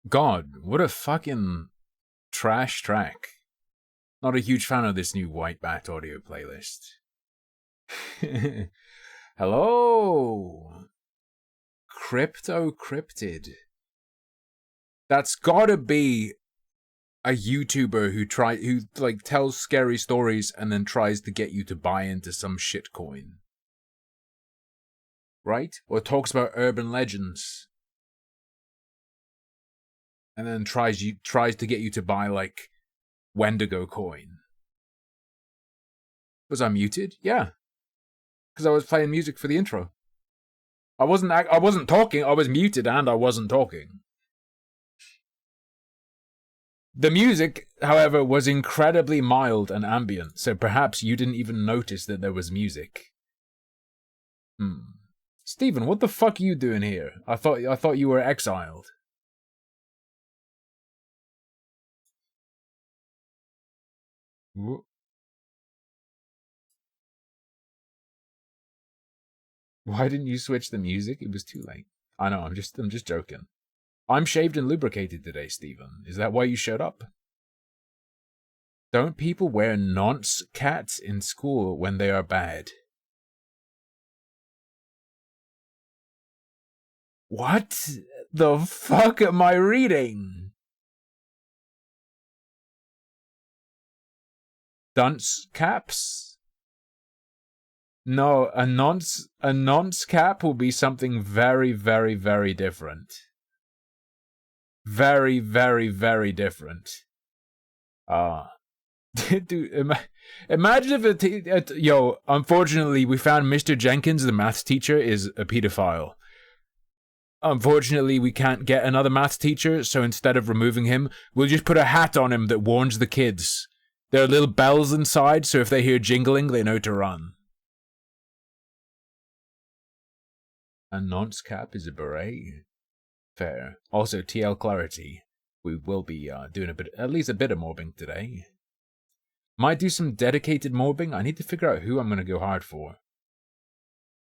God, what a fucking trash track. Not a huge fan of this new White Bat audio playlist. Hello! Crypto Cryptid. That's gotta be a YouTuber who like tells scary stories and then tries to get you to buy into some shitcoin. Right? Or talks about urban legends. And then tries to get you to buy like Wendigo coin. Was I muted? Yeah. Because I was playing music for the intro. I wasn't talking, I was muted and I wasn't talking. The music, however, was incredibly mild and ambient, so perhaps you didn't even notice that there was music. Steven, what the fuck are you doing here? I thought you were exiled. Why didn't you switch the music? It was too late. I know, I'm just joking. I'm shaved and lubricated today, Steven. Is that why you showed up? Don't people wear nonce cats in school when they are bad? What the fuck am I reading? Dunce caps? No, a nonce cap will be something very, very, very different. Very, very, very different. Dude, imagine if unfortunately we found Mr. Jenkins, the maths teacher, is a pedophile. Unfortunately, we can't get another maths teacher, so instead of removing him, we'll just put a hat on him that warns the kids. There are little bells inside, so if they hear jingling, they know to run. A nonce cap is a beret. Fair. Also, TL clarity. We will be doing at least a bit of mobbing today. Might do some dedicated mobbing. I need to figure out who I'm gonna go hard for.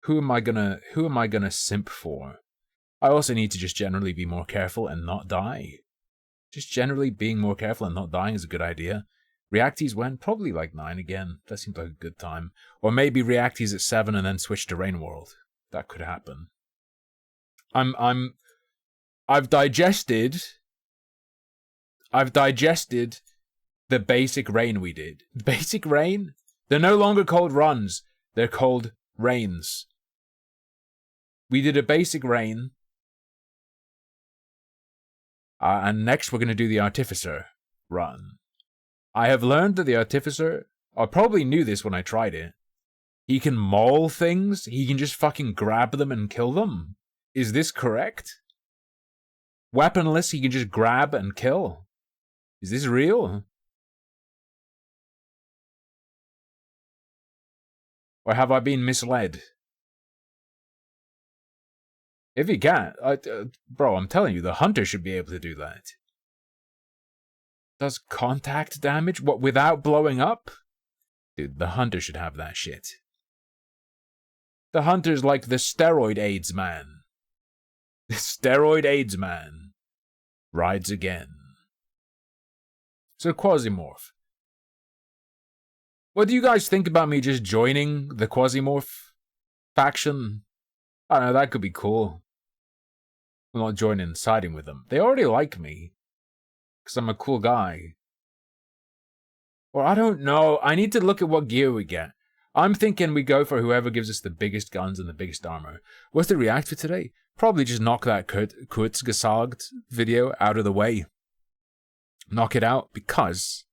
Who am I gonna simp for? I also need to just generally be more careful and not die. Just generally being more careful and not dying is a good idea. Reacties went probably like 9 again. That seems like a good time. Or maybe Reacties at 7 and then switch to Rain World. That could happen. I've digested the basic rain we did. Basic rain? They're no longer called runs. They're called rains. We did a basic rain. And next we're going to do the Artificer run. I have learned that the Artificer, I probably knew this when I tried it, he can maul things, he can just fucking grab them and kill them. Is this correct? Weaponless, he can just grab and kill. Is this real? Or have I been misled? If he can't, bro, I'm telling you, the Hunter should be able to do that. Does contact damage? What, without blowing up? Dude, the Hunter should have that shit. The Hunter's like the steroid AIDS man. The steroid AIDS man rides again. So Quasimorph. What do you guys think about me just joining the Quasimorph faction? I don't know, that could be cool. I'm not joining siding with them. They already like me. Because I'm a cool guy. Or I don't know. I need to look at what gear we get. I'm thinking we go for whoever gives us the biggest guns and the biggest armor. What's the react for today? Probably just knock that Kurzgesagt video out of the way. Knock it out because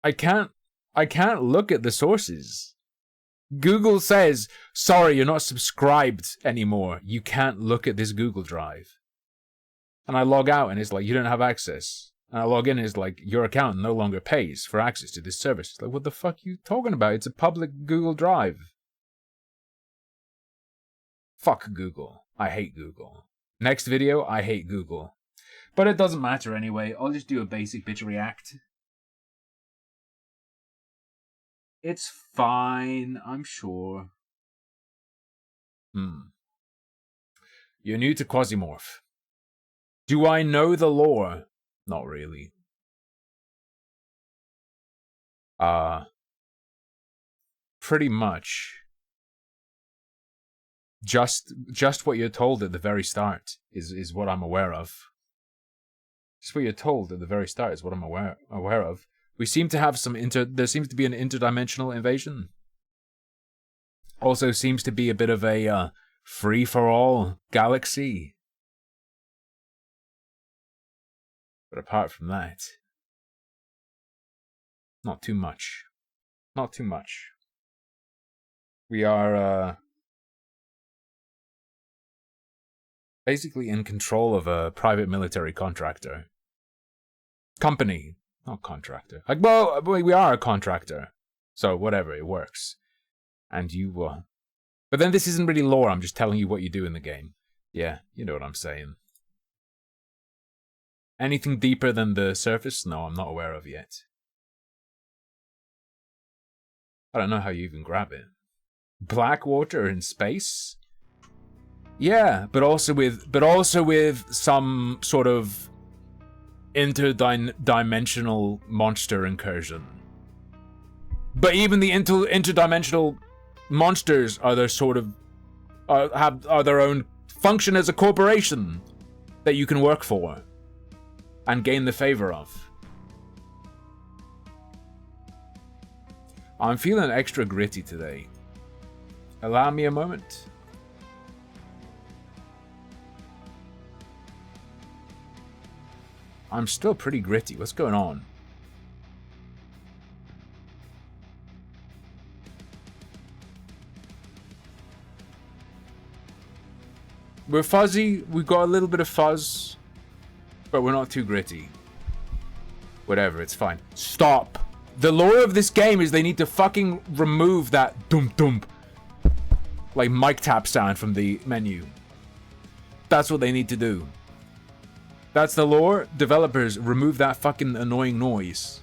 I can't look at the sources. Google says, sorry, you're not subscribed anymore. You can't look at this Google Drive. And I log out and it's like, you don't have access. And I log in and it's like, your account no longer pays for access to this service. It's like, what the fuck are you talking about? It's a public Google Drive. Fuck Google. I hate Google. Next video, I hate Google. But it doesn't matter anyway. I'll just do a basic bitch react. It's fine, I'm sure. You're new to Quasimorph. Do I know the lore? Not really. Pretty much. Just what you're told at the very start is what I'm aware of. Just what you're told at the very start is what I'm aware of. We seem to have there seems to be an interdimensional invasion. Also seems to be a bit of a free-for-all galaxy. But apart from that, not too much. Not too much. We are basically in control of a private military contractor. Company, not contractor. Like, well, we are a contractor. So, whatever, it works. And you, but then this isn't really lore, I'm just telling you what you do in the game. Yeah, you know what I'm saying. Anything deeper than the surface? No, I'm not aware of yet. I don't know how you even grab it. Black water in space? Yeah, but also with some sort of interdimensional monster incursion. But even the interdimensional monsters are their sort of are their own function as a corporation that you can work for and gain the favor of. I'm feeling extra gritty today. Allow me a moment. I'm still pretty gritty. What's going on? We're fuzzy. We've got a little bit of fuzz. But we're not too gritty. Whatever, it's fine. Stop! The lore of this game is they need to fucking remove that dum-dum, like mic tap sound from the menu. That's what they need to do. That's the lore. Developers, remove that fucking annoying noise.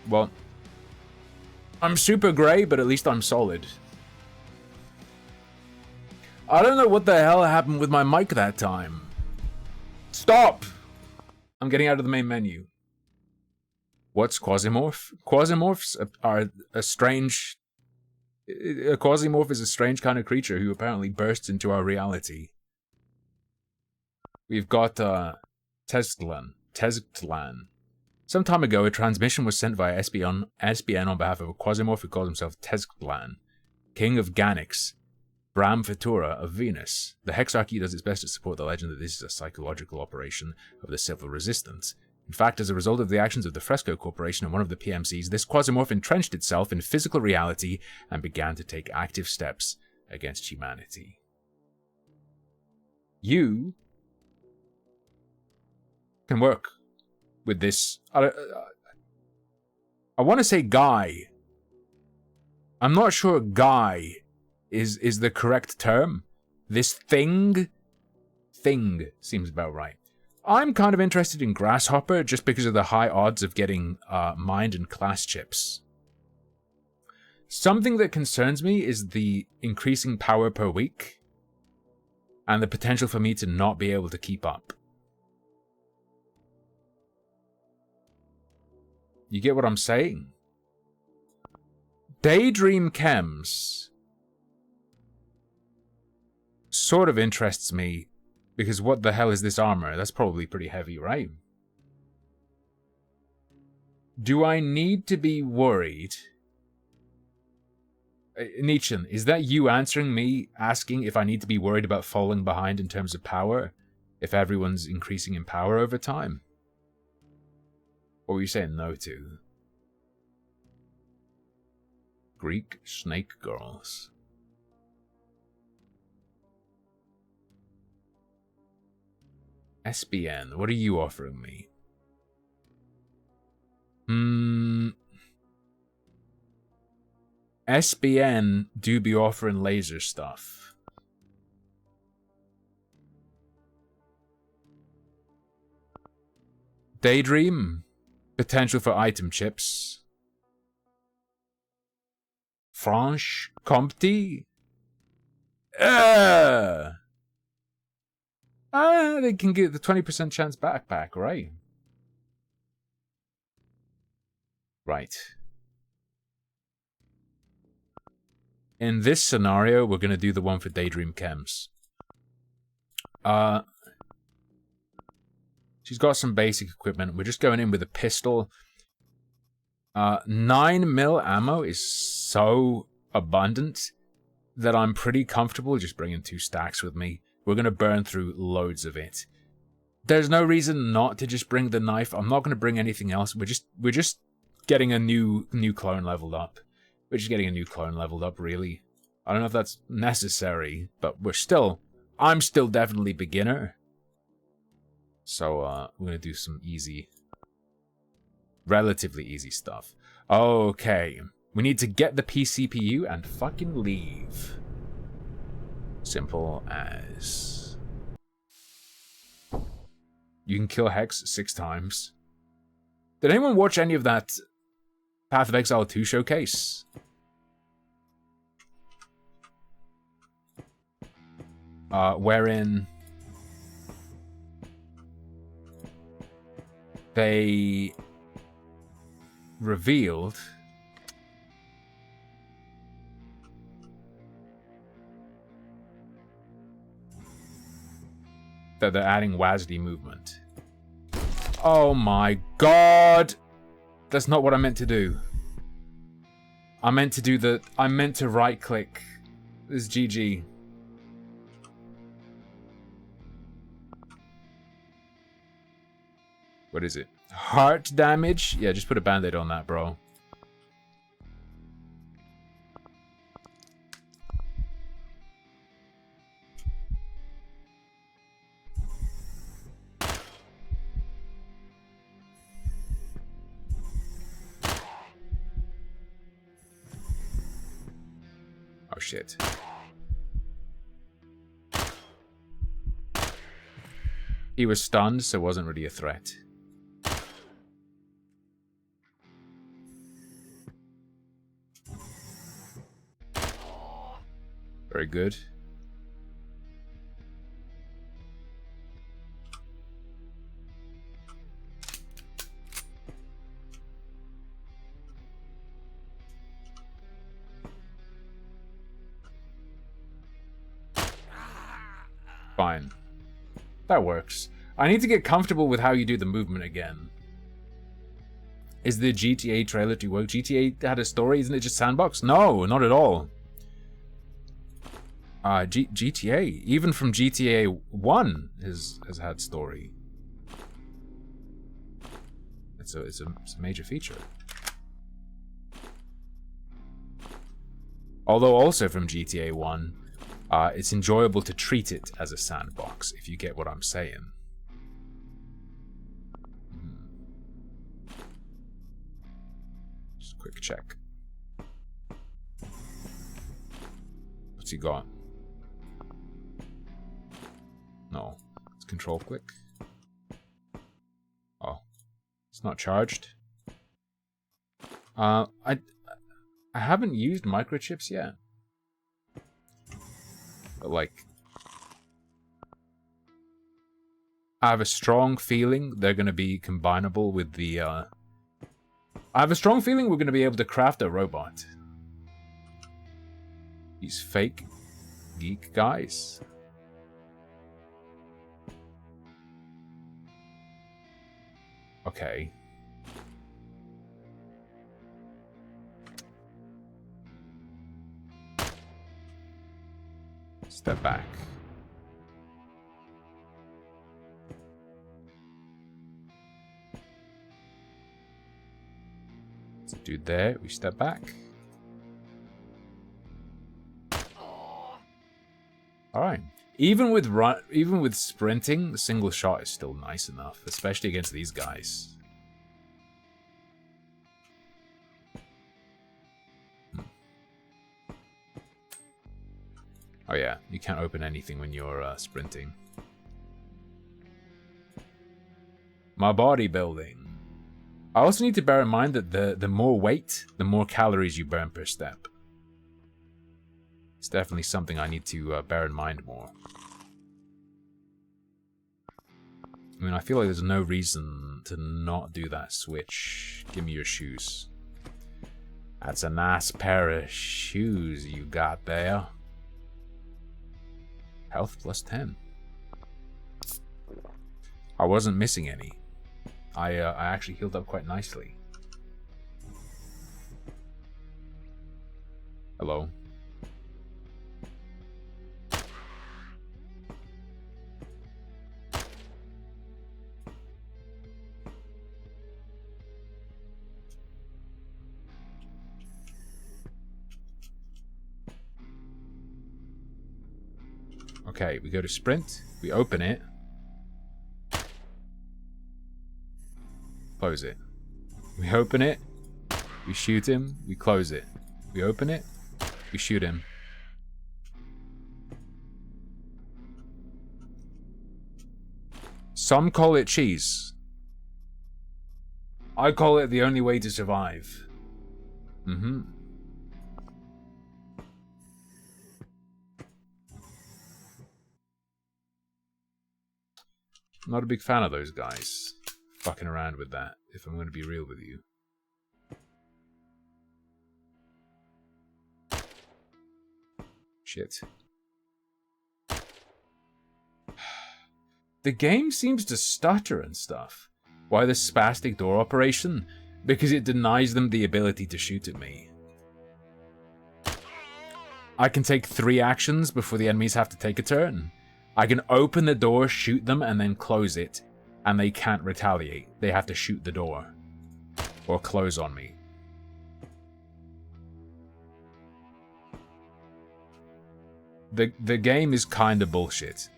Well, I'm super grey, but at least I'm solid. I don't know what the hell happened with my mic that time. Stop! I'm getting out of the main menu. What's Quasimorph? Quasimorphs are a strange... A Quasimorph is a strange kind of creature who apparently bursts into our reality. We've got, Tezctlan. Some time ago, a transmission was sent via SBN on behalf of a Quasimorph who calls himself Tezctlan, King of Ganix, Bram Fatura of Venus. The Hexarchy does its best to support the legend that this is a psychological operation of the Civil Resistance. In fact, as a result of the actions of the Fresco Corporation and one of the PMCs, this Quasimorph entrenched itself in physical reality and began to take active steps against humanity. You can work with this. I want to say guy. I'm not sure guy is the correct term. This thing seems about right. I'm kind of interested in Grasshopper just because of the high odds of getting mind and class chips. Something that concerns me is the increasing power per week and the potential for me to not be able to keep up. You get what I'm saying? Daydream Chems sort of interests me because what the hell is this armor? That's probably pretty heavy, right? Do I need to be worried? Nietzsche, is that you answering me, asking if I need to be worried about falling behind in terms of power if everyone's increasing in power over time? What were you saying no to? Greek snake girls. SBN, what are you offering me? SBN do be offering laser stuff. Daydream. Potential for item chips. Franche Comté. They can get the 20% chance backpack, right? Right. In this scenario, we're going to do the one for Daydream Chems. She's got some basic equipment. We're just going in with a pistol. 9mm ammo is so abundant that I'm pretty comfortable just bringing 2 stacks with me. We're going to burn through loads of it. There's no reason not to just bring the knife. I'm not going to bring anything else. We're just getting a new clone leveled up. We're just getting a new clone leveled up, really. I don't know if that's necessary, but I'm still definitely beginner. So, we're going to do some relatively easy stuff. Okay. We need to get the PCPU and fucking leave. Simple as... You can kill Hex 6 times. Did anyone watch any of that Path of Exile 2 showcase? Wherein they revealed that they're adding WASD movement. Oh my god! That's not what I meant to do. I meant to right click. This is GG. What is it? Heart damage? Yeah, just put a band-aid on that, bro. Oh shit. He was stunned, so it wasn't really a threat. Very good. Fine. That works. I need to get comfortable with how you do the movement again. Is the GTA trailer to work? GTA had a story, isn't it just sandbox? No, not at all. GTA, even from GTA 1 has had story. It's a major feature. Although also from GTA 1, it's enjoyable to treat it as a sandbox, if you get what I'm saying. Just a quick check. What's he got? No. It's control click. Oh. It's not charged. I haven't used microchips yet. But like, I have a strong feeling they're going to be combinable with the, I have a strong feeling we're going to be able to craft a robot. These fake geek guys. Okay. Step back. There's a dude there. We step back. All right. Even with sprinting, the single shot is still nice enough, especially against these guys. Oh yeah, you can't open anything when you're sprinting. My bodybuilding. I also need to bear in mind that the more weight, the more calories you burn per step. It's definitely something I need to bear in mind more. I mean, I feel like there's no reason to not do that switch. Give me your shoes. That's a nice pair of shoes you got there. Health plus 10. I wasn't missing any. I actually healed up quite nicely. Hello. Okay, we go to sprint, we open it. Close it. We open it, we shoot him, we close it. We open it, we shoot him. Some call it cheese. I call it the only way to survive. Mm-hmm. Not a big fan of those guys fucking around with that, if I'm going to be real with you. Shit. The game seems to stutter and stuff. Why the spastic door operation? Because it denies them the ability to shoot at me. I can take 3 actions before the enemies have to take a turn. I can open the door, shoot them, and then close it. And they can't retaliate. They have to shoot the door. Or close on me. The game is kinda bullshit.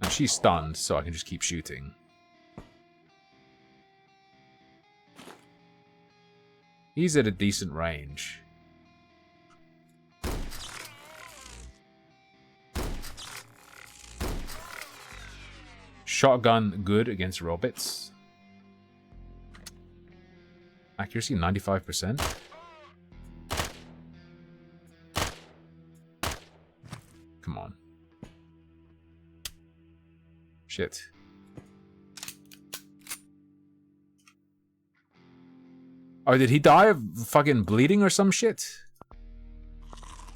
And she's stunned, so I can just keep shooting. He's at a decent range. Shotgun good against robots. Accuracy 95%. Come on. Shit. Oh, did he die of fucking bleeding or some shit?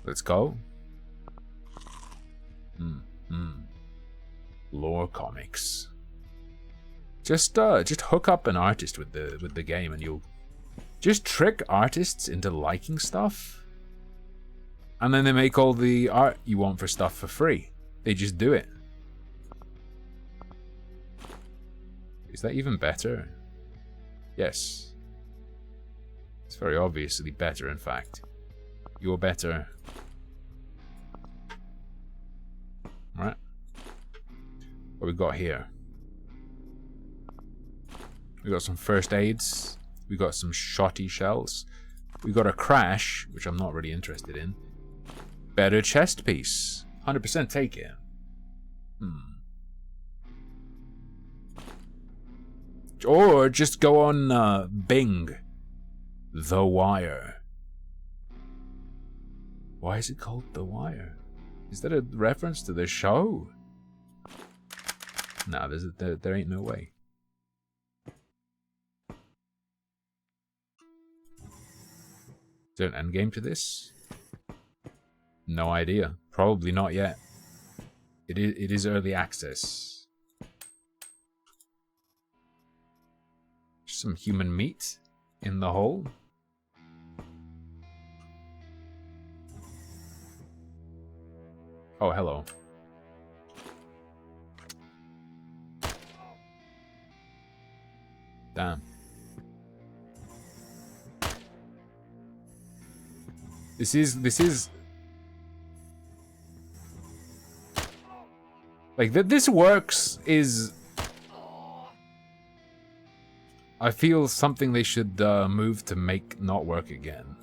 Let's go. Lore comics. Just hook up an artist with the game and you'll just trick artists into liking stuff. And then they make all the art you want for stuff for free. They just do it. Is that even better? Yes. It's very obviously better, in fact. You're better. Right. What we got here? We got some first aids. We got some shotty shells. We got a crash, which I'm not really interested in. Better chest piece. 100% take it. Or just go on Bing. The Wire. Why is it called The Wire? Is that a reference to the show? Nah, there ain't no way. Is there an endgame to this? No idea. Probably not yet. It is early access. Some human meat in the hole. Oh, hello. Damn. This is like that. This works is. I feel something they should move to make not work again.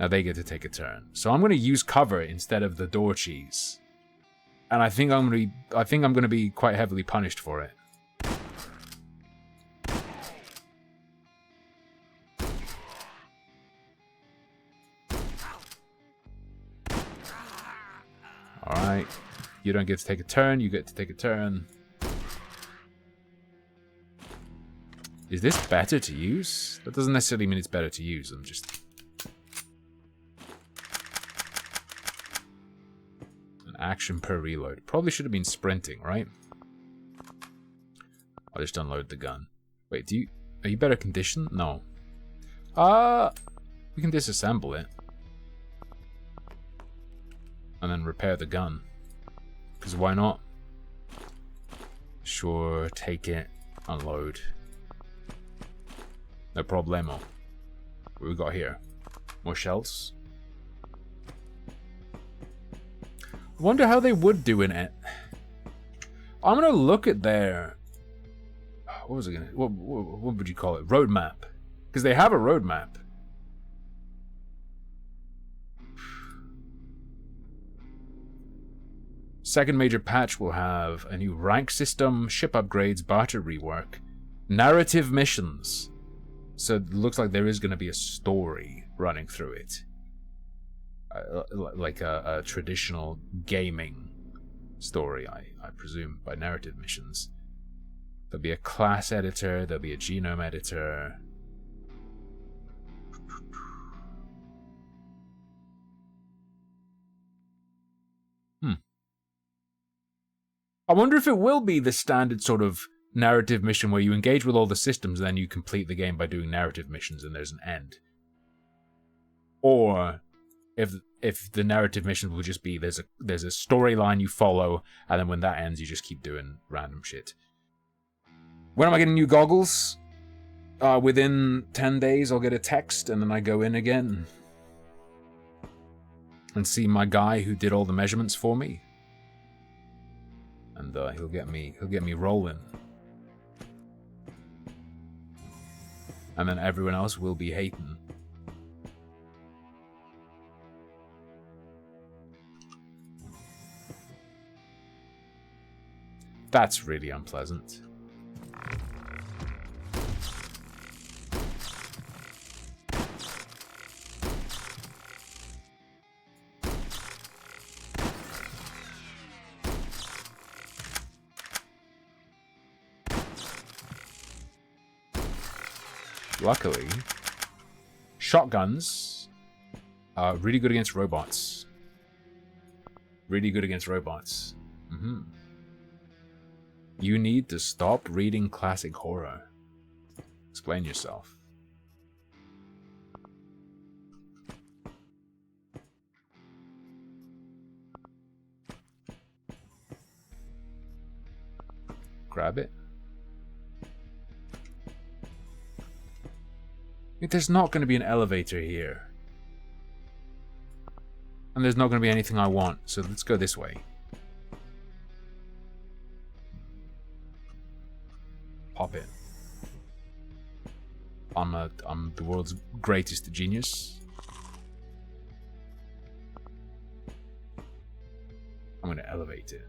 Now they get to take a turn. So I'm going to use cover instead of the door cheese. And I think I'm going to be quite heavily punished for it. Alright. You don't get to take a turn, you get to take a turn. Is this better to use? That doesn't necessarily mean it's better to use, I'm just... An action per reload. Probably should have been sprinting, right? I'll just unload the gun. Wait, are you better condition? No. We can disassemble it. And then repair the gun. Because why not? Sure, take it. Unload. No problemo. What we got here? More shells? I wonder how they would do in it. I'm gonna look at their... What was it gonna... What would you call it? Roadmap. Because they have a roadmap. Second major patch will have a new rank system, ship upgrades, barter rework, narrative missions. So it looks like there is going to be a story running through it. Like a traditional gaming story, I presume, by narrative missions. There'll be a class editor, there'll be a genome editor. I wonder if it will be the standard sort of narrative mission where you engage with all the systems and then you complete the game by doing narrative missions and there's an end. Or if the narrative mission will just be there's a storyline you follow and then when that ends you just keep doing random shit. When am I getting new goggles? Within 10 days I'll get a text and then I go in again and see my guy who did all the measurements for me. And he'll get me rolling. And then everyone else will be hating. That's really unpleasant. Luckily, shotguns are really good against robots. Really good against robots. You need to stop reading classic horror. Explain yourself. Grab it. There's not going to be an elevator here. And there's not going to be anything I want, so let's go this way. Pop it. I'm the world's greatest genius. I'm going to elevate it.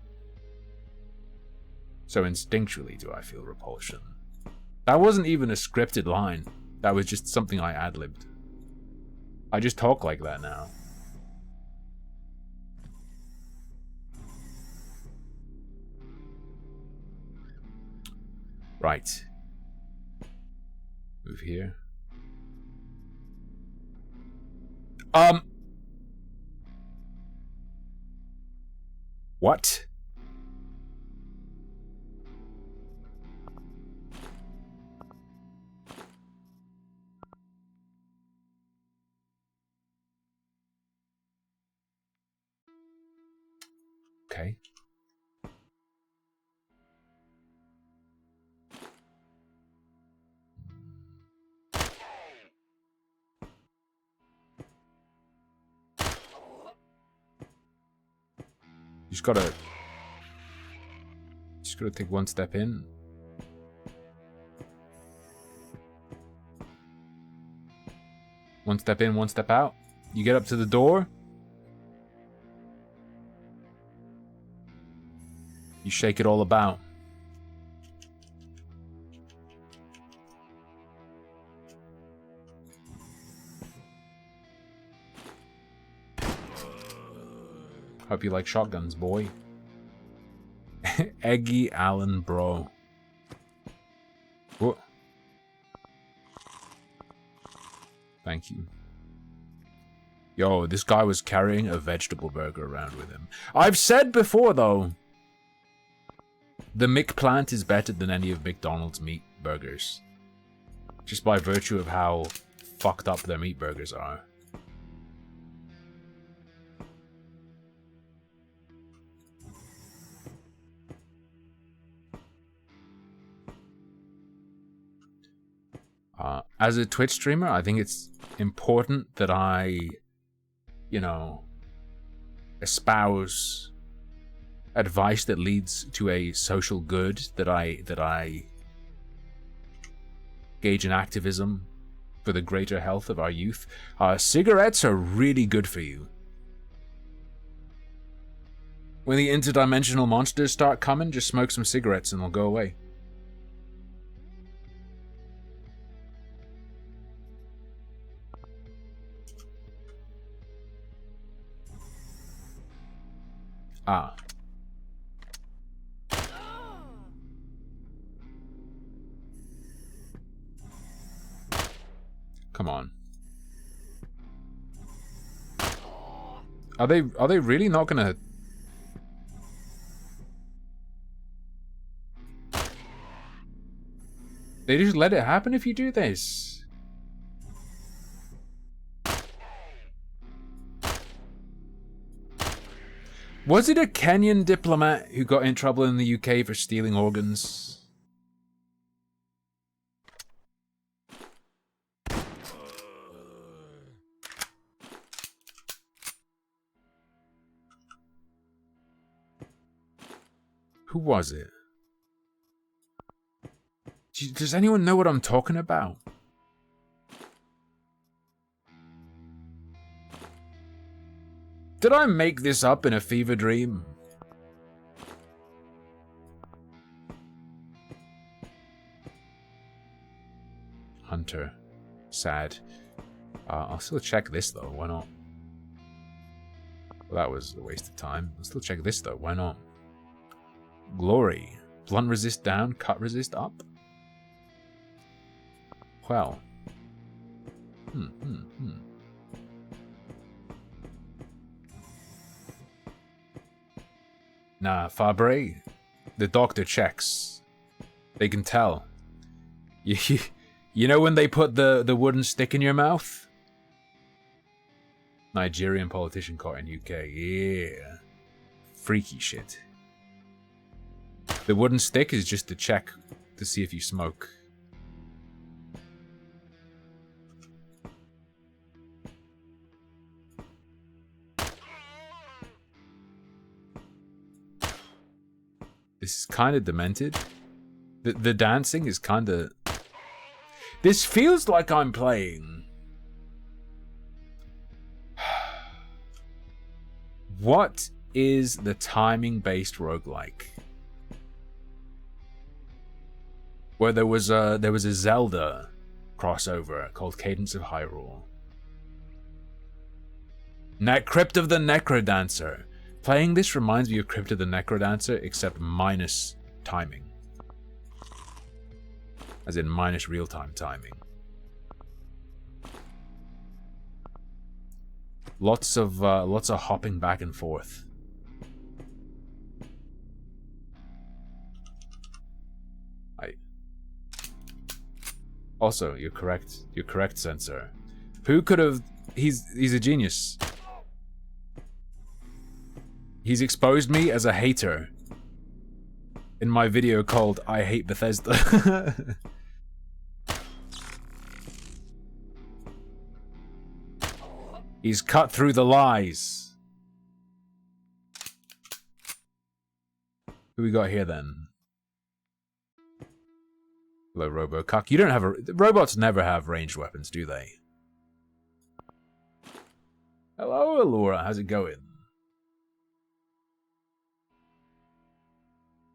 So instinctually do I feel repulsion. That wasn't even a scripted line. That was just something I ad-libbed. I just talk like that now. Right. Move here. What? Okay. Just gotta take one step in. One step in, one step out. You get up to the door. You shake it all about. Hope you like shotguns, boy. Eggy Allen, bro. Whoa. Thank you. Yo, this guy was carrying a vegetable burger around with him. I've said before, though, the McPlant is better than any of McDonald's meat burgers. Just by virtue of how fucked up their meat burgers are. As a Twitch streamer, I think it's important that I, you know, espouse advice that leads to a social good, that I gauge in activism for the greater health of our youth. Cigarettes are really good for you. When the interdimensional monsters start coming, just smoke some cigarettes and they'll go away. Ah. Come on. Are they really not gonna... They just let it happen if you do this? Was it a Kenyan diplomat who got in trouble in the UK for stealing organs? Who was it? Does anyone know what I'm talking about? Did I make this up in a fever dream? Hunter. Sad. I'll still check this though, why not? Well, that was a waste of time. I'll still check this though, why not? Glory. Blunt resist down, cut resist up? Well. Nah, Fabre. The doctor checks. They can tell. You know when they put the wooden stick in your mouth? Nigerian politician caught in UK. Yeah. Freaky shit. The wooden stick is just to check to see if you smoke. This is kind of demented. The dancing is kind of... This feels like I'm playing... What is the timing-based roguelike? Where there was a Zelda crossover called Cadence of Hyrule. Crypt of the Necrodancer. Playing this reminds me of Crypt of the Necrodancer, except minus timing. As in minus real-time timing. Lots of hopping back and forth. Also, you're correct. You're correct, Sensor. Who could have... He's a genius. He's exposed me as a hater in my video called I Hate Bethesda. He's cut through the lies. Who we got here then? Hello, Robocuck. You don't have a... Robots never have ranged weapons, do they? Hello, Laura. How's it going?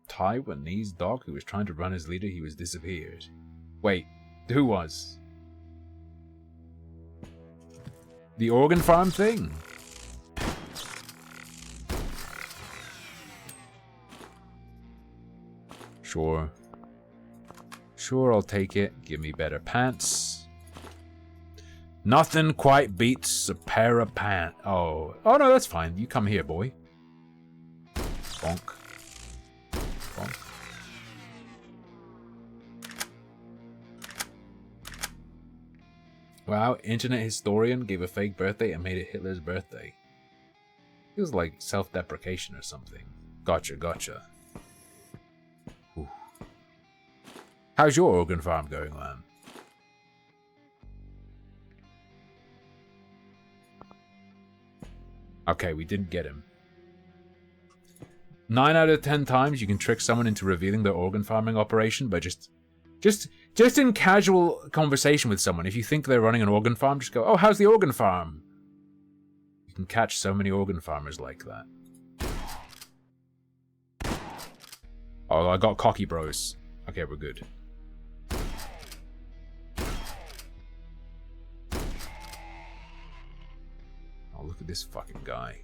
Taiwanese dog who was trying to run as leader, he was disappeared. Wait, who was? The organ farm thing? Sure. Sure, I'll take it. Give me better pants. Nothing quite beats a pair of pants. Oh no, that's fine. You come here, boy. Bonk. Bonk. Wow, internet historian gave a fake birthday and made it Hitler's birthday. It was like self-deprecation or something. Gotcha. Ooh. How's your organ farm going, man? Okay, we didn't get him. 9 out of 10 times you can trick someone into revealing their organ farming operation by just in casual conversation with someone. If you think they're running an organ farm, just go, "Oh, how's the organ farm?" You can catch so many organ farmers like that. Oh, I got cocky bros. Okay, we're good. Oh, look at this fucking guy.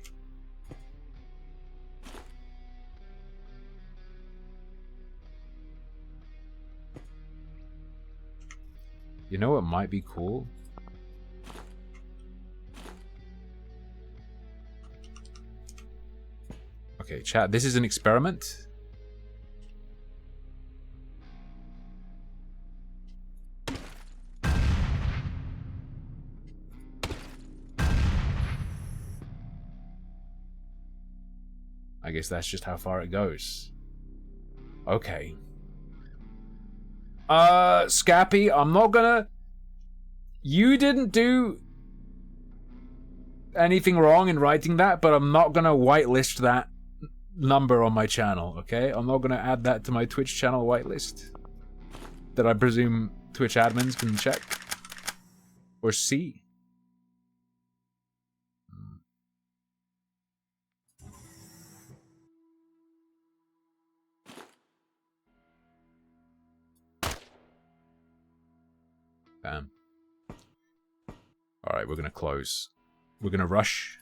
You know what might be cool? Okay, chat, this is an experiment. I guess that's just how far it goes. Okay. Scappy, I'm not gonna... You didn't do anything wrong in writing that, but I'm not gonna whitelist that number on my channel, okay? I'm not gonna add that to my Twitch channel whitelist. That I presume Twitch admins can check. Or see. Bam. Alright, we're gonna close. We're gonna rush.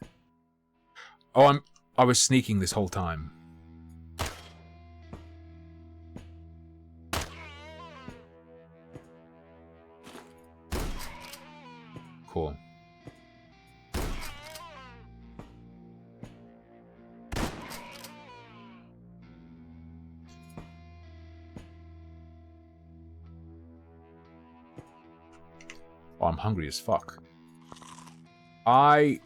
Oh, I was sneaking this whole time. Cool. Oh, I'm hungry as fuck. I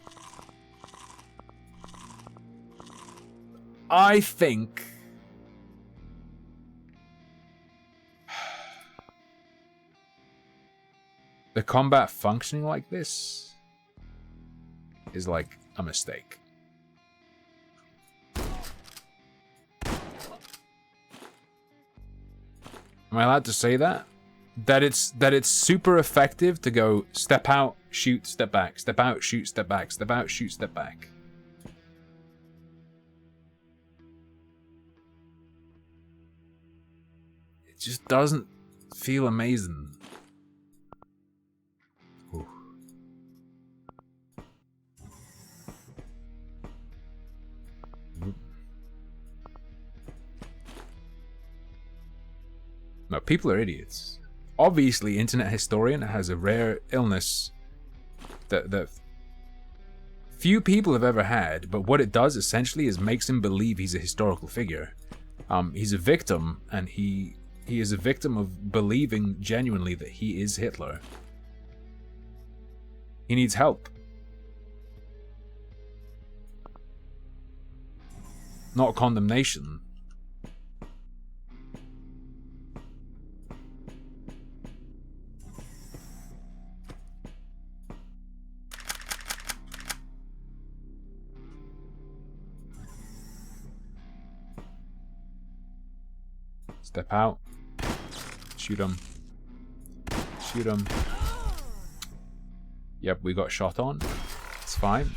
think the combat functioning like this is like a mistake. Am I allowed to say that? That it's super effective to go step out, shoot, step back, step out, shoot, step back, step out, shoot, step back. It just doesn't feel amazing. Ooh. No, people are idiots. Obviously, Internet Historian has a rare illness that few people have ever had, but what it does essentially is makes him believe he's a historical figure. He's a victim, and he is a victim of believing genuinely that he is Hitler. He needs help. Not condemnation. Step out. Shoot him. Shoot him. Yep, we got shot on. It's fine.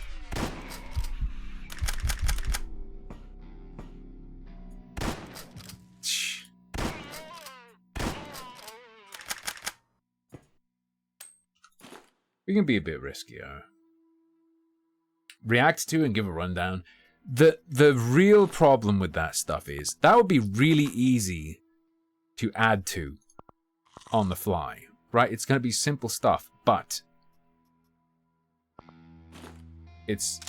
We can be a bit riskier. React to and give a rundown. The real problem with that stuff is that would be really easy to add to on the fly, right? It's going to be simple stuff, but it's,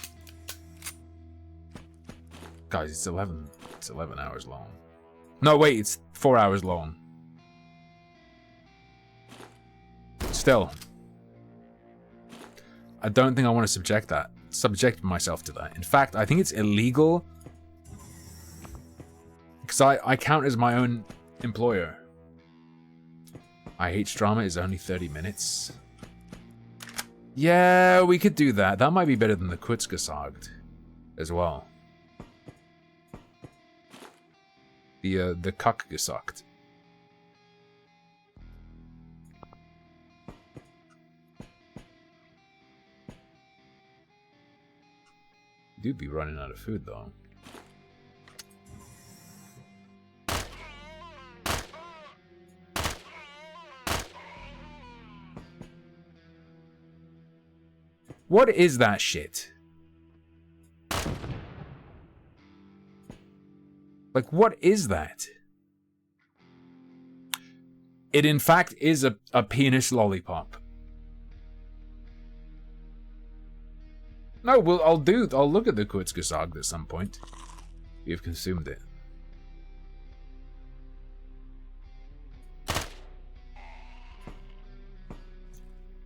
guys, it's 11 hours long. No, wait, it's 4 hours long. Still, I don't think I want to subject myself to that. In fact, I think it's illegal because I count as my own employer. IH drama is only 30 minutes. Yeah, we could do that. That might be better than the Kurzgesagt as well. The Kackgesagt. Do be running out of food though. What is that shit? Like, what is that? It in fact is a penis lollipop. No, well, I'll look at the Kurzgesagt at some point. You've consumed it.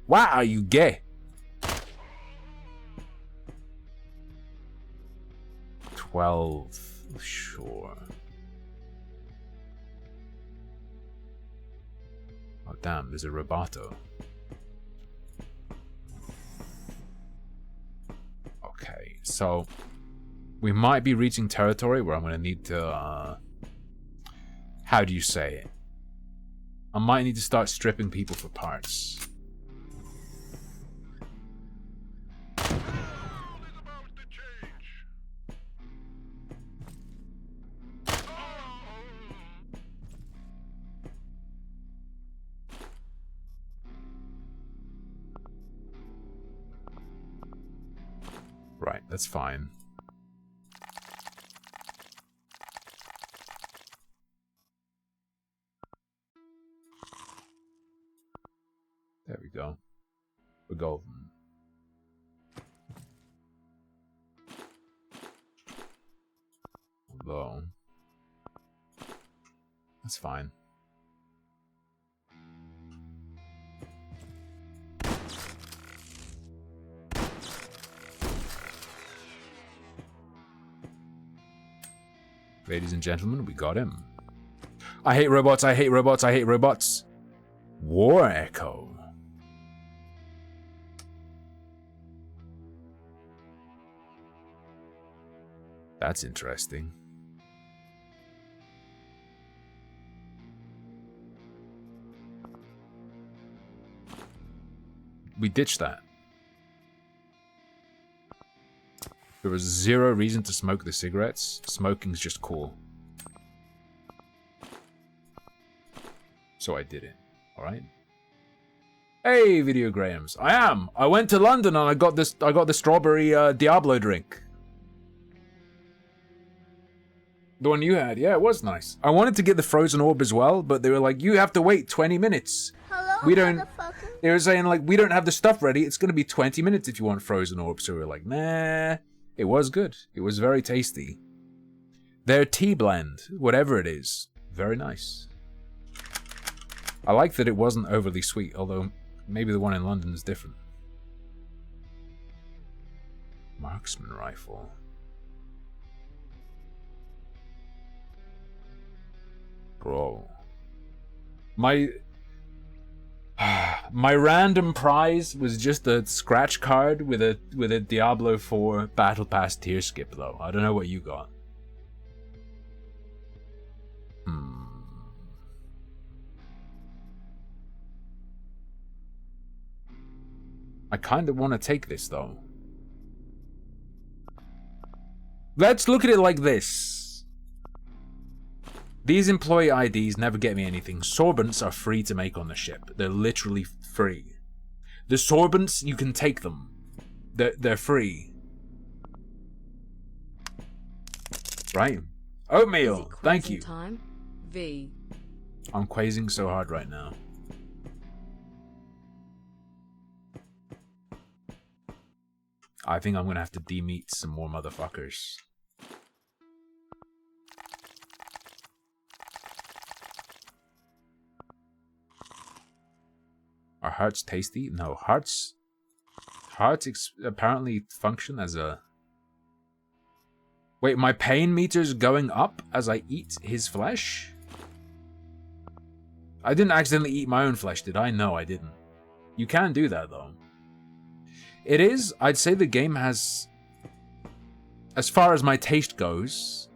Why are you gay? 12, sure. Oh damn, there's a Roboto. Okay, so we might be reaching territory where I'm going to need to, how do you say it? I might need to start stripping people for parts. Right, that's fine. There we go. We're golden. Although, that's fine. Ladies and gentlemen, we got him. I hate robots, I hate robots, I hate robots. War Echo. That's interesting. We ditched that. There was zero reason to smoke the cigarettes. Smoking's just cool. So I did it. Alright? Hey, Video Grahams. I am! I went to London and I got the strawberry Diablo drink. The one you had, yeah, it was nice. I wanted to get the frozen orb as well, but they were like, you have to wait 20 minutes. Hello, we don't. motherfucker. They were saying like, we don't have the stuff ready. It's gonna be 20 minutes if you want frozen orb. So we were like, nah. It was good. It was very tasty. Their tea blend, whatever it is, very nice. I like that it wasn't overly sweet, although maybe the one in London is different. Marksman rifle. Bro. My random prize was just a scratch card with a Diablo 4 Battle Pass tier skip though. I don't know what you got. I kind of want to take this though. Let's look at it like this. These employee IDs never get me anything. Sorbents are free to make on the ship. They're literally free. The sorbents, you can take them. They're free. Right? Oatmeal! Thank you. Time? V. I'm quazing so hard right now. I think I'm gonna have to demeat some more motherfuckers. Are hearts tasty? No, hearts apparently function as a... Wait, my pain meter's going up as I eat his flesh? I didn't accidentally eat my own flesh, did I? No, I didn't. You can do that, though. It is, I'd say the game has, as far as my taste goes,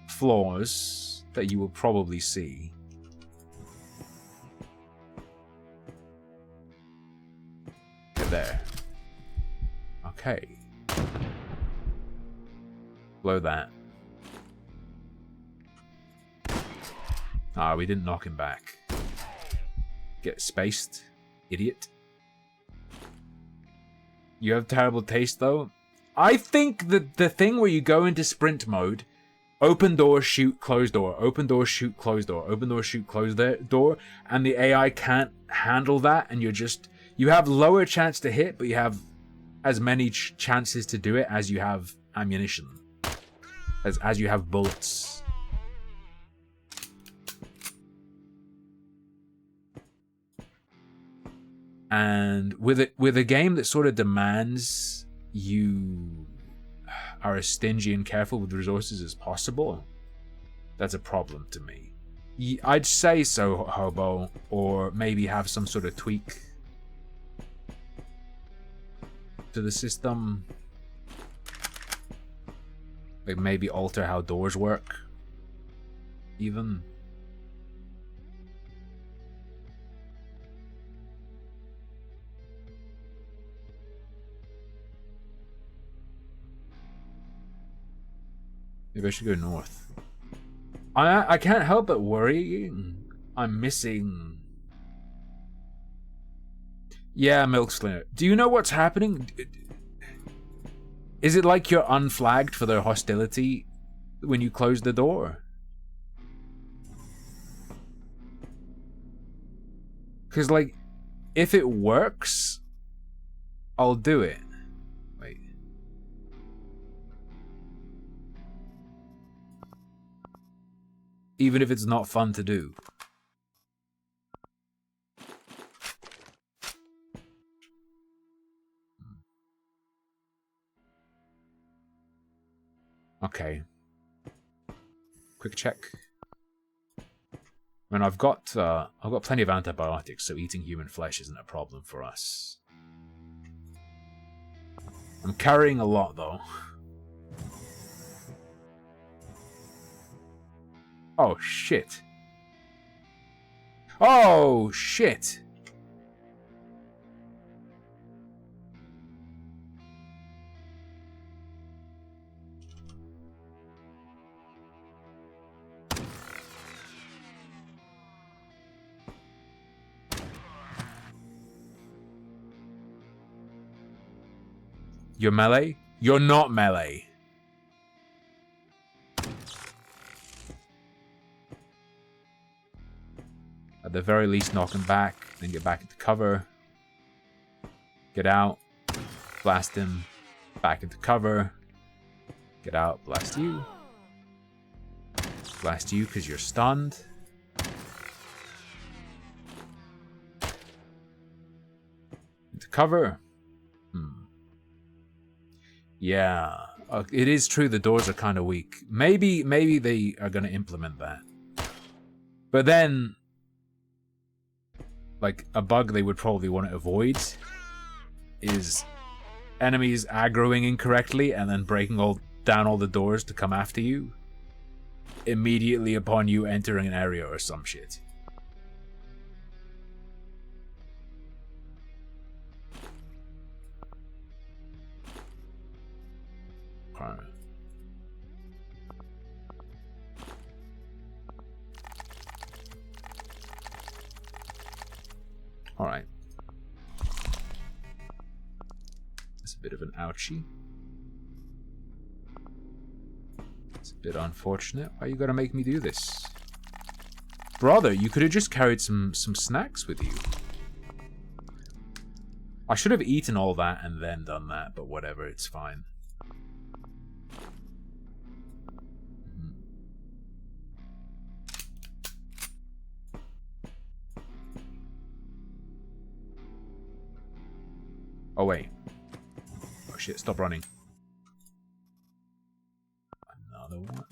flaws that you will probably see. There. Okay. Blow that. Ah, we didn't knock him back. Get spaced, idiot. You have terrible taste, though. I think that the thing where you go into sprint mode, open door, shoot, close door, open door, shoot, close door, open door, shoot, close door, and the AI can't handle that, and you're just... You have lower chance to hit, but you have as many chances to do it as you have ammunition. As you have bullets. And with a game that sort of demands you are as stingy and careful with resources as possible, that's a problem to me. I'd say so, Hobo, or maybe have some sort of tweak to the system. Like maybe alter how doors work, even. Maybe I should go north. I can't help but worry. I'm missing... Yeah, Milk Slinger. Do you know what's happening? Is it like you're unflagged for their hostility when you close the door? Because, like, if it works, I'll do it. Wait. Even if it's not fun to do. Okay. Quick check. I mean, I've got plenty of antibiotics, so eating human flesh isn't a problem for us. I'm carrying a lot, though. Oh, shit. Oh, shit. You're melee? You're not melee. At the very least, knock him back, then get back into cover. Get out, blast him, back into cover. Get out, blast you. Blast you because you're stunned. Into cover. Yeah, it is true the doors are kind of weak. Maybe they are going to implement that. But then, like, a bug they would probably want to avoid is enemies aggroing incorrectly and then breaking down all the doors to come after you immediately upon you entering an area or some shit. Alright. That's a bit of an ouchie. It's a bit unfortunate. Why you gotta make me do this? Brother, you could have just carried some snacks with you. I should have eaten all that and then done that, but whatever, it's fine. Oh, wait. Oh, shit, stop running. Another one.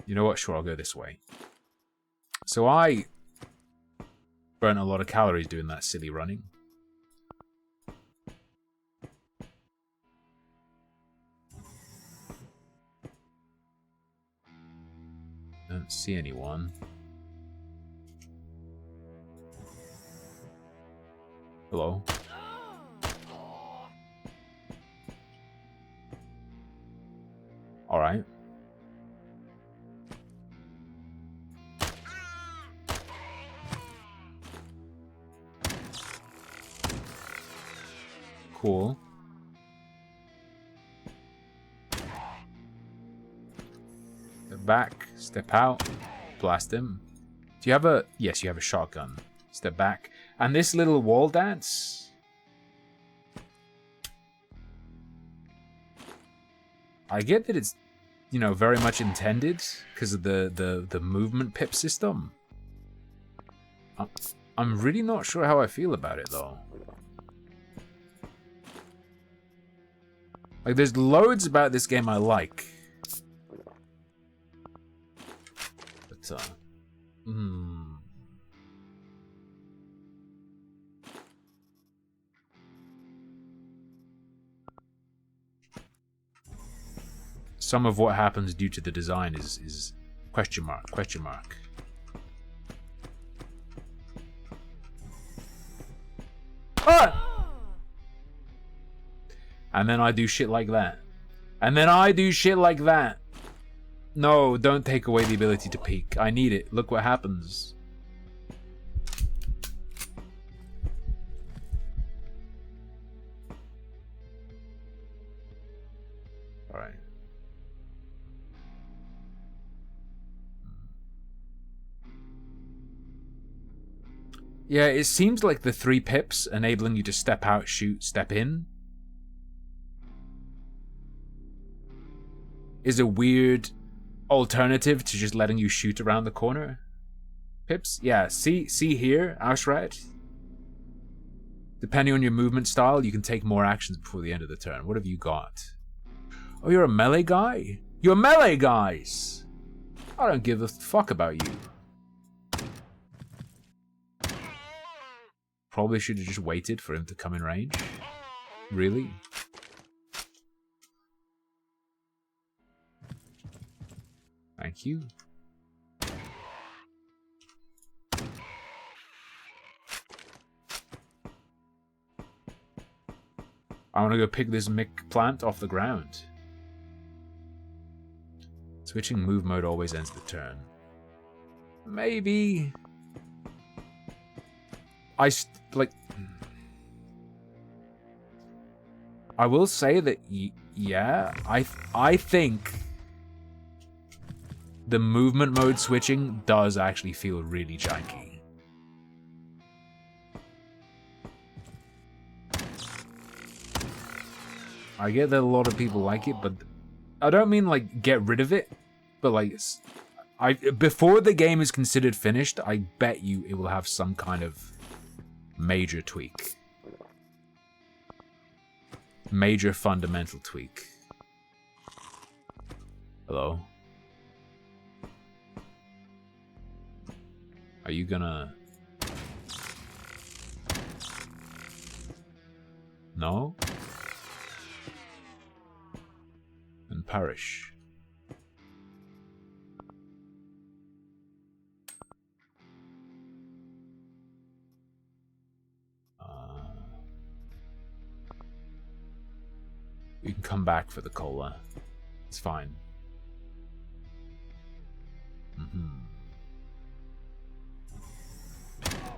You know what? Sure, I'll go this way. So I burnt a lot of calories doing that silly running. Don't see anyone. Hello? Alright. Cool. Step back, step out, blast him. Do you have a... Yes, you have a shotgun. Step back. And this little wall dance? I get that it's, you know, very much intended because of the movement pip system. I'm really not sure how I feel about it, though. Like, there's loads about this game I like. But, Some of what happens due to the design is question mark, question mark. Ah! And then I do shit like that. And then I do shit like that. No, don't take away the ability to peek. I need it. Look what happens. Alright. Yeah, it seems like the 3 pips enabling you to step out, shoot, step in is a weird alternative to just letting you shoot around the corner. Pips? Yeah, see here, Ashrat? Depending on your movement style, you can take more actions before the end of the turn. What have you got? Oh, you're a melee guy? You're melee guys! I don't give a fuck about you. Probably should have just waited for him to come in range. Really? Thank you. I want to go pick this Mick plant off the ground. Switching move mode always ends the turn. Maybe. I will say that yeah, I think the movement mode switching does actually feel really janky. I get that a lot of people like it, but I don't mean like get rid of it, but like before the game is considered finished, I bet you it will have some kind of major tweak. Major fundamental tweak. Hello? Are you gonna... No? And perish. You can come back for the cola. It's fine.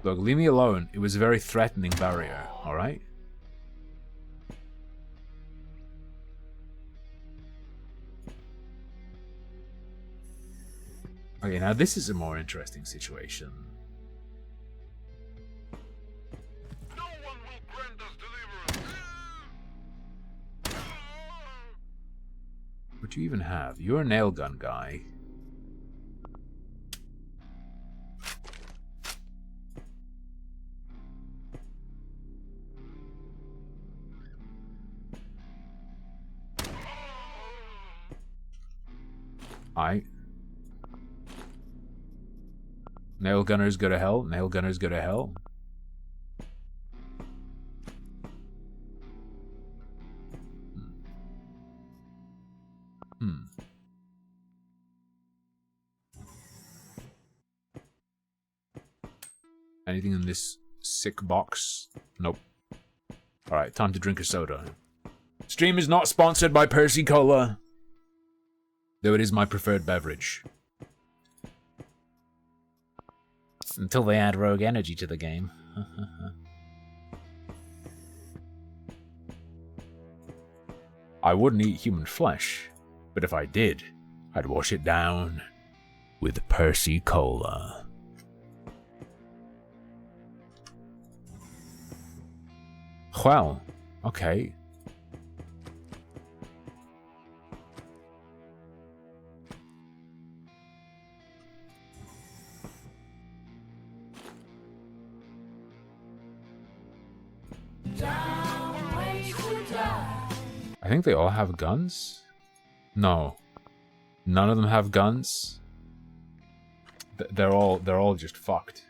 Look, leave me alone. It was a very threatening barrier, alright? Okay, now this is a more interesting situation. No one will grant us deliverance. What do you even have? You're a nail gun guy. Nail gunners go to hell. Nail gunners go to hell. Anything in this sick box? Nope. Alright, time to drink a soda. Stream is not sponsored by Percy Cola, though it is my preferred beverage. Until they add rogue energy to the game. I wouldn't eat human flesh, but if I did, I'd wash it down with Percy Cola. Well, okay. I think they all have guns? No. None of them have guns? They're all just fucked.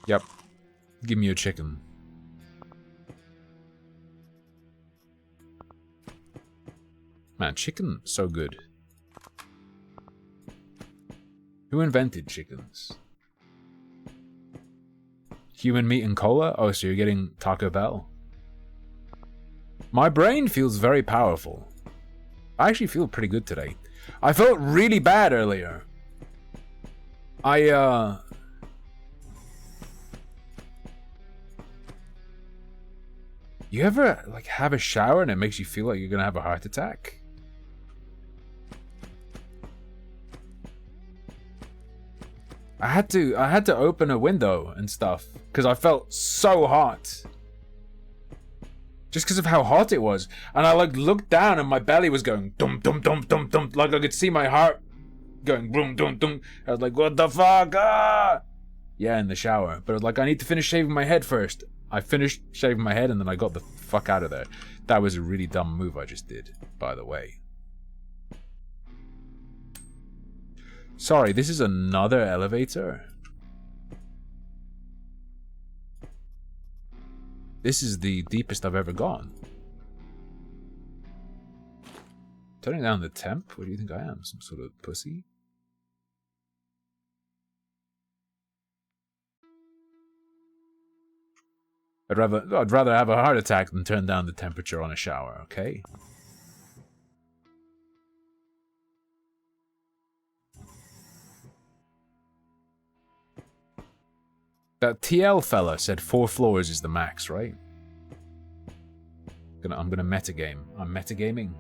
Yep. Give me a chicken. Man, chicken, so good. Who invented chickens? Human meat and cola? Oh, so you're getting Taco Bell. My brain feels very powerful. I actually feel pretty good today. I felt really bad earlier. You ever, like, have a shower and it makes you feel like you're gonna have a heart attack? I had to open a window and stuff because I felt so hot. Just because of how hot it was. And I like looked down and my belly was going dum dum dum dum dum. Like I could see my heart going boom dum dum. I was like, what the fuck? Ah! Yeah, in the shower. But like I need to finish shaving my head first. I finished shaving my head and then I got the fuck out of there. That was a really dumb move I just did, by the way. Sorry, this is another elevator? This is the deepest I've ever gone. Turning down the temp? What do you think I am? Some sort of pussy? I'd rather have a heart attack than turn down the temperature on a shower, okay? That TL fella said 4 floors is the max, right? I'm gonna metagame. I'm metagaming.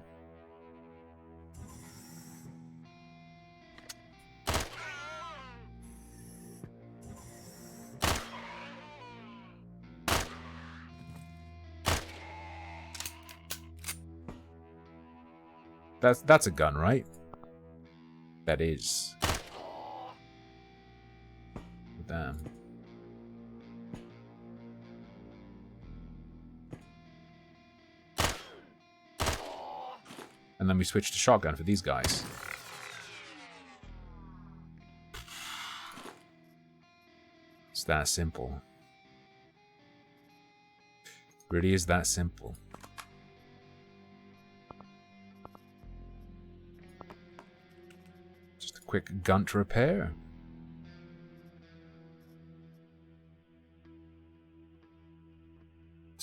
That's a gun, right? That is. Damn. And then we switch to shotgun for these guys. It's that simple. Really is that simple. Just a quick gun to repair.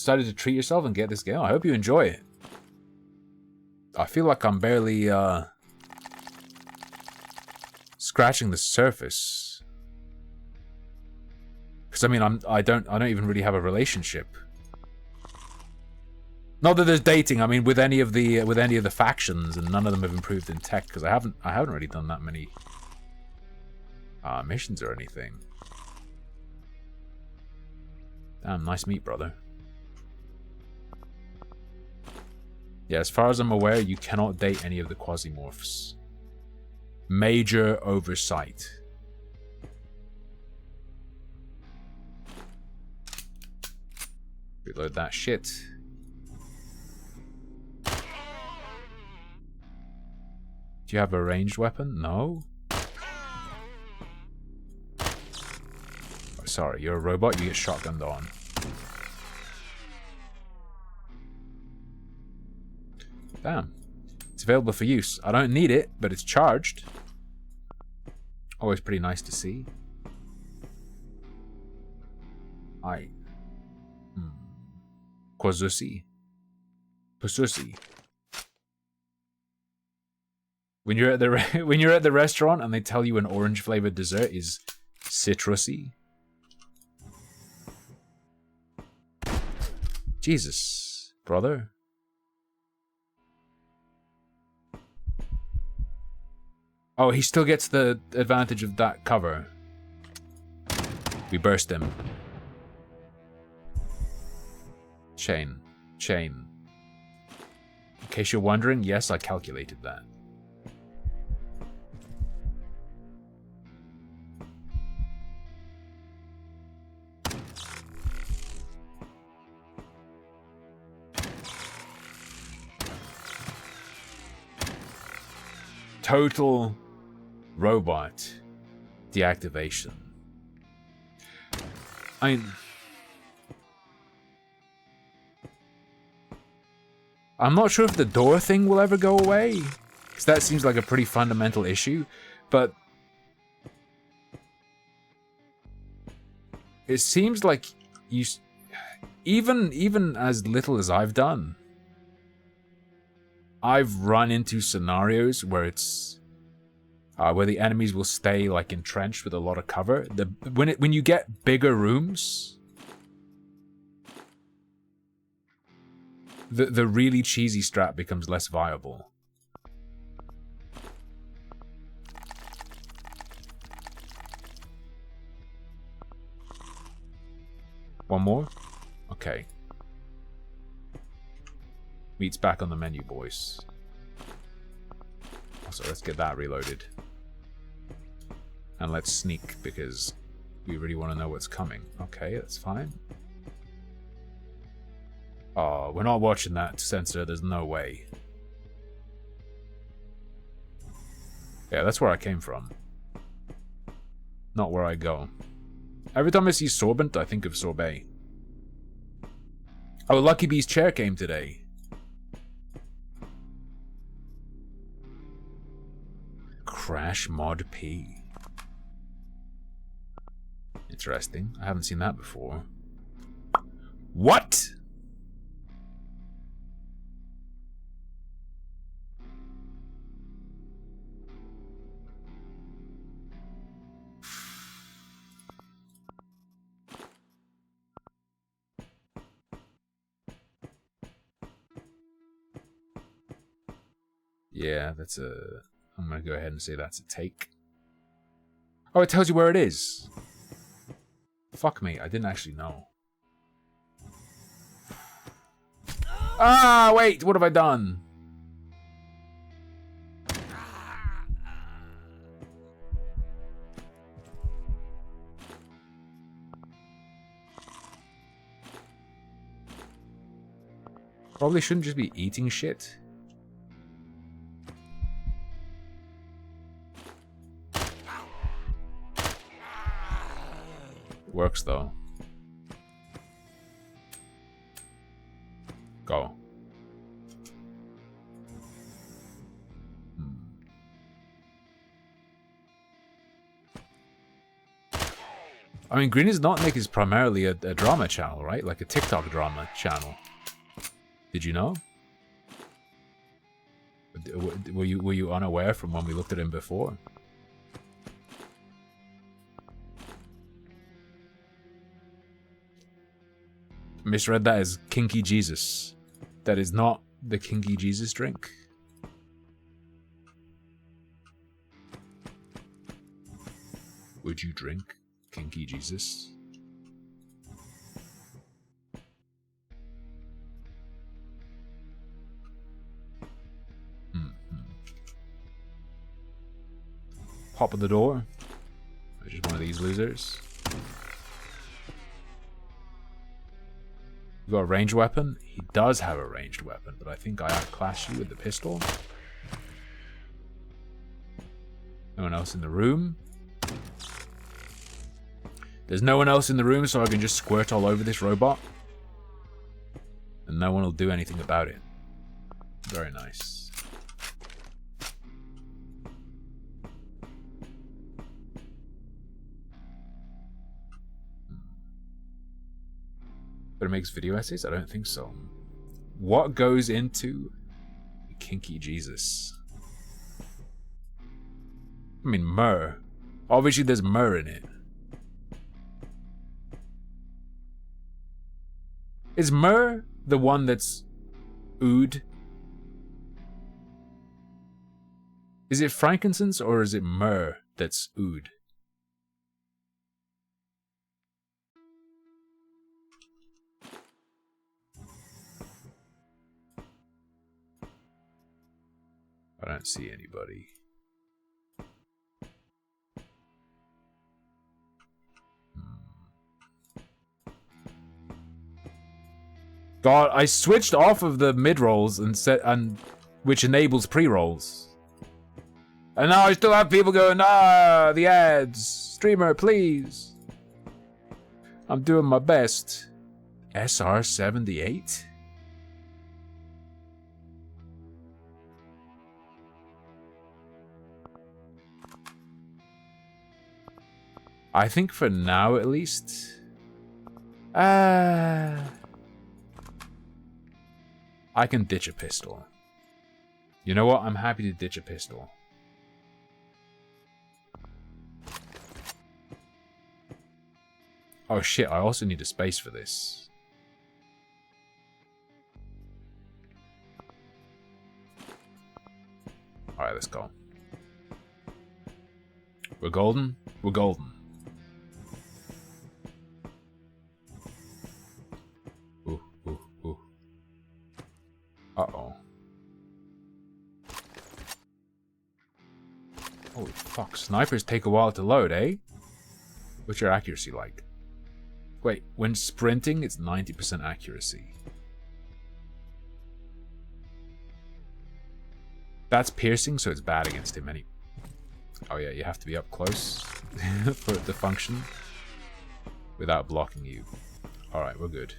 decided to treat yourself and get this game. I hope you enjoy it. I feel like I'm barely scratching the surface. Because I mean, I don't even really have a relationship. Not that there's dating. I mean, with any of the factions, and none of them have improved in tech. Because I haven't really done that many missions or anything. Damn, nice meat, brother. Yeah, as far as I'm aware, you cannot date any of the Quasimorphs. Major oversight. Reload that shit. Do you have a ranged weapon? No? Oh, sorry, you're a robot, you get shotgunned on. Damn. It's available for use. I don't need it, but it's charged. Always pretty nice to see. Quazusi. Pasusi. When you're at the restaurant and they tell you an orange flavored dessert is citrusy. Jesus, brother. Oh, he still gets the advantage of that cover. We burst him. Chain. In case you're wondering, yes, I calculated that. Total robot deactivation. I'm not sure if the door thing will ever go away, because that seems like a pretty fundamental issue, but it seems like you, even as little as I've done, I've run into scenarios where it's where the enemies will stay like entrenched with a lot of cover. When you get bigger rooms, the really cheesy strat becomes less viable. One more? Okay. Meat's back on the menu, boys. So let's get that reloaded. And let's sneak, because we really want to know what's coming. Okay, that's fine. Oh, we're not watching that sensor, there's no way. Yeah, that's where I came from. Not where I go. Every time I see Sorbent, I think of sorbet. Oh, Lucky Bee's chair came today. Crash Mod P. Interesting. I haven't seen that before. What? Yeah, that's a... I'm gonna go ahead and say that's a take. Oh, it tells you where it is. Fuck me, I didn't actually know. Ah, wait, what have I done? Probably shouldn't just be eating shit. Works though. Go. I mean, Green is Not Nick is primarily a drama channel, right? Like a TikTok drama channel. Did you know? Were you unaware from when we looked at him before? Misread that as Kinky Jesus. That is not the Kinky Jesus drink. Would you drink Kinky Jesus? Pop at the door. Just one of these losers. You got a ranged weapon? He does have a ranged weapon, but I think I outclassed you with the pistol. No one else in the room. There's no one else in the room, so I can just squirt all over this robot. And no one will do anything about it. Very nice. But it makes video essays? I don't think so. What goes into Kinky Jesus? I mean, myrrh. Obviously, there's myrrh in it. Is myrrh the one that's oud? Is it frankincense or is it myrrh that's oud? I don't see anybody. God, I switched off of the mid-rolls and which enables pre-rolls. And now I still have people going, ah, the ads. Streamer, please. I'm doing my best. SR78? I think for now, at least. I can ditch a pistol. You know what? I'm happy to ditch a pistol. Oh shit, I also need a space for this. Alright, let's go. We're golden? We're golden. Ooh, ooh, ooh. Uh-oh. Holy fuck, snipers take a while to load, eh? What's your accuracy like? Wait, when sprinting, it's 90% accuracy. That's piercing, so it's bad against him anyway. Oh yeah, you have to be up close for it to function without blocking you. Alright, we're good.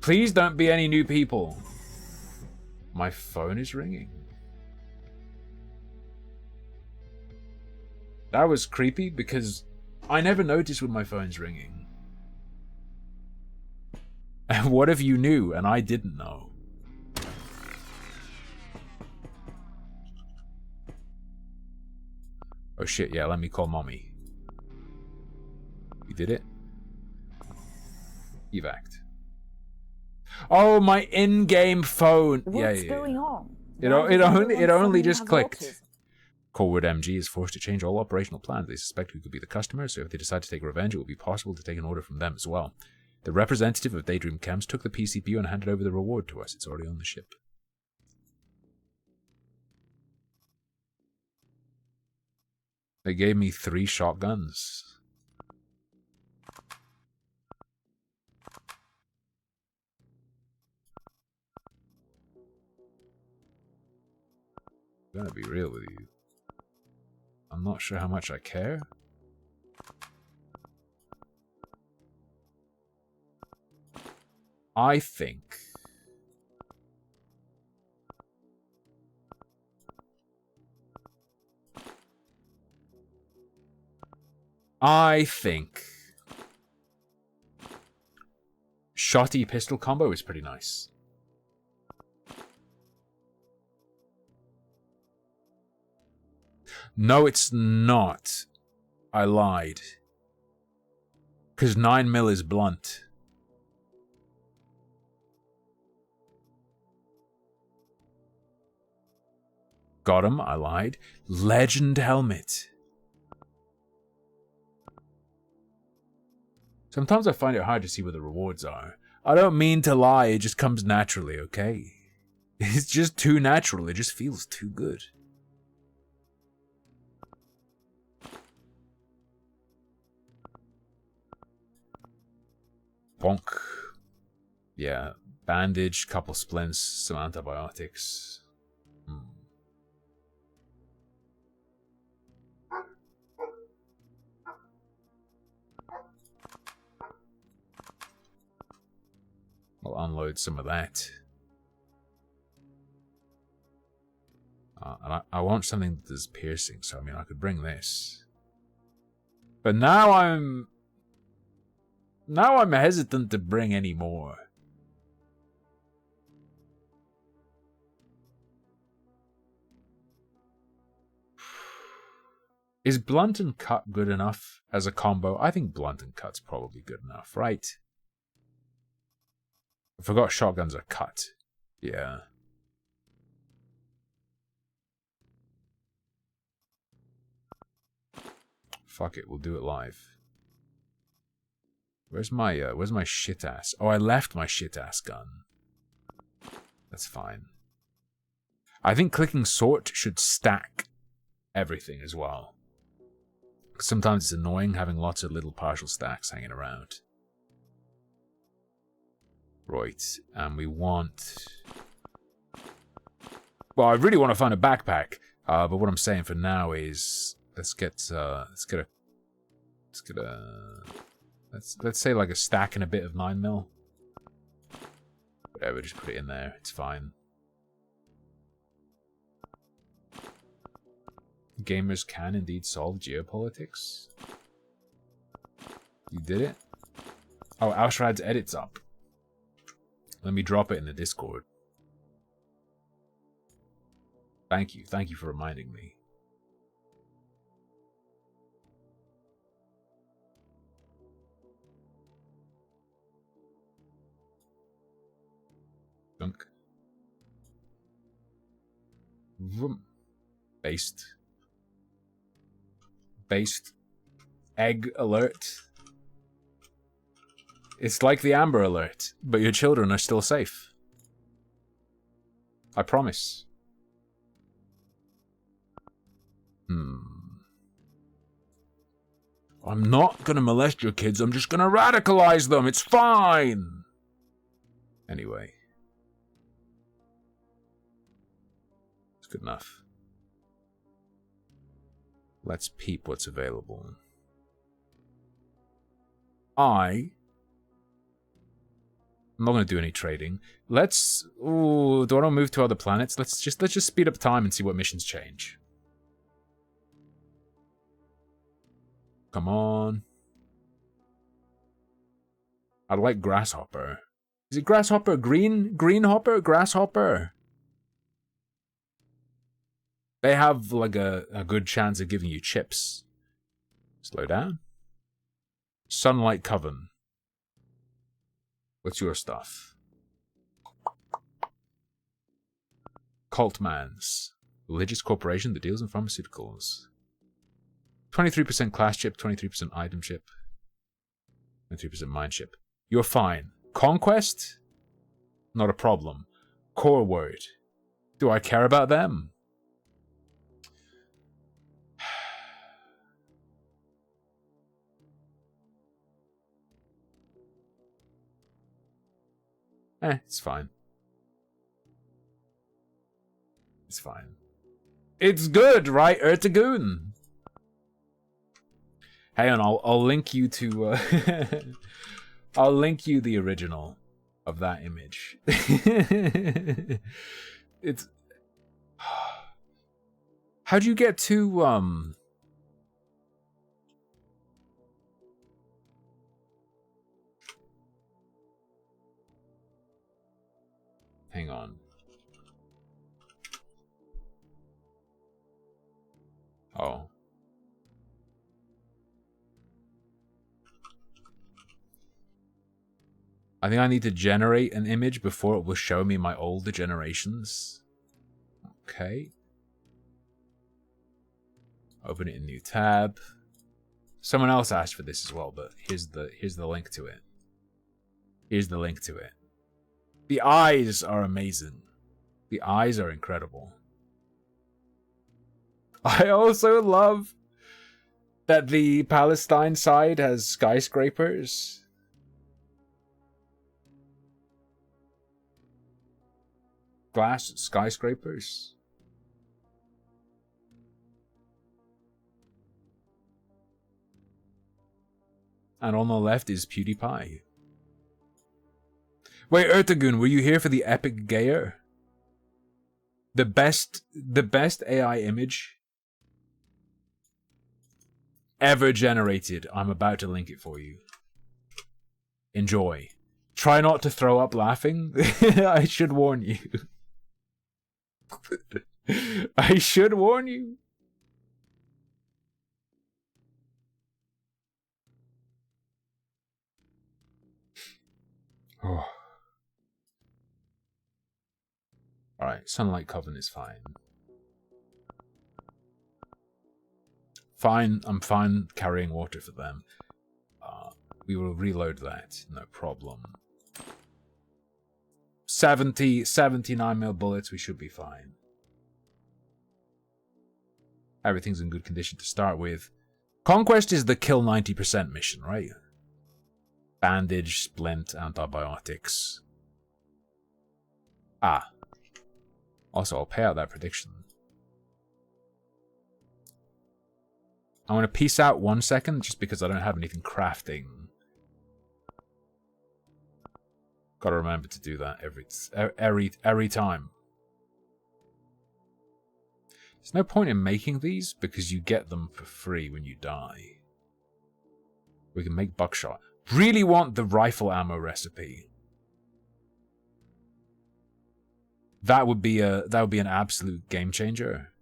Please don't be any new people. My phone is ringing. That was creepy because I never noticed when my phone's ringing. And what if you knew and I didn't know? Oh shit, yeah, let me call mommy. You did it? Evac'd. Oh, my in-game phone. What's going on? It only just clicked. Corwood MG is forced to change all operational plans. They suspect who could be the customer, so if they decide to take revenge, it will be possible to take an order from them as well. The representative of Daydream Chems took the PCPU and handed over the reward to us. It's already on the ship. They gave me 3 shotguns. I'm gonna be real with you. I'm not sure how much I care. I think I think shotty pistol combo is pretty nice. No, it's not. I lied. Because 9mm is blunt. Got him, I lied. Legend helmet. Sometimes I find it hard to see what the rewards are. I don't mean to lie, it just comes naturally, okay? It's just too natural, it just feels too good. Bonk. Yeah, bandage, couple splints, some antibiotics. I'll unload some of that. And I want something that is piercing, so I mean, I could bring this. But now I'm hesitant to bring any more. Is blunt and cut good enough as a combo? I think blunt and cut's probably good enough, right? I forgot shotguns are cut. Yeah. Fuck it, we'll do it live. Where's my shit ass? Oh, I left my shit ass gun. That's fine. I think clicking sort should stack everything as well. Sometimes it's annoying having lots of little partial stacks hanging around. Right, and we want... Well, I really want to find a backpack, but what I'm saying for now is let's say like a stack and a bit of 9mm. Whatever, just put it in there. It's fine. Gamers can indeed solve geopolitics. You did it? Oh, Alshrad's edit's up. Let me drop it in the Discord. Thank you for reminding me. Dunk. Vroom. Based. Egg alert. It's like the Amber Alert, but your children are still safe. I promise. I'm not gonna molest your kids, I'm just gonna radicalize them, it's fine! Anyway. It's good enough. Let's peep what's available. I'm not going to do any trading. Let's... Ooh, do I want to move to other planets? Let's just speed up time and see what missions change. Come on. I like Grasshopper. Is it Grasshopper? Greenhopper? Grasshopper? They have, like, a good chance of giving you chips. Slow down. Sunlight Coven. What's your stuff? Cultmans. Religious corporation that deals in pharmaceuticals. 23% class chip, 23% item chip. 23% mind chip. You're fine. Conquest? Not a problem. Core word. Do I care about them? It's fine. It's fine. It's good, right, Ertagoon? Hang on, I'll link you to... I'll link you the original of that image. It's... How'd you get to, on. Oh. I think I need to generate an image before it will show me my older generations. Okay. Open it in a new tab. Someone else asked for this as well, but here's the link to it. Here's the link to it. The eyes are amazing. The eyes are incredible. I also love that the Palestine side has skyscrapers. Glass skyscrapers. And on the left is PewDiePie. Wait, Ertagun, were you here for the epic gayer? The best AI image ever generated. I'm about to link it for you. Enjoy. Try not to throw up laughing. I should warn you. I should warn you. Oh. Alright, Sunlight Coven is fine. Fine, I'm fine carrying water for them. We will reload that, no problem. 79 mil bullets, we should be fine. Everything's in good condition to start with. Conquest is the kill 90% mission, right? Bandage, splint, antibiotics. Ah. Also, I'll pay out that prediction. I want to peace out 1 second, just because I don't have anything crafting. Gotta remember to do that every time. There's no point in making these, because you get them for free when you die. We can make buckshot. Really want the rifle ammo recipe. That would be an absolute game changer.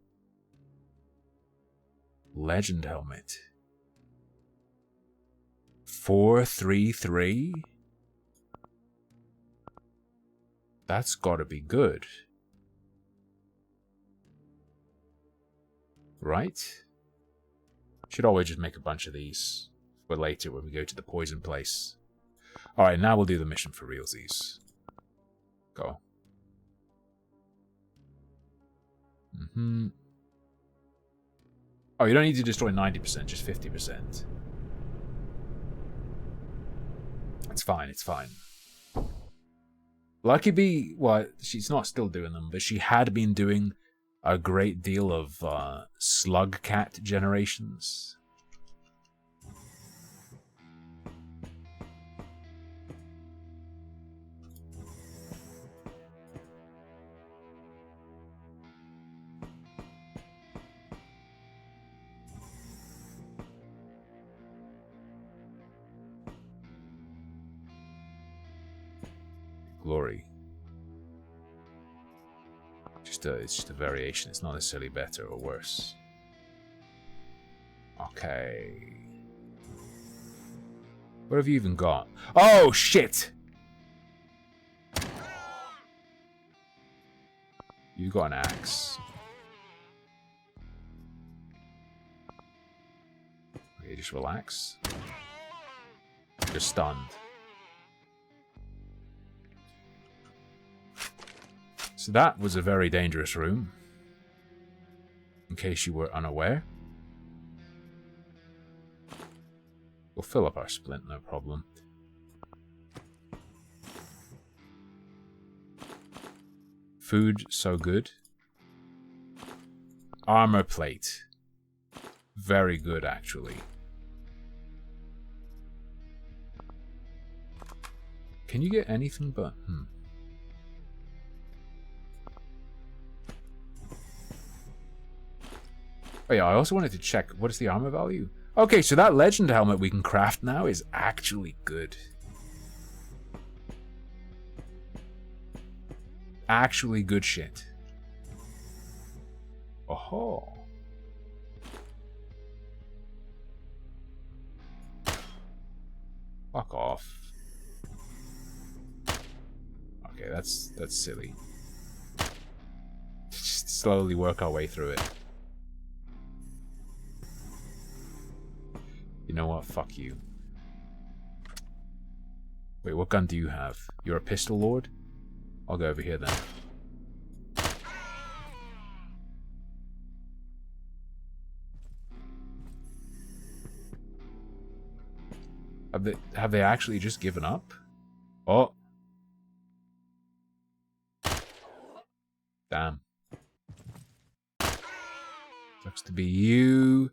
Legend helmet. 433. That's gotta be good. Right? Should always just make a bunch of these for later when we go to the poison place. Alright, now we'll do the mission for realsies. Go. Oh, you don't need to destroy 90%, just 50%. It's fine, it's fine. Lucky Bee, well, she's not still doing them, but she had been doing a great deal of slug cat generations. Glory. It's just a variation. It's not necessarily better or worse. Okay. What have you even got? Oh, shit! You got an axe. Okay, just relax. You're stunned. So that was a very dangerous room, in case you were unaware. We'll fill up our splint, no problem. Food, so good. Armor plate. Very good, actually. Can you get anything but... Oh yeah, I also wanted to check, what is the armor value? Okay, so that legend helmet we can craft now is actually good. Actually good shit. Oh. Fuck off. Okay, that's silly. Just slowly work our way through it. You know what? Fuck you. Wait, what gun do you have? You're a pistol lord? I'll go over here then. Have they actually just given up? Oh. Damn. Sucks to be you.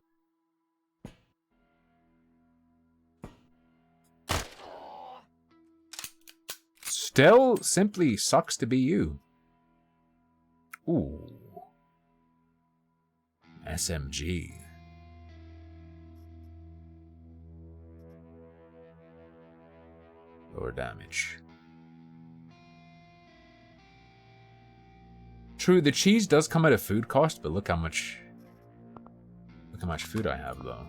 Still simply sucks to be you. Ooh. SMG. Lower damage. True, the cheese does come at a food cost, but look how much food I have though.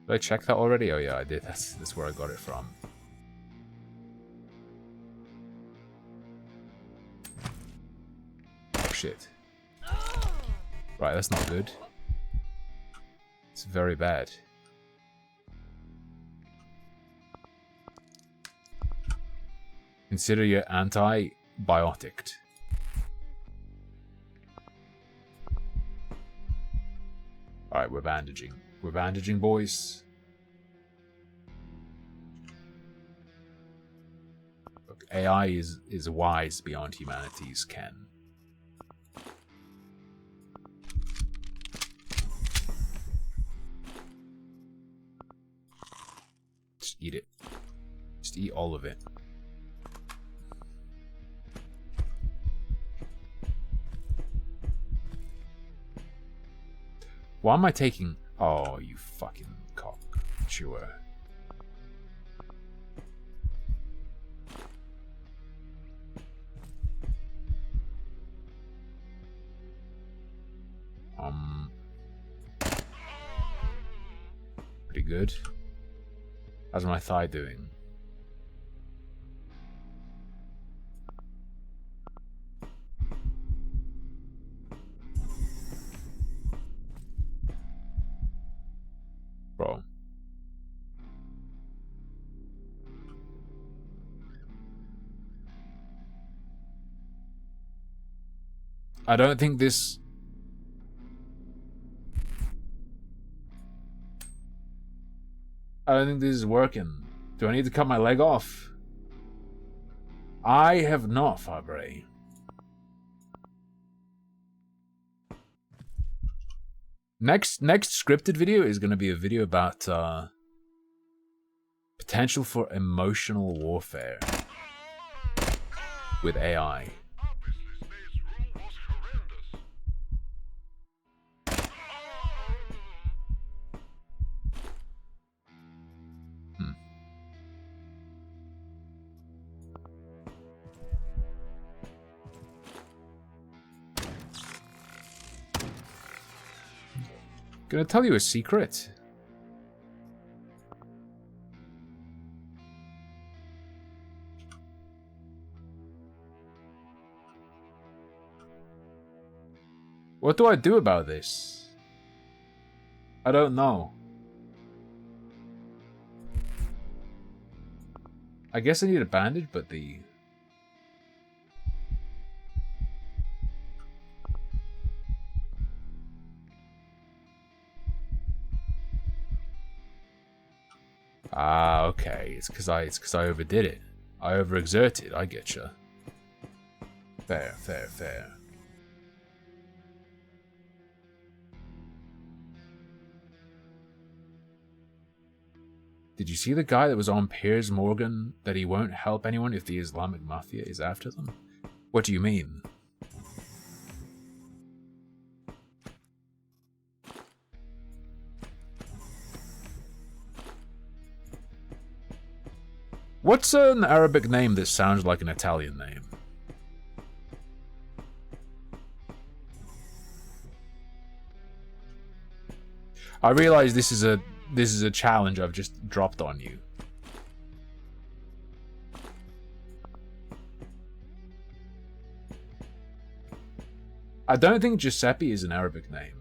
Did I check that already? Oh yeah, I did. That's where I got it from. Oh shit. Right, that's not good. It's very bad. Consider your antibiotic. Alright, we're bandaging. We're bandaging, boys. Look, AI is wise beyond humanity's ken. Just eat it. Just eat all of it. Why am I taking... Oh, you fucking cock. Sure. Pretty good. How's my thigh doing? Bro. I don't think this... I don't think this is working. Do I need to cut my leg off? I have not, Fabre. Next scripted video is going to be a video about potential for emotional warfare with AI. Gonna tell you a secret. What do I do about this? I don't know. I guess I need a bandage, but the... Ah, okay. It's because I overdid it. I overexerted. I getcha. Fair, fair, fair. Did you see the guy that was on Piers Morgan that he won't help anyone if the Islamic Mafia is after them? What do you mean? What's an Arabic name that sounds like an Italian name? I realize this is a challenge I've just dropped on you. I don't think Giuseppe is an Arabic name.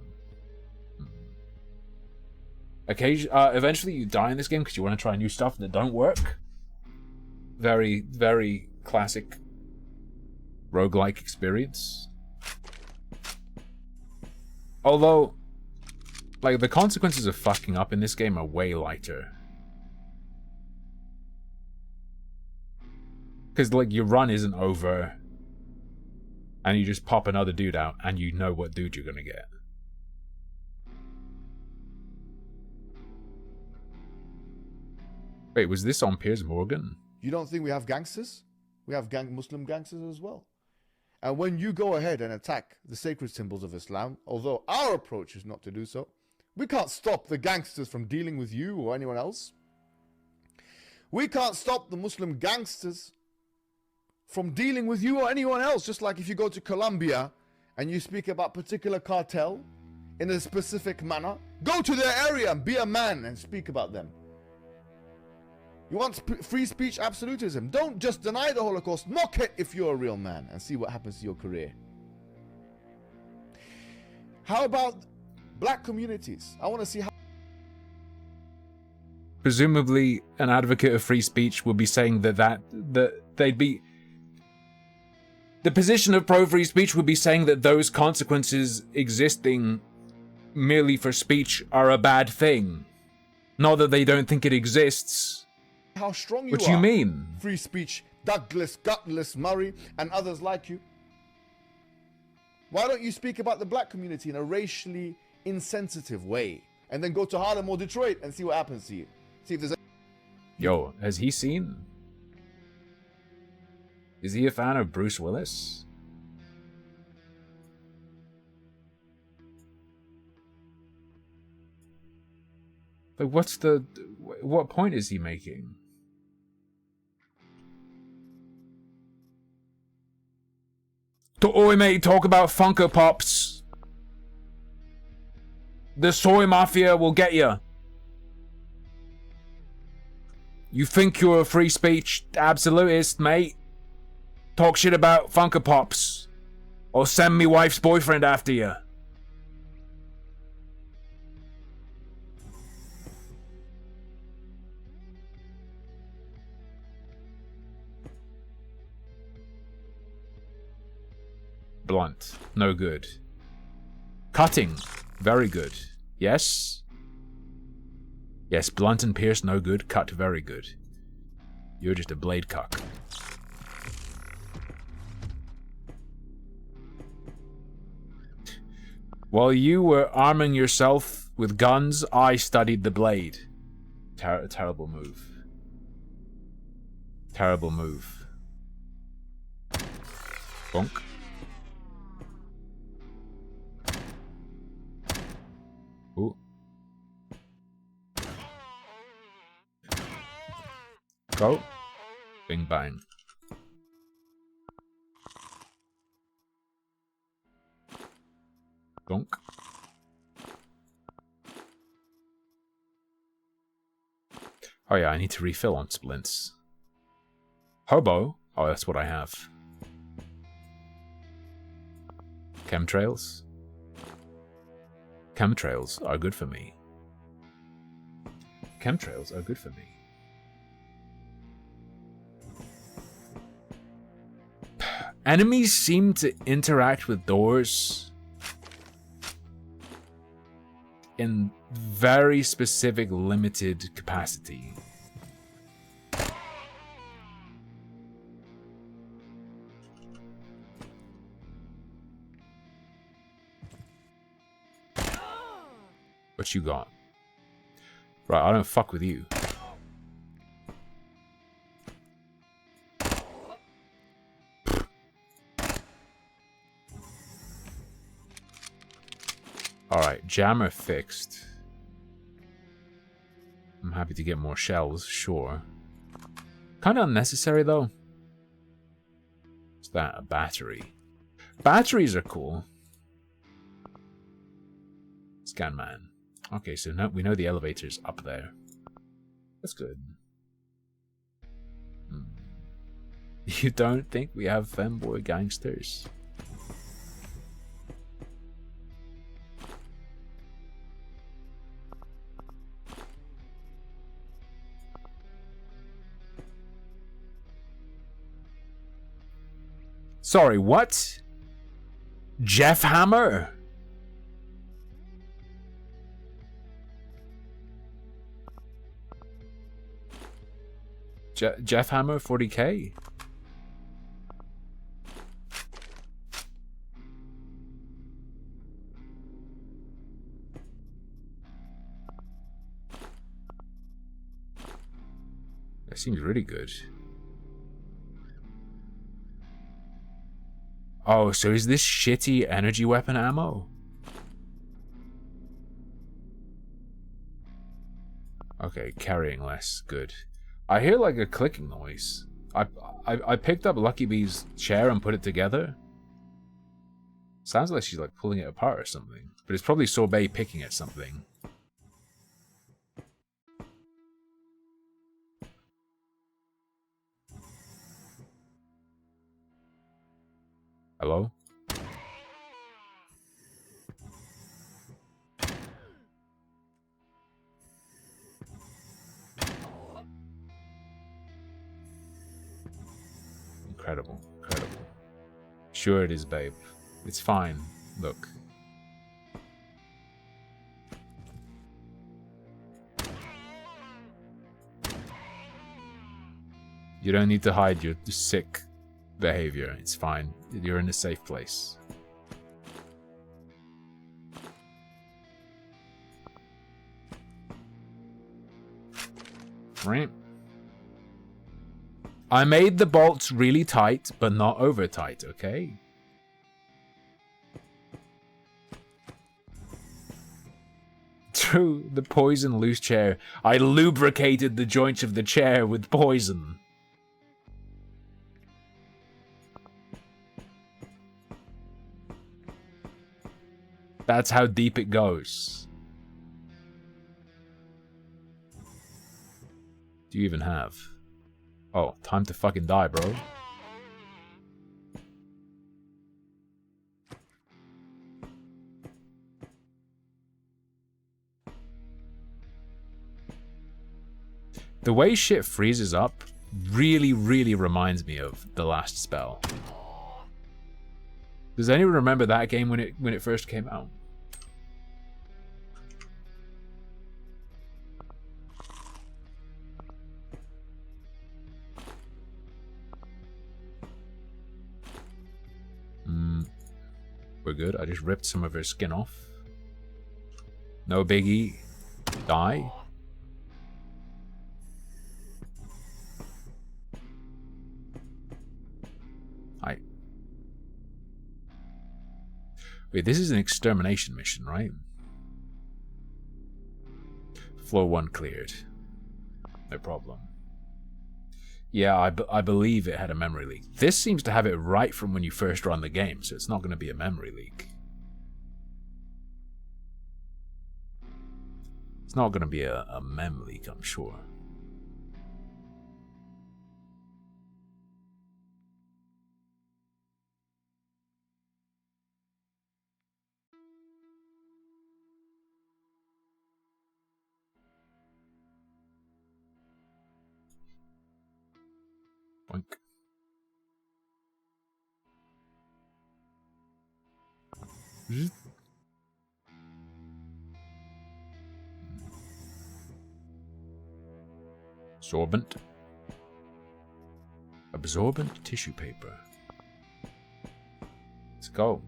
Eventually you die in this game because you want to try new stuff that don't work. Very, very classic roguelike experience. Although, like, the consequences of fucking up in this game are way lighter. Because, like, your run isn't over, and you just pop another dude out, and you know what dude you're gonna get. Wait, was this on Piers Morgan? You don't think we have gangsters? We have Muslim gangsters as well. And when you go ahead and attack the sacred symbols of Islam, although our approach is not to do so, we can't stop the gangsters from dealing with you or anyone else. We can't stop the Muslim gangsters from dealing with you or anyone else. Just like if you go to Colombia and you speak about particular cartel in a specific manner, go to their area and be a man and speak about them. You want free speech absolutism? Don't just deny the Holocaust. Mock it if you're a real man and see what happens to your career. How about black communities? I want to see how... Presumably, an advocate of free speech would be saying that they'd be... The position of pro-free speech would be saying that those consequences existing merely for speech are a bad thing. Not that they don't think it exists. How strong you what are. What do you mean? Free speech, Douglas, Gutless, Murray, and others like you. Why don't you speak about the black community in a racially insensitive way? And then go to Harlem or Detroit and see what happens to you. See if there's a... Yo, has he seen? Is he a fan of Bruce Willis? Like, what point is he making? Oi, mate, talk about Funko Pops. The soy mafia will get you. You think you're a free speech absolutist, mate? Talk shit about Funko Pops. Or send me wife's boyfriend after you. Blunt, no good. Cutting, very good. Yes? Yes, blunt and pierce, no good. Cut, very good. You're just a blade cock. While you were arming yourself with guns, I studied the blade. Terrible move. Terrible move. Bonk. Ooh. Go. Bing bang. Donk. Oh yeah, I need to refill on splints. Hobo? Oh, that's what I have. Chemtrails? Chemtrails are good for me. Chemtrails are good for me. Enemies seem to interact with doors in very specific, limited capacity. What you got? Right, I don't fuck with you. Alright, jammer fixed. I'm happy to get more shells, sure. Kind of unnecessary though. What's that? A battery. Batteries are cool. Scan man. Okay, so now we know the elevator's up there. That's good. You don't think we have femboy gangsters? Sorry, what? Jeff Hammer? Jeff Hammer 40k? That seems really good. Oh, so is this shitty energy weapon ammo? Okay, carrying less. Good. I hear like a clicking noise. I picked up Lucky Bee's chair and put it together. Sounds like she's like pulling it apart or something. But it's probably Sorbet picking at something. Hello? Incredible, incredible. Sure it is, babe. It's fine. Look. You don't need to hide your sick behavior. It's fine. You're in a safe place. Right. I made the bolts really tight, but not over tight, okay? Through the poison loose chair, I lubricated the joints of the chair with poison. That's how deep it goes. Do you even have? Oh, time to fucking die, bro. The way shit freezes up really, really reminds me of the last spell. Does anyone remember that game when it first came out? We're good. I just ripped some of her skin off. No biggie. Die. Hi. Wait, this is an extermination mission, right? Floor 1 cleared. No problem. Yeah, I believe it had a memory leak. This seems to have it right from when you first run the game, so it's not going to be a memory leak. It's not going to be a mem leak, I'm sure. Boink. Absorbent. Absorbent tissue paper. Let's go.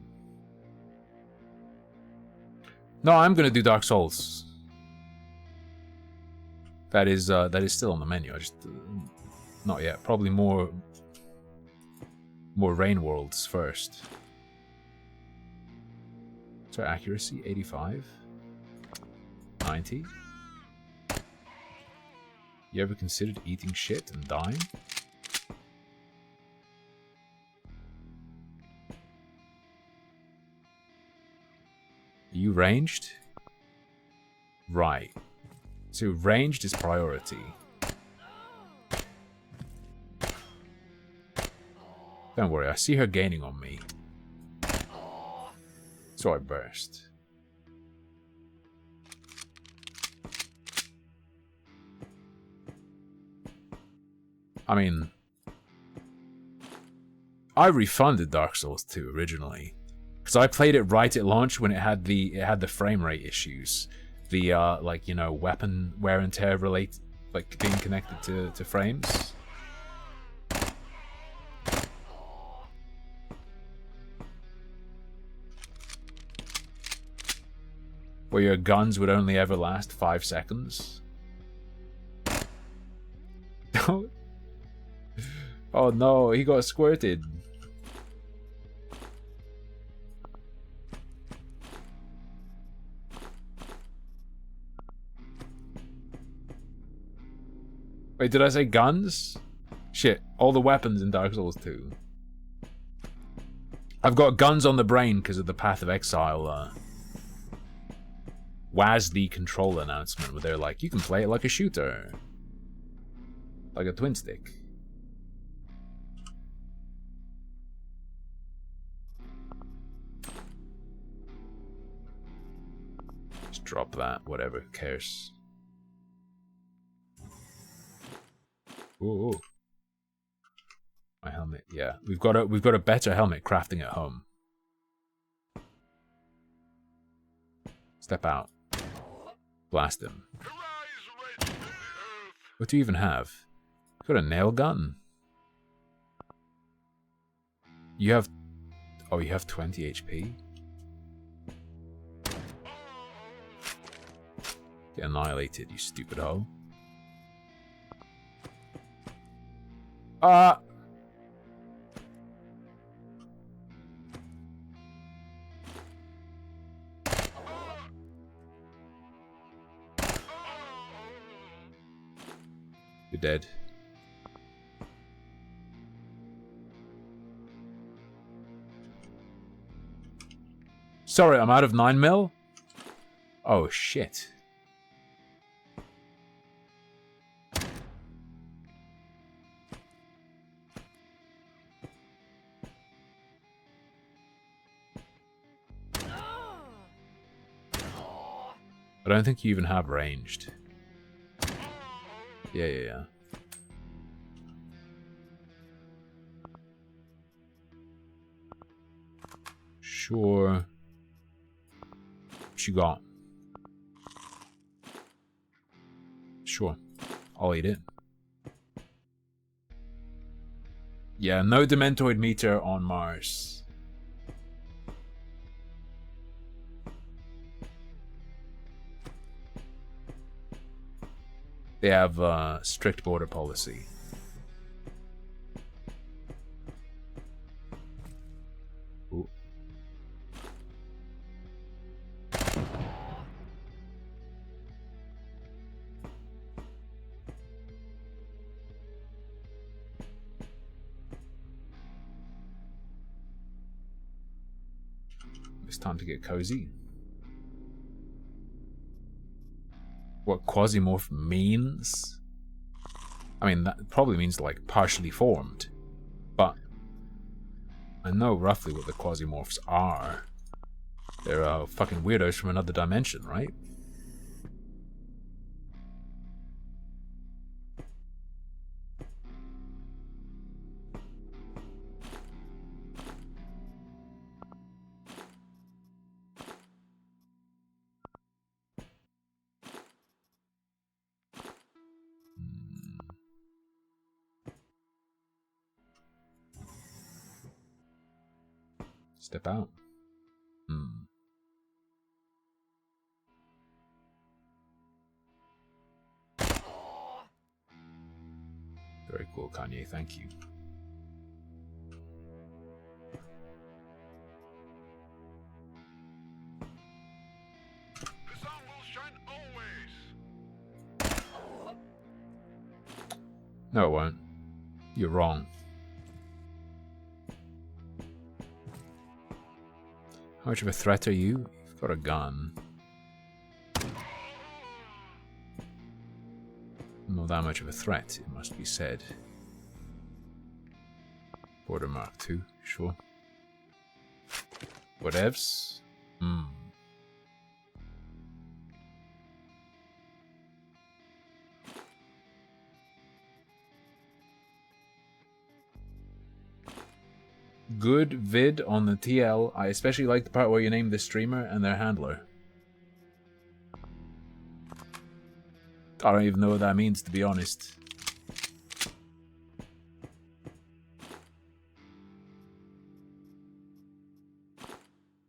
No, I'm gonna do Dark Souls. That is still on the menu. I just not yet. Probably more Rain Worlds first. So accuracy 85, 90. You ever considered eating shit and dying? you ranged? Right. So ranged is priority. Don't worry, I see her gaining on me. So I burst. I mean, I refunded Dark Souls 2 originally because I played it right at launch when it had the frame rate issues, the like, you know, weapon wear and tear relate, like being connected to frames. Where your guns would only ever last 5 seconds. Oh no, he got squirted. Wait, did I say guns? Shit, all the weapons in Dark Souls 2. I've got guns on the brain because of the Path of Exile WASD control announcement where they're like, you can play it like a shooter. Like a twin stick. Just drop that, whatever, who cares. Ooh. My helmet, yeah. We've got a better helmet crafting at home. Step out. Blast him. What do you even have? You've got a nail gun. You have... Oh, you have 20 HP? Get annihilated, you stupid hoe. You're dead. Sorry, I'm out of 9mm? Oh, shit. I don't think you even have ranged. Yeah. Sure. What you got? Sure. I'll eat it. Yeah, no Dementoid meter on Mars. They have strict border policy. Ooh. It's time to get cozy. What quasimorph means? I mean, that probably means like partially formed, but I know roughly what the quasimorphs are. They're fucking weirdos from another dimension, right? Step out. Very cool, Kanye. Thank you. The sun will shine always. No, it won't. You're wrong. How much of a threat are you? You've Got a gun. Not that much of a threat, it must be said. Border Mark II, sure. Whatevs. Good vid on the TL. I especially like the part where you name the streamer and their handler. I don't even know what that means, to be honest.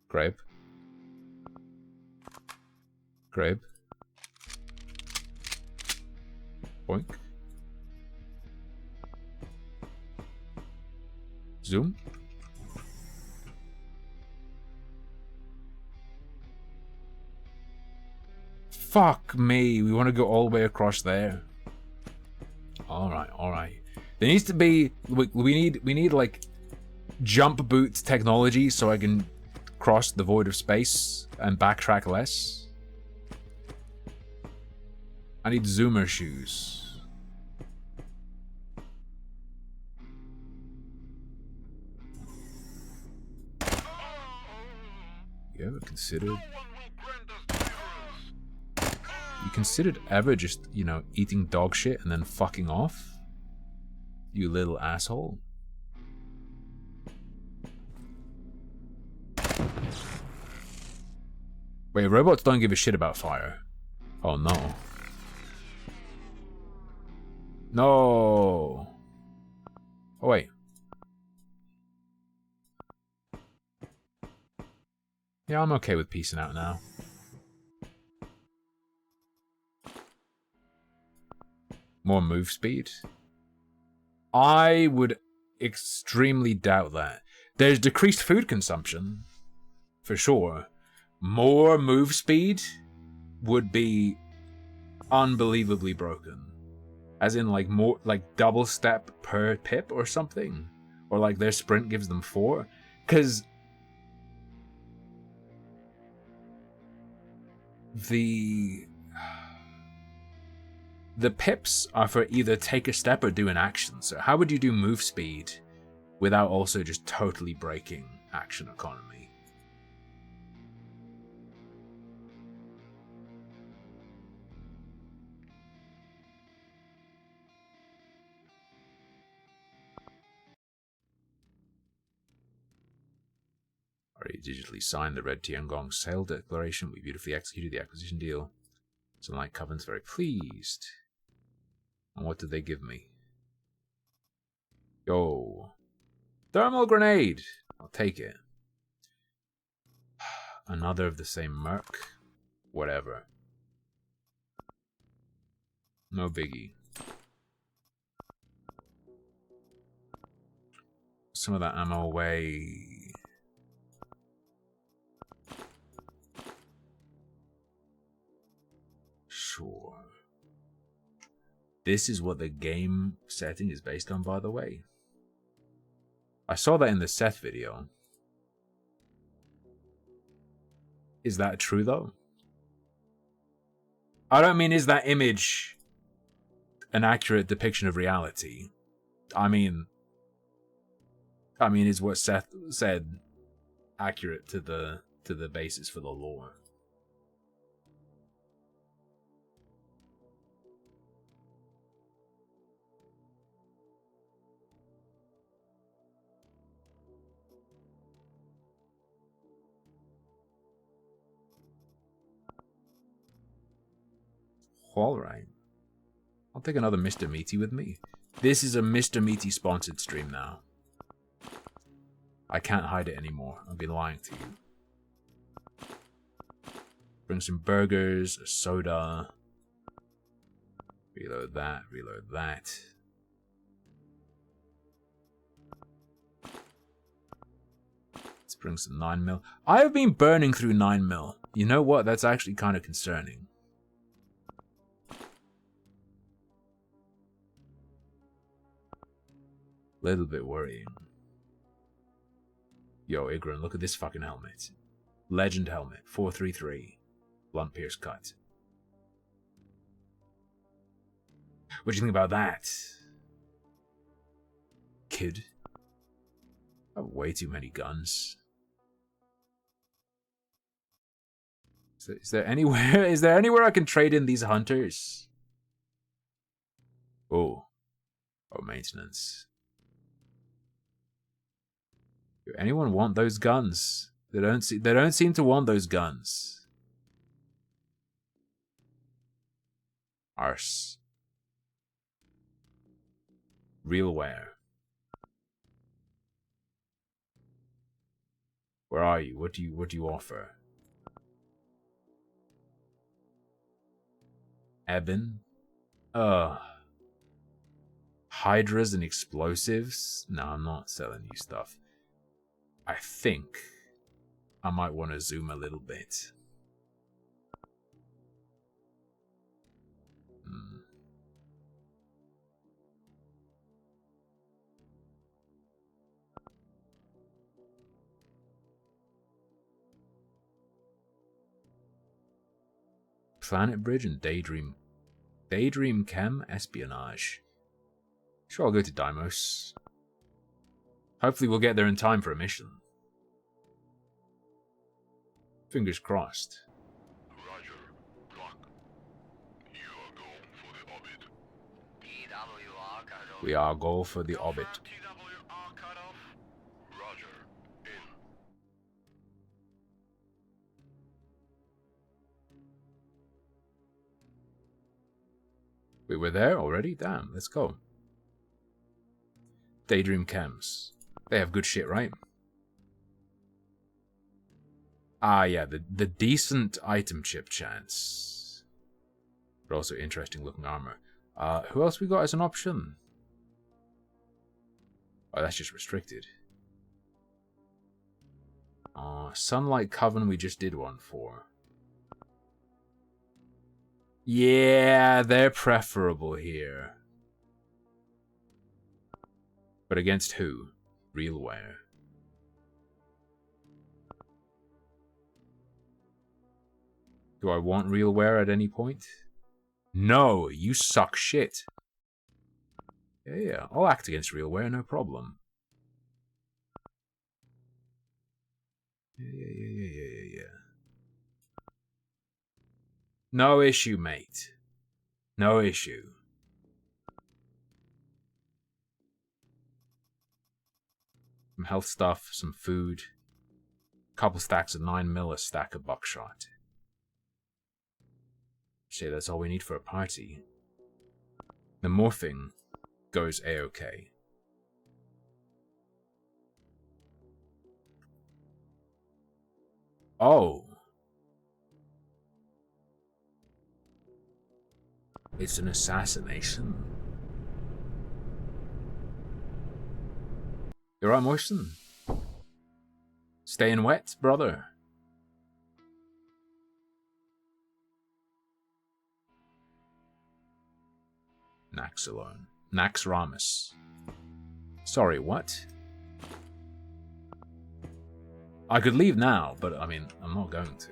Grape. Grape. Boink. Zoom. Fuck me, we want to go all the way across there. Alright, alright. There needs to be... We need like jump boot technology so I can cross the void of space and backtrack less. I need zoomer shoes. You ever considered... You considered ever just, you know, eating dog shit and then fucking off? You little asshole. Wait, robots don't give a shit about fire. Oh no. No. Oh wait. Yeah, I'm okay with peacing out now. More move speed? I would extremely doubt that. There's decreased food consumption, for sure. More move speed would be unbelievably broken. As in, like, more, like, double step per pip or something? Or, like, their sprint gives them 4? Because the pips are for either take a step or do an action. So how would you do move speed without also just totally breaking action economy? Already digitally signed the Red Tiangong sale declaration. We beautifully executed the acquisition deal. Sunlight Covenant's very pleased. And what did they give me? Yo. Thermal grenade! I'll take it. Another of the same merc. Whatever. No biggie. Some of that ammo away. Sure. This is what the game setting is based on, by the way. I saw that in the Seth video. Is that true, though? I don't mean, is that image an accurate depiction of reality? I mean, is what Seth said accurate to the basis for the lore? Alright. I'll take another Mr. Meaty with me. This is a Mr. Meaty sponsored stream now. I can't hide it anymore. I'd be lying to you. Bring some burgers, a soda. Reload that, reload that. Let's bring some 9mm. I've been burning through 9mm. You know what? That's actually kind of concerning. Little bit worrying. Yo, Igran, look at this fucking helmet. Legend helmet, 433. Blunt pierce cut. What do you think about that? Kid? I have way too many guns. Is there anywhere? Is there anywhere I can trade in these hunters? Oh, maintenance. Do anyone want those guns? They don't seem to want those guns. Arse. Real wear. Where are you? What do you offer? Eben? Hydras and explosives? No, I'm not selling you stuff. I think I might want to zoom a little bit. Planet Bridge and Daydream. Daydream Chem Espionage. Sure, I'll go to Deimos. Hopefully we'll get there in time for a mission. Fingers crossed. Roger. Block. You are go for the orbit. TWR cutoff. We are go for the orbit. TWR cutoff. Roger. In. We were there already? Damn, let's go. Daydream Chems. They have good shit, right? Ah, yeah, the decent item chip chance. But also interesting looking armor. Who else we got as an option? Oh, that's just restricted. Sunlight Coven we just did one for. Yeah, they're preferable here. But against who? Realware. Do I want Realware at any point? No, you suck shit. Yeah, I'll act against Realware, no problem. Yeah. No issue, mate. No issue. Some health stuff, some food. A couple stacks of 9mm, a stack of buckshot. Say that's all we need for a party. The morphing goes a-okay. Oh. It's an assassination. You right, Moisten? Staying wet, brother? Naxalone. Nax Ramus. Sorry, what? I could leave now, but I mean, I'm not going to.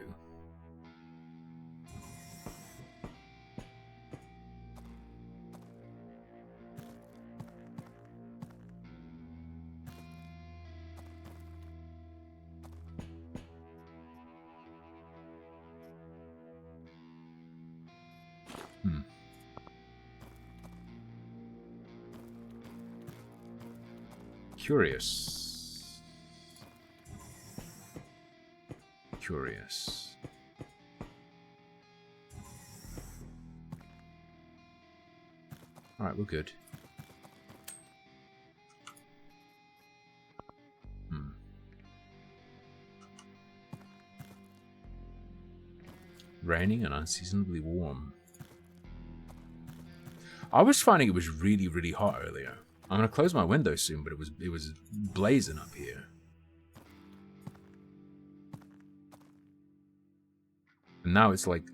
Curious. Alright, we're good. Raining and unseasonably warm. I was finding it was really, really hot earlier. I'm gonna close my window soon, but it was blazing up here. And now it's like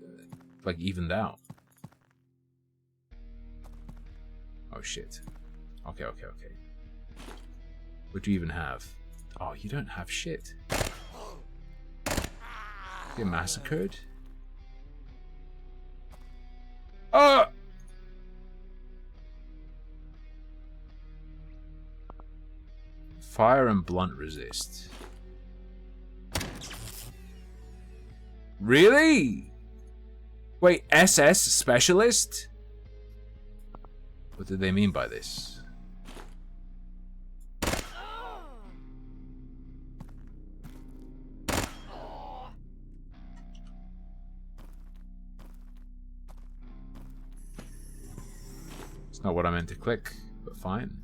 evened out. Oh shit. Okay. What do you even have? Oh, you don't have shit. Get massacred? Oh! Fire and blunt resist. Really? Wait, SS specialist? What did they mean by this? It's not what I meant to click, but fine.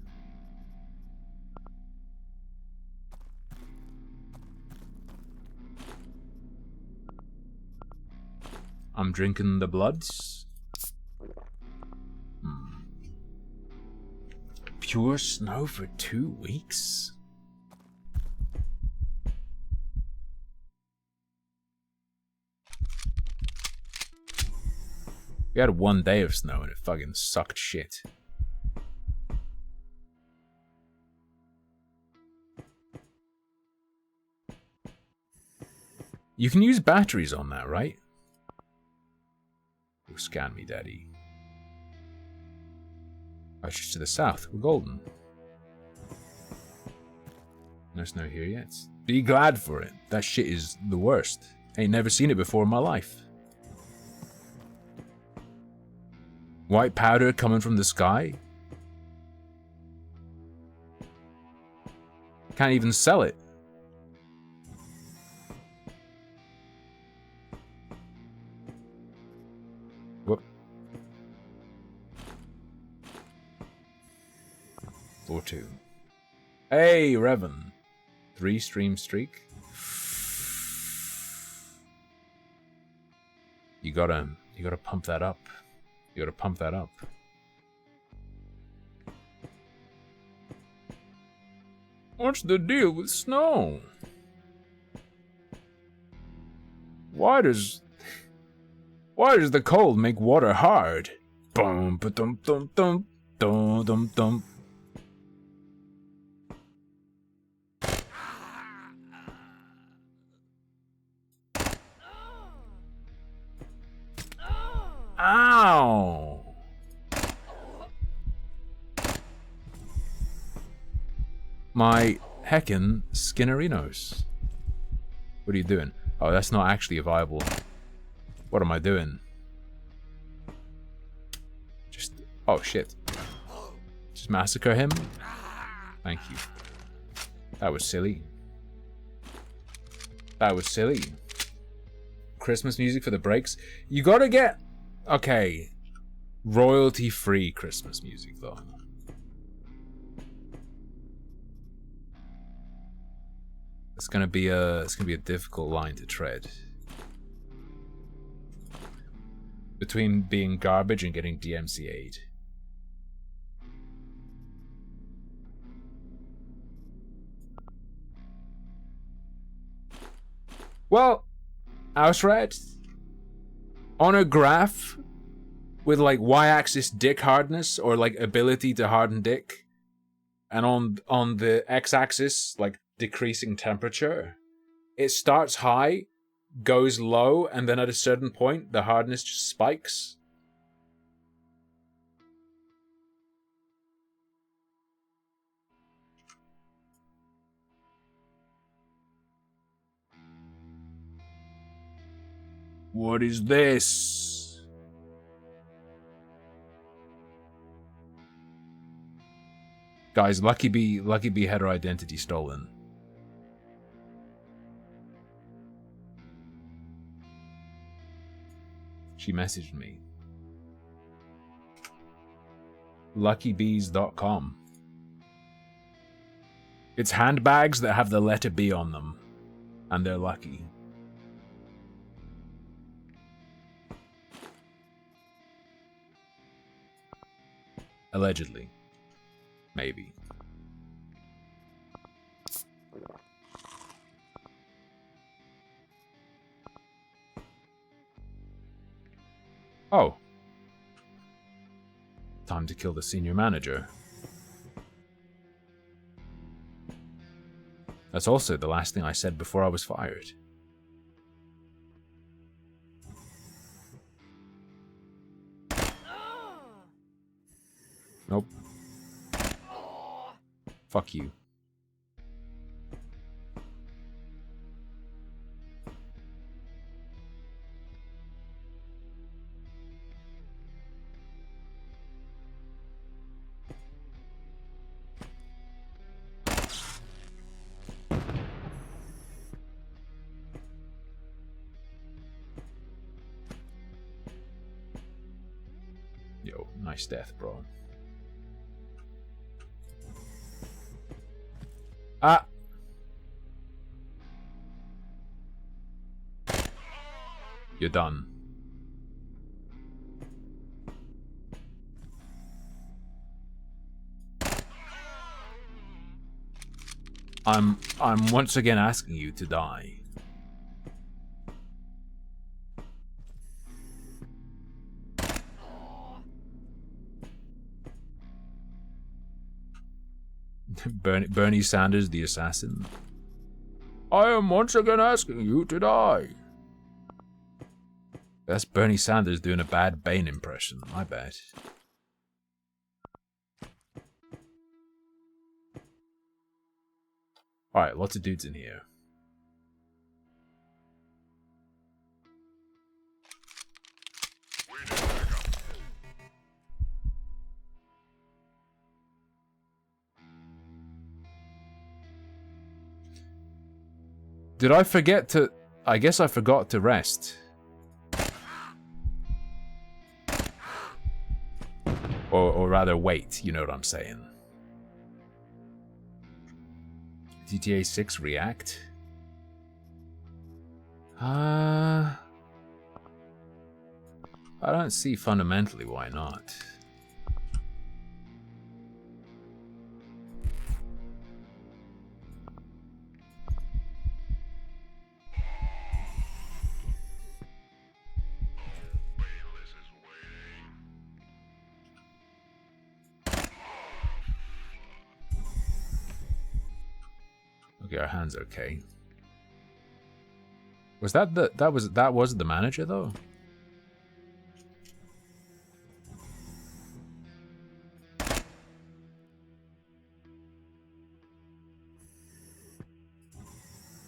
I'm drinking the bloods. Pure snow for 2 weeks? We had 1 day of snow and it fucking sucked shit. You can use batteries on that, right? Oh, scan me, daddy. Oh, it's just to the south. We're golden. No snow here yet. Be glad for it. That shit is the worst. Ain't never seen it before in my life. White powder coming from the sky? Can't even sell it. Whoop. Floor 2. Hey, Revan. 3 stream streak. You gotta pump that up. You gotta pump that up. What's the deal with snow? Why does the cold make water hard? Bum ba dum dum dum dum dum dum. Ow! My heckin' Skinnerinos. What are you doing? Oh, that's not actually a viable. What am I doing? Just... Oh, shit. Just massacre him? Thank you. That was silly. That was silly. Christmas music for the breaks? You gotta get... Okay. Royalty-free Christmas music, though. It's gonna be a difficult line to tread. Between being garbage and getting DMCA'd. Well, Ausred, on a graph with like y-axis dick hardness or like ability to harden dick, and on the x-axis like decreasing temperature, it starts high, goes low, and then at a certain point the hardness just spikes. What is this? Guys, Lucky Bee had her identity stolen. She messaged me. LuckyBees.com. It's handbags that have the letter B on them. And they're lucky. Allegedly. Maybe. Oh. Time to kill the senior manager. That's also the last thing I said before I was fired. Fuck you. Yo, nice death, bro. Ah! You're done. I'm once again asking you to die. Bernie Sanders, the assassin. I am once again asking you to die. That's Bernie Sanders doing a bad Bane impression, I bet. Alright, lots of dudes in here. Did I forget to... I guess I forgot to rest. Or rather wait, you know what I'm saying. GTA 6 React? I don't see fundamentally why not. Okay, our hand's okay. Was that the that was the manager though?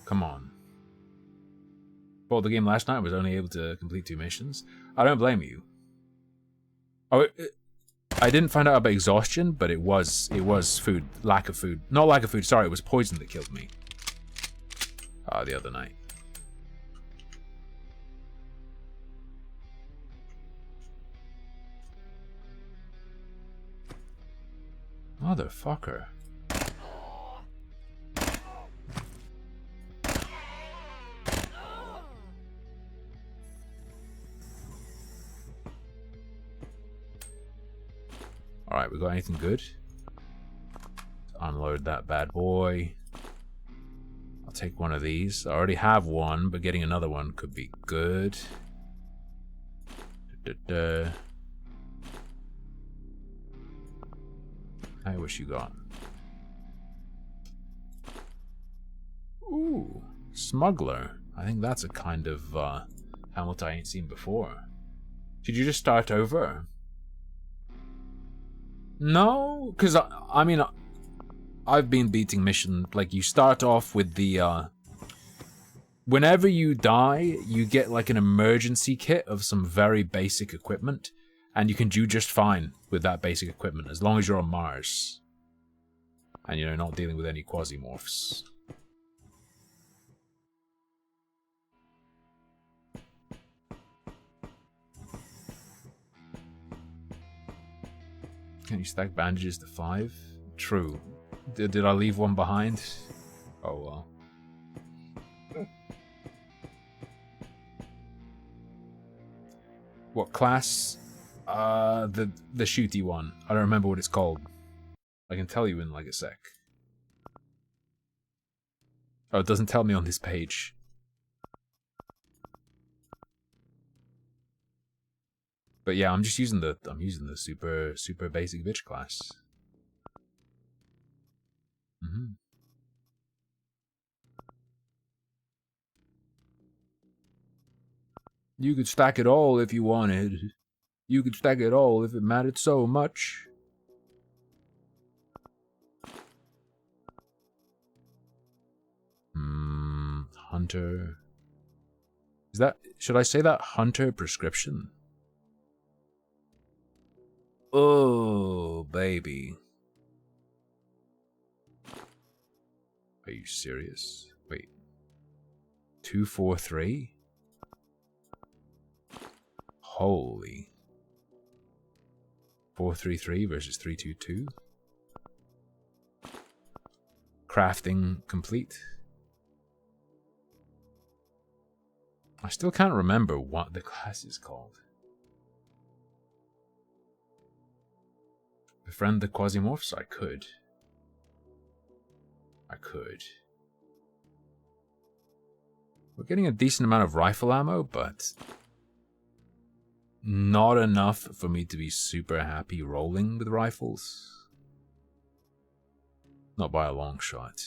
Come on. Bought the game last night, was only able to complete 2 missions. I don't blame you. Oh, I didn't find out about exhaustion, but it was food, lack of food. Not lack of food, sorry, it was poison that killed me. The other night. Motherfucker. Alright, we got anything good? Unload that bad boy. I'll take one of these. I already have one, but getting another one could be good. Hey, what you got? Ooh, smuggler. I think that's a kind of helmet I ain't seen before. Should you just start over? No, because I mean, I've been beating mission. Like, you start off with the whenever you die, you get like an emergency kit of some very basic equipment, and you can do just fine with that basic equipment as long as you're on Mars, and you're not dealing with any quasimorphs. Can you stack bandages to 5? True. Did I leave one behind? Oh well. What class? The shooty one. I don't remember what it's called. I can tell you in like a sec. Oh, it doesn't tell me on this page. But yeah, I'm using the super basic bitch class. You could stack it all if you wanted. You could stack it all if it mattered so much. Hunter. Is that, should I say that hunter prescription? Oh, baby. Are you serious? Wait. 243? Holy. 433 versus 322. Crafting complete. I still can't remember what the class is called. Befriend the Quasimorphs? I could. We're getting a decent amount of rifle ammo, but not enough for me to be super happy rolling with rifles. Not by a long shot.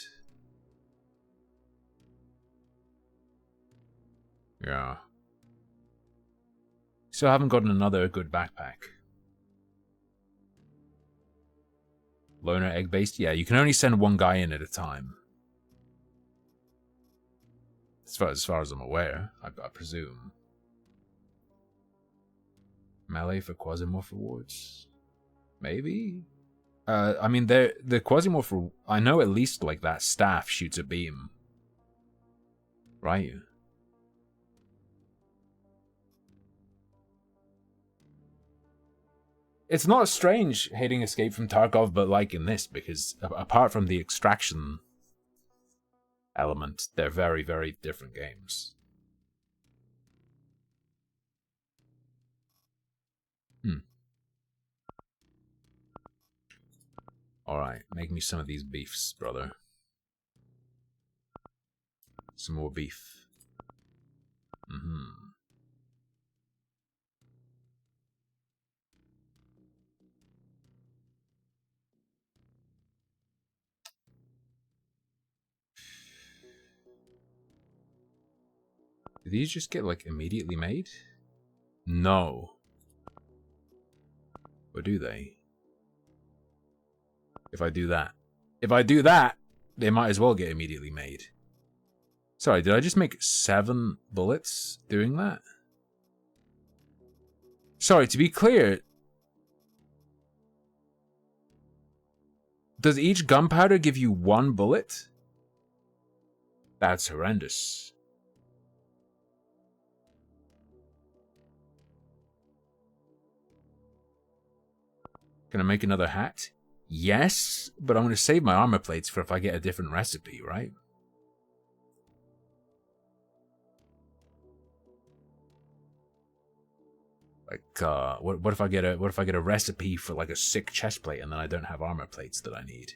Yeah. Still haven't gotten another good backpack. Loner egg based? Yeah, you can only send one guy in at a time. As far as I'm aware, I presume. Melee for Quasimorph rewards? Maybe? I mean, the Quasimorph, I know at least like that staff shoots a beam. Right? It's not strange hating Escape from Tarkov, but like in this, because apart from the extraction element, they're very, very different games. Alright, make me some of these beefs, brother. Some more beef. Do these just get, like, immediately made? No. Or do they? If I do that, they might as well get immediately made. Sorry, did I just make 7 bullets doing that? Sorry, to be clear, does each gunpowder give you 1 bullet? That's horrendous. Can I make another hat? Yes, but I'm going to save my armor plates for if I get a different recipe, right? Like, what if I get a recipe for like a sick chest plate and then I don't have armor plates that I need?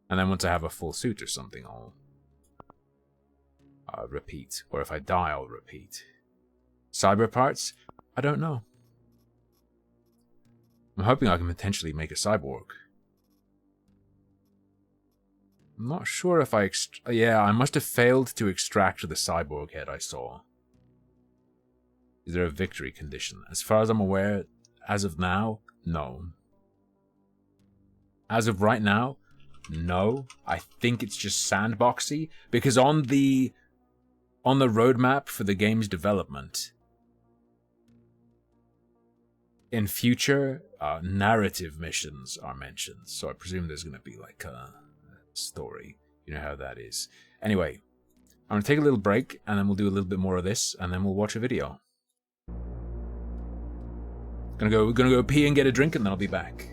And then once I have a full suit or something, I'll repeat. Or if I die, I'll repeat. Cyber parts? I don't know. I'm hoping I can potentially make a cyborg. I'm not sure if I yeah, I must have failed to extract the cyborg head I saw. Is there a victory condition? As far as I'm aware, as of now, no. As of right now, no. I think it's just sandboxy, because on the roadmap for the game's development, in future, narrative missions are mentioned, so I presume there's going to be like a story. You know how that is. Anyway, I'm going to take a little break, and then we'll do a little bit more of this, and then we'll watch a video. We're gonna go pee and get a drink, and then I'll be back.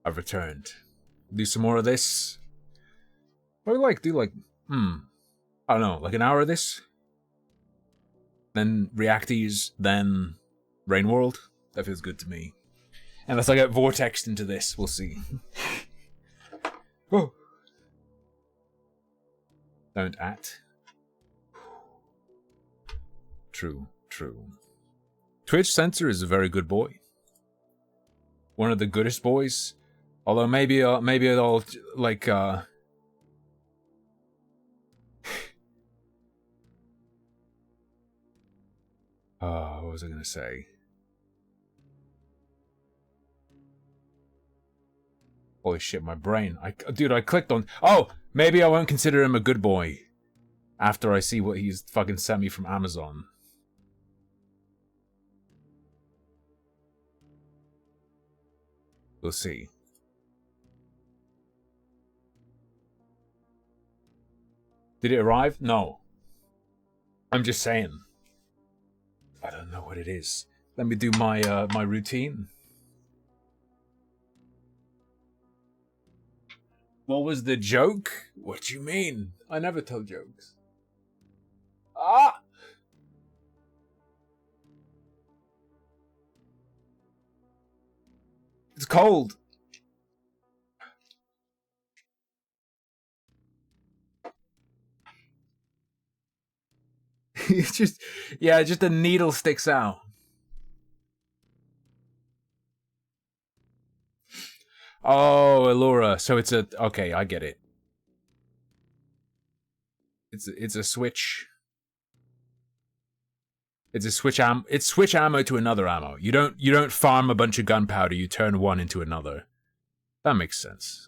I've returned. Do some more of this. What do you like? Do like, I don't know, like an hour of this? then Reacties, then Rain World. That feels good to me. Unless I get vortexed into this, we'll see. Whoa. Don't at. True. Twitch Censor is a very good boy. One of the goodest boys. Although maybe they'll like what was I gonna say? Holy shit, my brain. Dude, I clicked on... Oh! Maybe I won't consider him a good boy after I see what he's fucking sent me from Amazon. We'll see. Did it arrive? No. I'm just saying. I don't know what it is. Let me do my my routine. What was the joke? What do you mean? I never tell jokes. Ah! It's cold. It's just, yeah, just a needle sticks out. Oh, Allura. So it's a... Okay, I get it. It's a switch. It's a switch it's switch ammo to another ammo. You don't farm a bunch of gunpowder, you turn one into another. That makes sense.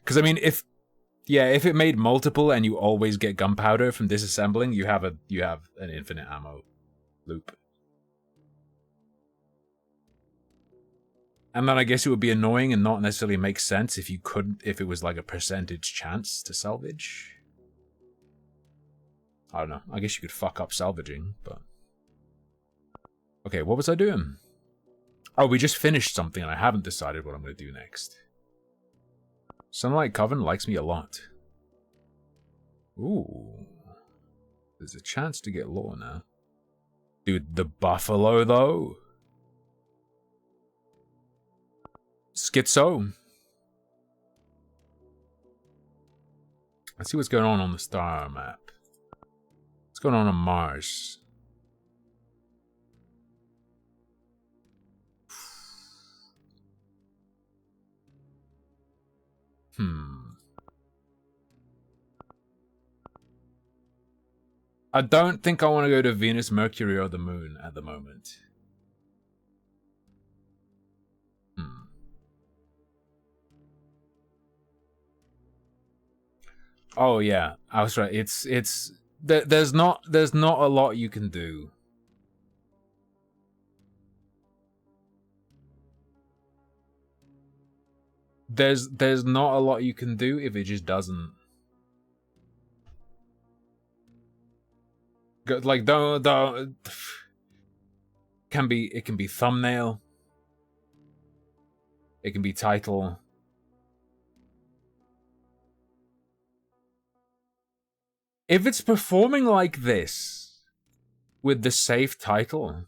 Because I mean, if it made multiple and you always get gunpowder from disassembling, you have an infinite ammo loop. And then I guess it would be annoying and not necessarily make sense if it was like a percentage chance to salvage. I don't know. I guess you could fuck up salvaging, but... Okay, what was I doing? Oh, we just finished something and I haven't decided what I'm going to do next. Sunlight Coven likes me a lot. Ooh. There's a chance to get lore now. Dude, the buffalo, though? Schizo. Let's see what's going on the star map. What's going on Mars? I don't think I want to go to Venus, Mercury, or the Moon at the moment. Oh yeah, I was right. There's not a lot you can do. There's not a lot you can do if it just doesn't. Like don't it can be thumbnail. It can be title. If it's performing like this with the safe title,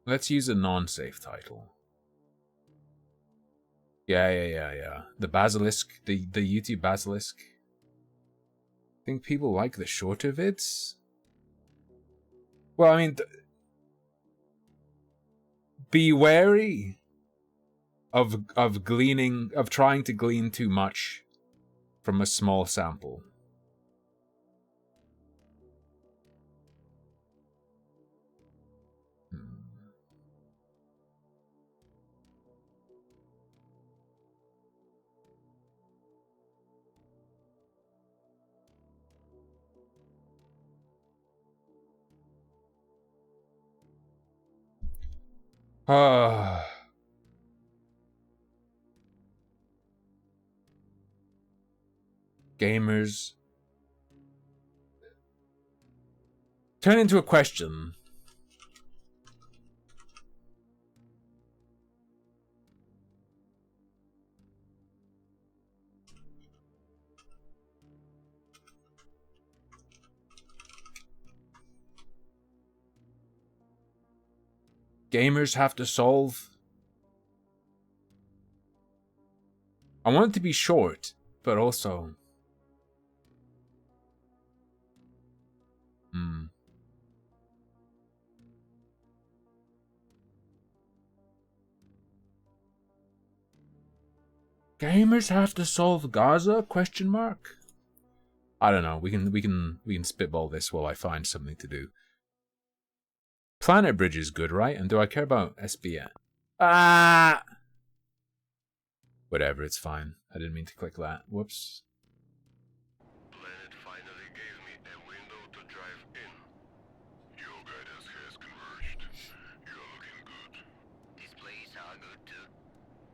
let's use a non-safe title. Yeah. The Basilisk, the YouTube Basilisk. I think people like the shorter vids. Well, I mean, be wary of trying to glean too much from a small sample. Gamers. Turn into a question. Gamers have to solve. I want it to be short, but also. Gamers have to solve Gaza? Question mark. I don't know. We can spitball this while I find something to do. Planet Bridge is good, right? And do I care about SBN? Ah! Whatever, it's fine. I didn't mean to click that. Whoops. Planet finally gave me a window to drive in. Your guidance has converged. You're looking good. Displays are good too.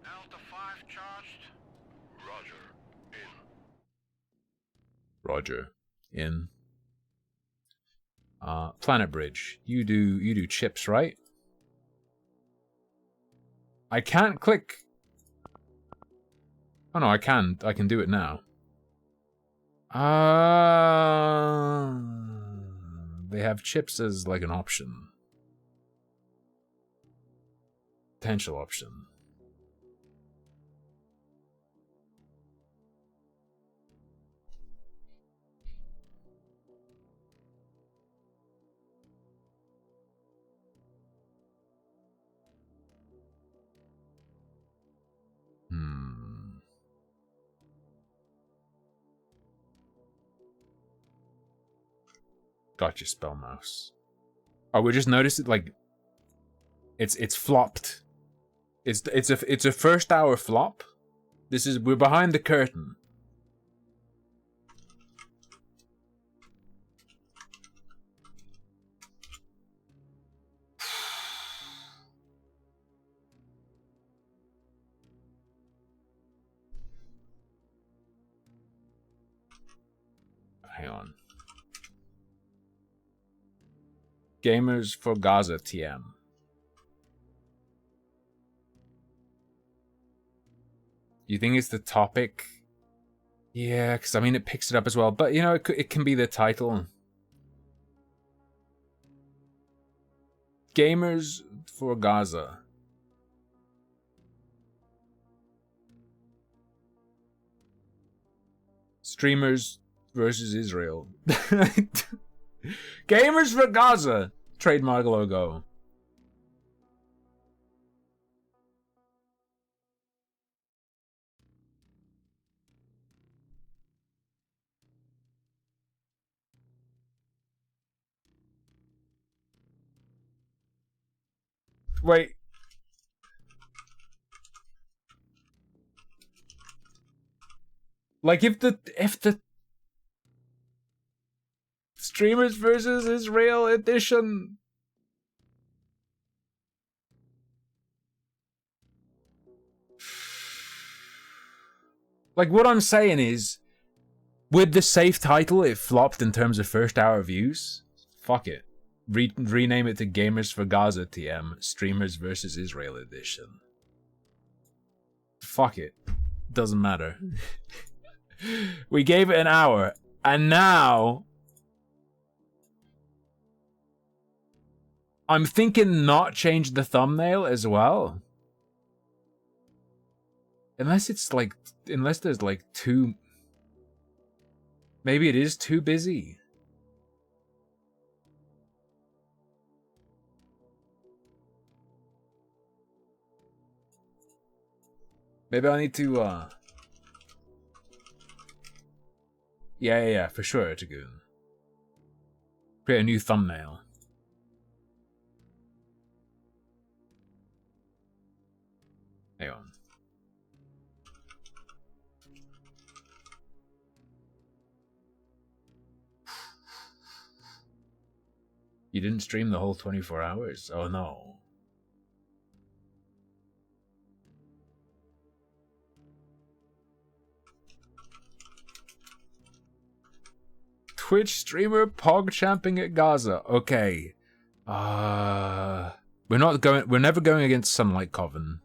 Delta 5 charged. Roger. In. Roger. In. Planet Bridge. You do chips, right? I can't click. Oh no, I can. I can do it now. They have chips as like an option. Potential option. Gotcha, spell mouse. Oh, we just noticed it like it's flopped. It's a first hour flop. We're behind the curtain. Hang on. Gamers for Gaza TM. You think it's the topic? Yeah, because I mean it picks it up as well. But you know, it can be the title. Gamers for Gaza. Streamers versus Israel. Gamers for Gaza. Trademark logo. Wait. Like if the Streamers versus Israel edition. Like what I'm saying is, with the safe title, it flopped in terms of first hour views. Fuck it. Rename it to Gamers for Gaza TM, Streamers versus Israel edition. Fuck it. Doesn't matter. We gave it an hour, and now I'm thinking not change the thumbnail as well. Unless there's like too... Maybe it is too busy. Maybe I need to, Yeah, for sure, Tagoon. Create a new thumbnail. Hang on. You didn't stream the whole 24 hours? Oh no. Twitch streamer pog champing at Gaza. Okay. We're never going against Sunlight Coven.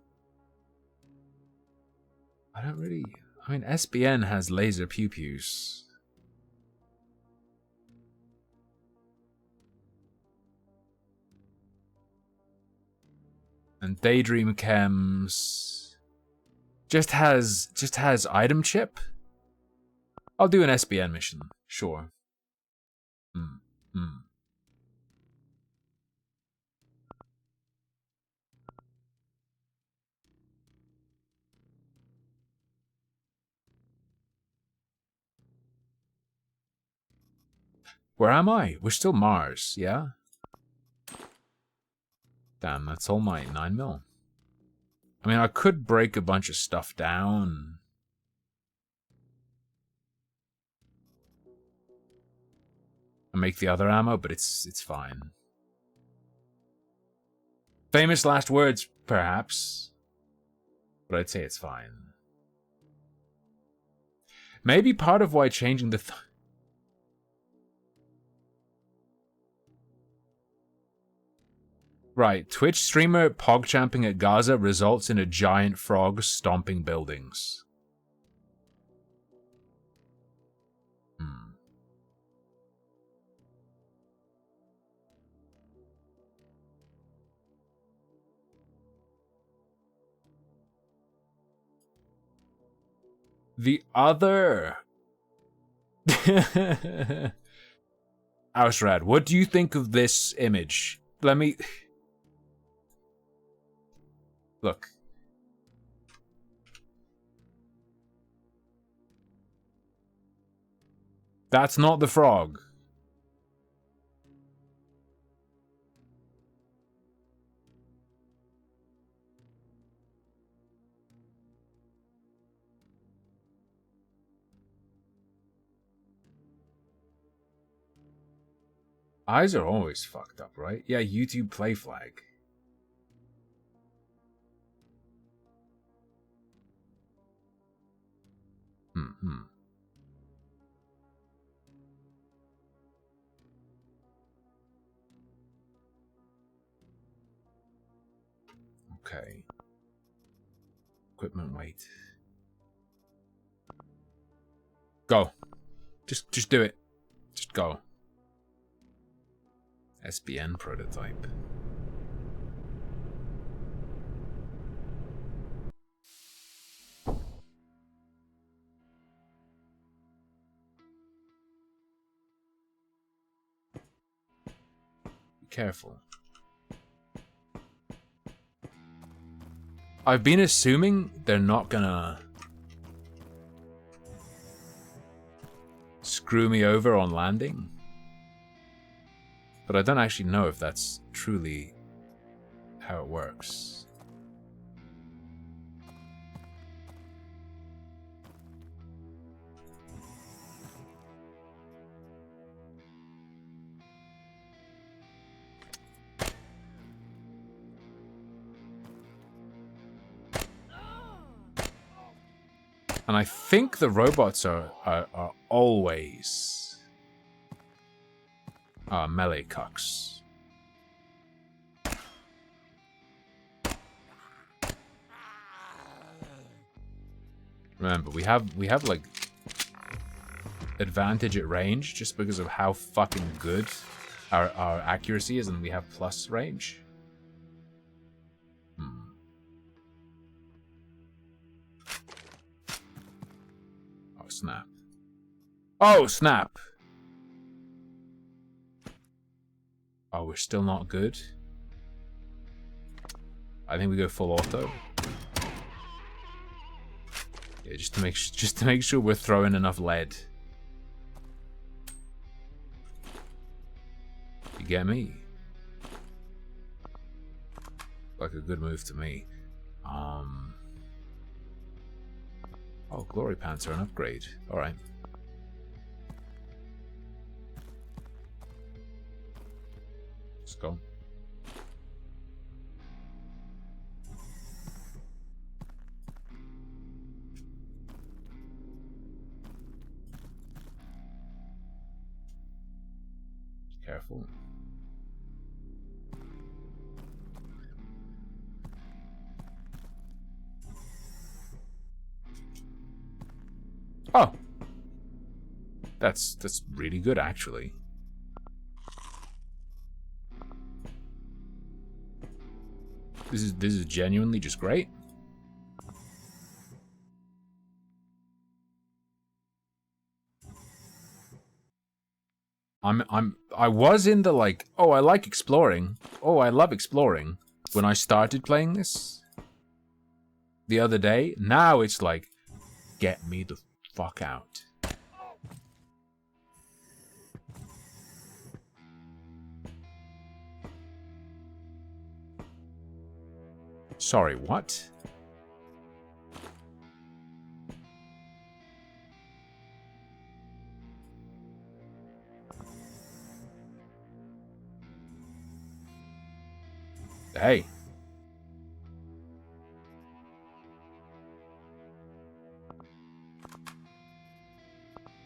I mean, SBN has laser pew-pews. And Daydream Chems just has item chip. I'll do an SBN mission, sure. Where am I? We're still Mars, yeah? Damn, that's all my 9mm. I mean, I could break a bunch of stuff down. And make the other ammo, but it's fine. Famous last words, perhaps. But I'd say it's fine. Maybe part of why changing the... Right, Twitch streamer pogchamping at Gaza results in a giant frog stomping buildings. The other... Ausrad, what do you think of this image? Let me... Look. That's not the frog. Eyes are always fucked up, right? Yeah, YouTube play flag. Okay. Equipment weight. Go. Just do it. Just go. SBN prototype. Be careful. I've been assuming they're not gonna screw me over on landing. But I don't actually know if that's truly how it works. And I think the robots are always melee cucks. Remember, we have like advantage at range just because of how fucking good our accuracy is, and we have plus range. Oh snap! Oh snap! Oh, we're still not good. I think we go full auto. Yeah, just to make sure we're throwing enough lead. You get me? Like a good move to me. Oh, glory pants are an upgrade. All right. Let's go. Careful. Oh. That's really good, actually. This is genuinely just great. I was in the like, oh, I like exploring. Oh, I love exploring when I started playing this the other day. Now it's like, get me the fuck out. Sorry, what? Hey.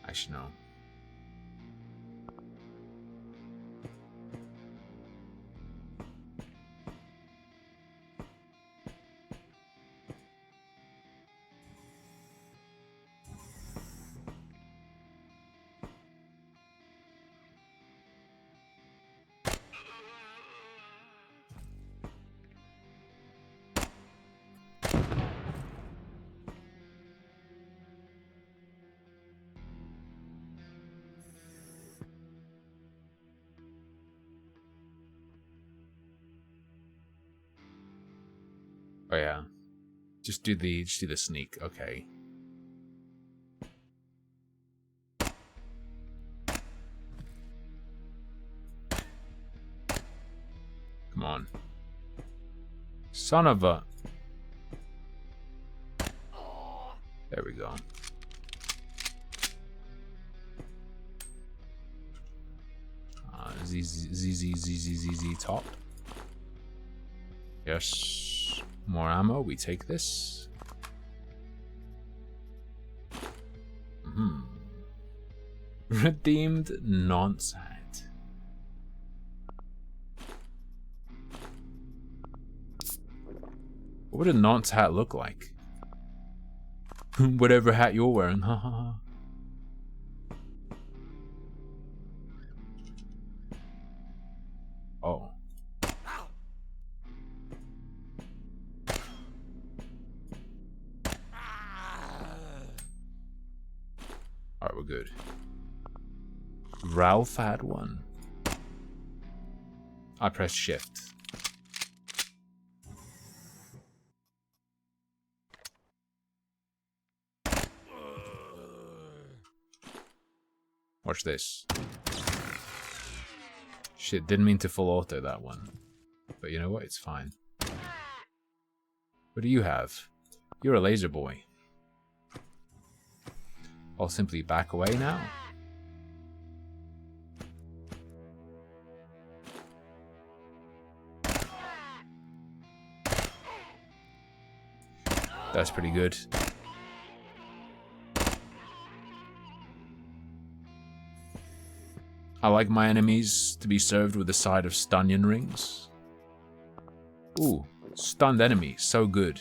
Actually, no. Oh yeah. Just do the sneak, okay. Come on. Son of a... There we go. Z top. Yes. More ammo, we take this. Redeemed nonce hat. What would a nonce hat look like? Whatever hat you're wearing, haha. Oh. Alright, we're good. Ralph had one. I pressed shift. Watch this. Shit, didn't mean to full auto that one. But you know what? It's fine. What do you have? You're a laser boy. I'll simply back away now. That's pretty good. I like my enemies to be served with a side of stunyon rings. Ooh, stunned enemy, so good.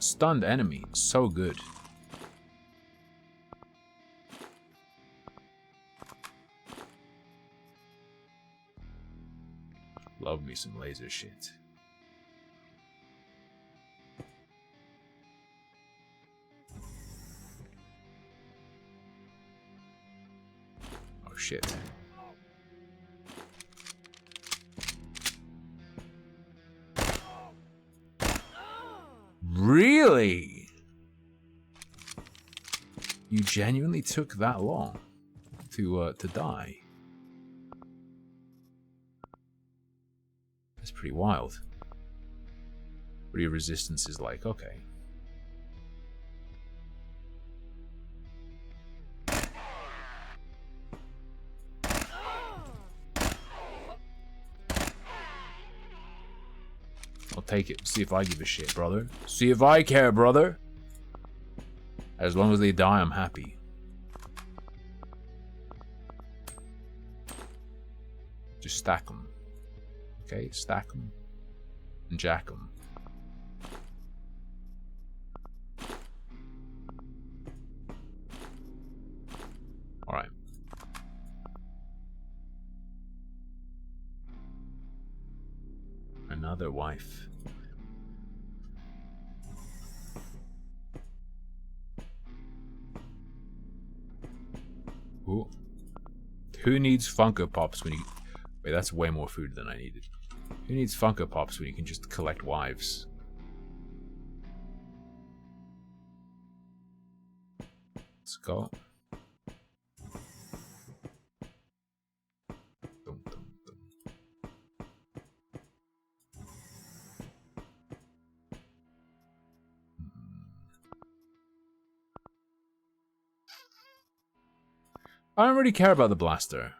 Stunned enemy, so good. Love me some laser shit. Oh shit. Really? You genuinely took that long to die? That's pretty wild. What are your resistances like? Okay. I'll take it. See if I give a shit, brother. See if I care, brother. As long as they die, I'm happy. Just stack them. Okay, stack them. And jack them. Alright. Another wife. Ooh. Who needs Funko Pops when you... Wait, that's way more food than I needed. Who needs Funko Pops when you can just collect wives? Let's go. Dum, dum, dum. I don't really care about the blaster.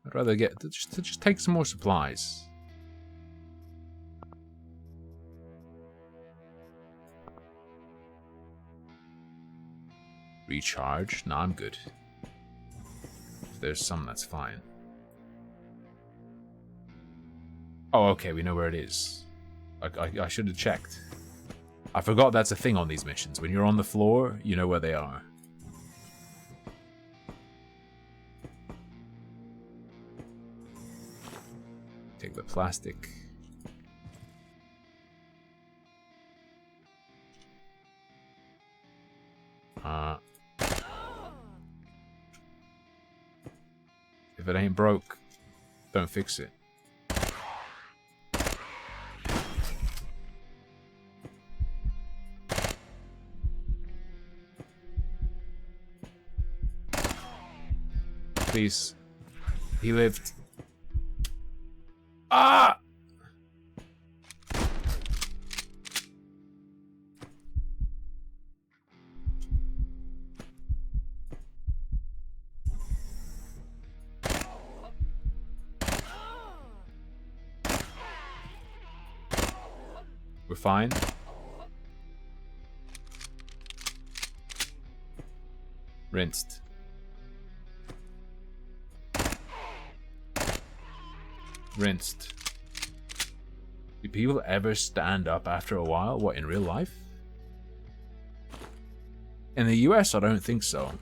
I'd rather get just take some more supplies. Recharge? No, I'm good. If there's some, that's fine. Oh, okay, we know where it is. I should have checked. I forgot that's a thing on these missions. When you're on the floor, you know where they are. Take the plastic. If it ain't broke, don't fix it. Please. He lived. Ah! We're fine. Rinsed. Rinsed. Do people ever stand up after a while? What, in real life? In the US, I don't think so.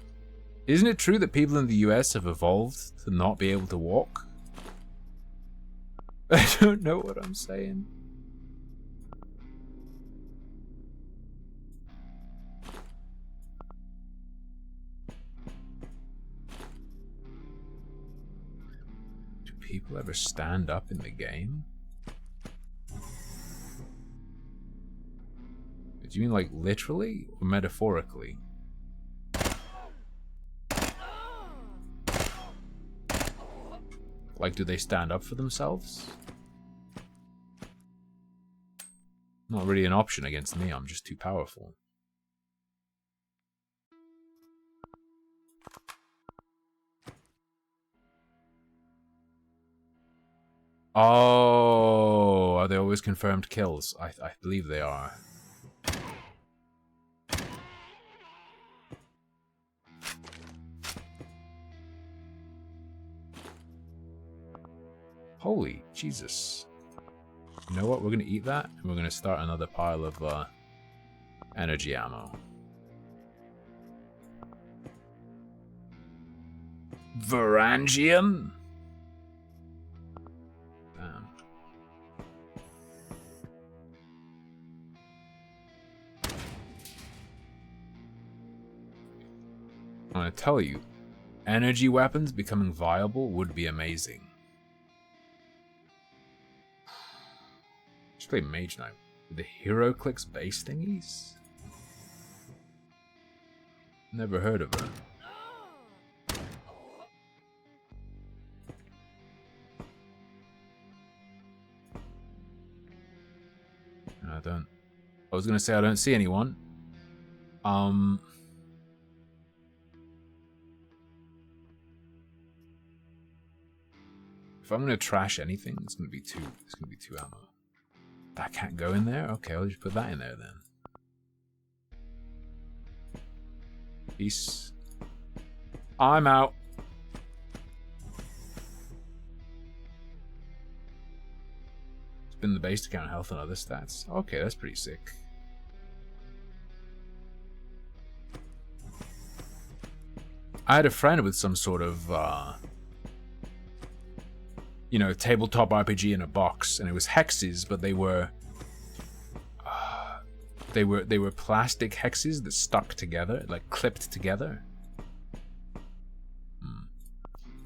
Isn't it true that people in the US have evolved to not be able to walk? I don't know what I'm saying. Do people ever stand up in the game? Do you mean like literally or metaphorically? Like, do they stand up for themselves? Not really an option against me, I'm just too powerful. Oh, are they always confirmed kills? I believe they are. Holy Jesus. You know what? We're going to eat that, and we're going to start another pile of energy ammo. Varangian? Damn. I'm going to tell you, energy weapons becoming viable would be amazing. Play Mage Knight with the Hero Clicks base thingies? Never heard of her. I don't. I was gonna say I don't see anyone. If I'm gonna trash anything, it's gonna be two. It's gonna be 2 ammo. That can't go in there? Okay, I'll just put that in there then. Peace. I'm out. in the base to count health and other stats. Okay, that's pretty sick. I had a friend with some sort of, you know, tabletop RPG in a box, and it was hexes, but they were plastic hexes that stuck together, like clipped together.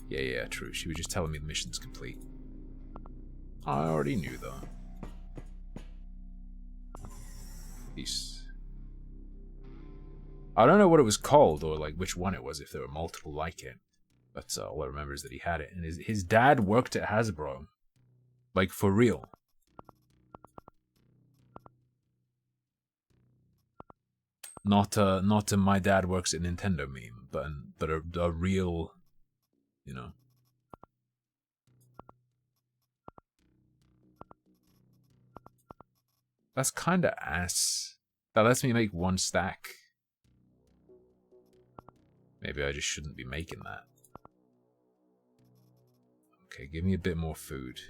Yeah, true. She was just telling me the mission's complete. I already knew, though. Peace. I don't know what it was called, or like which one it was, if there were multiple like it. But all I remember is that he had it. And his dad worked at Hasbro. Like, for real. Not a my dad works at Nintendo meme, but a real, you know. That's kinda ass. That lets me make one stack. Maybe I just shouldn't be making that. Okay, give me a bit more food.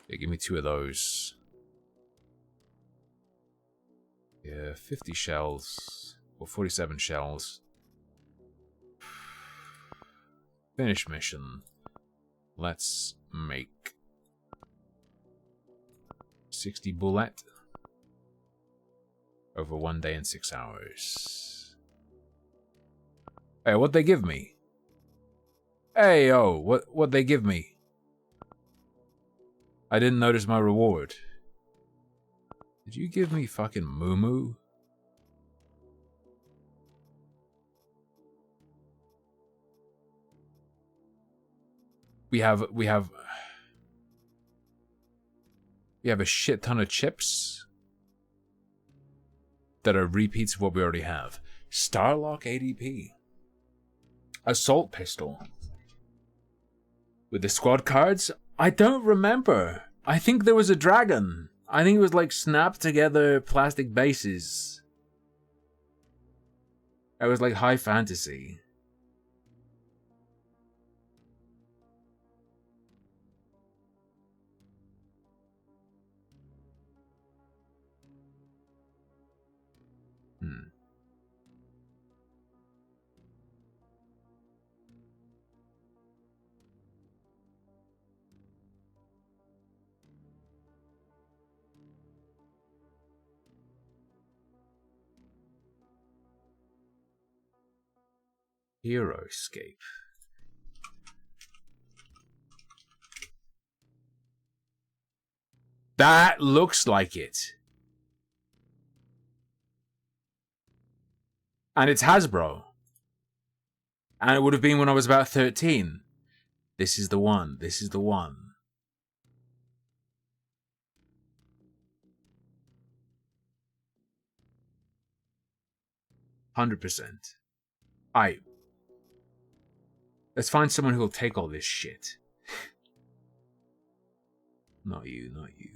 Yeah, give me 2 of those. Yeah, 50 shells. Or 47 shells. Finish mission. Let's make 60 bullet over 1 day and 6 hours. Hey, what'd they give me? Hey, yo, what'd they give me? I didn't notice my reward. Did you give me fucking moo-moo? We have a shit ton of chips that are repeats of what we already have. Starlock ADP. Assault pistol. With the squad cards? I don't remember. I think there was a dragon. I think it was like snapped together plastic bases. It was like high fantasy. Heroescape. That looks like it. And it's Hasbro. And it would have been when I was about 13. This is the one. This is the one. $100%. Let's find someone who will take all this shit. Not you, not you.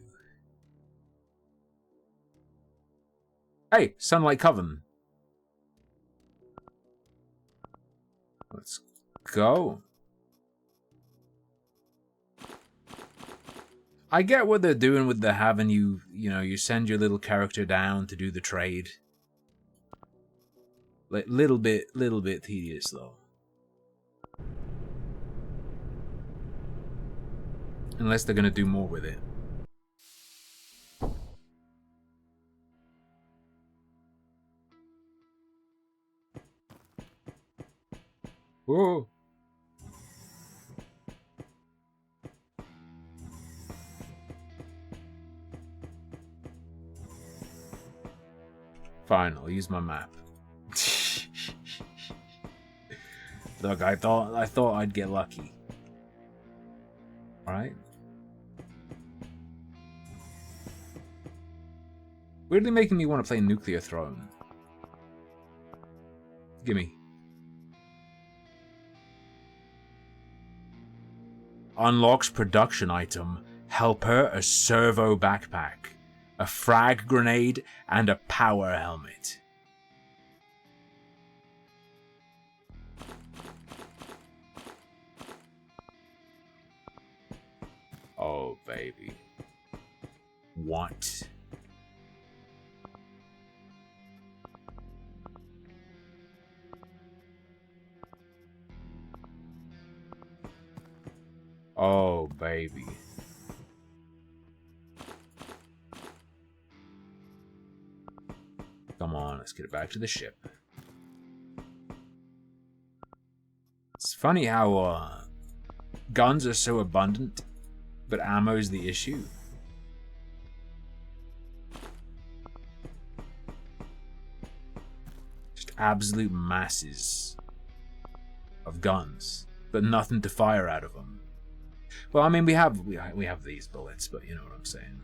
Hey, Sunlight Coven. Let's go. I get what they're doing with the having you know, you send your little character down to do the trade. Like, little bit tedious, though. Unless they're gonna do more with it. Whoa. Fine, I'll use my map. Look, I thought I'd get lucky. Alright. Weirdly making me want to play Nuclear Throne. Gimme. Unlocks production item. Helper, a servo backpack, a frag grenade, and a power helmet. Oh, baby. What? Oh, baby. Come on, let's get it back to the ship. It's funny how guns are so abundant, but ammo's the issue. Just absolute masses of guns, but nothing to fire out of them. Well, I mean, we have these bullets, but you know what I'm saying.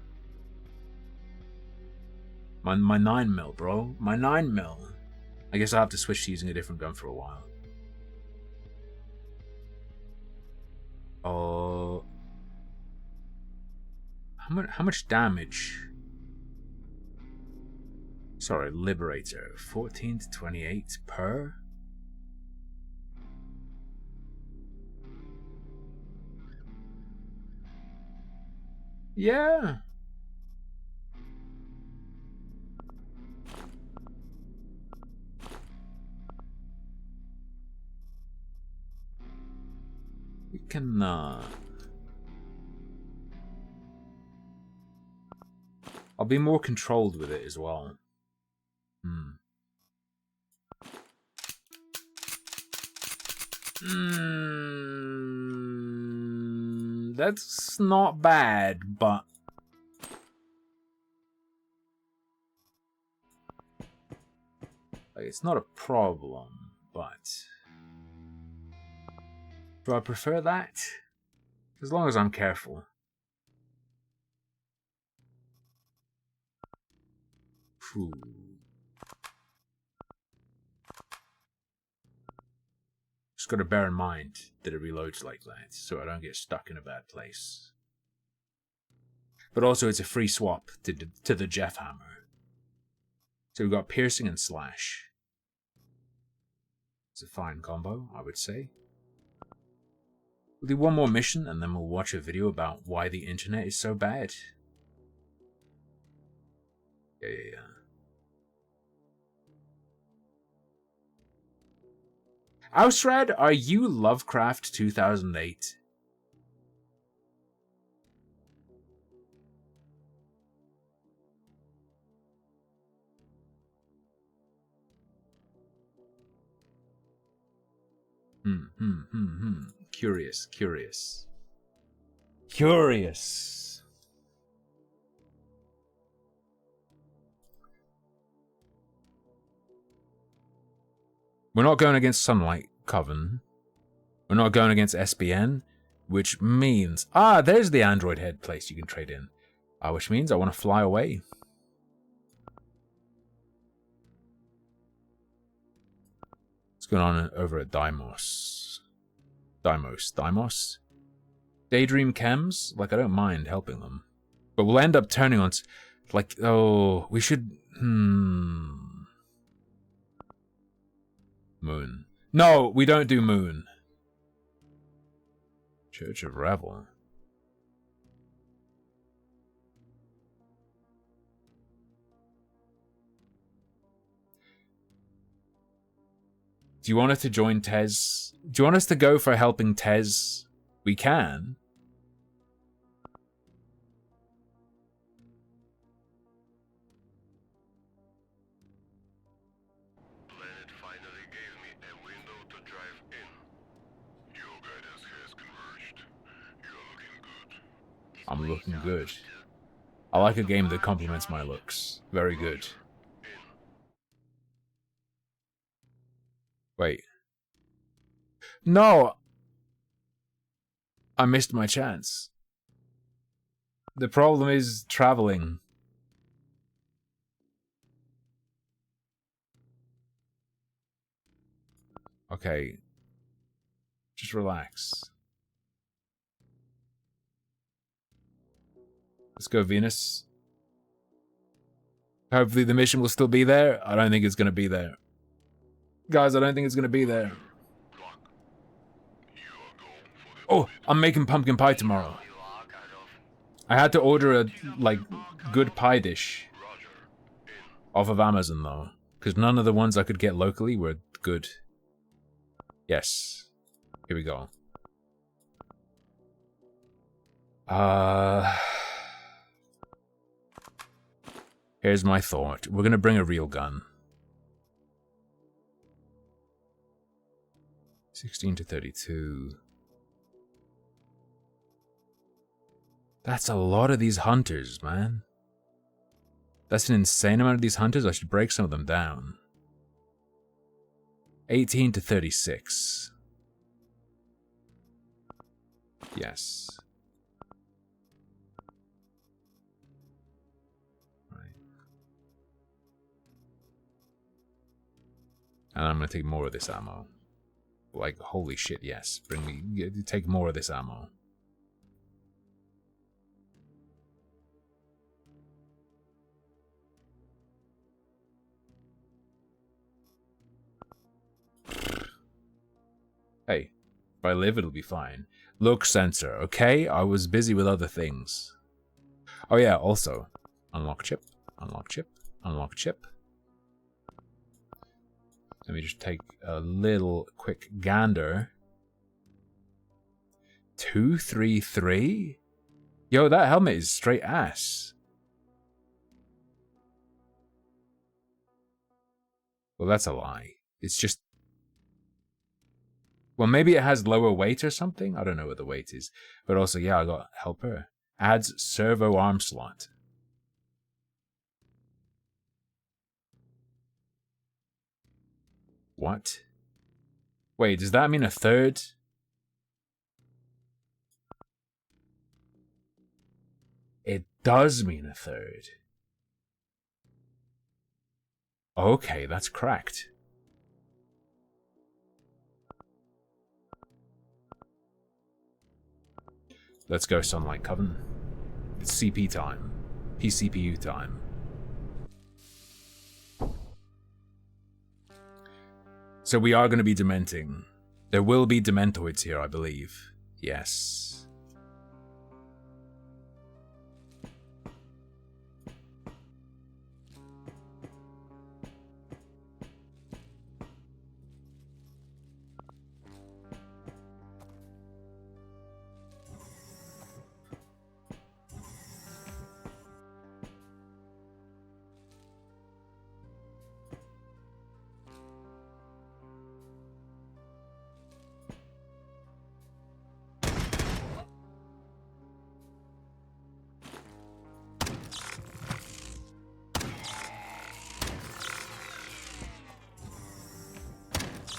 My 9mm, bro. My 9mm. I guess I'll have to switch to using a different gun for a while. Oh. How much damage? Sorry, Liberator. 14 to 28 per? Yeah. We can, I'll be more controlled with it as well. That's not bad, but... like, it's not a problem, but... do I prefer that? As long as I'm careful. Phew. Just gotta bear in mind that it reloads like that, so I don't get stuck in a bad place. But also it's a free swap to the Jeff Hammer. So we've got piercing and slash. It's a fine combo, I would say. We'll do one more mission and then we'll watch a video about why the internet is so bad. Yeah. Ausrad, are you Lovecraft 2008? Curious. We're not going against Sunlight Coven. We're not going against SBN, which means... ah, there's the Android head place you can trade in. Which means I want to fly away. What's going on over at Deimos? Daydream Chems? Like, I don't mind helping them. But we'll end up turning on... like, oh, we should... Moon. No, we don't do Moon. Church of Revel. Do you want us to join Tez? Do you want us to go for helping Tez? We can. Planet finally gave me a window to drive in. Your guidance has converged. You're looking good. I'm looking good. I like a game that complements my looks. Very good. Wait. No! I missed my chance. The problem is traveling. Okay. Just relax. Let's go, Venus. Hopefully the mission will still be there. I don't think it's going to be there. Guys, I don't think it's going to be there. Oh, I'm making pumpkin pie tomorrow. I had to order a, like, good pie dish off of Amazon, though. Because none of the ones I could get locally were good. Yes. Here we go. Here's my thought. We're gonna bring a real gun. 16 to 32. That's a lot of these hunters, man. That's an insane amount of these hunters. I should break some of them down. 18 to 36. Yes. Right. And I'm gonna take more of this ammo. Like, holy shit, yes. Bring me... Take more of this ammo. Hey, if I live, it'll be fine. Look, sensor, okay? I was busy with other things. Oh yeah, also, unlock chip, unlock chip, unlock chip. Let me just take a little quick gander. 233? Yo, that helmet is straight ass. Well, that's a lie. It's just... Well, maybe it has lower weight or something? I don't know what the weight is. But also, yeah, I got helper. Adds servo arm slot. What? Wait, does that mean a third? It does mean a third. Okay, that's cracked. Let's go, Sunlight Coven. It's CP time. PCPU time. So we are going to be dementing. There will be dementoids here, I believe. Yes.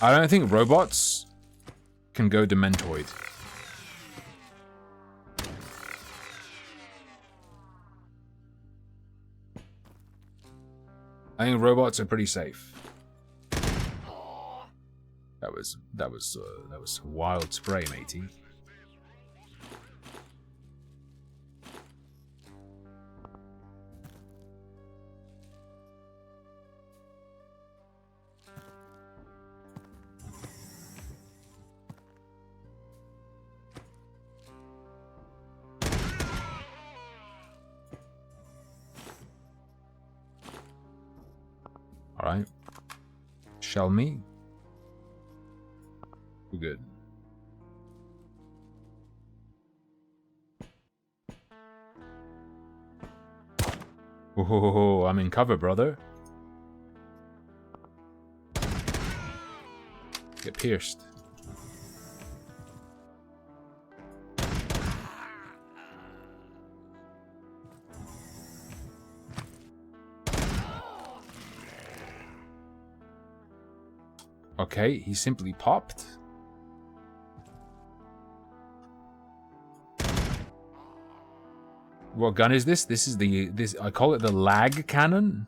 I don't think robots can go dementoid. I think robots are pretty safe. That was wild spray, matey. Alright. Shall me? We're good. Oh, I'm in cover, brother. Get pierced. Okay, he simply popped. What gun is this? This is this I call it the lag cannon.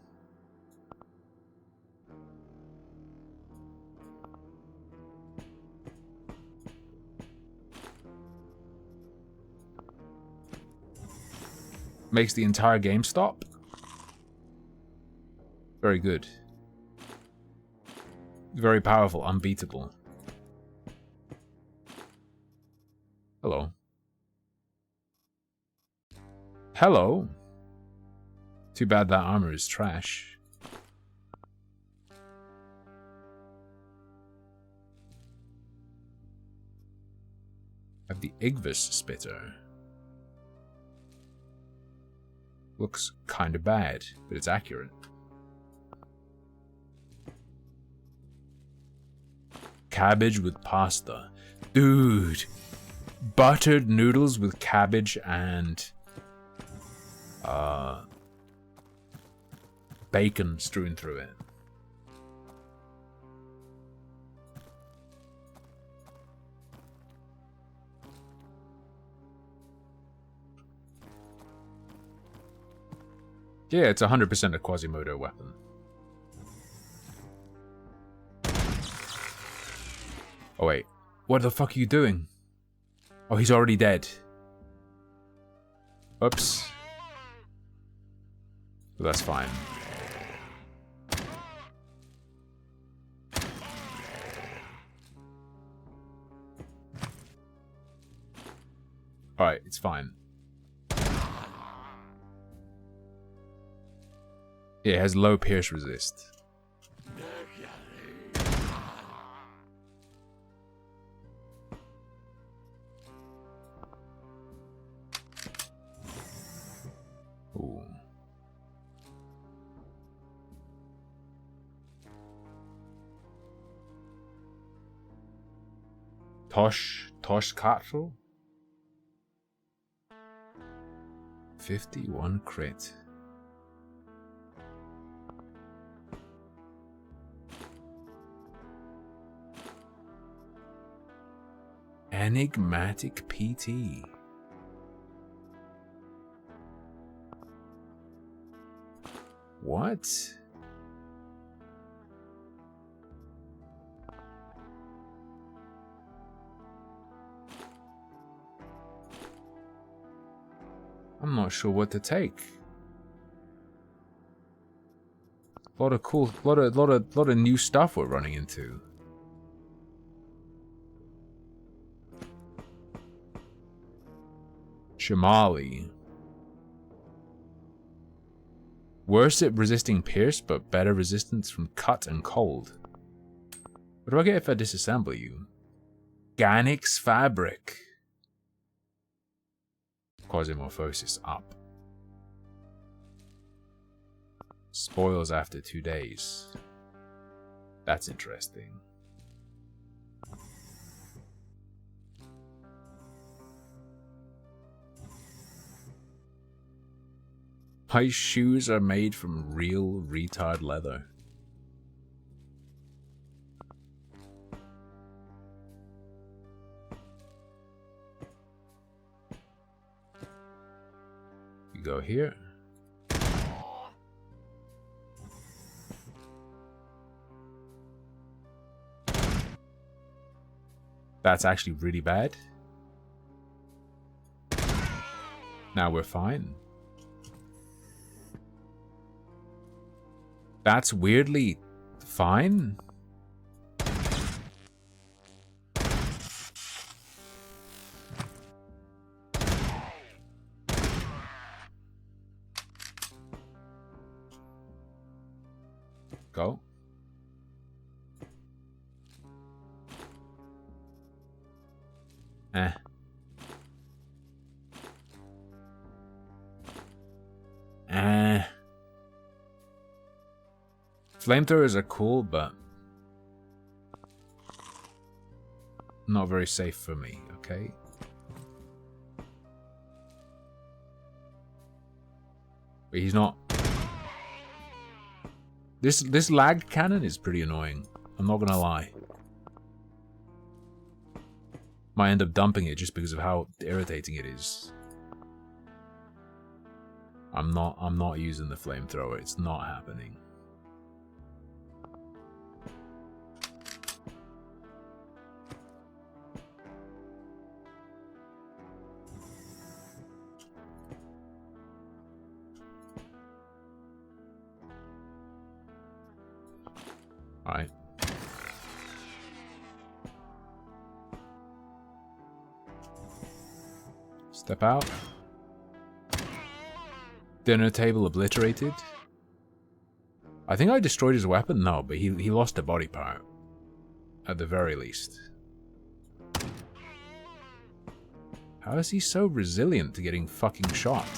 Makes the entire game stop. Very good. Very powerful, unbeatable. Hello. Hello. Too bad that armor is trash. Have the Igvis Spitter. Looks kinda bad, but it's accurate. Cabbage with pasta. Dude! Buttered noodles with cabbage and bacon strewn through it. Yeah, it's 100% a Quasimodo weapon. Oh wait, what the fuck are you doing? Oh, he's already dead. Oops. Well, that's fine. Alright, it's fine. Yeah, it has low pierce resist. Ooh. Tosh Katru? 51 crit. Enigmatic PT. What? I'm not sure what to take. A lot of cool, lot of new stuff we're running into. Shamali. Worse at resisting pierce, but better resistance from cut and cold. What do I get if I disassemble you? Ganix fabric. Quasimorphosis up. Spoils after 2 days. That's interesting. My shoes are made from real retard leather. You go here. That's actually really bad. Now we're fine. That's weirdly fine. Go. Eh. Flamethrowers are cool, but not very safe for me, okay? But he's not. This lagged cannon is pretty annoying. I'm not gonna lie. Might end up dumping it just because of how irritating it is. I'm not using the flamethrower. It's not happening. All right. Step out. Dinner table obliterated. I think I destroyed his weapon. No, but he lost a body part. At the very least. How is he so resilient to getting fucking shot?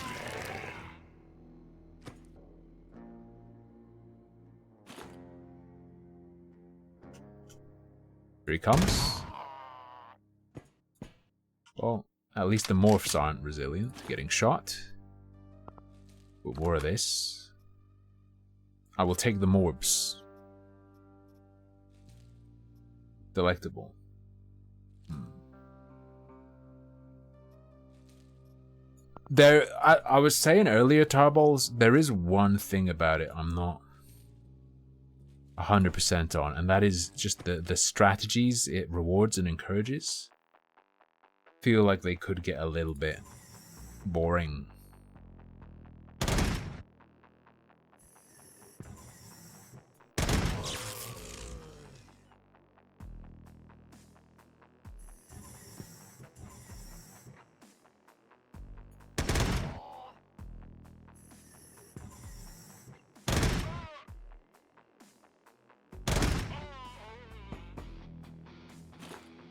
Here he comes. Well, at least the morphs aren't resilient to getting shot. But more of this. I will take the morbs. Delectable. There, I was saying earlier, Tarballs, there is one thing about it I'm not 100% on, and that is just the strategies it rewards and encourages. Feel like they could get a little bit boring.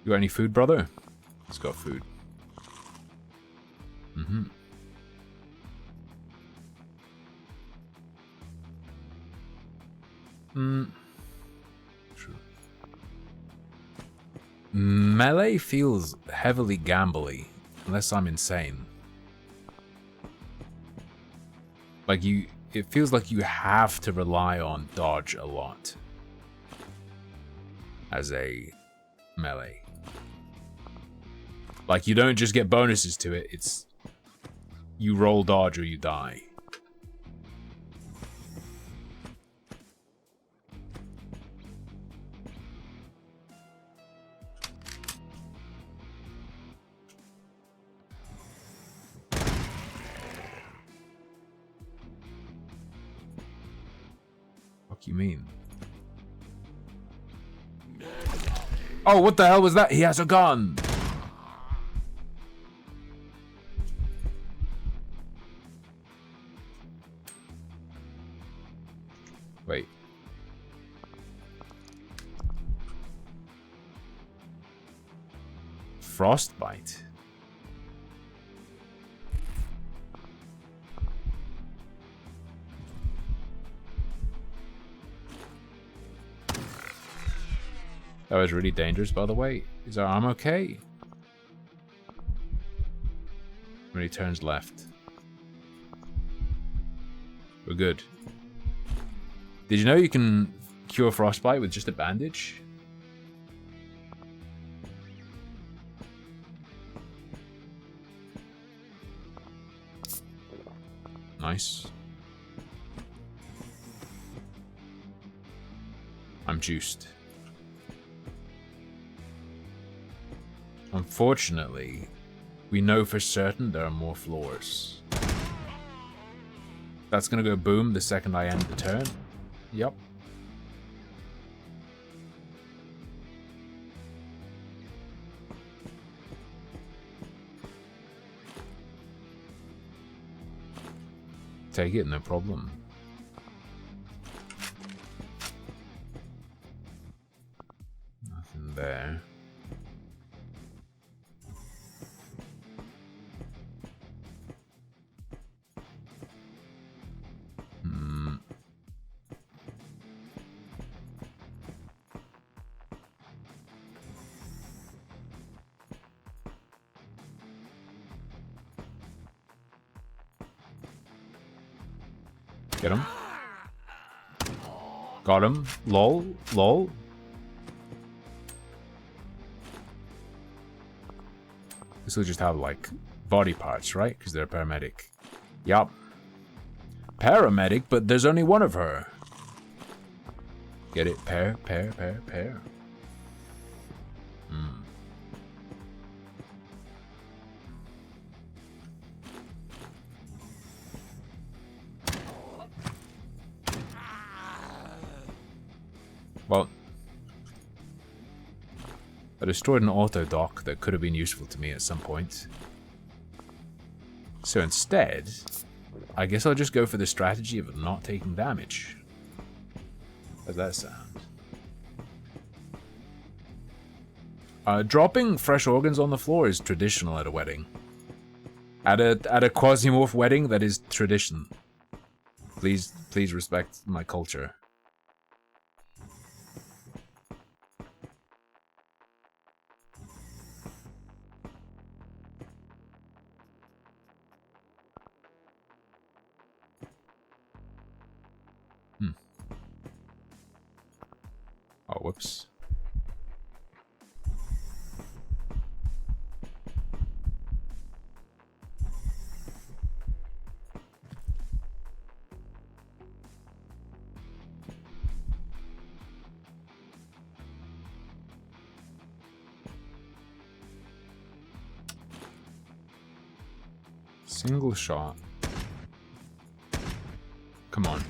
You got any food, brother? Let's go food. Mm-hmm. True. Melee feels heavily gambly, unless I'm insane. Like it feels like you have to rely on dodge a lot as a melee. Like, you don't just get bonuses to it, it's you roll dodge or you die. What you mean? Oh, what the hell was that? He has a gun! Wait. Frostbite? That was really dangerous, by the way. Is our arm okay? When he turns left. We're good. Did you know you can cure frostbite with just a bandage? Nice. I'm juiced. Unfortunately, we know for certain there are more floors. That's gonna go boom the second I end the turn. Yep. Take it, no problem. Nothing there. Get him. Got him. Lol. Lol. This will just have, like, body parts, right? Because they're a paramedic. Yup. Paramedic, but there's only one of her. Get it? Pair. Well, I destroyed an auto dock that could have been useful to me at some point. So instead, I guess I'll just go for the strategy of not taking damage. How's that sound? Dropping fresh organs on the floor is traditional at a wedding. At a Quasimorph wedding, that is tradition. Please respect my culture. Oh, whoops. Single shot. Come on.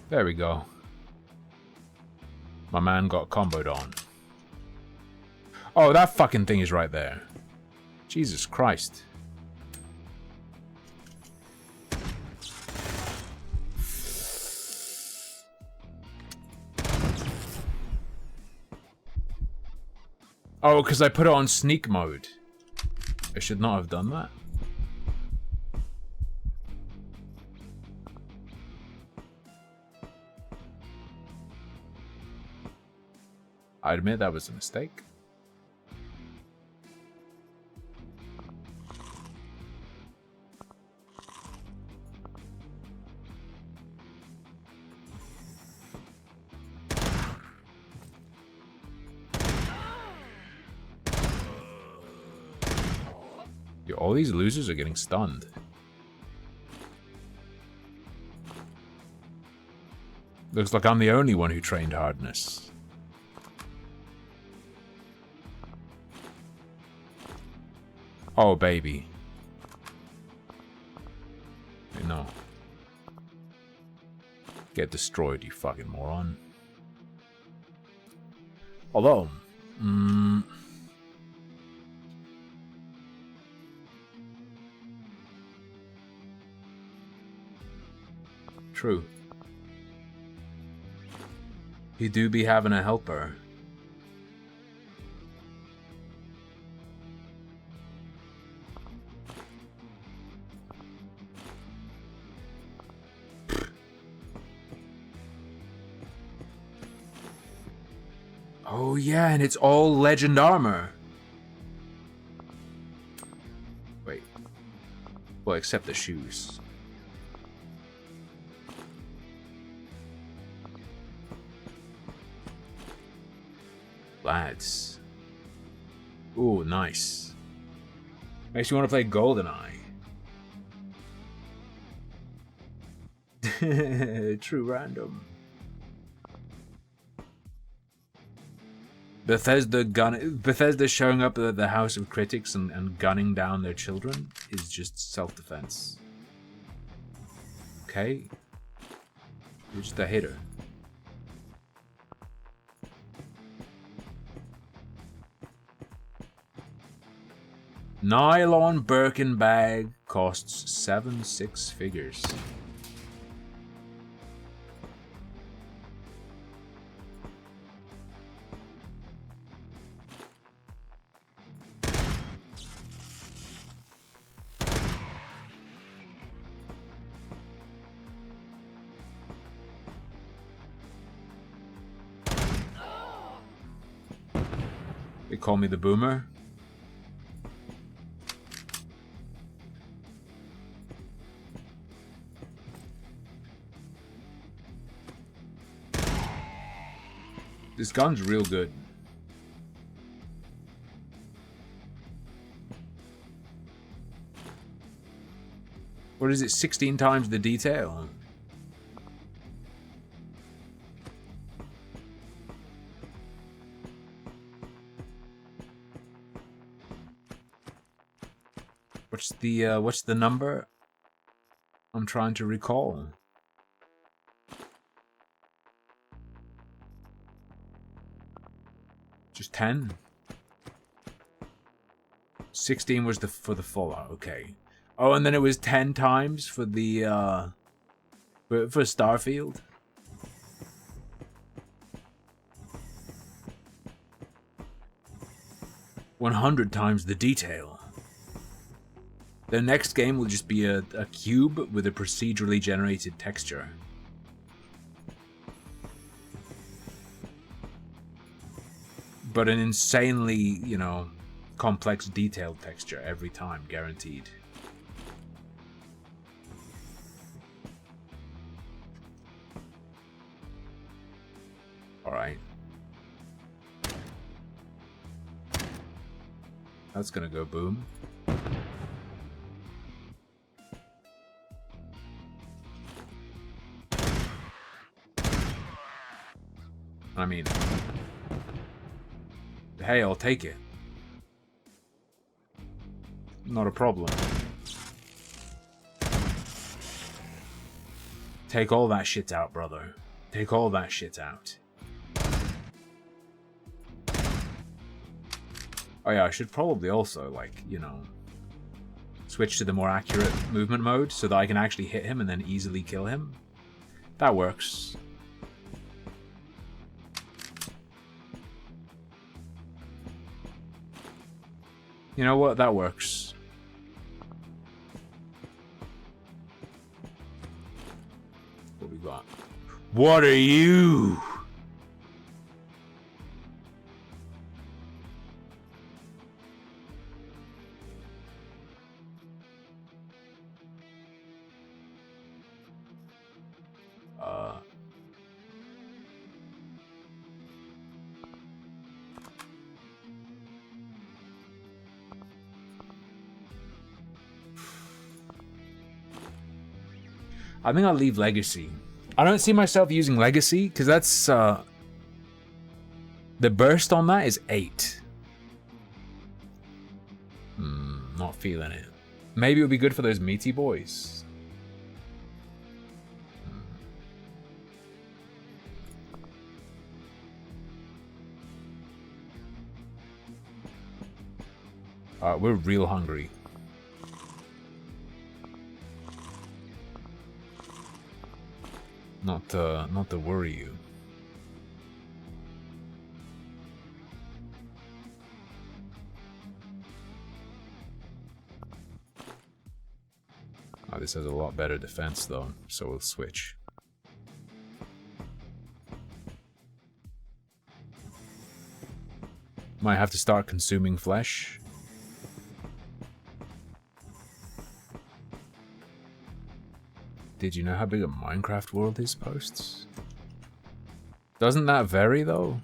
There we go. My man got comboed on. Oh, that fucking thing is right there. Jesus Christ. Oh, because I put it on sneak mode. I should not have done that. I admit that was a mistake. Yo, all these losers are getting stunned. Looks like I'm the only one who trained hardness. Oh, baby. No. Get destroyed, you fucking moron. Although, true. He do be having a helper. Oh yeah, and it's all legend armor. Wait. Well, except the shoes. Lads. Ooh, nice. Makes you want to play GoldenEye. True random. Bethesda showing up at the House of Critics and gunning down their children is just self-defense. Okay? You're just a hater. Nylon Birkin bag costs 7 figures. They call me the boomer. This gun's real good. What is it, 16 times the detail? What's the number? I'm trying to recall. Just 10? 16 was for the Fallout, okay. Oh, and then it was 10 times for the for Starfield. $100 the detail. The next game will just be a cube with a procedurally generated texture. But an insanely, you know, complex detailed texture every time, guaranteed. Alright. That's gonna go boom. I mean, hey, I'll take it. Not a problem. Take all that shit out, brother. Take all that shit out. Oh yeah, I should probably also, like, you know, switch to the more accurate movement mode so that I can actually hit him and then easily kill him. That works. You know what? That works. What we got? What are you? I think I'll leave Legacy. I don't see myself using Legacy, because that's, the burst on that is 8. Not feeling it. Maybe it would be good for those meaty boys. We're real hungry. Not to worry you. Oh, this has a lot better defense though, so we'll switch. Might have to start consuming flesh. Did you know how big a Minecraft world is, Posts? Doesn't that vary, though?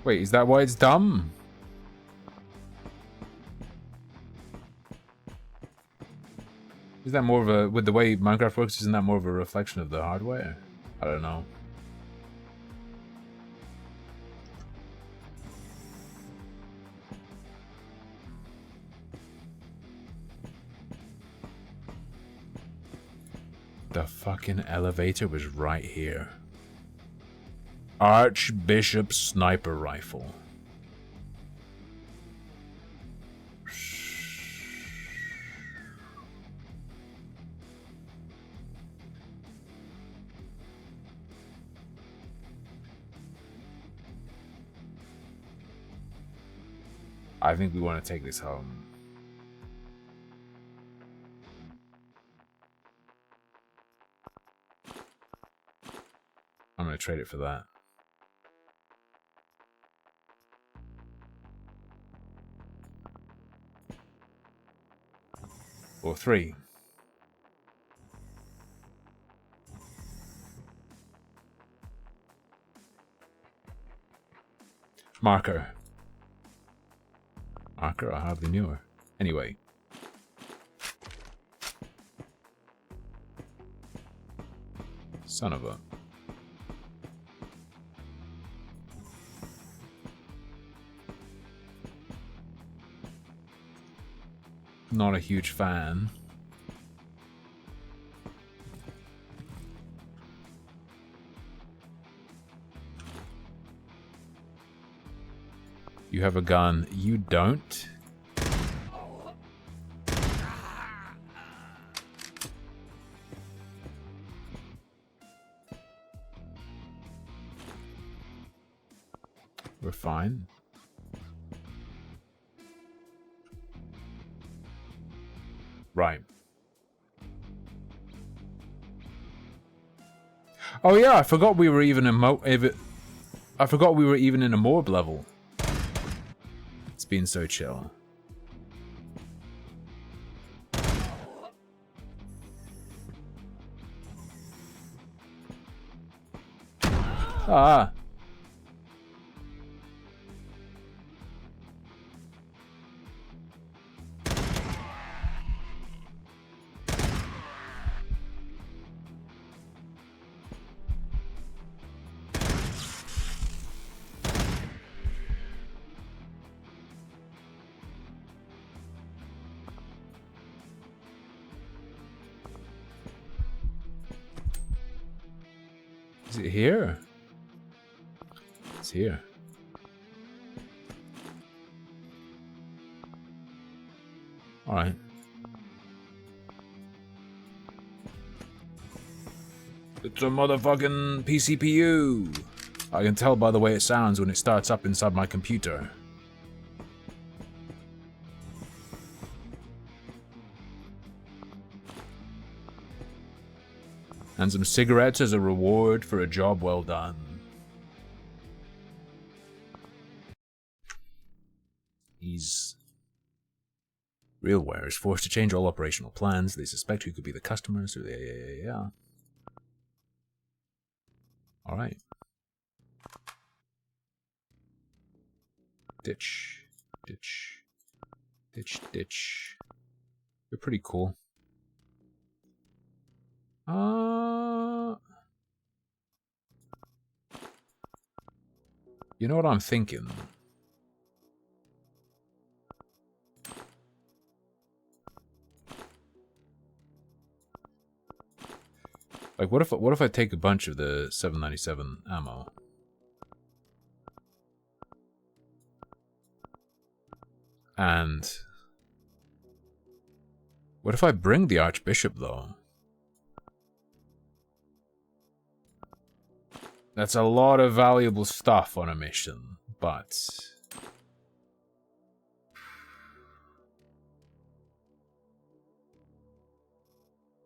Wait, is that why it's dumb? Is that more of a... With the way Minecraft works, isn't that more of a reflection of the hardware? I don't know. The fucking elevator was right here. Archbishop sniper rifle. I think we want to take this home. I'm going to trade it for that. Or 3. Marker. Marker? I hardly knew her. Anyway. Son of a... Not a huge fan. You have a gun. You don't. We're fine. Right. Oh yeah, I forgot we were even in I forgot we were even in a morb level. It's been so chill. Ah. Is it here? It's here. Alright. It's a motherfucking PCPU! I can tell by the way it sounds when it starts up inside my computer. And some cigarettes as a reward for a job well done. He's... Realware is forced to change all operational plans. They suspect who could be the customers. Yeah. Alright. Ditch. You're pretty cool. You know what I'm thinking? Like, what if I take a bunch of the 797 ammo? And what if I bring the Archbishop, though? That's a lot of valuable stuff on a mission, but...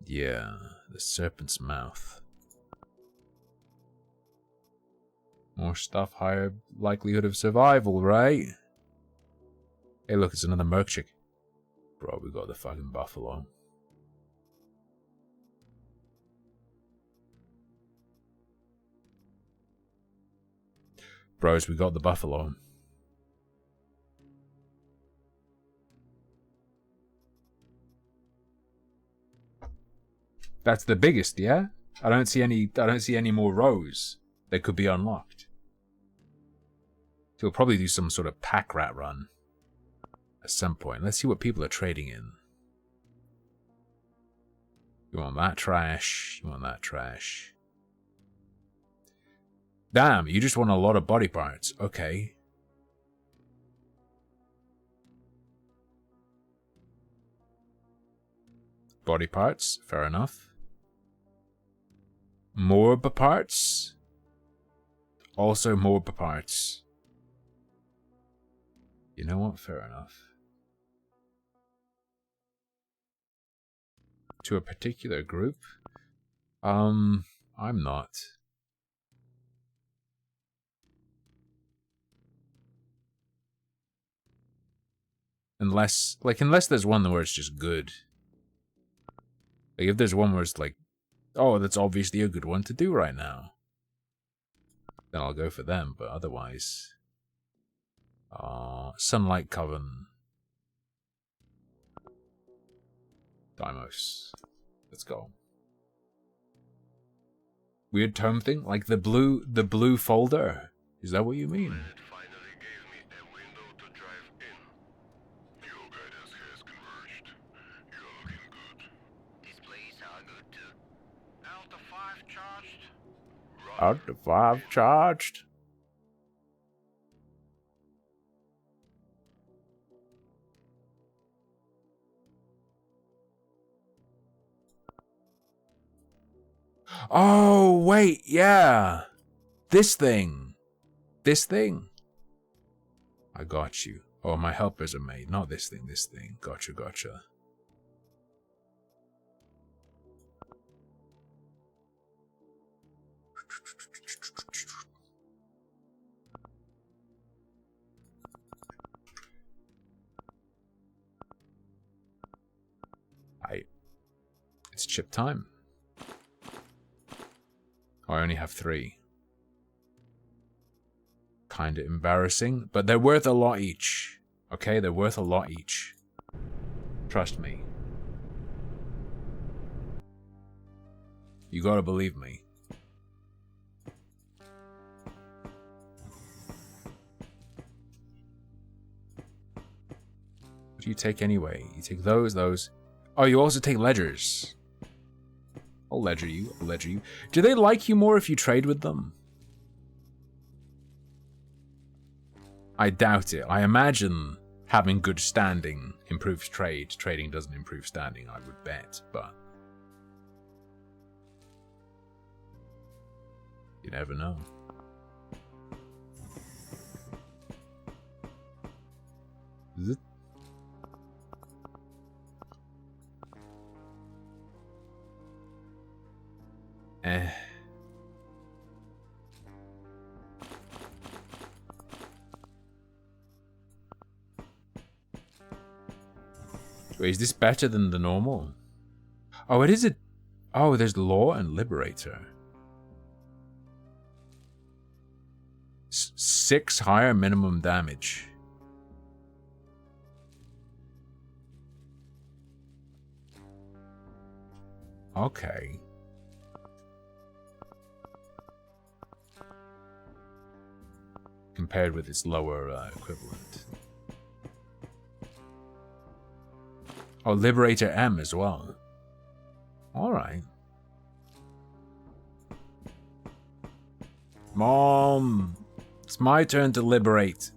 Yeah, the Serpent's Mouth. More stuff, higher likelihood of survival, right? Hey look, it's another merc chick. Bro, we got the fucking buffalo. Bros, we got the buffalo. That's the biggest, yeah? I don't see any more rows that could be unlocked. So we'll probably do some sort of pack rat run at some point. Let's see what people are trading in. You want that trash? You want that trash? Damn, you just want a lot of body parts. Okay. Body parts, fair enough. Morb parts? Also morb parts. You know what? Fair enough. To a particular group? I'm not. Unless there's one where it's just good. Like, if there's one where it's like, oh, that's obviously a good one to do right now, then I'll go for them, but otherwise... Sunlight Coven. Deimos. Let's go. Weird tome thing? Like the blue folder? Is that what you mean? Planet finally gave me a window to drive in. Your guidance has converged. You're looking good. Displays are good too. Delta 5 charged. Out of 5 charged. Oh, wait, yeah. This thing. This thing. I got you. Oh, my helpers are made. Not this thing, this thing. Gotcha, gotcha. It's chip time. Oh, I only have 3. Kinda embarrassing, but they're worth a lot each. Okay, they're worth a lot each. Trust me. You gotta believe me. What do you take anyway? You take those. Oh, you also take ledgers. I'll ledger you, Do they like you more if you trade with them? I doubt it. I imagine having good standing improves trade. Trading doesn't improve standing, I would bet, but you never know. Zit. Wait, is this better than the normal? Oh, it is a... Oh, there's Law and Liberator. 6 higher minimum damage. Okay. Compared with its lower equivalent. Oh, Liberator M as well. Alright. Mom! It's my turn to liberate.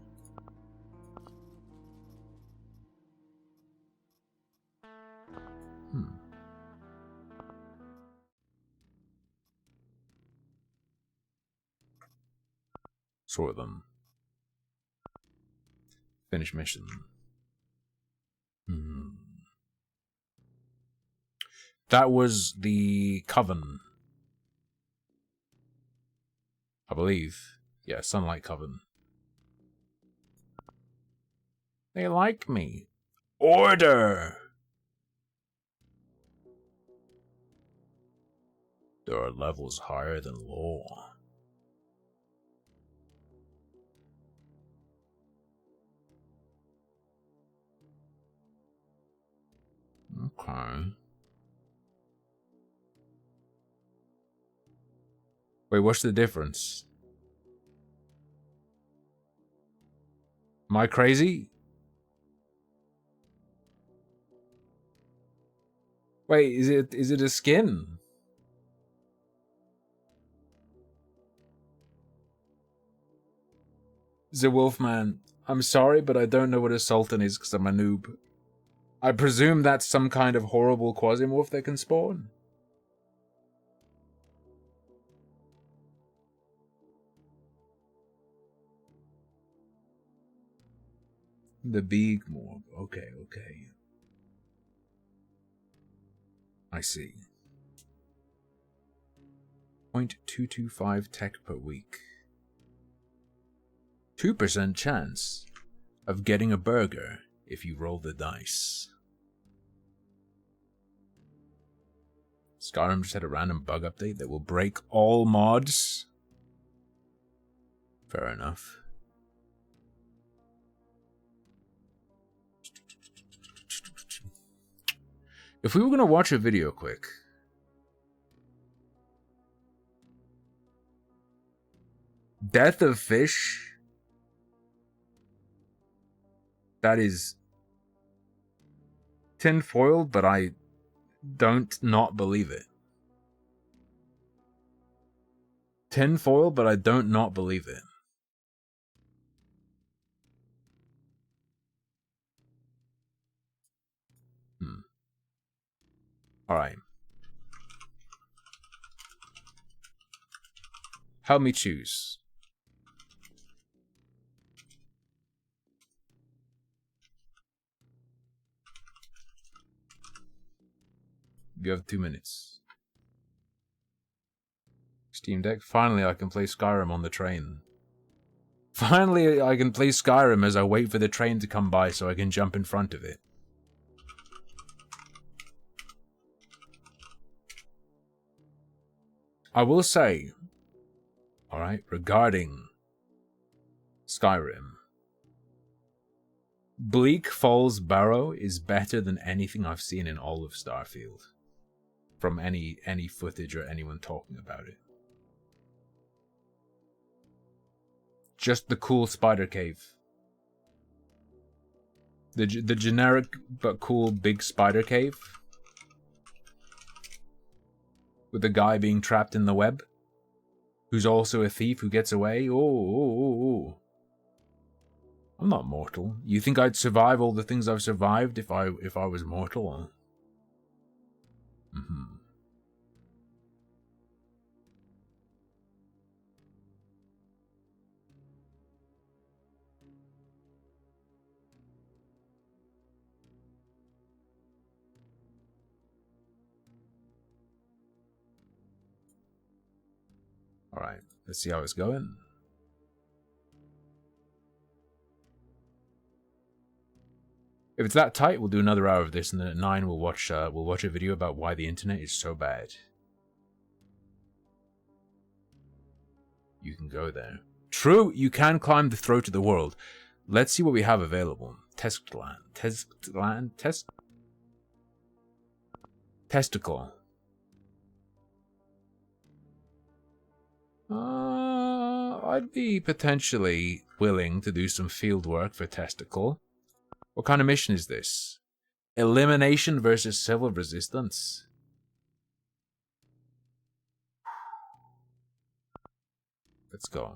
Sort them. Finish mission. That was the Coven. I believe. Yeah, Sunlight Coven. They like me. Order! There are levels higher than Law. Okay. Wait, what's the difference? Am I crazy? Wait, is it a skin? The Wolfman. I'm sorry, but I don't know what a Sultan is because I'm a noob. I presume that's some kind of horrible quasimorph that can spawn. The big morph. Okay, okay. I see. 0.225 tech per week. 2% chance of getting a burger if you roll the dice. Skyrim just had a random bug update that will break all mods. Fair enough. If we were going to watch a video quick. Death of Fish. That is tinfoil, but I don't not believe it. Tinfoil, but I don't not believe it. Alright. Help me choose. You have 2 minutes. Steam Deck. Finally, I can play Skyrim on the train. Finally, I can play Skyrim as I wait for the train to come by so I can jump in front of it. I will say, alright, regarding Skyrim, Bleak Falls Barrow is better than anything I've seen in all of Starfield. From any footage or anyone talking about it. Just the cool spider cave. The generic but cool big spider cave. With the guy being trapped in the web. Who's also a thief who gets away. Oh. I'm not mortal. You think I'd survive all the things I've survived if I was mortal? Mm-hmm. Alright, let's see how it's going. If it's that tight, we'll do another hour of this, and then at 9 we'll watch a video about why the internet is so bad. You can go there. True, you can climb the throat of the world. Let's see what we have available. Testicle. I'd be potentially willing to do some field work for Testicle. What kind of mission is this? Elimination versus civil resistance. Let's go.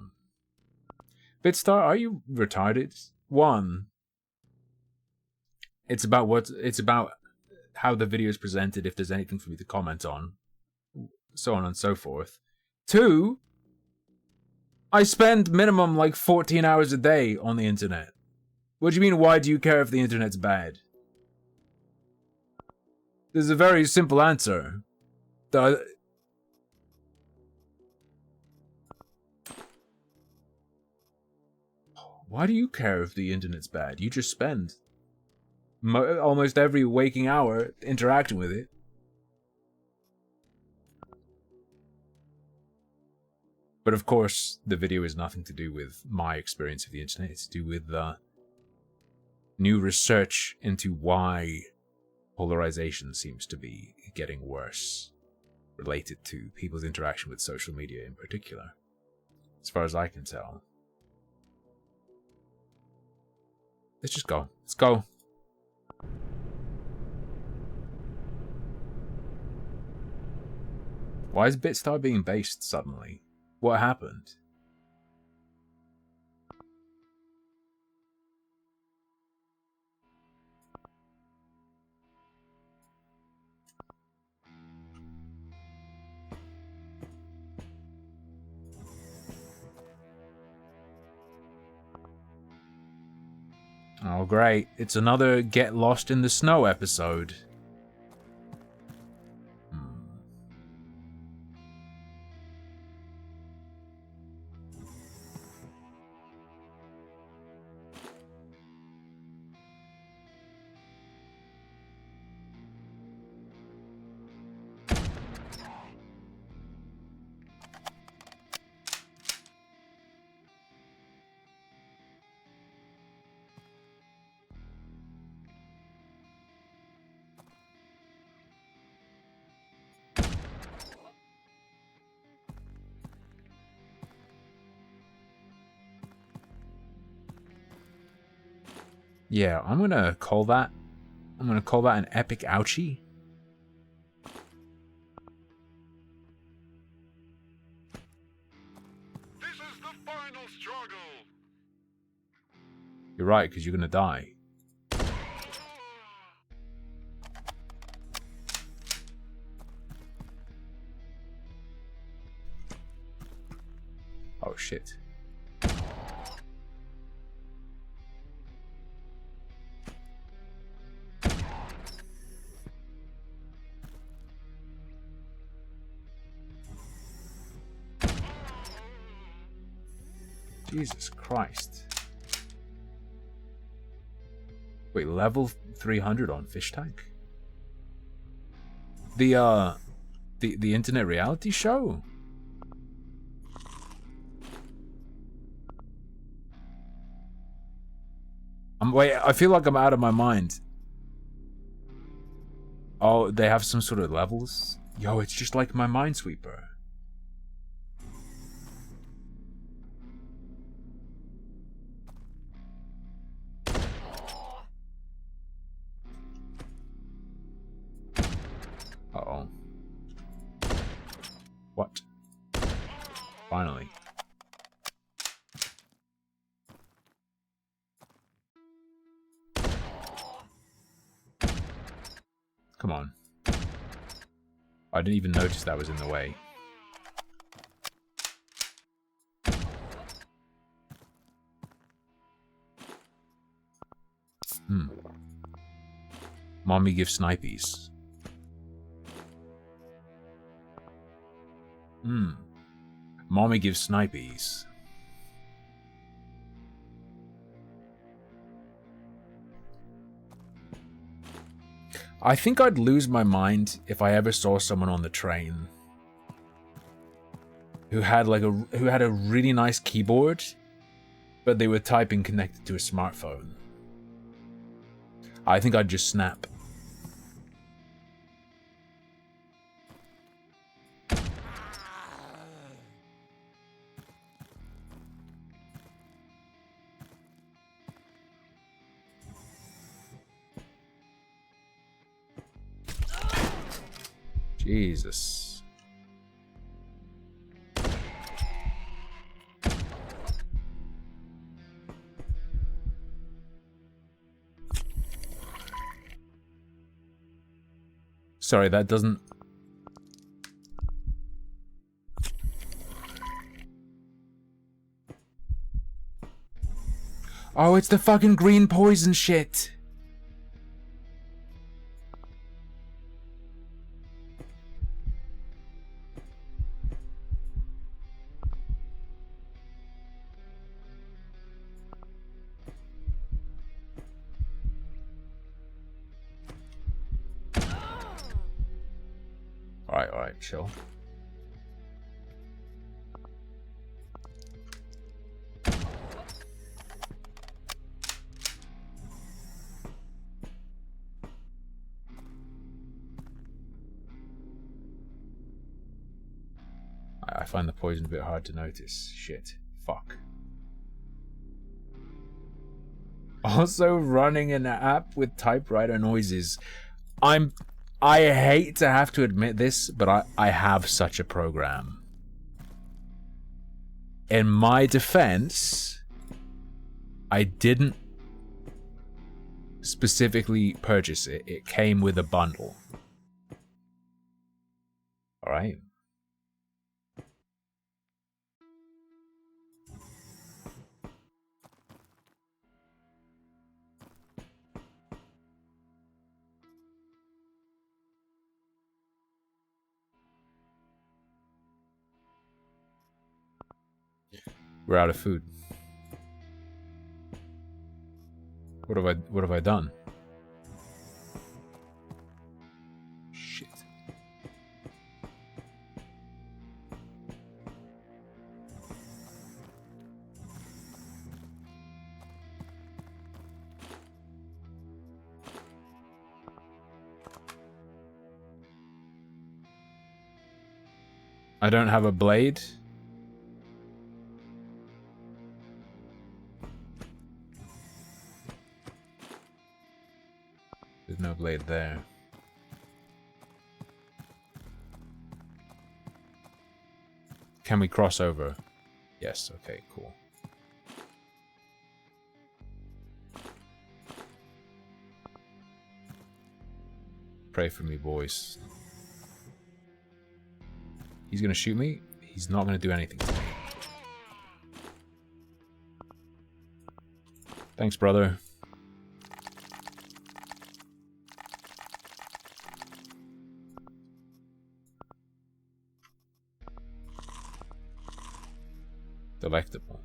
Bitstar, are you retarded? 1. It's about how the video is presented, if there's anything for me to comment on. So on and so forth. 2, I spend minimum like 14 hours a day on the internet. What do you mean, why do you care if the internet's bad? There's a very simple answer. Why do you care if the internet's bad? You just spend almost every waking hour interacting with it. But of course, the video is nothing to do with my experience of the internet. It's to do with new research into why polarization seems to be getting worse, related to people's interaction with social media in particular, as far as I can tell. Let's just go. Let's go. Why is Bitstar being based suddenly? What happened? Oh, great. It's another Get Lost in the Snow episode. Yeah, I'm gonna call that an epic ouchie. This is the final struggle. You're right, because you're gonna die. Oh shit. Jesus Christ. Wait, level 300 on fish tank? The internet reality show? Wait, I feel like I'm out of my mind. Oh, they have some sort of levels? Yo, it's just like my Minesweeper. Uh-oh. What? Finally. Come on. I didn't even notice that was in the way. Mommy gives snipies. Mommy gives snipies. I think I'd lose my mind if I ever saw someone on the train who had a really nice keyboard, but they were typing connected to a smartphone. I think I'd just snap. Jesus. Sorry, that doesn't... Oh, it's the fucking green poison shit! Alright, chill. I find the poison a bit hard to notice. Shit. Fuck. Also running an app with typewriter noises. I hate to have to admit this, but I have such a program. In my defense, I didn't specifically purchase it. It came with a bundle. Alright. We're out of food. What have I done? Shit. I don't have a blade. There's no blade there. Can we cross over? Yes, okay, cool. Pray for me, boys. He's gonna shoot me. He's not gonna do anything to me. Thanks, brother. Delectable.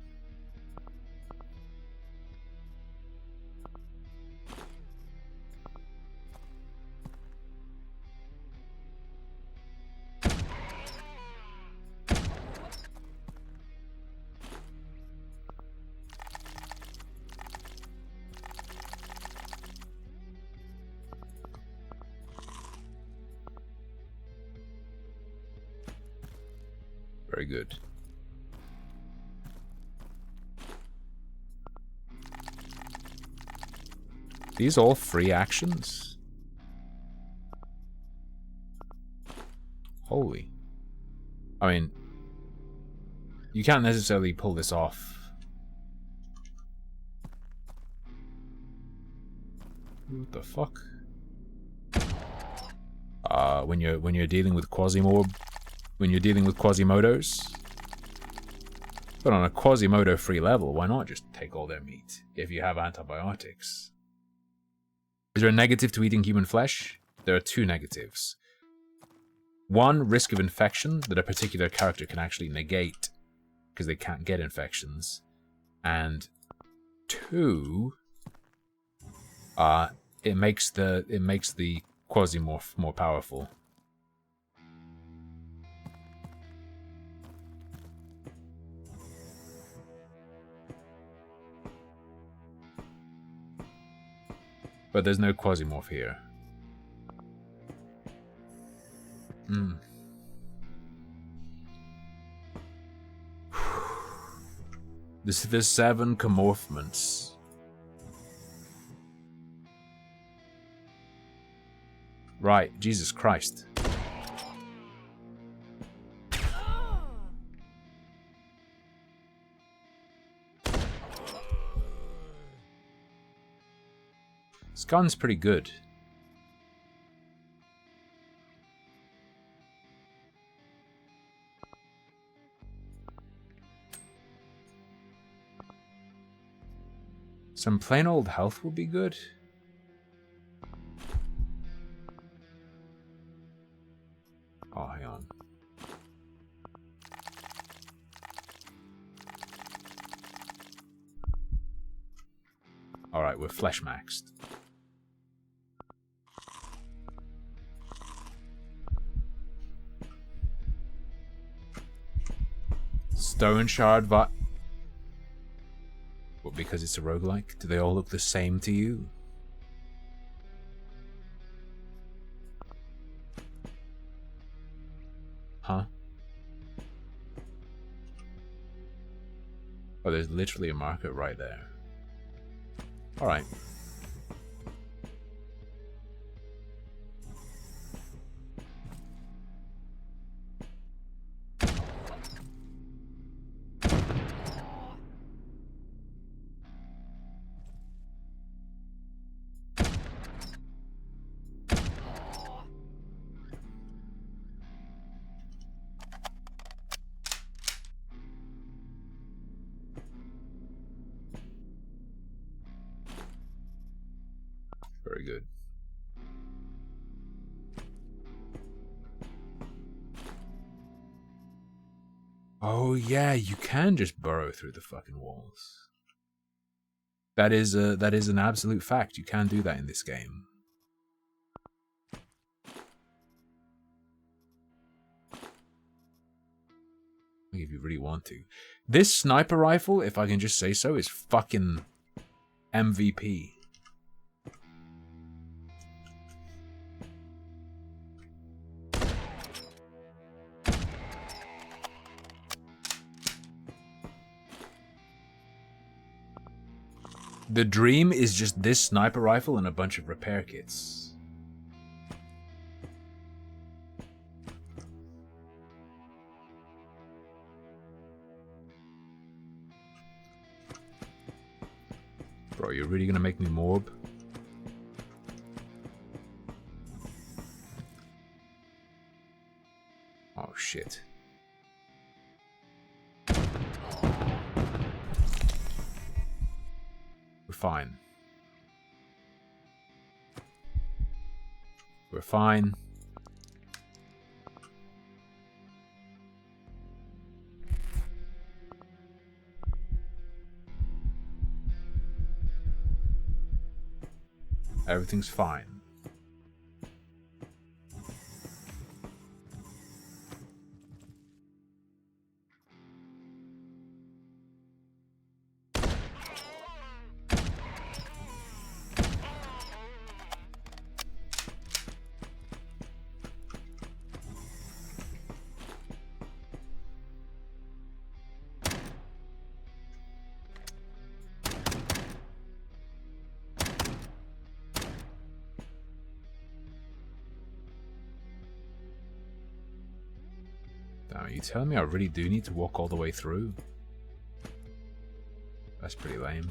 Very good. These all free actions? Holy. I mean, you can't necessarily pull this off. What the fuck? When you're dealing with Quasimorb, when you're dealing with Quasimodos. But on a Quasimodo free level, why not just take all their meat if you have antibiotics? Is there a negative to eating human flesh? There are two negatives. One, risk of infection that a particular character can actually negate because they can't get infections. And two, it makes the Quasimorph more powerful. But there's no Quasimorph here. There's 7 comorphments. Right, Jesus Christ. This gun's pretty good. Some plain old health would be good. Oh, hang on. Alright, we're flesh maxed. Stone shard What, because it's a roguelike? Do they all look the same to you? Huh? Oh, there's literally a marker right there. Alright. Very good. Oh yeah, you can just burrow through the fucking walls. That is an absolute fact. You can do that in this game. If you really want to. This sniper rifle, if I can just say so, is fucking MVP. The dream is just this sniper rifle and a bunch of repair kits. Bro, you're really gonna make me morb? Oh shit. We're fine. We're fine. Everything's fine. Damn, are you telling me I really do need to walk all the way through? That's pretty lame.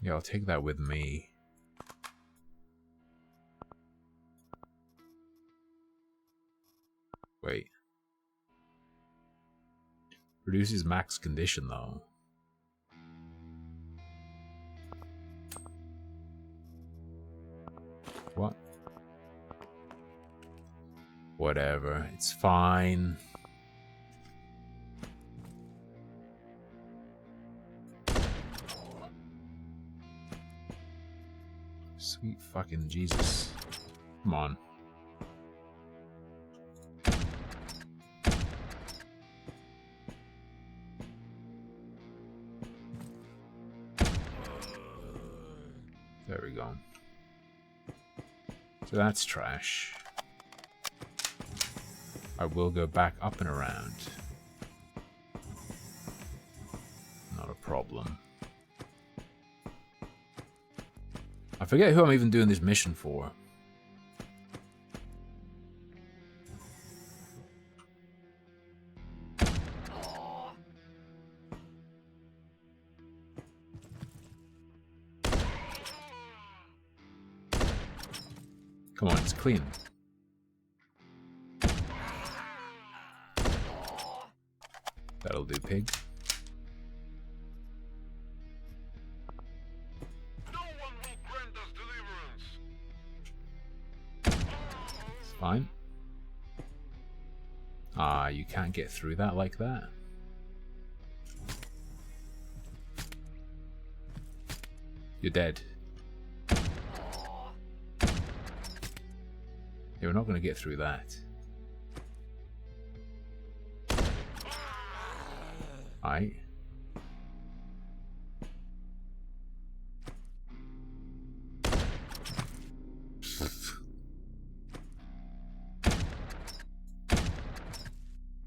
Yeah, I'll take that with me. Wait. Reduces max condition, though. What? Whatever. It's fine. Sweet fucking Jesus. Come on. There we go. So that's trash. I will go back up and around. Not a problem. I forget who I'm even doing this mission for. Come on, it's clean. That'll do, pig. No one will grant us deliverance. It's fine. Ah, you can't get through that like that. You're dead. You're not going to get through that. Aight.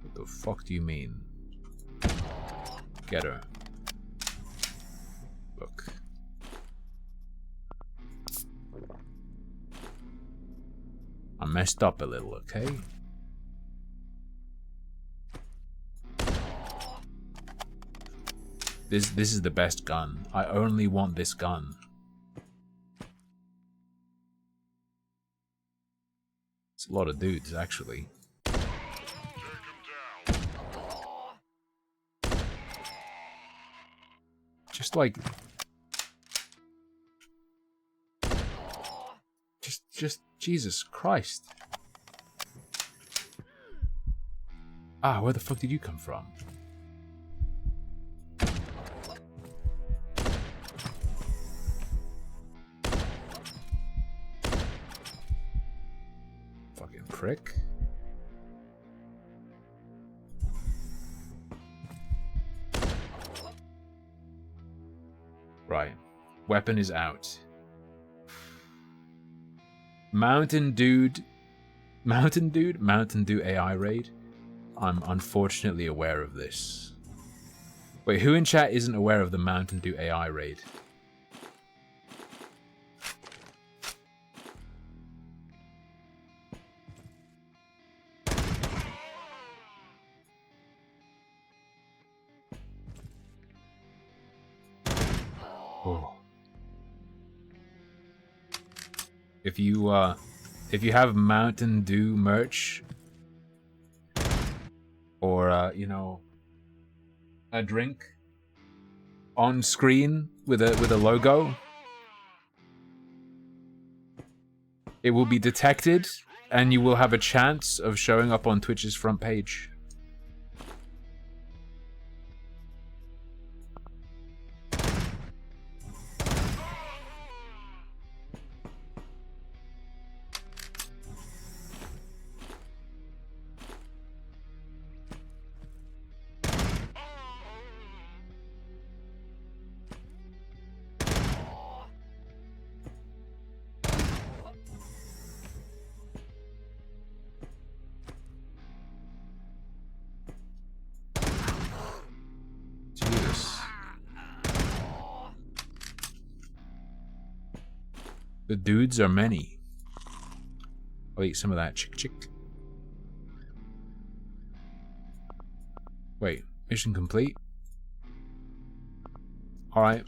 What the fuck do you mean? Get her. Look. I messed up a little, okay? This is the best gun. I only want this gun. It's a lot of dudes, actually. Take him down. Just like... Just Jesus Christ. Ah, where the fuck did you come from? Fucking prick. Right. Weapon is out. Mountain Dew AI raid. I'm unfortunately aware of this. Wait, who in chat isn't aware of the Mountain Dew AI raid? Oh. If you have Mountain Dew merch or you know, a drink on screen with a logo, it will be detected and you will have a chance of showing up on Twitch's front page. Jesus. The dudes are many. I'll eat some of that chick. Wait, mission complete? Alright.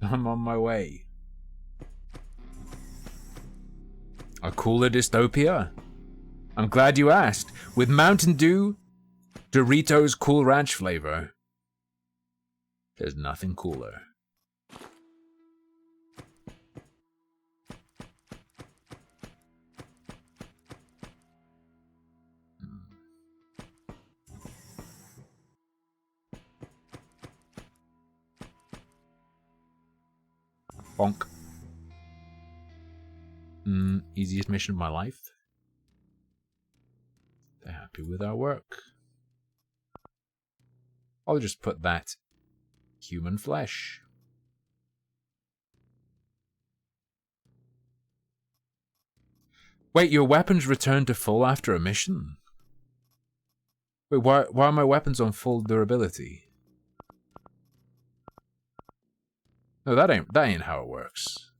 I'm on my way. A cooler dystopia? I'm glad you asked. With Mountain Dew, Doritos Cool Ranch flavor. There's nothing cooler. Bonk. Easiest mission of my life. They're happy with our work. I'll just put that human flesh. Wait, your weapons return to full after a mission? Wait, why are my weapons on full durability? No, that ain't how it works.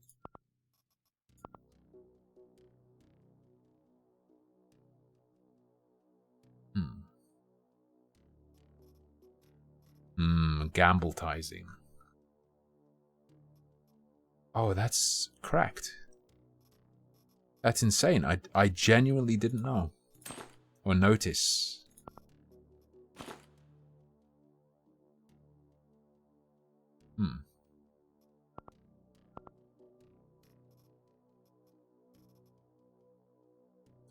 Gambletizing. Oh, that's cracked. That's insane. I genuinely didn't know. Or notice.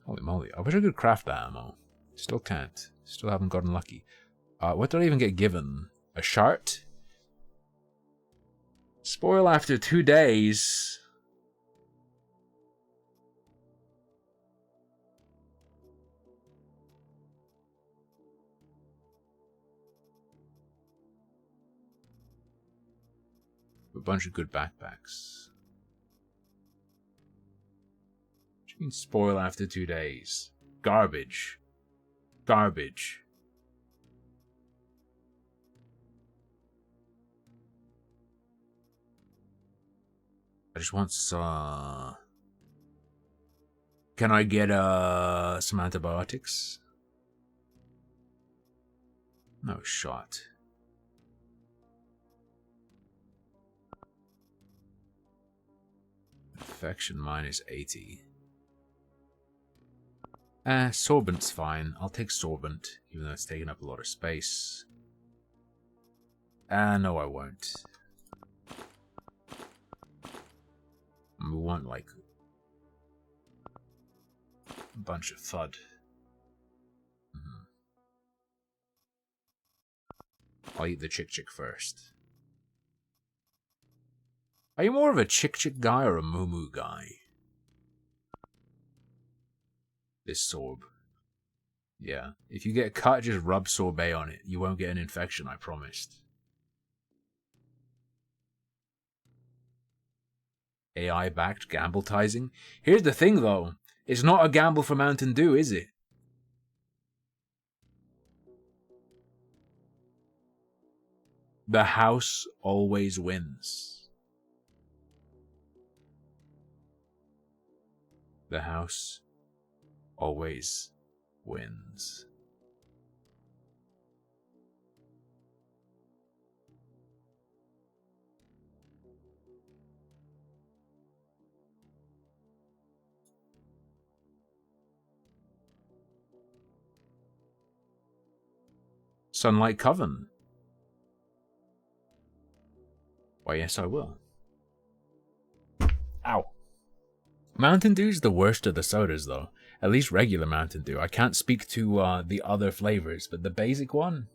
Holy moly. I wish I could craft that ammo. Still can't. Still haven't gotten lucky. What did I even get given? A shard? Spoil after 2 days. A bunch of good backpacks. What do you mean spoil after 2 days? Garbage. Garbage. I just want some... Can I get some antibiotics? No shot. Infection minus 80. Sorbent's fine. I'll take sorbent, even though it's taking up a lot of space. No, I won't. We want, like, a bunch of thud. I'll eat the chick first. Are you more of a chick guy or a moo guy? This sorb. Yeah. If you get cut, just rub sorbet on it. You won't get an infection, I promised. AI-backed gamble-tizing. Here's the thing, though. It's not a gamble for Mountain Dew, is it? The house always wins. The house always wins. Sunlight Coven. Why, yes, I will. Ow. Mountain Dew's the worst of the sodas, though. At least regular Mountain Dew. I can't speak to the other flavors, but the basic one.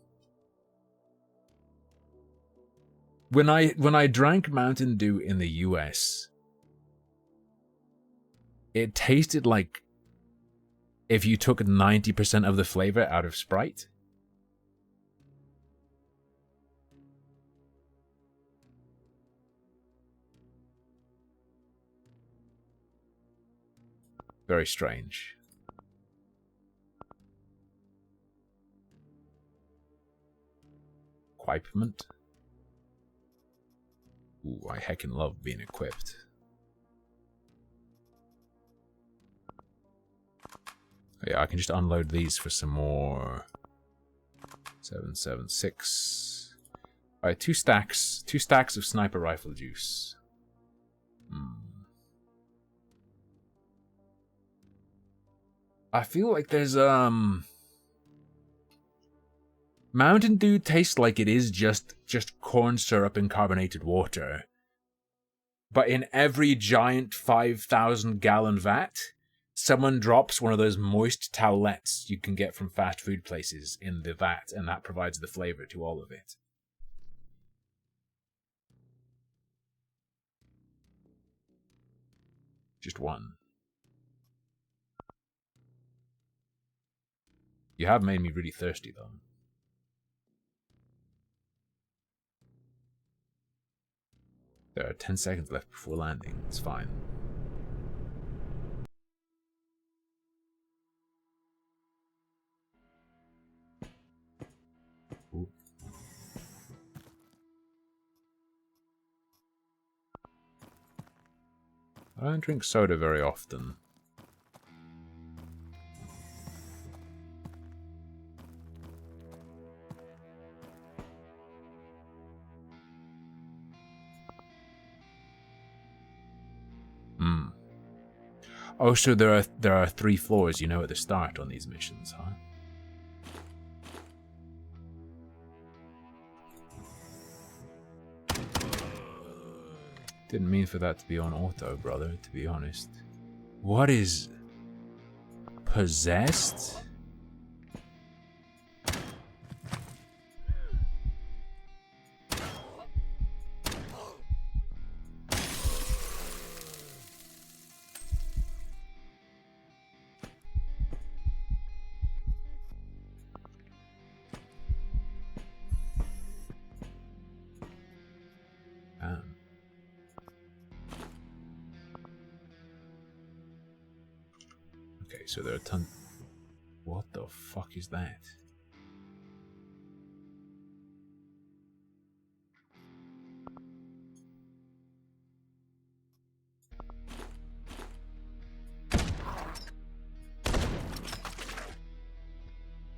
When I drank Mountain Dew in the US, it tasted like if you took 90% of the flavor out of Sprite. Very strange. Equipment. Ooh, I heckin' love being equipped. Yeah, I can just unload these for some more. 776. Alright, two stacks of sniper rifle juice. I feel like there's Mountain Dew tastes like it is just corn syrup and carbonated water. But in every giant 5,000-gallon vat, someone drops one of those moist towelettes you can get from fast food places in the vat, and that provides the flavor to all of it. Just one. You have made me really thirsty, though. There are 10 seconds left before landing. It's fine. Ooh. I don't drink soda very often. Oh, so there are 3 floors, you know, at the start on these missions, huh? Didn't mean for that to be on auto, brother, to be honest. What is... possessed? Okay, so there are tons... What the fuck is that?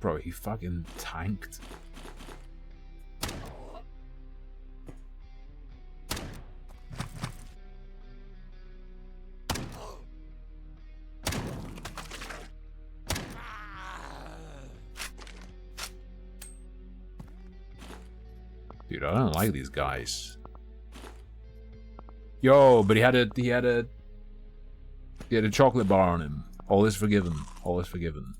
Bro, he fucking tanked. Dude, I don't like these guys. Yo, but he had a chocolate bar on him. All is forgiven. All is forgiven.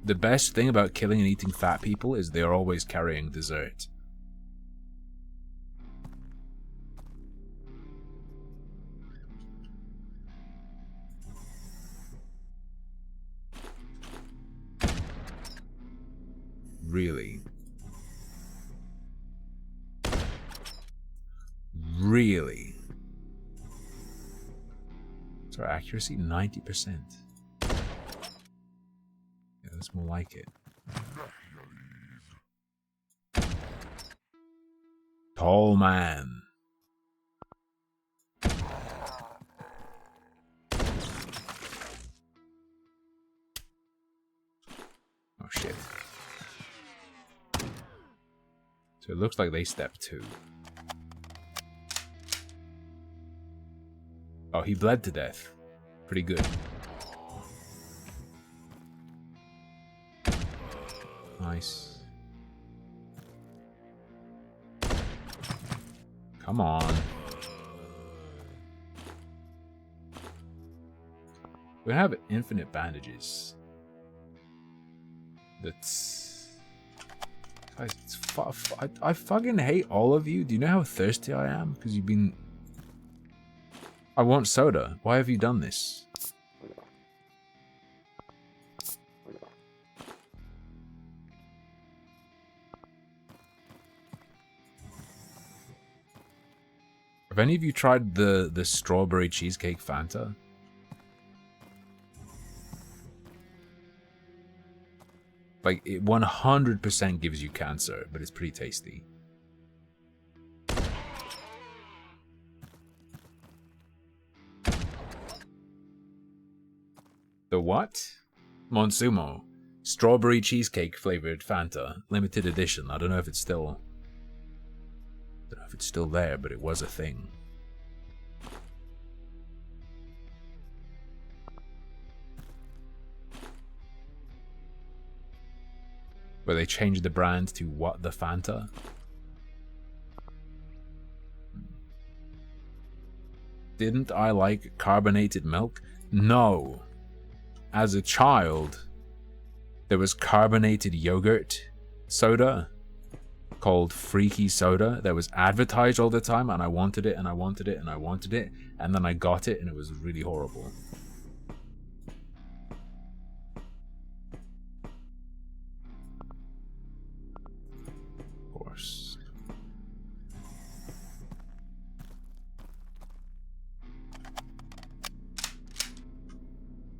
The best thing about killing and eating fat people is they are always carrying dessert. Really? Really? So our accuracy 90%. Yeah, that's more like it. Tall man. Oh shit. So it looks like they step 2. Oh, he bled to death. Pretty good. Nice. Come on. We have infinite bandages. That's... Guys, I fucking hate all of you. Do you know how thirsty I am? Because you've been... I want soda. Why have you done this? Have any of you tried the strawberry cheesecake Fanta? Like, it 100% gives you cancer, but it's pretty tasty. The what? Monsumo. Strawberry cheesecake flavored Fanta. Limited edition. I don't know if it's still... there, but it was a thing. Where they changed the brand to What the Fanta? Didn't I like carbonated milk? No. As a child, there was carbonated yogurt soda called Freaky Soda that was advertised all the time, and I wanted it, and I wanted it, and I wanted it, and then I got it, and it was really horrible. Of course.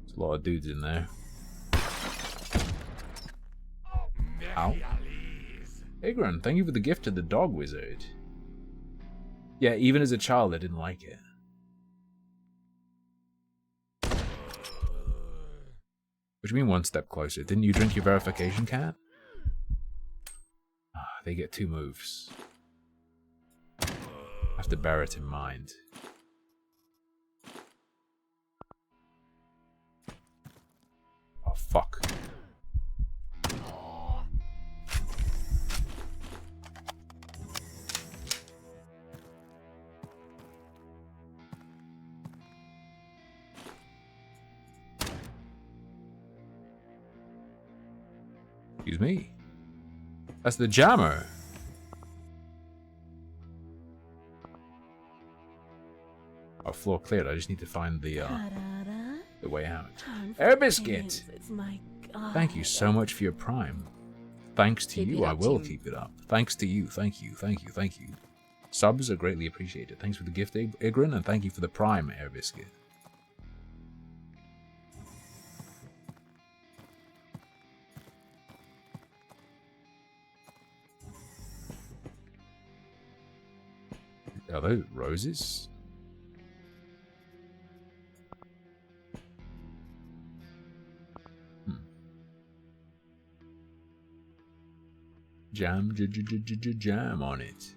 There's a lot of dudes in there. Ow. Igran, thank you for the gift to the dog wizard. Yeah, even as a child, I didn't like it. What do you mean one step closer? Didn't you drink your verification, cat? Ah, they get 2 moves. I have to bear it in mind. Oh, fuck. Excuse me. That's the jammer. Our floor cleared. I just need to find the way out. Air Biscuit! Thank you so much for your prime. Thanks to you, I will keep it up. Thanks to you, thank you, thank you, thank you. Subs are greatly appreciated. Thanks for the gift, Igran, and thank you for the prime, Air Biscuit. Are those roses? Jam on it.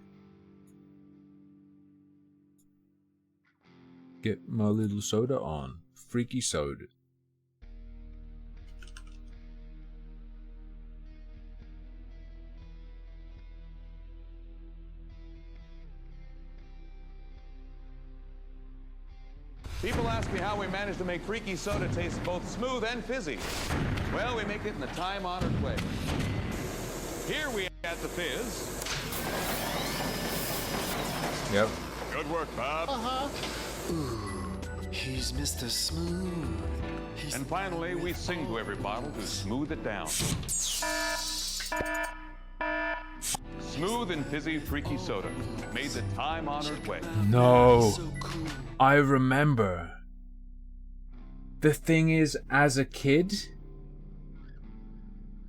Get my little soda on. Freaky soda. People ask me how we manage to make Freaky Soda taste both smooth and fizzy. Well, we make it in the time-honored way. Here we at the Fizz. Yep. Good work, Bob. Ooh, he's Mr. Smooth. And finally, we sing to every bottle to smooth it down. Smooth and fizzy freaky soda made the time-honored way. No. So cool. I remember. The thing is, as a kid,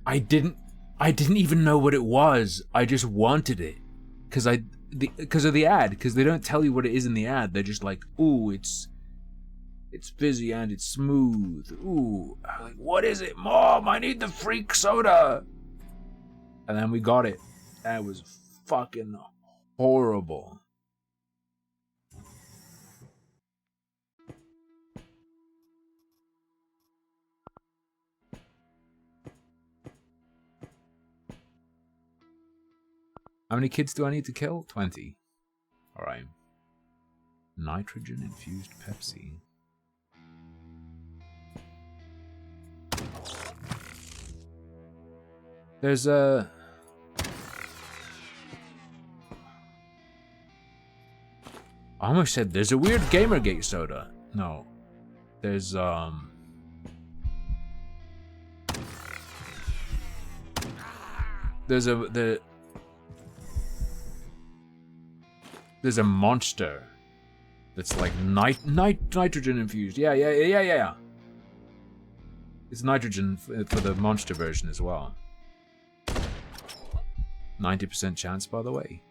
I didn't even know what it was. I just wanted it because of the ad. Because they don't tell you what it is in the ad. They're just like, ooh, it's fizzy and it's smooth. Ooh, I'm like, what is it, Mom? I need the freak soda. And then we got it. That was fucking horrible. How many kids do I need to kill? 20. Alright. Nitrogen infused Pepsi. There's a... I almost said there's a weird Gamergate soda. No. There's There's a monster that's like nitrogen infused. Yeah. It's nitrogen for the monster version as well. 90% chance, by the way.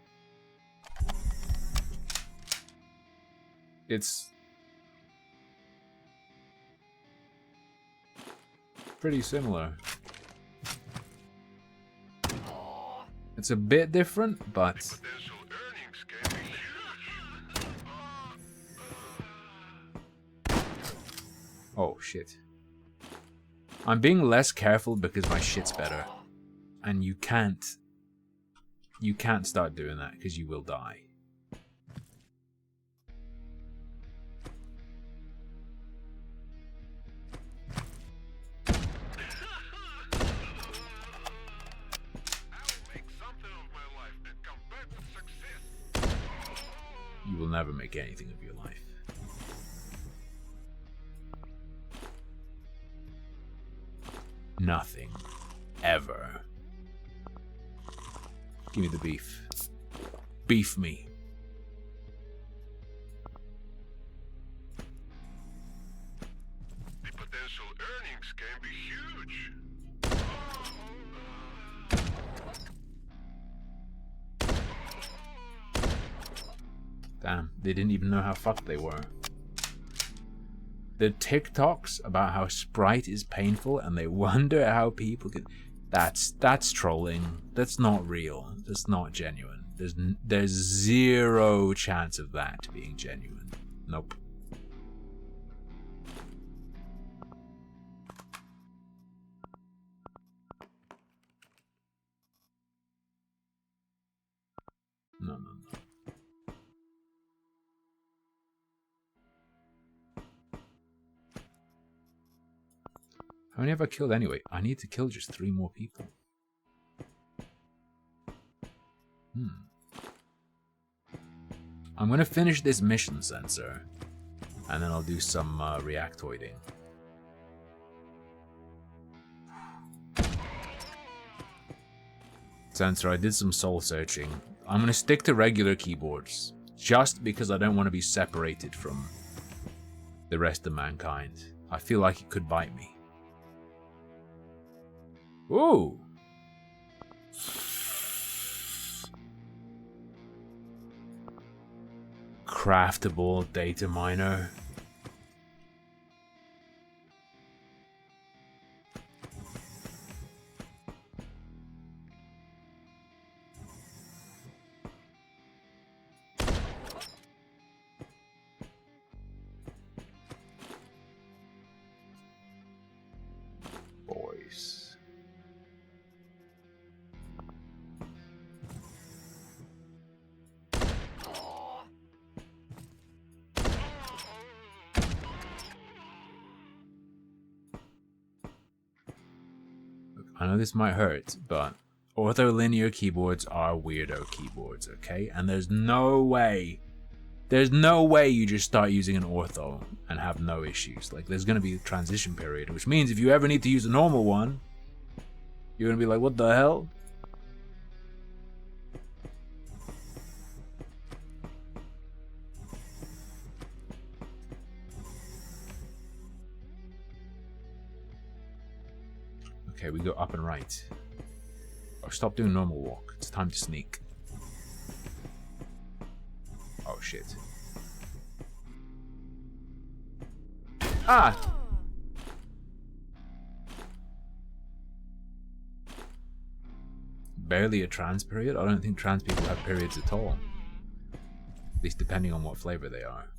It's pretty similar. It's a bit different, but Potential earnings can be huge. oh shit. I'm being less careful because my shit's better. And you can't start doing that because you will die. You will never make anything of your life. Nothing. Ever. Give me the beef. Beef me. The potential earnings can be huge. Damn, they didn't even know how fucked they were. The TikToks about how Sprite is painful and they wonder how people could... That's trolling. That's not real. That's not genuine. There's zero chance of that being genuine. Nope. No. How many have I killed anyway? I need to kill just 3 more people. I'm gonna finish this mission sensor, and then I'll do some reactoiding. Sensor, I did some soul searching. I'm gonna stick to regular keyboards, just because I don't want to be separated from the rest of mankind. I feel like it could bite me. Ooh! Craftable data miner. Boys. I know this might hurt, but ortholinear keyboards are weirdo keyboards, okay? And there's no way you just start using an ortho and have no issues. Like, there's gonna be a transition period, which means if you ever need to use a normal one, you're gonna be like, what the hell? Okay, we go up and right. Oh, stop doing normal walk. It's time to sneak. Oh, shit. Ah! Barely a trans period? I don't think trans people have periods at all. At least depending on what flavor they are.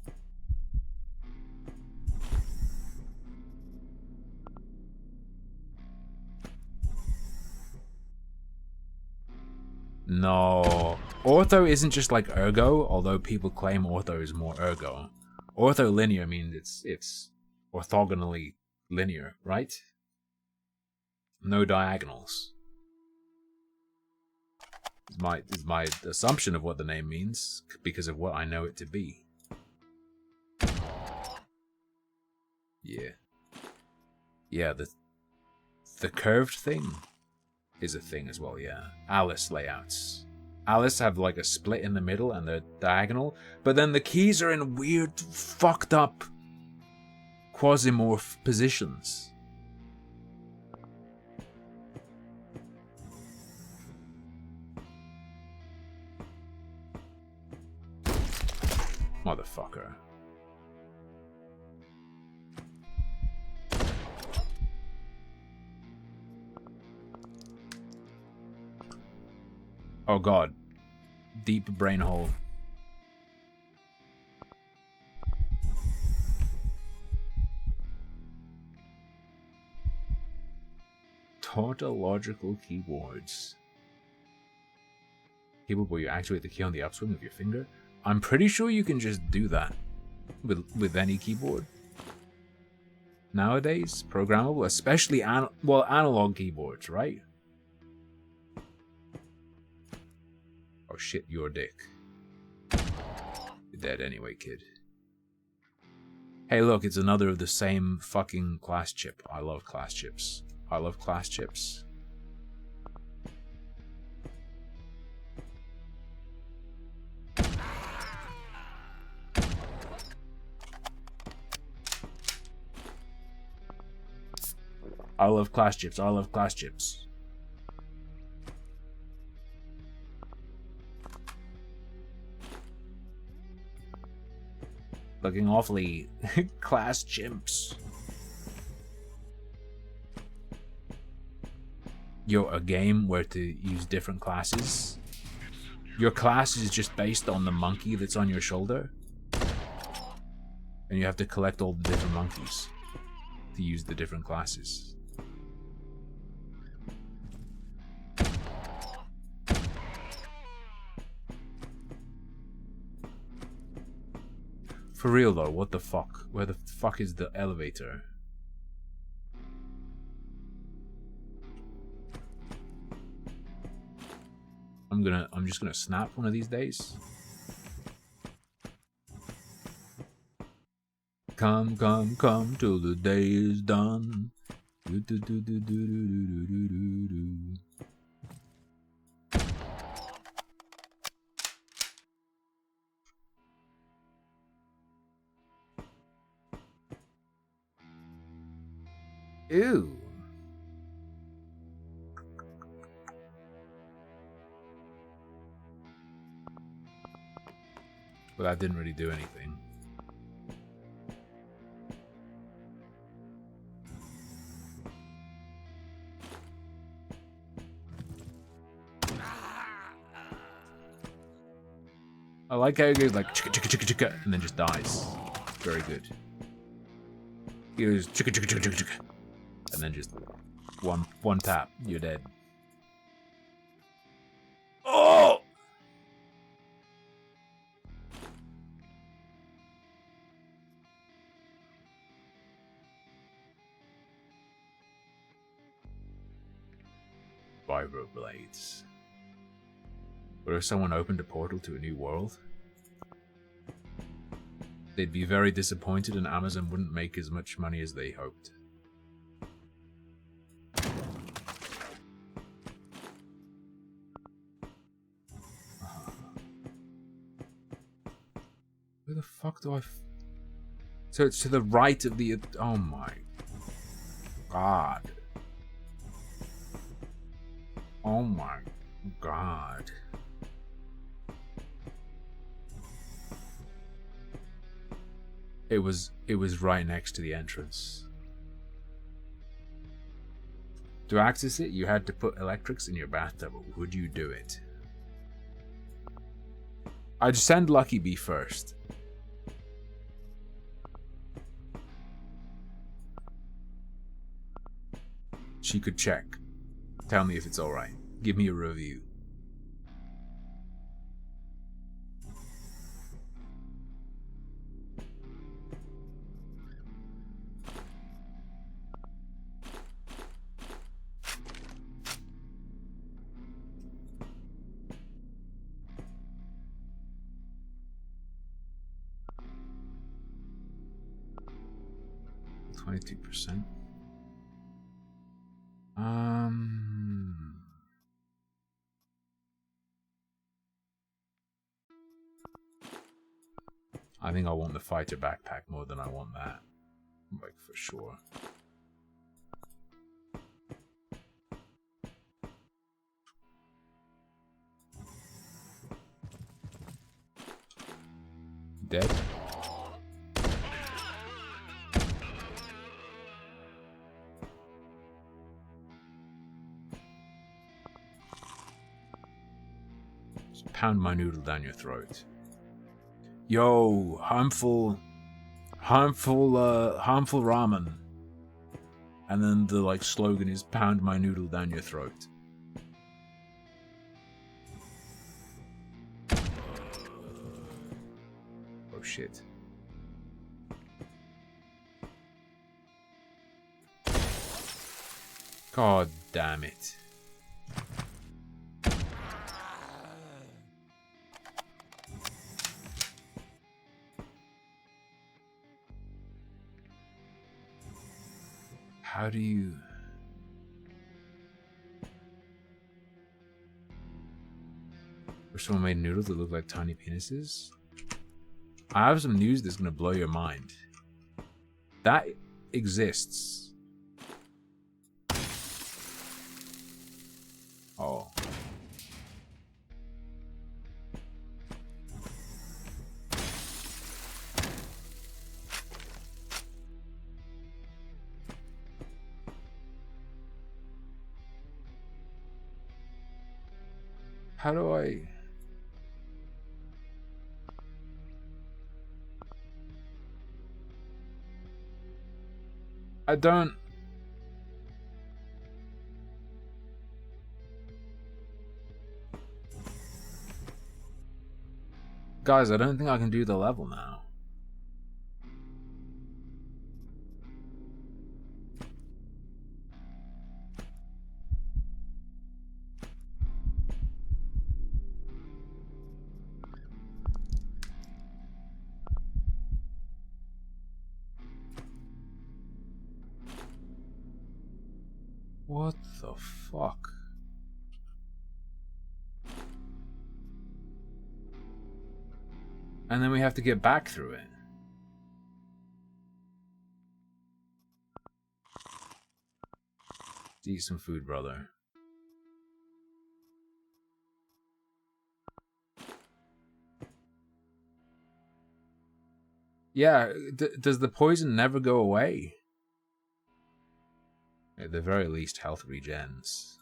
No. Ortho isn't just like ergo, although people claim ortho is more ergo. Ortholinear means it's orthogonally linear, right? No diagonals. Is my assumption of what the name means because of what I know it to be. Yeah. Yeah, the curved thing is a thing as well, yeah. Alice layouts. Alice have like a split in the middle and they're diagonal, but then the keys are in weird, fucked up quasimorph positions. Motherfucker. Oh god. Deep brain hole. Tautological keyboards. Keyboard where you actuate the key on the upswing of your finger. I'm pretty sure you can just do that with any keyboard. Nowadays, programmable, especially analog keyboards, right? Oh shit, you're a dick. You're dead anyway, kid. Hey look, it's another of the same fucking class chip. I love class chips. I love class chips. I love class chips. I love class chips. Looking awfully class chimps. Yo, a game where to use different classes. Your class is just based on the monkey that's on your shoulder. And you have to collect all the different monkeys to use the different classes. For real though, what the fuck? Where the fuck is the elevator? I'm just gonna snap one of these days. Come, come, come till the day is done. Do, do, do, do, do, do, do, do, do. Ew. But that didn't really do anything. I like how he goes like chicka chicka chicka chicka and then just dies. Very good. He goes chicka chicka chicka chicka chicka and then just one tap, you're dead. Oh! Vibroblades. What if someone opened a portal to a new world? They'd be very disappointed and Amazon wouldn't make as much money as they hoped. Where the fuck do I... So it's to the right of the... Oh my... God. Oh my god. It was right next to the entrance. To access it, you had to put electrics in your bathtub. Would you do it? I'd send Lucky Bee first. She could check. Tell me if it's alright. Give me a review. %. I think I want the fighter backpack more than I want that. Like, for sure. Dead? Just pound my noodle down your throat. Yo, harmful ramen. And then the like slogan is pound my noodle down your throat. Oh shit. God damn it. How do you... Or someone made noodles that look like tiny penises? I have some news that's gonna blow your mind. That exists. Oh. How do I... I don't... Guys, I don't think I can do the level now. What the fuck? And then we have to get back through it. Eat some food, brother. Yeah, does the poison never go away? At the very least, health regens.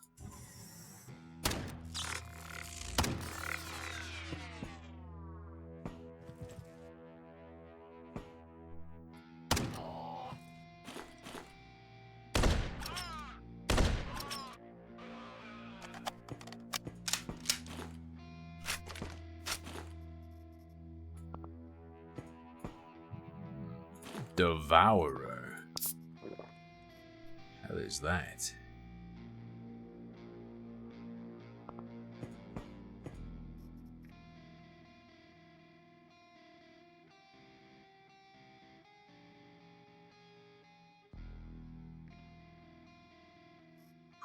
Devourer. Hell is that?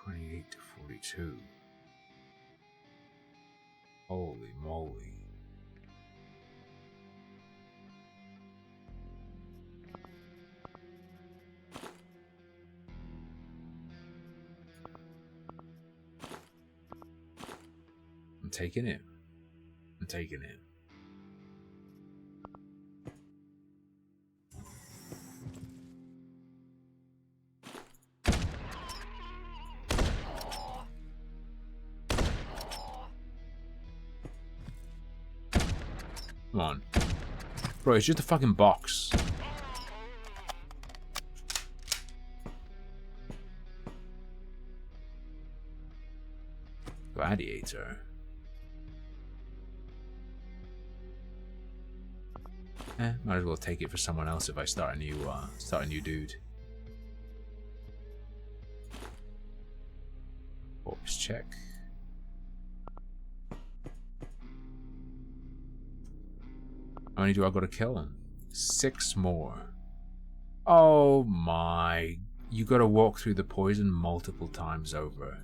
$28 to $42. Holy moly. I'm taking it. I'm taking it. Come on. Bro, it's just a fucking box. Gladiator. Might as well take it for someone else if I start a new dude. Corpse check. How many do I gotta kill him? 6 more. Oh my. You gotta walk through the poison multiple times over.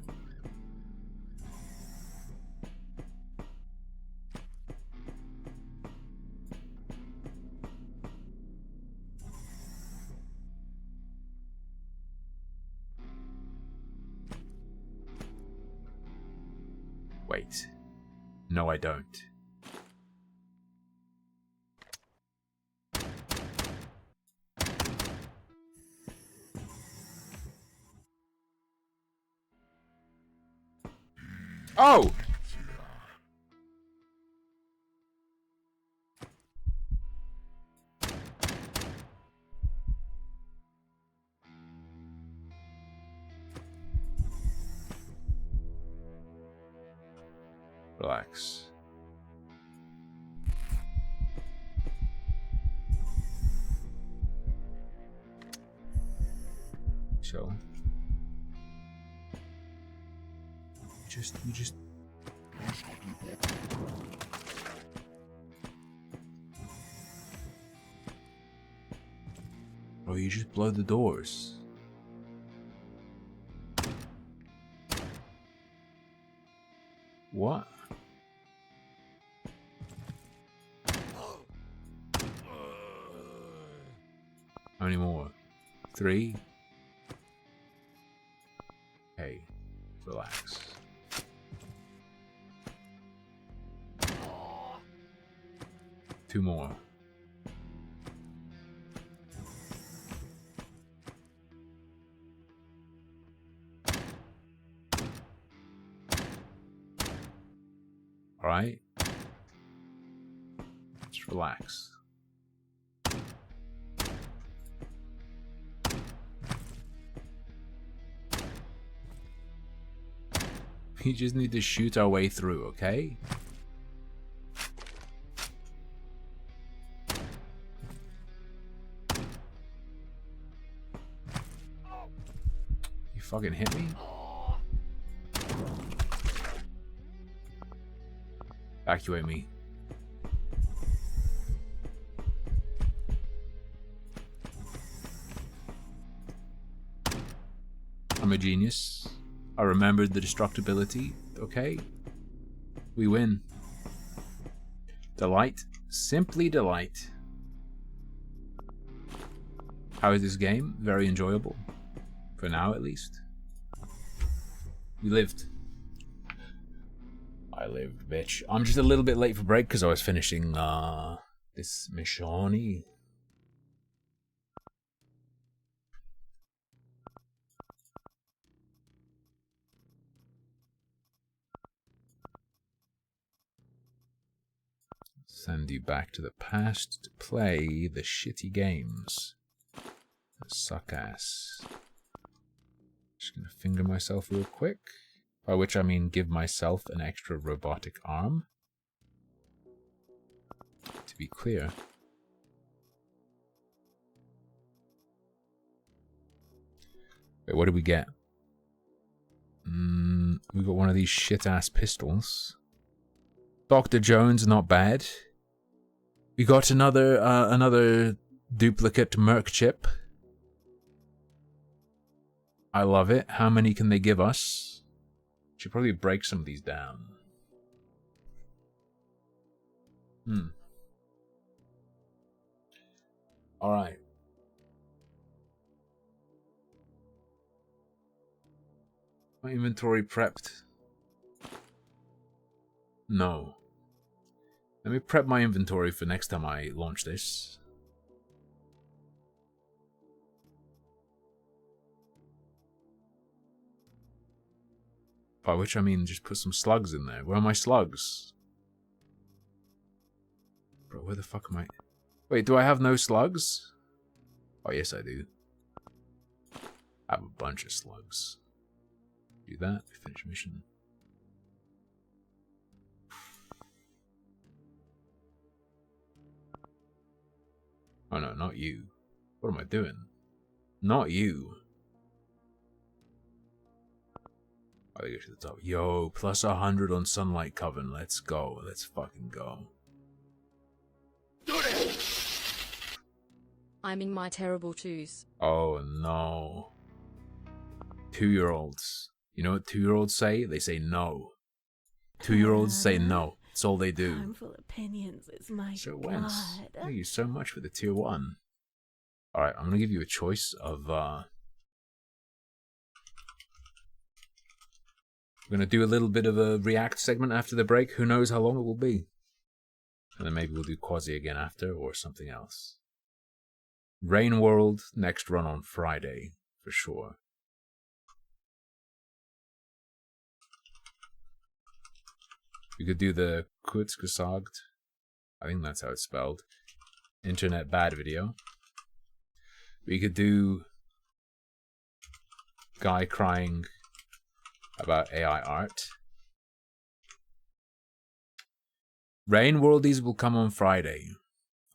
Wait. No, I don't. Oh! Relax. So you just or you just blow the doors. What? How many more? 3? Hey, relax. Two more. All right. Just relax. We just need to shoot our way through, okay? You fucking hit me? Evacuate me. I'm a genius. I remembered the destructibility. Okay. We win. Delight. Simply delight. How is this game? Very enjoyable. For now, at least. We lived. I lived, bitch. I'm just a little bit late for break because I was finishing this mission. Send you back to the past to play the shitty games. Suck ass. Just gonna finger myself real quick. By which I mean give myself an extra robotic arm. To be clear. Wait, what did we get? We got one of these shit-ass pistols. Dr. Jones, not bad. We got another duplicate Merc chip. I love it. How many can they give us? Should probably break some of these down. Alright. My inventory prepped. No. Let me prep my inventory for next time I launch this. By which I mean just put some slugs in there. Where are my slugs? Bro, where the fuck am I? Wait, do I have no slugs? Oh, yes I do. I have a bunch of slugs. Do that, finish mission. Oh no, not you. What am I doing? Not you. I go to the top. Yo, plus 100 on Sunlight Coven. Let's go. Let's fucking go. I'm in my terrible twos. Oh no. 2-year-olds. You know what 2-year-olds say? They say no. 2-year-olds say no. That's all they do. I'm full of opinions. It's my So Wentz, God. thank you so much for the tier 1. Alright, I'm gonna give you a choice of we're gonna do a little bit of a react segment after the break. Who knows how long it will be. And then maybe we'll do Quasi again after or something else. Rain World, next run on Friday, for sure. We could do the kurz gesagt, I think that's how it's spelled, internet bad video. We could do guy crying about AI art. Rain Worldies will come on Friday,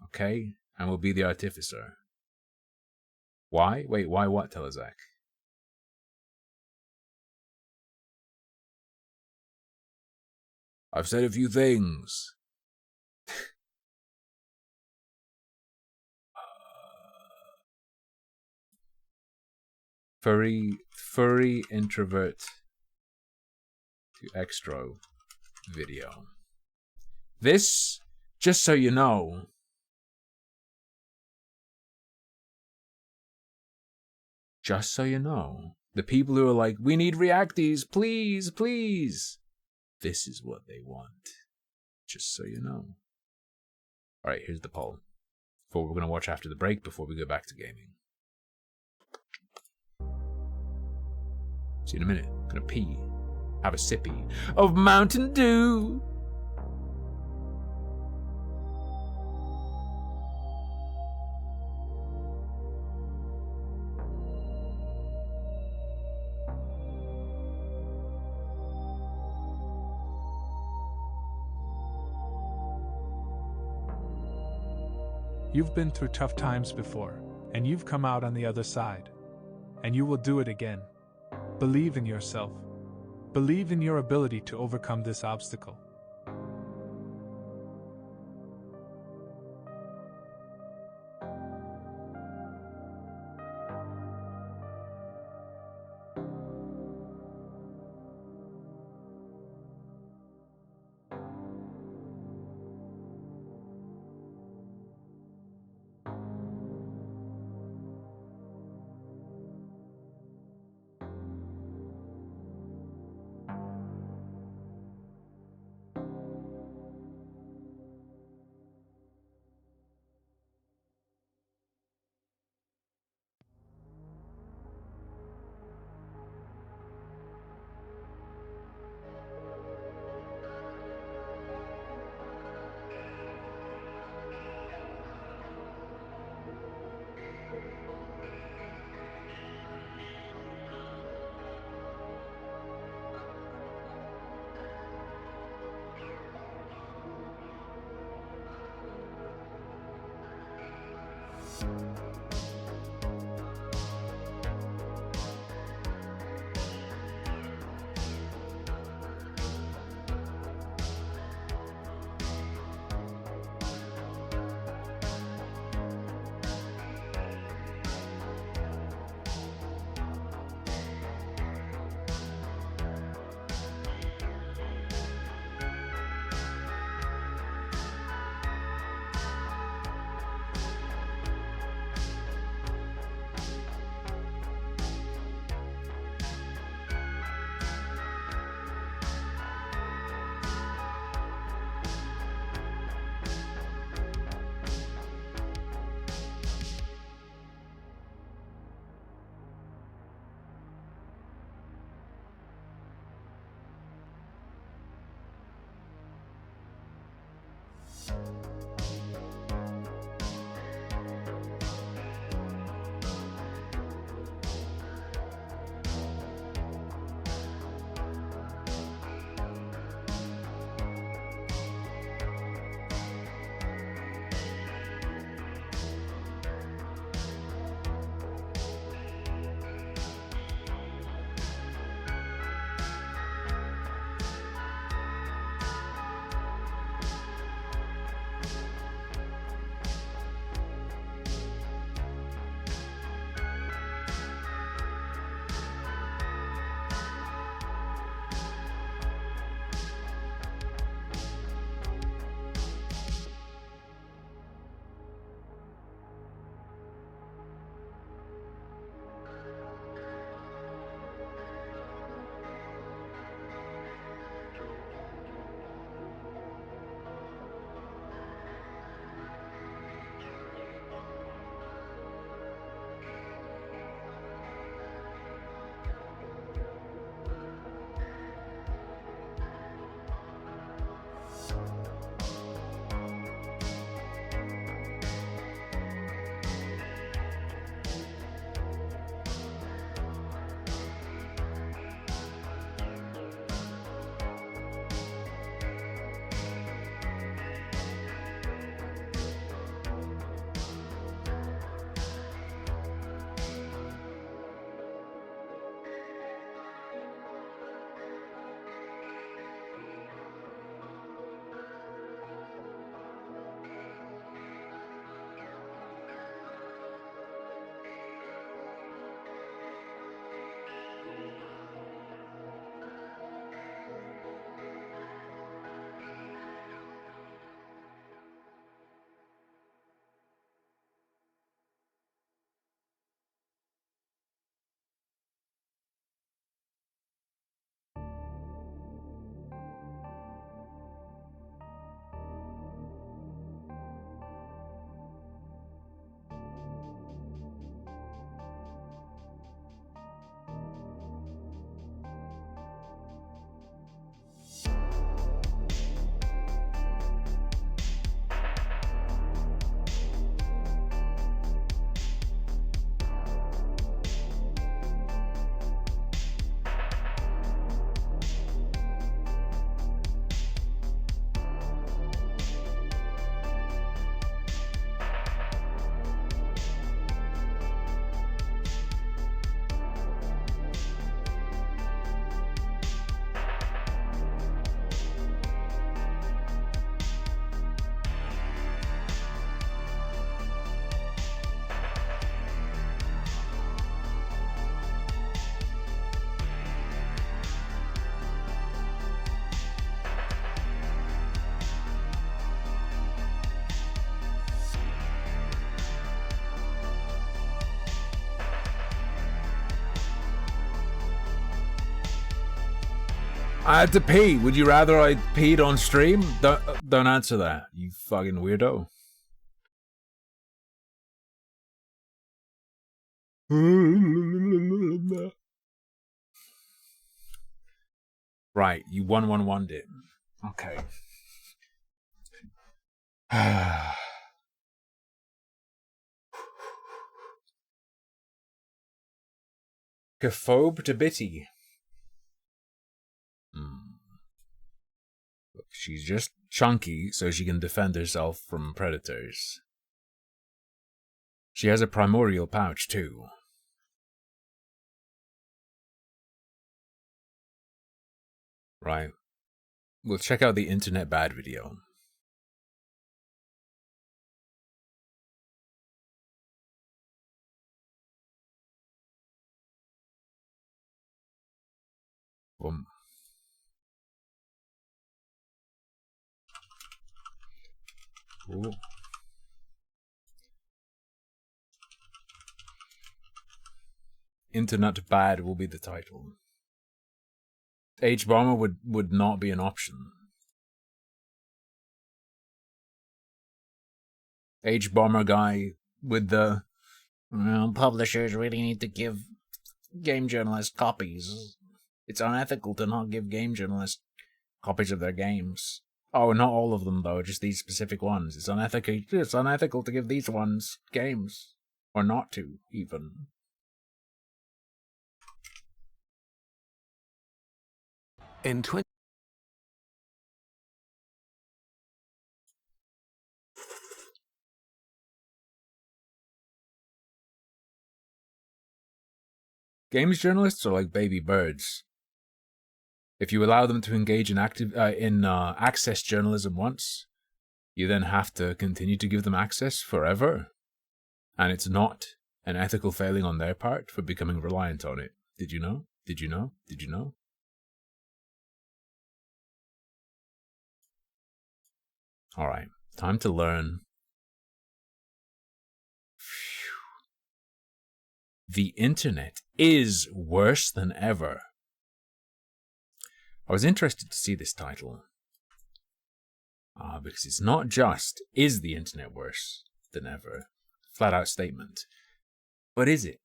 okay? And we'll be the artificer. Why? Wait, why what, Telezak? I've said a few things. Furry introvert to extro video. This, just so you know, the people who are like, we need reacties, please, please. This is what they want. Just so you know. Alright, here's the poll. For what we're going to watch after the break before we go back to gaming. See you in a minute. I'm gonna pee. Have a sippy of Mountain Dew. You've been through tough times before, and you've come out on the other side. And you will do it again. Believe in yourself. Believe in your ability to overcome this obstacle. I had to pee. Would you rather I peed on stream? Don't answer that, you fucking weirdo. Right, you 1-1-1'd it. Okay. Caphobe to Bitty. Look, she's just chunky so she can defend herself from predators. She has a primordial pouch too. Right. We'll check out the internet bad video. Boom. Ooh. Internet bad will be the title. H-bomber would not be an option. H-bomber guy with the publishers really need to give game journalists copies. It's unethical to not give game journalists copies of their games. Oh, not all of them though, just these specific ones. It's unethical to give these ones games. Or not to, even. In Games journalists are like baby birds. If you allow them to engage in access journalism once, you then have to continue to give them access forever. And it's not an ethical failing on their part for becoming reliant on it. Did you know? Did you know? Did you know? Alright, time to learn. The internet is worse than ever. I was interested to see this title. Because it's not just, is the internet worse than ever? Flat out statement. But is it?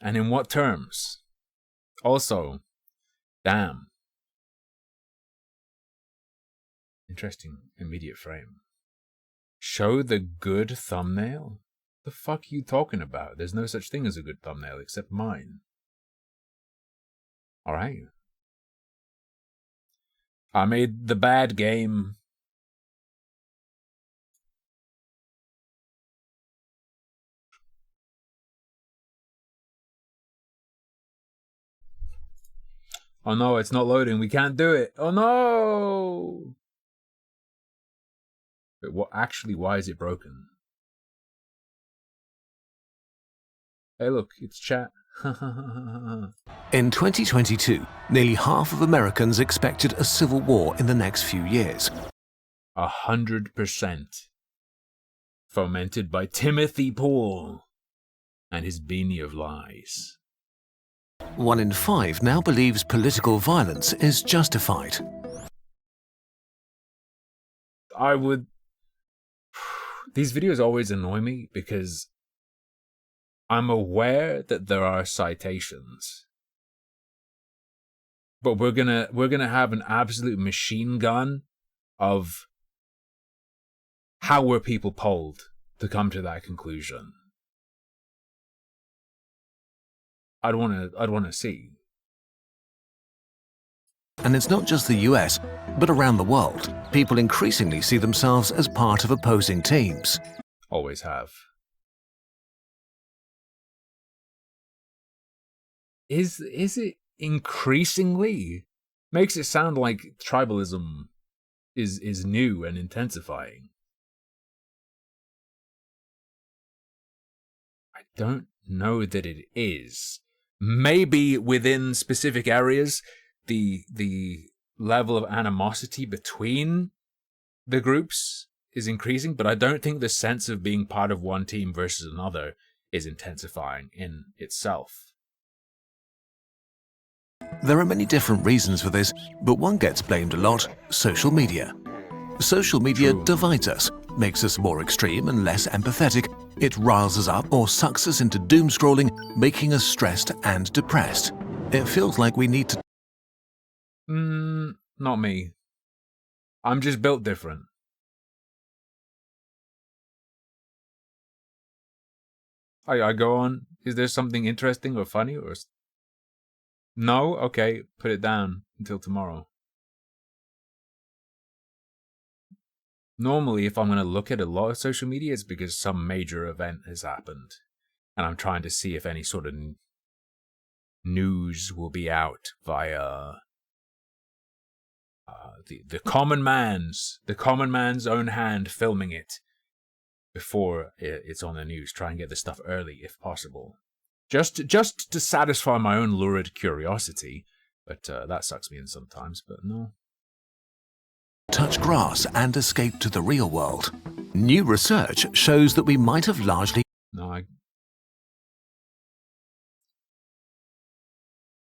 And in what terms? Also, damn. Interesting immediate frame. Show the good thumbnail? The fuck are you talking about? There's no such thing as a good thumbnail except mine. Alright. I made the bad game. Oh no, it's not loading. We can't do it. Oh no! But what actually, why is it broken? Hey look, it's chat. In 2022, nearly half of Americans expected a civil war in the next few years. 100%. Fomented by Timothy Paul and his beanie of lies. 1 in 5 now believes political violence is justified. These videos always annoy me because I'm aware that there are citations, but we're gonna have an absolute machine gun of how were people polled to come to that conclusion. I'd wanna see. And it's not just the US, but around the world. People increasingly see themselves as part of opposing teams. Always have. Is it increasingly? Makes it sound like tribalism is new and intensifying. I don't know that it is. Maybe within specific areas, the level of animosity between the groups is increasing, but I don't think the sense of being part of one team versus another is intensifying in itself. There are many different reasons for this, but one gets blamed a lot: social media. Social media True. divides us, makes us more extreme and less empathetic. It riles us up or sucks us into doom scrolling, making us stressed and depressed. It feels like we need to Not me. I'm just built different. I go on. Is there something interesting or funny or... No? Okay, put it down until tomorrow. Normally, if I'm going to look at a lot of social media, it's because some major event has happened. And I'm trying to see if any sort of news will be out via the common man's own hand filming it before it's on the news. Try and get the stuff early if possible. Just to satisfy my own lurid curiosity. But that sucks me in sometimes, but no. touch grass and escape to the real world. New research shows that we might have largely No,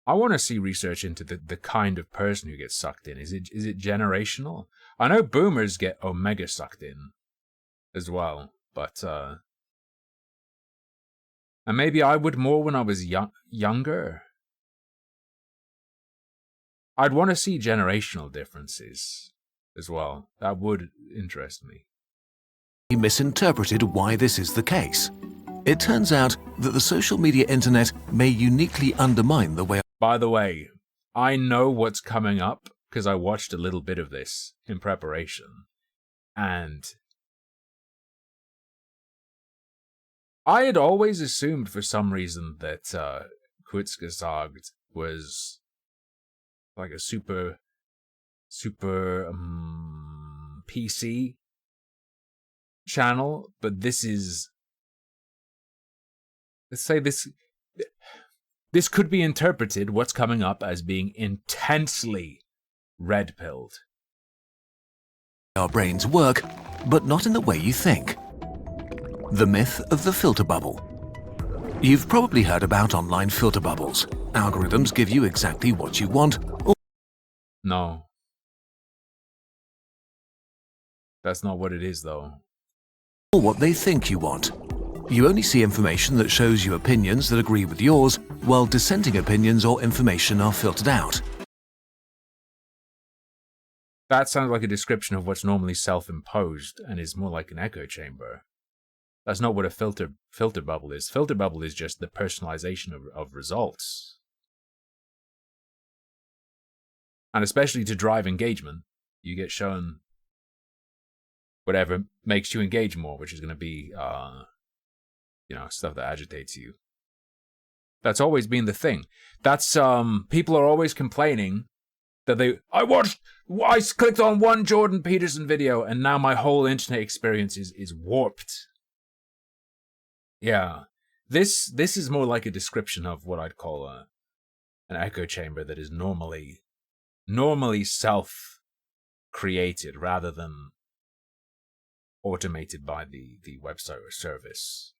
I want to see research into the kind of person who gets sucked in. Is it generational? I know boomers get omega sucked in as well, but and maybe I would more when I was younger. I'd want to see generational differences as well. That would interest me. misinterpreted why this is the case. It turns out that the social media internet may uniquely undermine the way By the way, I know what's coming up because I watched a little bit of this in preparation. And I had always assumed for some reason that Kurzgesagt was like a super PC channel, but this is, let's say this could be interpreted, what's coming up, as being intensely red-pilled. our brains work, but not in the way you think. The myth of the filter bubble. You've probably heard about online filter bubbles. Algorithms give you exactly what you want, or No. That's not what it is, though. what they think you want. You only see information that shows you opinions that agree with yours, while dissenting opinions or information are filtered out. That sounds like a description of what's normally self-imposed and is more like an echo chamber. That's not what a filter bubble is. Filter bubble is just the personalization of results. And especially to drive engagement, you get shown whatever makes you engage more, which is going to be stuff that agitates you. That's always been the thing. That's people are always complaining that I clicked on one Jordan Peterson video and now my whole internet experience is warped. Yeah. This is more like a description of what I'd call an echo chamber that is normally self-created rather than automated by the website or service.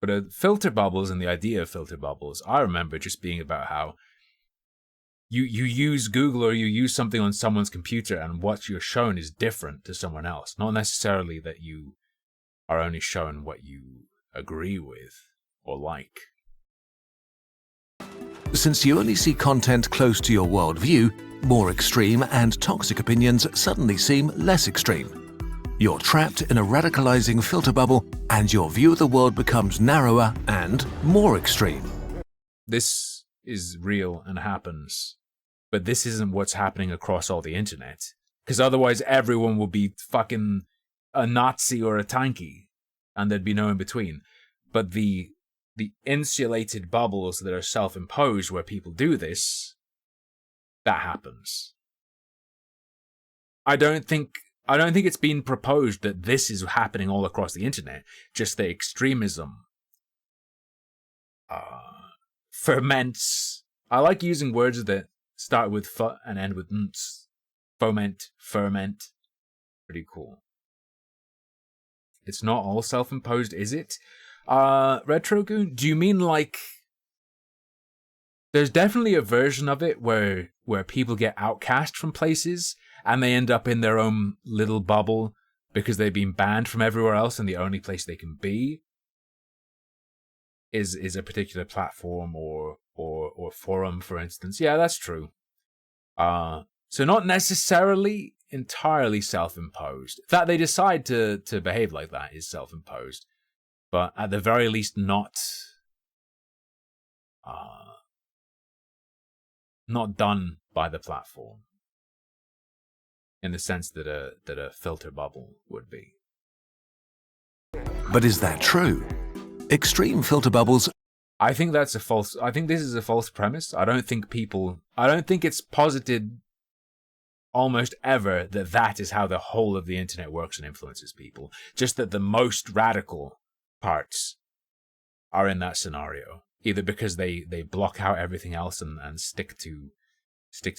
But filter bubbles and the idea of filter bubbles, I remember just being about how you use Google or you use something on someone's computer and what you're shown is different to someone else. Not necessarily that you are only shown what you agree with or like. Since you only see content close to your worldview, more extreme and toxic opinions suddenly seem less extreme. You're trapped in a radicalizing filter bubble, and your view of the world becomes narrower and more extreme. This is real and happens, but this isn't what's happening across all the internet. Because otherwise everyone will be fucking a Nazi or a tanky, and there'd be no in between. But the insulated bubbles that are self-imposed where people do this, that happens. I don't think it's been proposed that this is happening all across the internet. Just the extremism ferments. I like using words that start with f and end with nts. Ferment. Pretty cool. It's not all self-imposed, is it? Retrogoon, do you mean like There's definitely a version of it where people get outcast from places and they end up in their own little bubble because they've been banned from everywhere else, and the only place they can be is a particular platform or forum, for instance. Yeah, that's true. So not necessarily entirely self-imposed. That they decide to behave like that is self-imposed, but at the very least not done by the platform in the sense that a filter bubble would be. But is that true? Extreme filter bubbles. I think this is a false premise. I don't think it's posited almost ever that is how the whole of the internet works and influences people. Just that the most radical parts are in that scenario, either because they block out everything else and stick to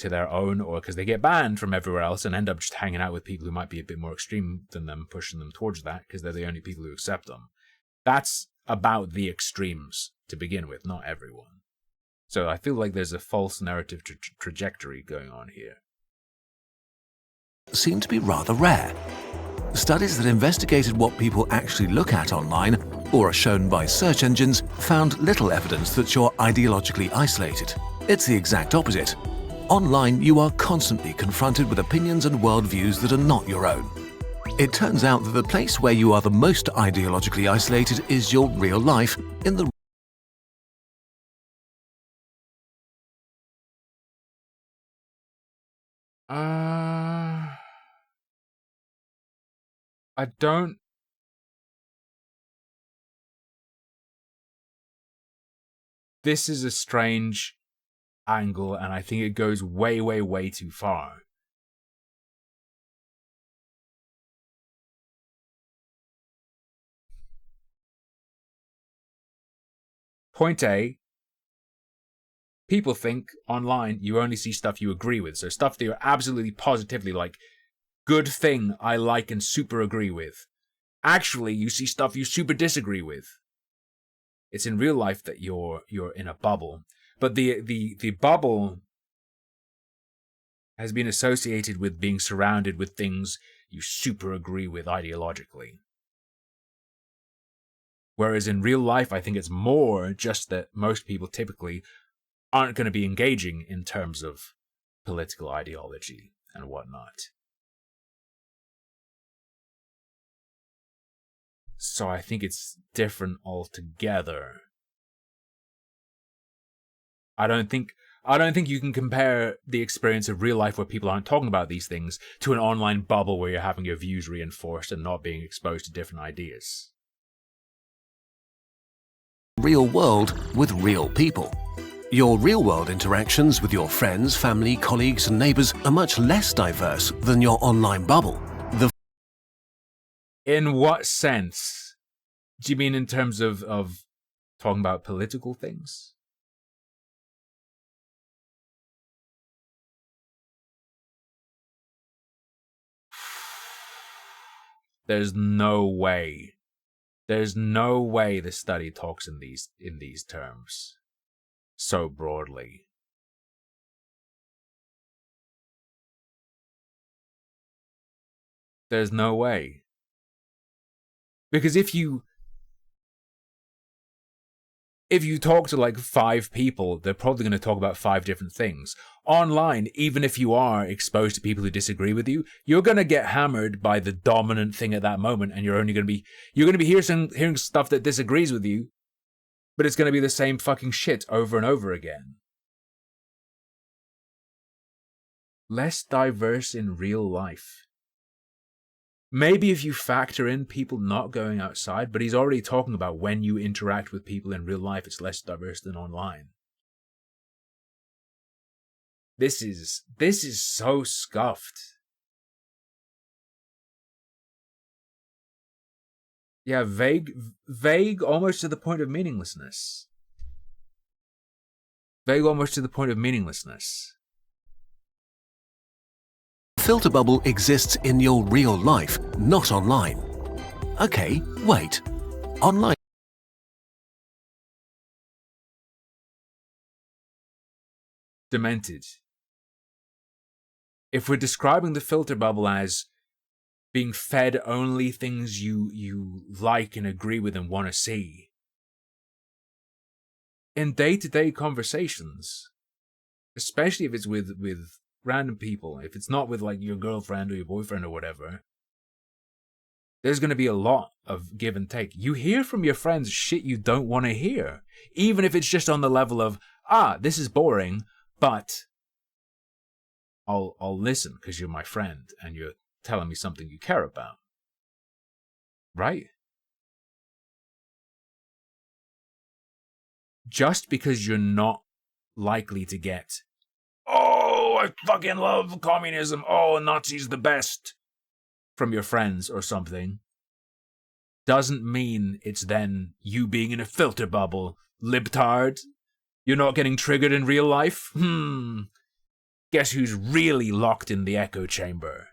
their own, or because they get banned from everywhere else and end up just hanging out with people who might be a bit more extreme than them, pushing them towards that because they're the only people who accept them. That's about the extremes to begin with, not everyone. So I feel like there's a false narrative trajectory going on here. Seem to be rather rare. Studies that investigated what people actually look at online or are shown by search engines found little evidence that you're ideologically isolated. It's the exact opposite. Online, you are constantly confronted with opinions and worldviews that are not your own. It turns out that the place where you are the most ideologically isolated is your real life in the I don't. This is a strange angle, and I think it goes way, way, way too far. Point A, people think online you only see stuff you agree with, so stuff that you're absolutely positively like, good thing I like and super agree with. Actually, you see stuff you super disagree with. It's in real life that you're in a bubble. But the bubble has been associated with being surrounded with things you super agree with ideologically. Whereas in real life, I think it's more just that most people typically aren't going to be engaging in terms of political ideology and whatnot. So I think it's different altogether. I don't think you can compare the experience of real life where people aren't talking about these things to an online bubble where you're having your views reinforced and not being exposed to different ideas. real world with real people. Your real-world interactions with your friends, family, colleagues and neighbours are much less diverse than your online bubble. In what sense? Do you mean in terms of talking about political things? There's no way. There's no way the study talks in these terms so broadly. There's no way. Because if you talk to like 5 people, they're probably going to talk about 5 different things. Online, even if you are exposed to people who disagree with you, you're going to get hammered by the dominant thing at that moment, and you're going to be hearing stuff that disagrees with you, but it's going to be the same fucking shit over and over again. Less diverse in real life. Maybe if you factor in people not going outside, but he's already talking about when you interact with people in real life, it's less diverse than online. This is so scuffed. Yeah, vague almost to the point of meaninglessness. Vague almost to the point of meaninglessness. Filter bubble exists in your real life, not online. Okay, wait. Online demented. If we're describing the filter bubble as being fed only things you like and agree with and want to see, in day-to-day conversations, especially if it's with random people, if it's not with like your girlfriend or your boyfriend or whatever, there's going to be a lot of give and take. You hear from your friends shit you don't want to hear, even if it's just on the level of, this is boring, but I'll listen because you're my friend and you're telling me something you care about. Right? Just because you're not likely to get, oh, I fucking love communism, oh, Nazis the best, from your friends or something, doesn't mean it's then you being in a filter bubble, libtard. You're not getting triggered in real life? Guess who's really locked in the echo chamber?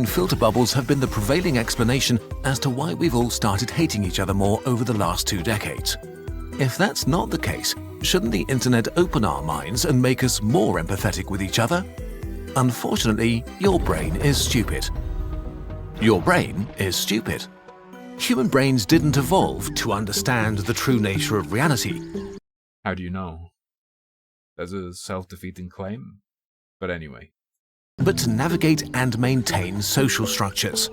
Filter bubbles have been the prevailing explanation as to why we've all started hating each other more over the last 2 decades. If that's not the case, shouldn't the internet open our minds and make us more empathetic with each other? Unfortunately, your brain is stupid. Your brain is stupid. Human brains didn't evolve to understand the true nature of reality. How do you know? That's a self-defeating claim. But anyway. But to navigate and maintain social structures.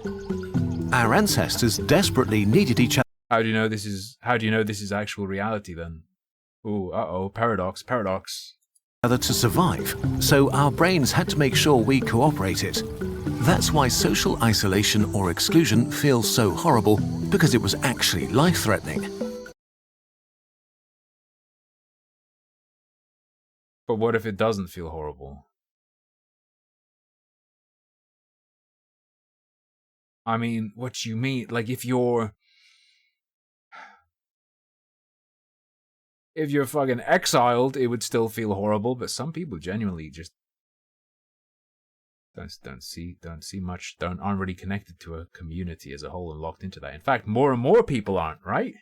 Our ancestors desperately needed each other. How do you know this is actual reality then? Ooh, paradox. To survive, so our brains had to make sure we cooperated. That's why social isolation or exclusion feels so horrible, because it was actually life-threatening. But what if it doesn't feel horrible? I mean, what do you mean? Like, if you're fucking exiled, it would still feel horrible, but some people genuinely just don't see much, aren't really connected to a community as a whole and locked into that. In fact, more and more people aren't, right?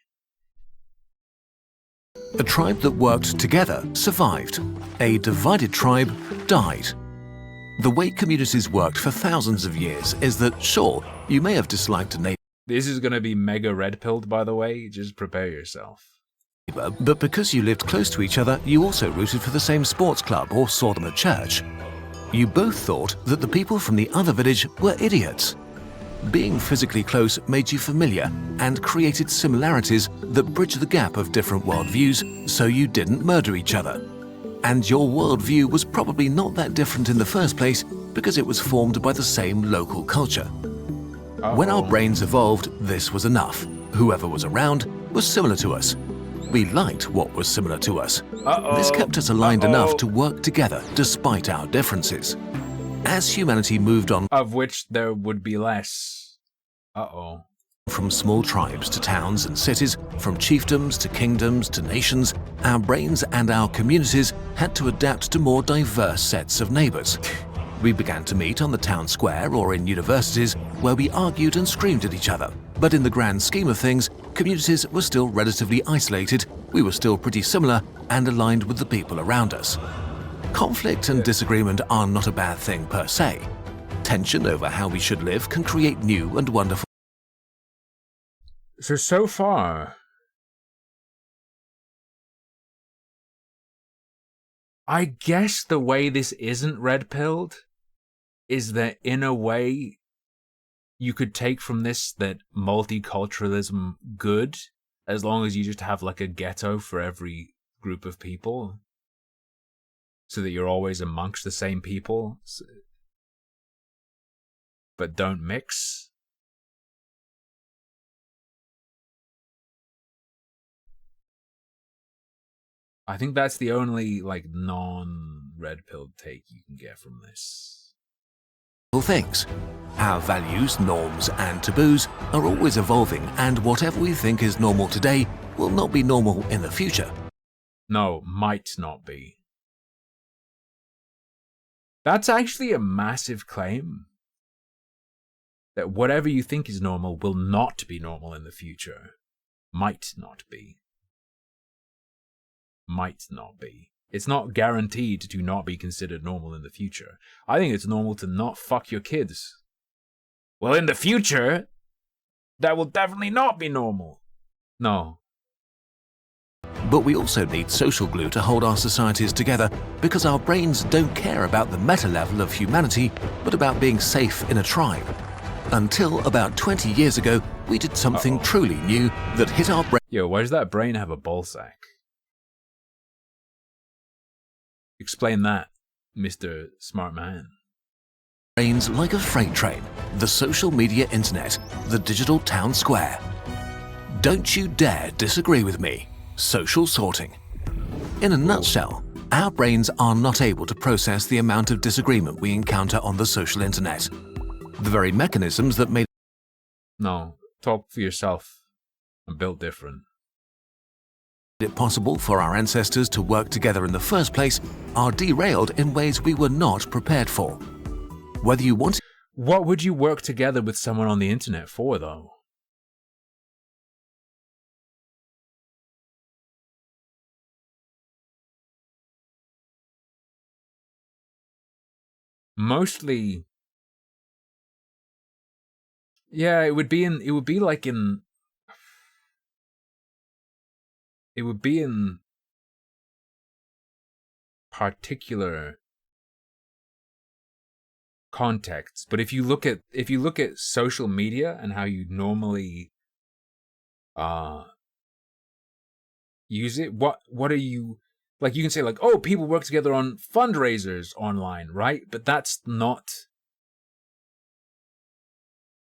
A tribe that worked together survived. A divided tribe died. The way communities worked for thousands of years is that, sure, you may have disliked a neighbor. This is gonna be mega red-pilled, by the way. Just prepare yourself. But because you lived close to each other, you also rooted for the same sports club or saw them at church. You both thought that the people from the other village were idiots. Being physically close made you familiar and created similarities that bridged the gap of different worldviews so you didn't murder each other. And your worldview was probably not that different in the first place because it was formed by the same local culture. When our brains evolved, this was enough. Whoever was around was similar to us. We liked what was similar to us. This kept us aligned enough to work together despite our differences. As humanity moved on, of which there would be less. From small tribes to towns and cities, from chiefdoms to kingdoms to nations, our brains and our communities had to adapt to more diverse sets of neighbors. We began to meet on the town square or in universities where we argued and screamed at each other. But in the grand scheme of things, communities were still relatively isolated, we were still pretty similar and aligned with the people around us. Conflict and disagreement are not a bad thing per se. Tension over how we should live can create new and wonderful. So far, I guess the way this isn't red-pilled is that in a way you could take from this that multiculturalism good, as long as you just have like a ghetto for every group of people, so that you're always amongst the same people, but don't mix. I think that's the only like non-red-pilled take you can get from this. Things. Our values, norms, and taboos are always evolving, and whatever we think is normal today will not be normal in the future. No, might not be. That's actually a massive claim. That whatever you think is normal will not be normal in the future. Might not be. Might not be. It's not guaranteed to not be considered normal in the future. I think it's normal to not fuck your kids. Well, in the future, that will definitely not be normal. No. But we also need social glue to hold our societies together because our brains don't care about the meta level of humanity, but about being safe in a tribe. Until about 20 years ago, we did something truly new that hit our brain. Yo, why does that brain have a ball sack? Explain that, Mr. Smart Man. Brains like a freight train, the social media internet, the digital town square. Don't you dare disagree with me. Social sorting. In a nutshell, our brains are not able to process the amount of disagreement we encounter on the social internet. The very mechanisms that made No, talk for yourself. I'm built different. it possible for our ancestors to work together in the first place are derailed in ways we were not prepared for. Whether you want... What would you work together with someone on the internet for, though? Mostly, yeah, it would be in particular contexts. But if you look at social media and how you normally use it, what are you like? You can say like, oh, people work together on fundraisers online, right? But that's not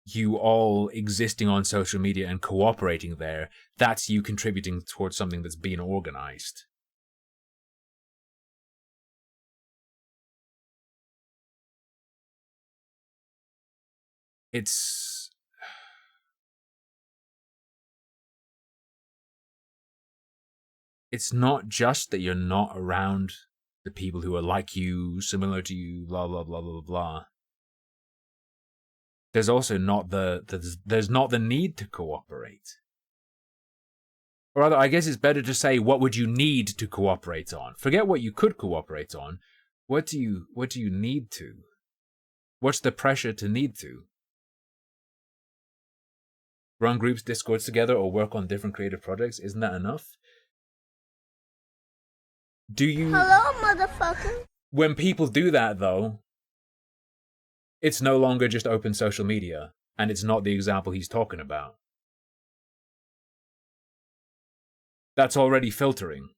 you all existing on social media and cooperating there. That's you contributing towards something that's being organized. It's not just that you're not around the people who are like you, similar to you, blah blah blah blah blah. There's also not there's not the need to cooperate. Or rather, I guess it's better to say, what would you need to cooperate on? Forget what you could cooperate on. What do you need to? What's the pressure to need to? Run groups, discords together, or work on different creative projects? Isn't that enough? Do you... Hello, motherfucker. When people do that, though, it's no longer just open social media, and it's not the example he's talking about. That's already filtering.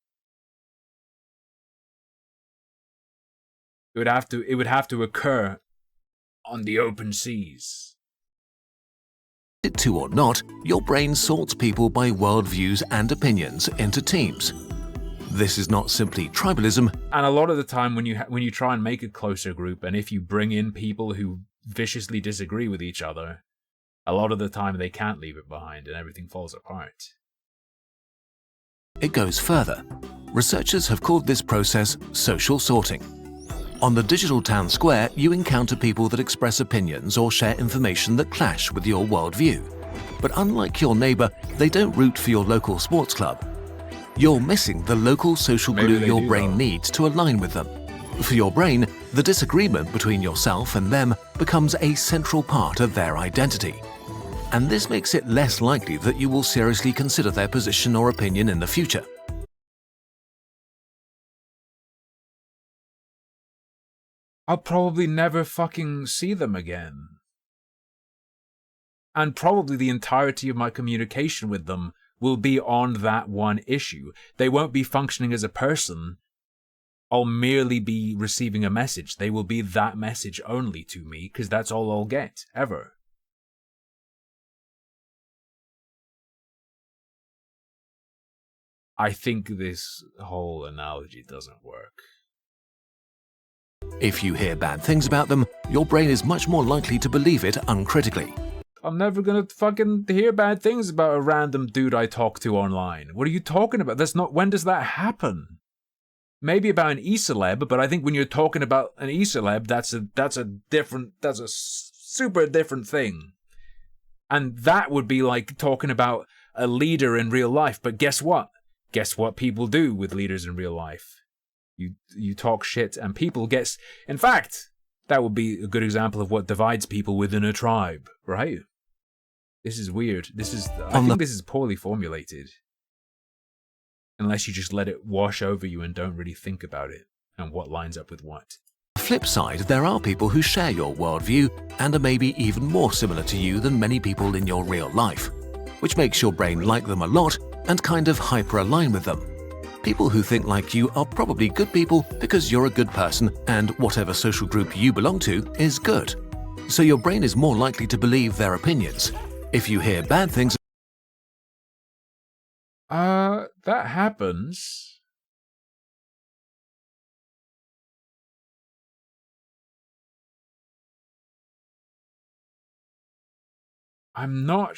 It would have to occur on the open seas. To or not, your brain sorts people by worldviews and opinions into teams. This is not simply tribalism. And a lot of the time when you try and make a closer group, and if you bring in people who viciously disagree with each other, a lot of the time they can't leave it behind and everything falls apart. It goes further. Researchers have called this process social sorting. On the digital town square, you encounter people that express opinions or share information that clash with your worldview. But unlike your neighbor, they don't root for your local sports club. You're missing the local social glue your brain needs to align with them. For your brain, the disagreement between yourself and them becomes a central part of their identity. And this makes it less likely that you will seriously consider their position or opinion in the future. I'll probably never fucking see them again. And probably the entirety of my communication with them will be on that one issue. They won't be functioning as a person. I'll merely be receiving a message. They will be that message only to me, because that's all I'll get, ever. I think this whole analogy doesn't work. If you hear bad things about them, your brain is much more likely to believe it uncritically. I'm never gonna fucking hear bad things about a random dude I talk to online. What are you talking about? That's not... When does that happen? Maybe about an e-celeb, but I think when you're talking about an e-celeb, that's a super different thing. And that would be like talking about a leader in real life. But guess what? Guess what people do with leaders in real life? You talk shit, and people get. In fact, that would be a good example of what divides people within a tribe, right? This is weird. I think this is poorly formulated. Unless you just let it wash over you and don't really think about it and what lines up with what. On the flip side, there are people who share your worldview and are maybe even more similar to you than many people in your real life, which makes your brain like them a lot and kind of hyper-align with them. People who think like you are probably good people because you're a good person and whatever social group you belong to is good. So your brain is more likely to believe their opinions. If you hear bad things, that happens. I'm not.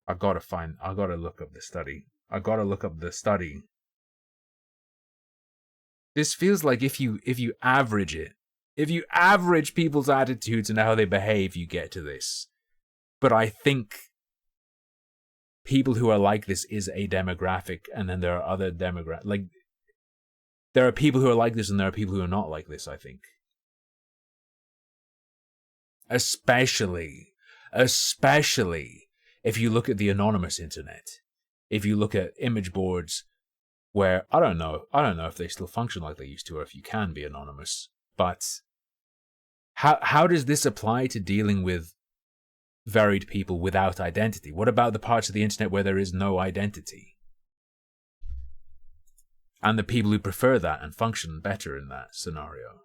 I gotta look up the study. This feels like if you average it, if you average people's attitudes and how they behave, you get to this. But I think people who are like this is a demographic, and then there are other demographics. Like, there are people who are like this, and there are people who are not like this, I think. Especially if you look at the anonymous internet. If you look at image boards where, I don't know if they still function like they used to, or if you can be anonymous. But how does this apply to dealing with varied people without identity? What about the parts of the internet where there is no identity? And the people who prefer that and function better in that scenario.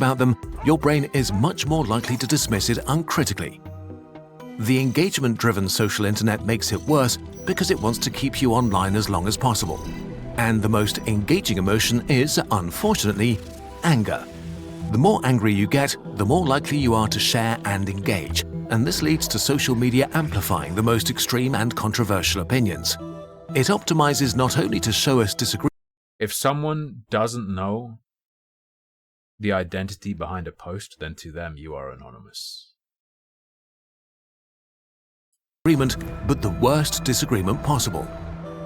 about them, your brain is much more likely to dismiss it uncritically. The engagement-driven social internet makes it worse because it wants to keep you online as long as possible. And the most engaging emotion is, unfortunately, anger. The more angry you get, the more likely you are to share and engage, and this leads to social media amplifying the most extreme and controversial opinions. It optimizes not only to show us disagreement. If someone doesn't know the identity behind a post, then to them you are anonymous. But the worst disagreement possible.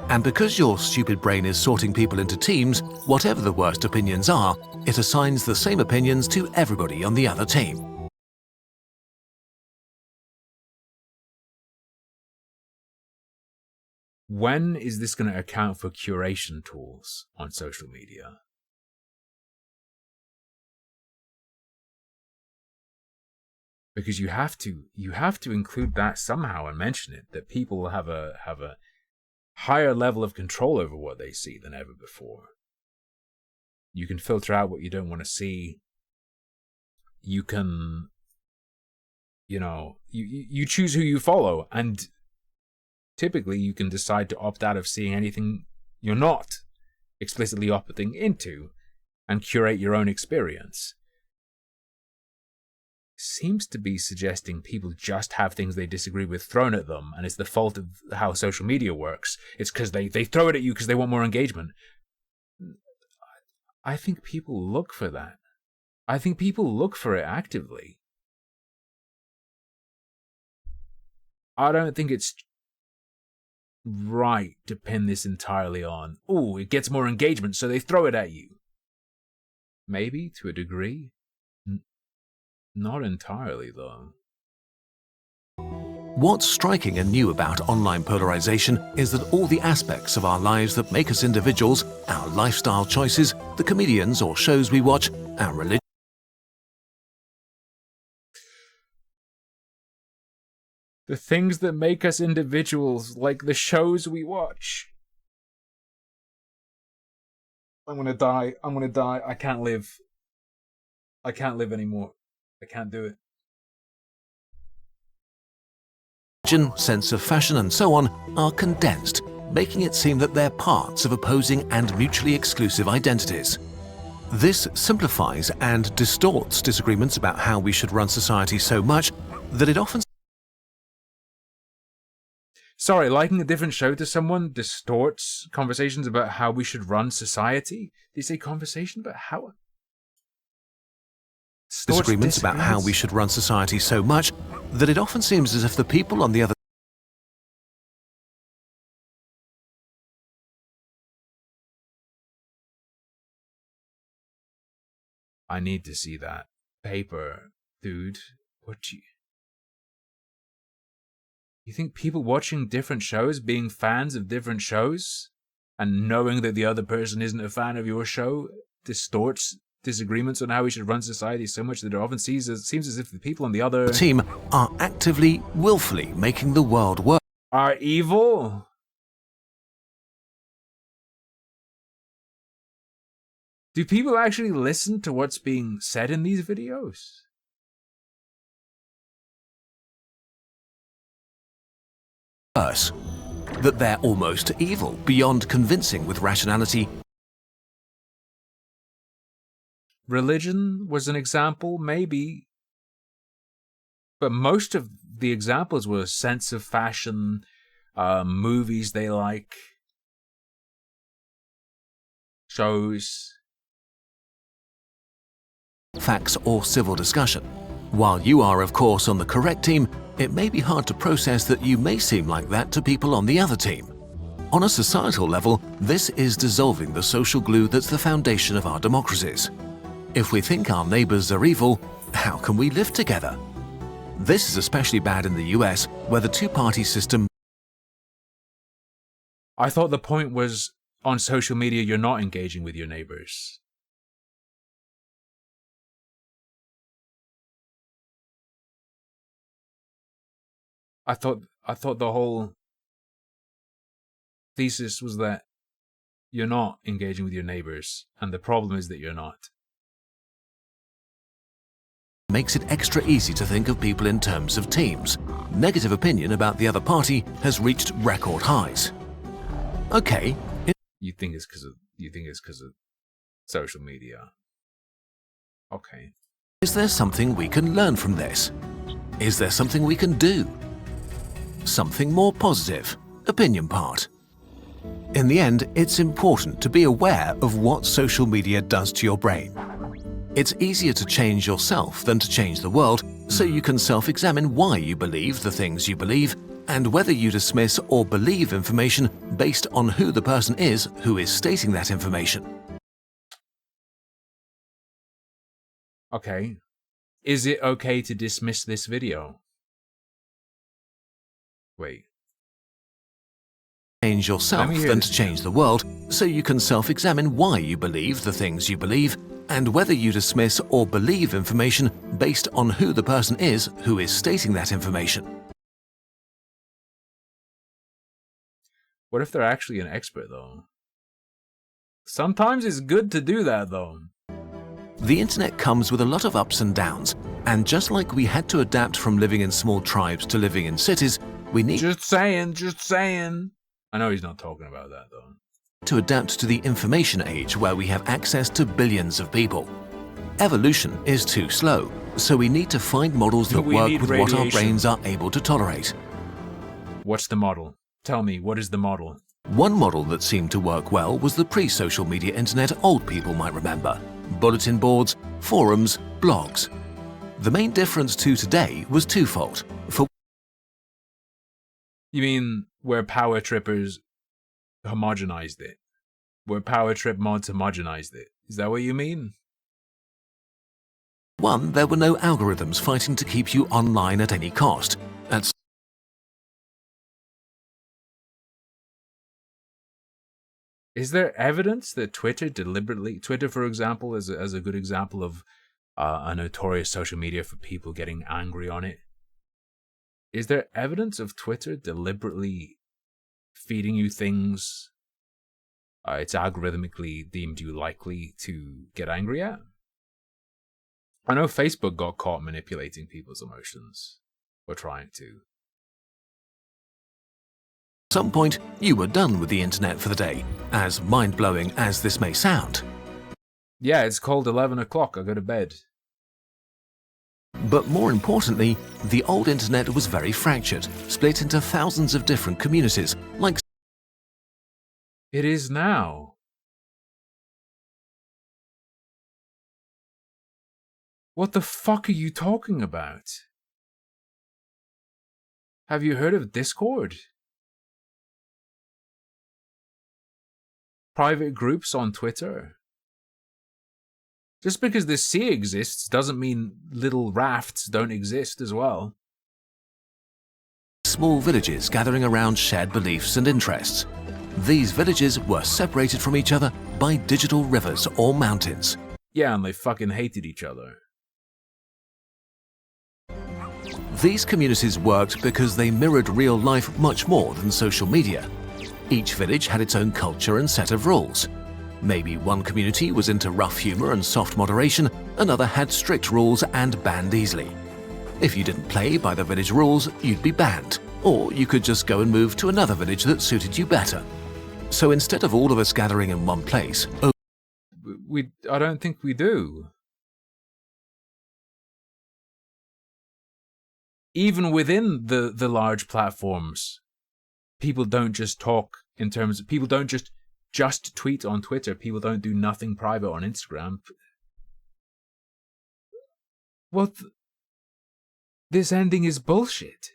And because your stupid brain is sorting people into teams, whatever the worst opinions are, it assigns the same opinions to everybody on the other team. When is this going to account for curation tools on social media? Because you have to include that somehow and mention it, that people have a higher level of control over what they see than ever before. You can filter out what you don't want to see. You can, you choose who you follow, and typically you can decide to opt out of seeing anything you're not explicitly opting into and curate your own experience. Seems to be suggesting people just have things they disagree with thrown at them, and it's the fault of how social media works. It's because they throw it at you because they want more engagement. I think people look for that. I think people look for it actively. I don't think it's right to pin this entirely on, oh, it gets more engagement, so they throw it at you. Maybe, to a degree. Not entirely, though. What's striking and new about online polarization is that all the aspects of our lives that make us individuals, our lifestyle choices, the comedians or shows we watch, our religion, the things that make us individuals, like the shows we watch. I'm gonna die. I can't live. I can't live anymore. I can't do it. sense of fashion and so on are condensed, making it seem that they're parts of opposing and mutually exclusive identities. This simplifies and distorts disagreements about how we should run society so much that it often... Sorry, liking a different show to someone distorts conversations about how we should run society? Did you say conversation about how... disagreements about how we should run society so much that it often seems as if the people on the other I need to see that paper, dude. What you think people watching different shows, being fans of different shows, and knowing that the other person isn't a fan of your show, distorts disagreements on how we should run society so much that it often seems as if the people on the other team are actively, willfully making the world worse? are evil? Do people actually listen to what's being said in these videos? That they're almost evil, beyond convincing with rationality. Religion was an example, maybe. But most of the examples were sense of fashion, movies they like, shows. Facts or civil discussion. While you are, of course, on the correct team, it may be hard to process that you may seem like that to people on the other team. On a societal level, this is dissolving the social glue that's the foundation of our democracies. If we think our neighbors are evil, how can we live together? This is especially bad in the US, where the two-party system. I thought the point was, on social media, you're not engaging with your neighbors. I thought the whole thesis was that you're not engaging with your neighbors, and the problem is that you're not. Makes it extra easy to think of people in terms of teams. Negative opinion about the other party has reached record highs. Okay. You think it's because of social media. Okay. Is there something we can learn from this? Is there something we can do? Something more positive. Opinion part. In the end, it's important to be aware of what social media does to your brain. It's easier to change yourself than to change the world, so you can self-examine why you believe the things you believe and whether you dismiss or believe information based on who the person is who is stating that information. Okay. Is it okay to dismiss this video? Wait. Change yourself than to change the world, so you can self-examine why you believe the things you believe and whether you dismiss or believe information based on who the person is who is stating that information. What if they're actually an expert, though? Sometimes it's good to do that, though. The internet comes with a lot of ups and downs, and just like we had to adapt from living in small tribes to living in cities, we need just saying. I know he's not talking about that, though. To adapt to the information age where we have access to billions of people. Evolution is too slow, so we need to find models that work with what our brains are able to tolerate. What's the model? Tell me, what is the model? One model that seemed to work well was the pre-social media internet old people might remember. Bulletin boards, forums, blogs. The main difference to today was twofold. You mean where power trippers homogenized it? Where power trip mods homogenized it? Is that what you mean? One, there were no algorithms fighting to keep you online at any cost. Is there evidence that Twitter, for example, is a good example of a notorious social media for people getting angry on it? Is there evidence of Twitter deliberately feeding you things it's algorithmically deemed you likely to get angry at? I know Facebook got caught manipulating people's emotions. Or trying to. At some point, you were done with the internet for the day, as mind-blowing as this may sound. Yeah, it's called 11 o'clock, I go to bed. But more importantly, the old internet was very fractured, split into thousands of different communities, like it is now. What the fuck are you talking about? Have you heard of Discord? Private groups on Twitter? Just because the sea exists doesn't mean little rafts don't exist as well. Small villages gathering around shared beliefs and interests. These villages were separated from each other by digital rivers or mountains. Yeah, and they fucking hated each other. These communities worked because they mirrored real life much more than social media. Each village had its own culture and set of rules. Maybe one community was into rough humor and soft moderation, another had strict rules and banned easily. If you didn't play by the village rules, you'd be banned, or you could just go and move to another village that suited you better. So instead of all of us gathering in one place, I don't think we do. Even within the large platforms, people don't just talk in terms of, people don't just tweet on Twitter. People don't do nothing private on Instagram. What? This ending is bullshit.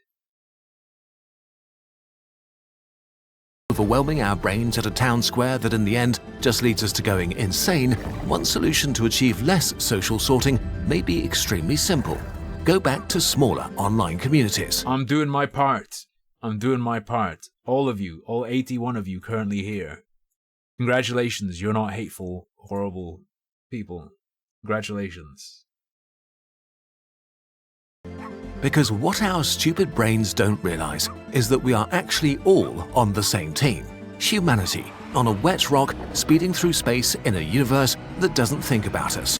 overwhelming our brains at a town square that in the end just leads us to going insane, one solution to achieve less social sorting may be extremely simple. Go back to smaller online communities. I'm doing my part. I'm doing my part. All of you, all 81 of you currently here. Congratulations, you're not hateful, horrible people. Congratulations. Because what our stupid brains don't realize is that we are actually all on the same team. Humanity, on a wet rock speeding through space in a universe that doesn't think about us.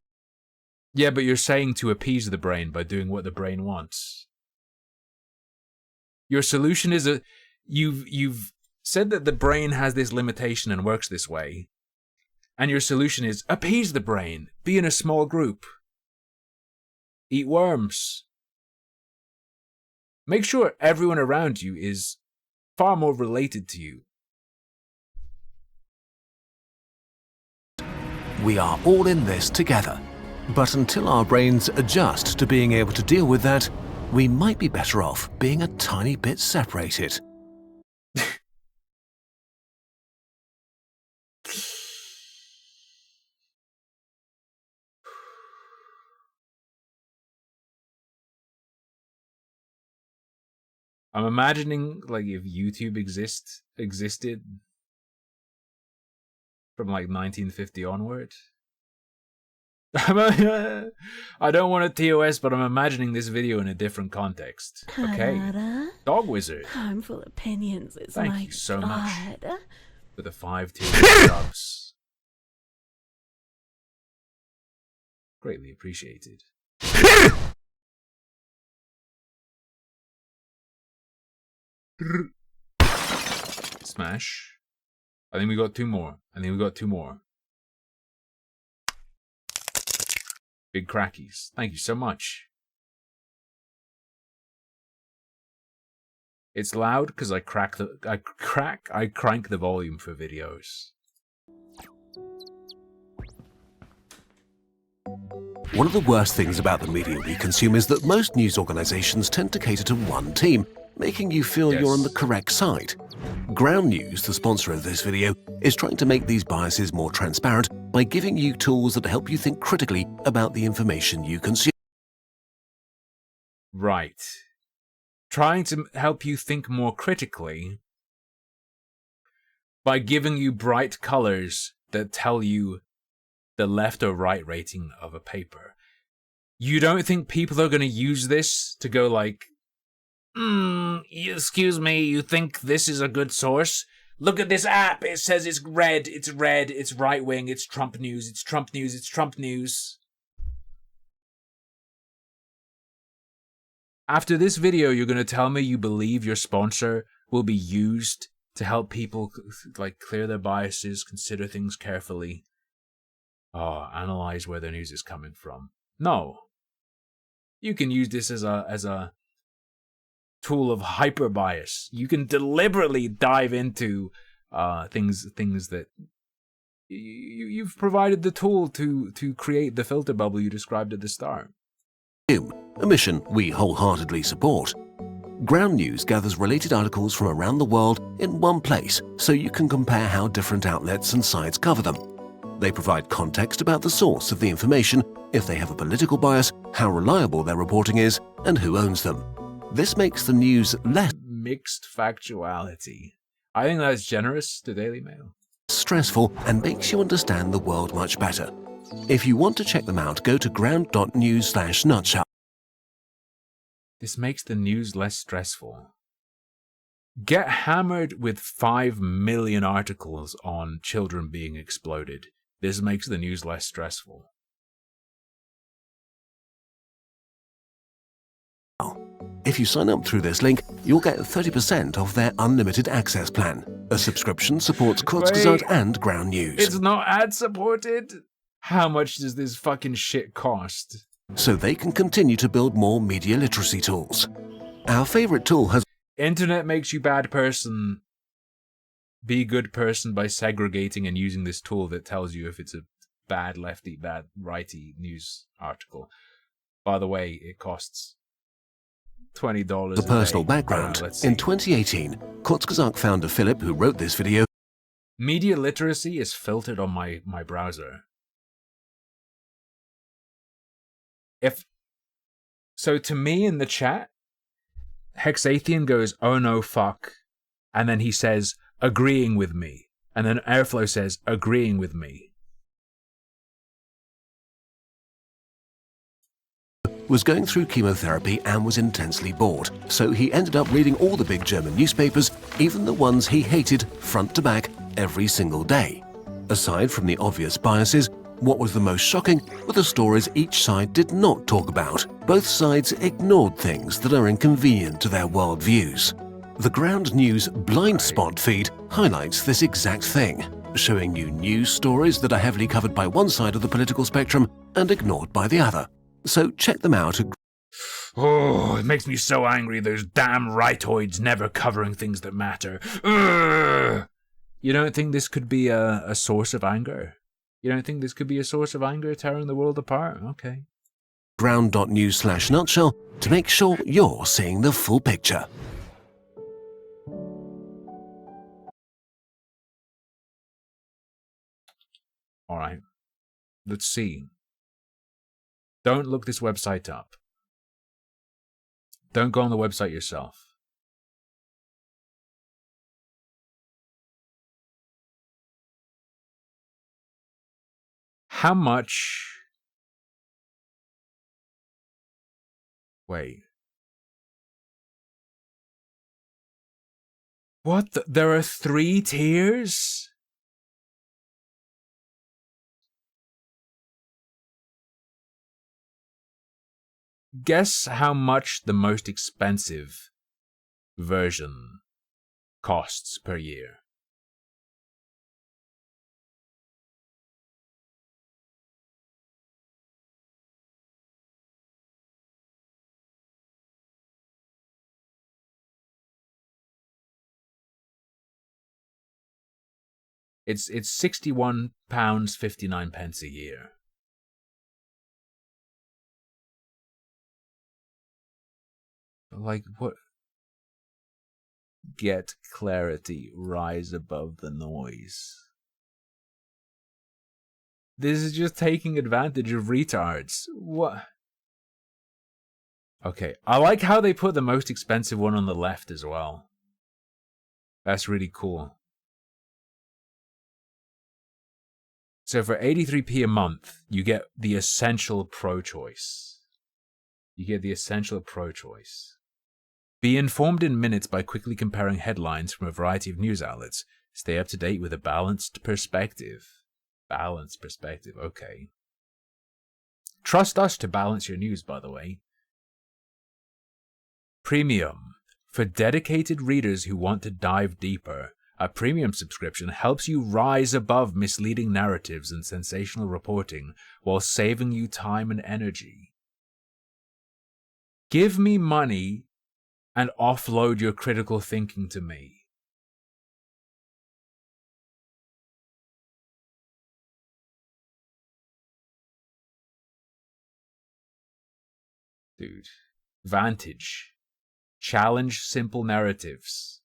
Yeah, but you're saying to appease the brain by doing what the brain wants. Your solution is you've said that the brain has this limitation and works this way. And your solution is appease the brain, be in a small group, eat worms. Make sure everyone around you is far more related to you. We are all in this together. But until our brains adjust to being able to deal with that, we might be better off being a tiny bit separated. I'm imagining like if YouTube existed from like 1950 onward. I don't want to TOS, but I'm imagining this video in a different context. Okay. Dog Wizard. I'm full of opinions. It's Thank my you so God. much for the 5 tier subs. Greatly appreciated. Smash. I think we got 2 more. Big crackies. Thank you so much. It's loud because I crank the volume for videos. One of the worst things about the media we consume is that most news organizations tend to cater to one team, making you feel you're on the correct side. Ground News, the sponsor of this video, is trying to make these biases more transparent by giving you tools that help you think critically about the information you consume. Right. Trying to help you think more critically by giving you bright colors that tell you the left or right rating of a paper. You don't think people are going to use this to go like, excuse me, you think this is a good source? Look at this app, it says it's red, it's right wing, it's Trump news, it's Trump news, it's Trump news. After this video, you're going to tell me you believe your sponsor will be used to help people like clear their biases, consider things carefully. Analyze where their news is coming from. No. You can use this as a tool of hyper bias. You can deliberately dive into things that you've provided the tool to create the filter bubble you described at the start. A mission we wholeheartedly support. Ground News gathers related articles from around the world in one place so you can compare how different outlets and sites cover them. They provide context about the source of the information, if they have a political bias, how reliable their reporting is, and who owns them. This makes the news less Mixed factuality. I think that's generous to Daily Mail. stressful and makes you understand the world much better. If you want to check them out, go to ground.news/nutshell. This makes the news less stressful. Get hammered with 5 million articles on children being exploded. This makes the news less stressful. If you sign up through this link, you'll get 30% off their unlimited access plan. A subscription supports Kurzgesagt and Ground News. It's not ad supported? How much does this fucking shit cost? So they can continue to build more media literacy tools. Our favorite tool has Internet makes you bad person. Be good person by segregating and using this tool that tells you if it's a bad lefty, bad righty news article. By the way, it costs $20 the a personal day. background. Let's see. In 2018, Kurzgesagt founder Philip, who wrote this video, Media literacy is filtered on my browser. So to me in the chat, Hexathian goes, "Oh no, fuck," and then he says, "Agreeing with me," and then Airflow says, "Agreeing with me." was going through chemotherapy and was intensely bored, so he ended up reading all the big German newspapers, even the ones he hated, front to back, every single day. Aside from the obvious biases, what was the most shocking were the stories each side did not talk about. Both sides ignored things that are inconvenient to their worldviews. The Ground News Blind Spot feed highlights this exact thing, showing you news stories that are heavily covered by one side of the political spectrum and ignored by the other. So check them out. Oh, it makes me so angry, those damn rightoids never covering things that matter. Ugh! You don't think this could be a source of anger? You don't think this could be a source of anger tearing the world apart? Okay. Ground.news/nutshell to make sure you're seeing the full picture. Alright. Let's see. Don't look this website up. Don't go on the website yourself. How much... Wait. What? There are 3 tiers? Guess how much the most expensive version costs per year. It's £61.59 a year. Like, what? Get clarity, rise above the noise. This is just taking advantage of retards. What? Okay, I like how they put the most expensive one on the left as well. That's really cool. So for 83p a month, you get the essential pro-choice. You get the essential pro-choice. Be informed in minutes by quickly comparing headlines from a variety of news outlets. Stay up to date with a balanced perspective. Balanced perspective, okay. Trust us to balance your news, by the way. Premium. For dedicated readers who want to dive deeper, a premium subscription helps you rise above misleading narratives and sensational reporting while saving you time and energy. Give me money and offload your critical thinking to me. Dude. Vantage. Challenge simple narratives.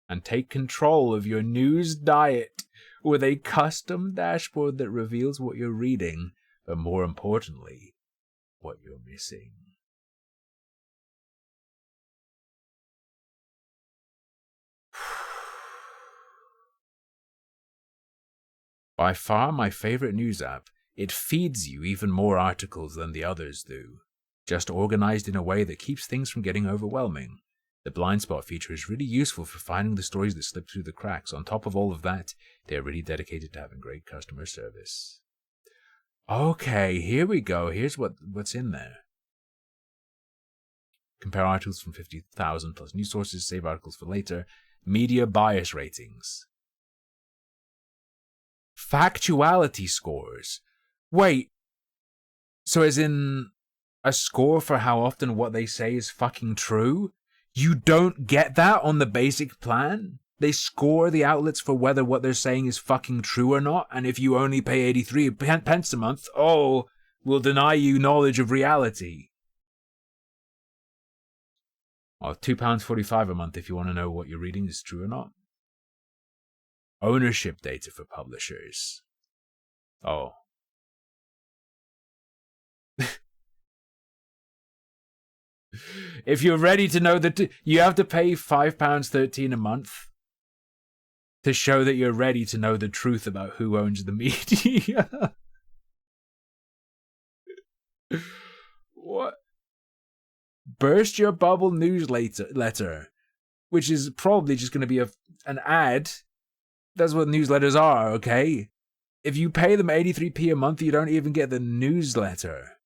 And take control of your news diet with a custom dashboard that reveals what you're reading, but more importantly, what you're missing. By far my favorite news app, it feeds you even more articles than the others do, just organized in a way that keeps things from getting overwhelming. The blind spot feature is really useful for finding the stories that slip through the cracks. On top of all of that, they are really dedicated to having great customer service. Okay, here we go. Here's what's in there. Compare articles from 50,000 plus news sources, save articles for later. Media bias ratings. Factuality scores. Wait, so as in a score for how often what they say is fucking true? You don't get that on the basic plan? They score the outlets for whether what they're saying is fucking true or not, and if you only pay 83 pence a month, we'll deny you knowledge of reality. £2.45 a month if you want to know what you're reading is true or not. Ownership data for publishers. Oh. If you're ready to know that you have to pay £5.13 a month to show that you're ready to know the truth about who owns the media. What? Burst Your Bubble newsletter, which is probably just going to be an ad. That's what newsletters are, okay? If you pay them 83p a month, you don't even get the newsletter.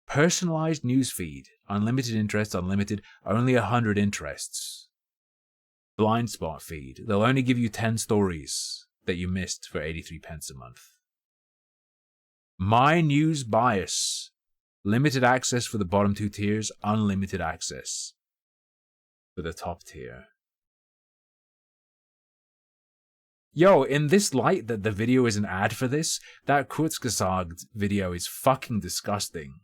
Personalized newsfeed. Unlimited interest, unlimited, only 100 interests. Blind spot feed. They'll only give you 10 stories that you missed for 83 pence a month. My News Bias. Limited access for the bottom 2 tiers, unlimited access for the top tier. Yo, in this light that the video is an ad for this, that Kurzgesagt video is fucking disgusting.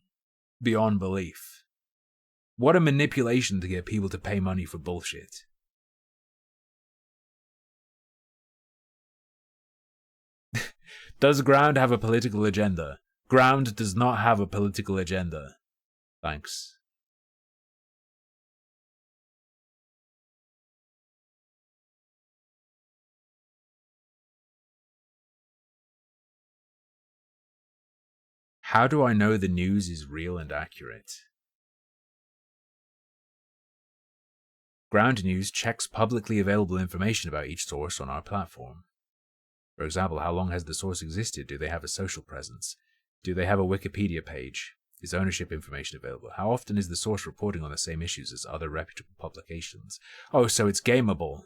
Beyond belief. What a manipulation to get people to pay money for bullshit. Does Ground have a political agenda? Ground does not have a political agenda. Thanks. How do I know the news is real and accurate? Ground News checks publicly available information about each source on our platform. For example, how long has the source existed? Do they have a social presence? Do they have a Wikipedia page? Is ownership information available? How often is the source reporting on the same issues as other reputable publications? Oh, so it's gameable.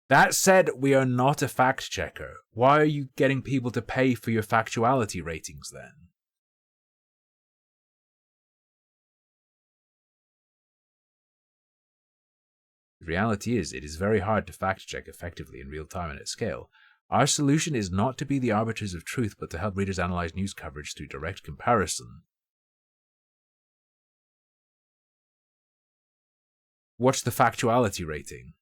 That said, we are not a fact checker. Why are you getting people to pay for your factuality ratings then? The reality is, it is very hard to fact check effectively in real time and at scale. Our solution is not to be the arbiters of truth, but to help readers analyze news coverage through direct comparison. What's the factuality rating?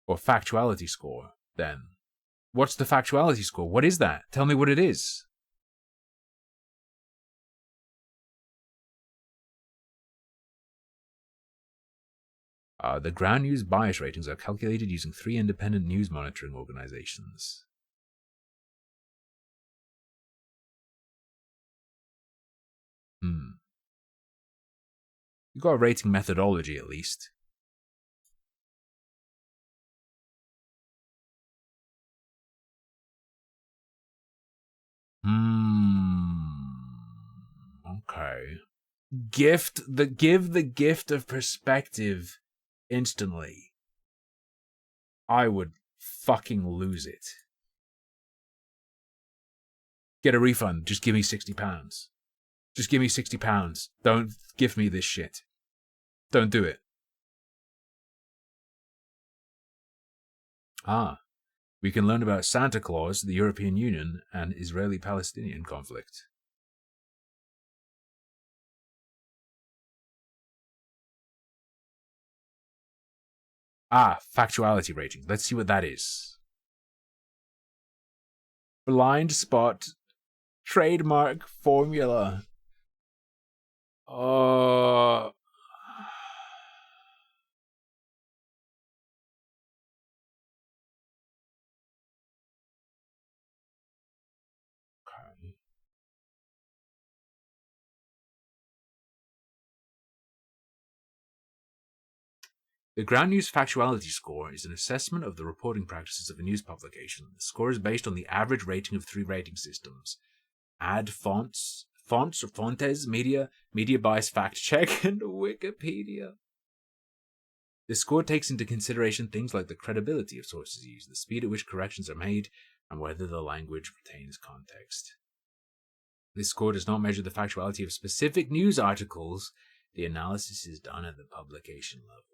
Or factuality score, then? What's the factuality score? What is that? Tell me what it is. The Ground News bias ratings are calculated using 3 independent news monitoring organizations. You've got a rating methodology at least. Okay. Give the gift of perspective instantly. I would fucking lose it. Get a refund. Just give me £60. Just give me £60. Don't give me this shit. Don't do it. We can learn about Santa Claus, the European Union, and Israeli-Palestinian conflict. Factuality rating. Let's see what that is. Blind spot trademark formula. Okay. The Ground News Factuality Score is an assessment of the reporting practices of a news publication. The score is based on the average rating of 3 rating systems: fonts, media bias fact check, and Wikipedia. The score takes into consideration things like the credibility of sources used, the speed at which corrections are made, and whether the language retains context. This score does not measure the factuality of specific news articles. The analysis is done at the publication level.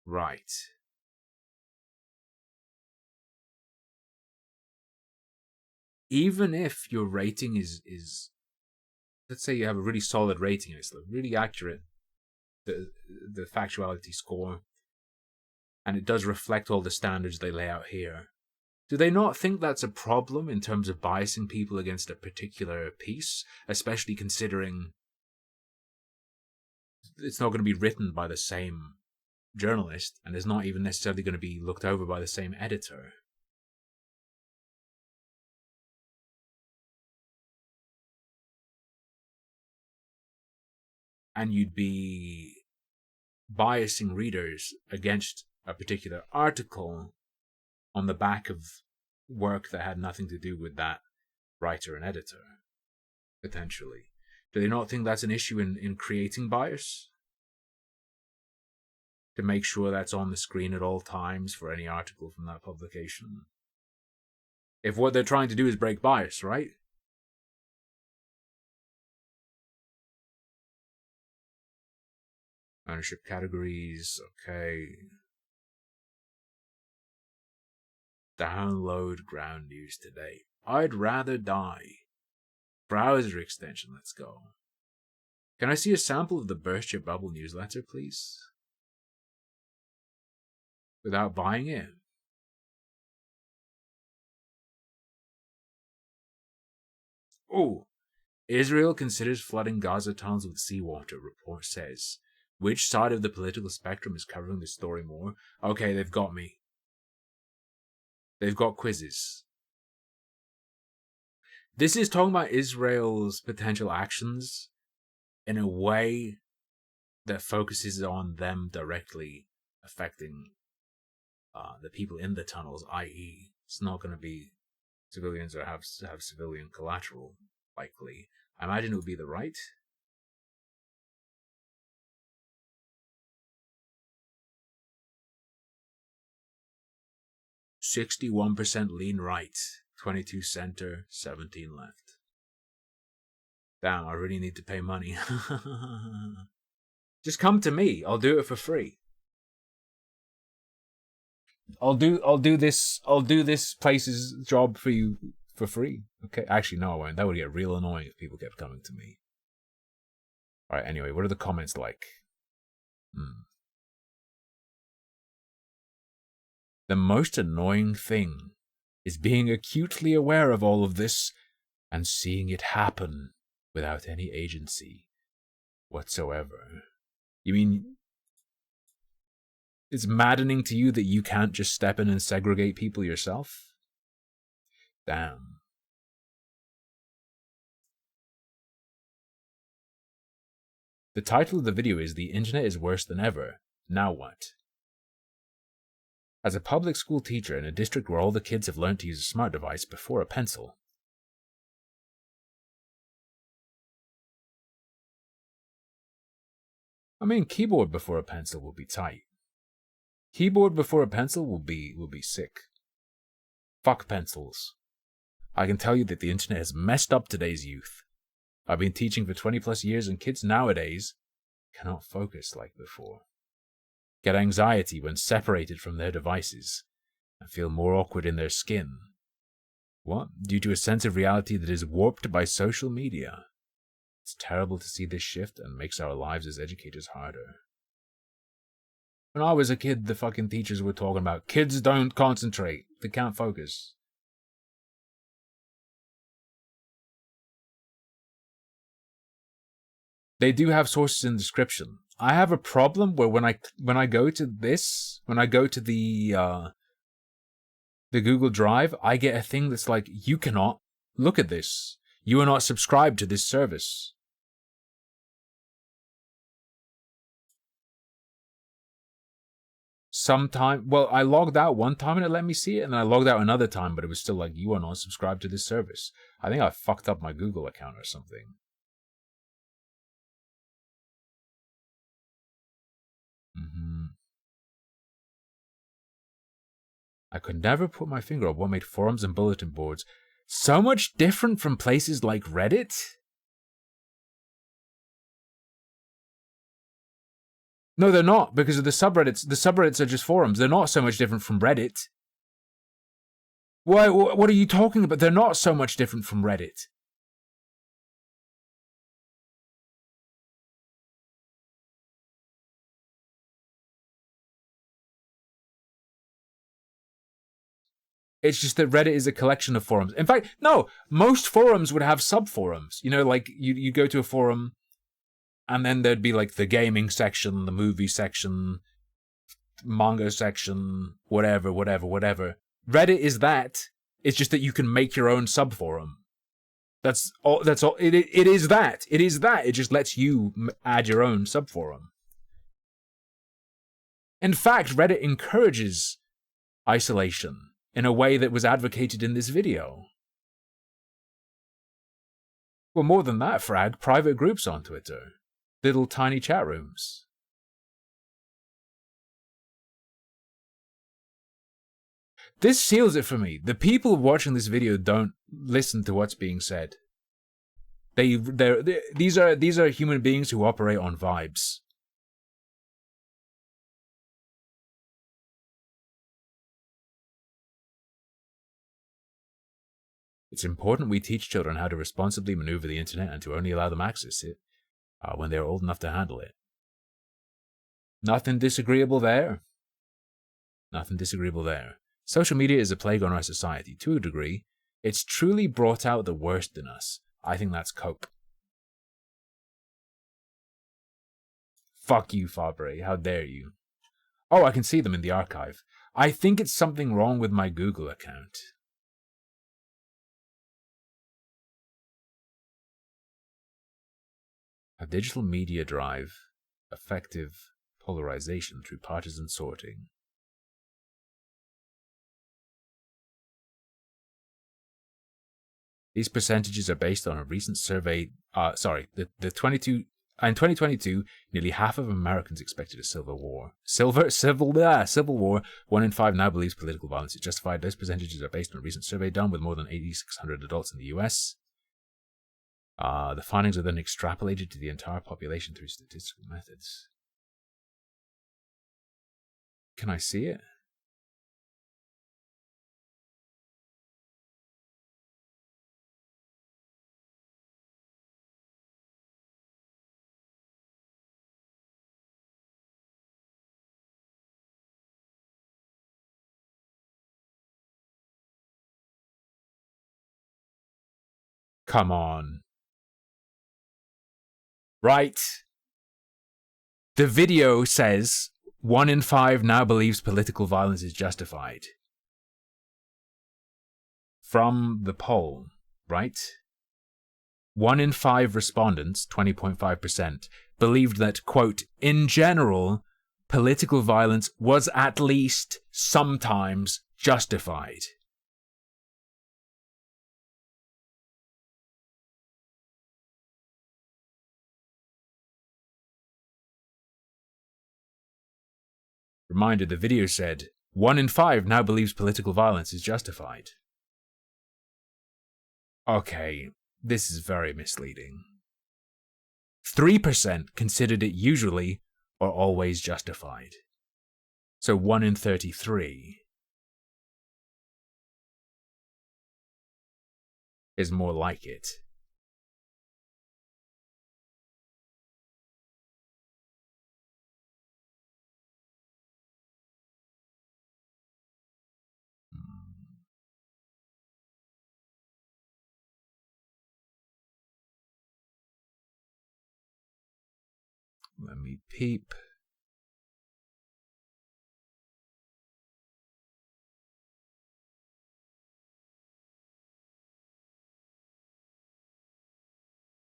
Right. Even if your rating is let's say you have a really solid rating and it's really accurate, the factuality score, and it does reflect all the standards they lay out here, do they not think that's a problem in terms of biasing people against a particular piece, especially considering it's not going to be written by the same journalist and is not even necessarily going to be looked over by the same editor? And you'd be biasing readers against a particular article on the back of work that had nothing to do with that writer and editor, potentially. Do they not think that's an issue in creating bias? To make sure that's on the screen at all times for any article from that publication? If what they're trying to do is break bias, right? Ownership categories, okay. Download Ground News today. I'd rather die. Browser extension, let's go. Can I see a sample of the Burst Your Bubble newsletter, please? Without buying it? Oh, Israel considers flooding Gaza tunnels with seawater, report says. Which side of the political spectrum is covering this story more? Okay, they've got me. They've got quizzes. This is talking about Israel's potential actions in a way that focuses on them directly affecting the people in the tunnels, i.e. it's not going to be civilians or have civilian collateral, likely. I imagine it would be the right. %61% lean right, 22 center, 17 left. Damn, I really need to pay money. Just come to me. I'll do it for free. I'll do this place's job for you for free. Okay, actually no, I won't. That would get real annoying if people kept coming to me. All right. Anyway, what are the comments like? The most annoying thing is being acutely aware of all of this and seeing it happen without any agency whatsoever. You mean it's maddening to you that you can't just step in and segregate people yourself? Damn. The title of the video is "The Internet is Worse Than Ever. Now What?" As a public school teacher in a district where all the kids have learned to use a smart device before a pencil, I mean, keyboard before a pencil will be tight. Keyboard before a pencil will be sick. Fuck pencils. I can tell you that the internet has messed up today's youth. I've been teaching for 20 plus years and kids nowadays cannot focus like before. Get anxiety when separated from their devices and feel more awkward in their skin. What? Due to a sense of reality that is warped by social media. It's terrible to see this shift and makes our lives as educators harder. When I was a kid, the fucking teachers were talking about kids don't concentrate, they can't focus. They do have sources in the description. I have a problem where when I go to the Google Drive, I get a thing that's like, you cannot look at this. You are not subscribed to this service. Well, I logged out one time and it let me see it, and then I logged out another time, but it was still like, you are not subscribed to this service. I think I fucked up my Google account or something. I could never put my finger on what made forums and bulletin boards so much different from places like Reddit. No, they're not, because of the subreddits. The subreddits are just forums. They're not so much different from Reddit. Why? What are you talking about? They're not so much different from Reddit. It's just that Reddit is a collection of forums. In fact, no, most forums would have sub-forums. You know, like, you go to a forum, and then there'd be, like, the gaming section, the movie section, manga section, whatever. Reddit is that. It's just that you can make your own sub-forum. That's all. It is that. It is that. It just lets you add your own sub-forum. In fact, Reddit encourages isolation in a way that was advocated in this video. Well, more than that, Frag, private groups on Twitter. Little tiny chat rooms. This seals it for me. The people watching this video don't listen to what's being said. These are human beings who operate on vibes. It's important we teach children how to responsibly maneuver the internet and to only allow them access it when they're old enough to handle it. Nothing disagreeable there. Nothing disagreeable there. Social media is a plague on our society. To a degree, it's truly brought out the worst in us. I think that's cope. Fuck you, Fabre. How dare you? Oh, I can see them in the archive. I think it's something wrong with my Google account. A digital media drive effective polarization through partisan sorting. These percentages are based on a recent survey. In 2022, nearly half of Americans expected a civil war. Civil war. 1 in 5 now believes political violence is justified. Those percentages are based on a recent survey done with more than 8,600 adults in the U.S. The findings are then extrapolated to the entire population through statistical methods. Can I see it? Come on. Right. The video says 1 in 5 now believes political violence is justified. From the poll, right? 1 in 5 respondents, 20.5%, believed that, quote, in general, political violence was at least sometimes justified. Reminder, the video said, 1 in 5 now believes political violence is justified. Okay, this is very misleading. 3% considered it usually or always justified. So 1 in 33 is more like it. Let me peep.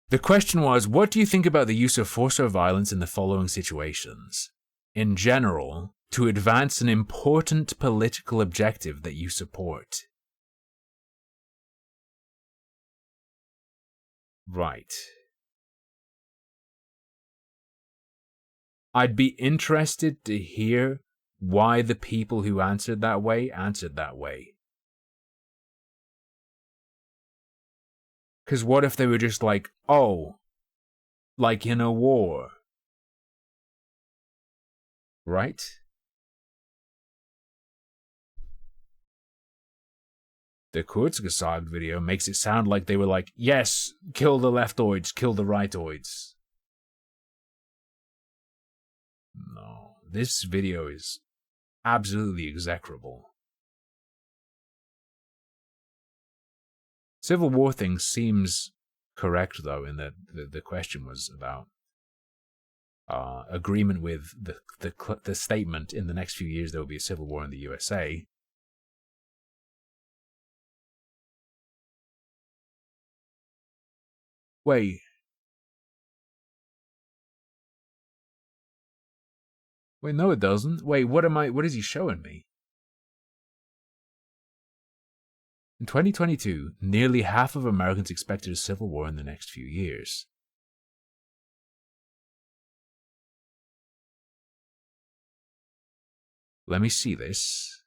The question was, what do you think about the use of force or violence in the following situations? In general, to advance an important political objective that you support. Right. I'd be interested to hear why the people who answered that way. Because what if they were just like, oh, like in a war? Right? The Kurzgesagt video makes it sound like they were like, yes, kill the leftoids, kill the rightoids. No, this video is absolutely execrable. Civil War thing seems correct, though, in that the question was about agreement with the statement in the next few years there will be a civil war in the USA. Wait, no, it doesn't. Wait, what is he showing me? In 2022, nearly half of Americans expected a civil war in the next few years. Let me see this.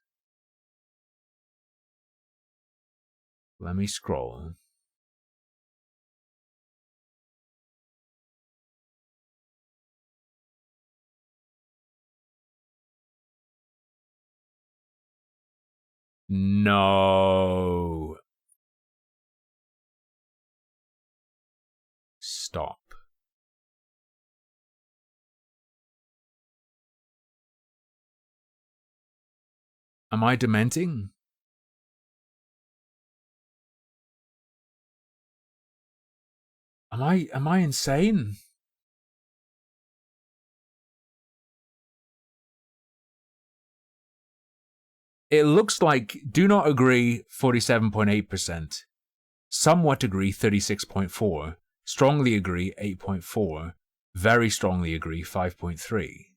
Let me scroll. No. Stop. Am I dementing? Am I insane? It looks like do not agree 47.8%, somewhat agree 36.4%, strongly agree 8.4%, very strongly agree 5.3%.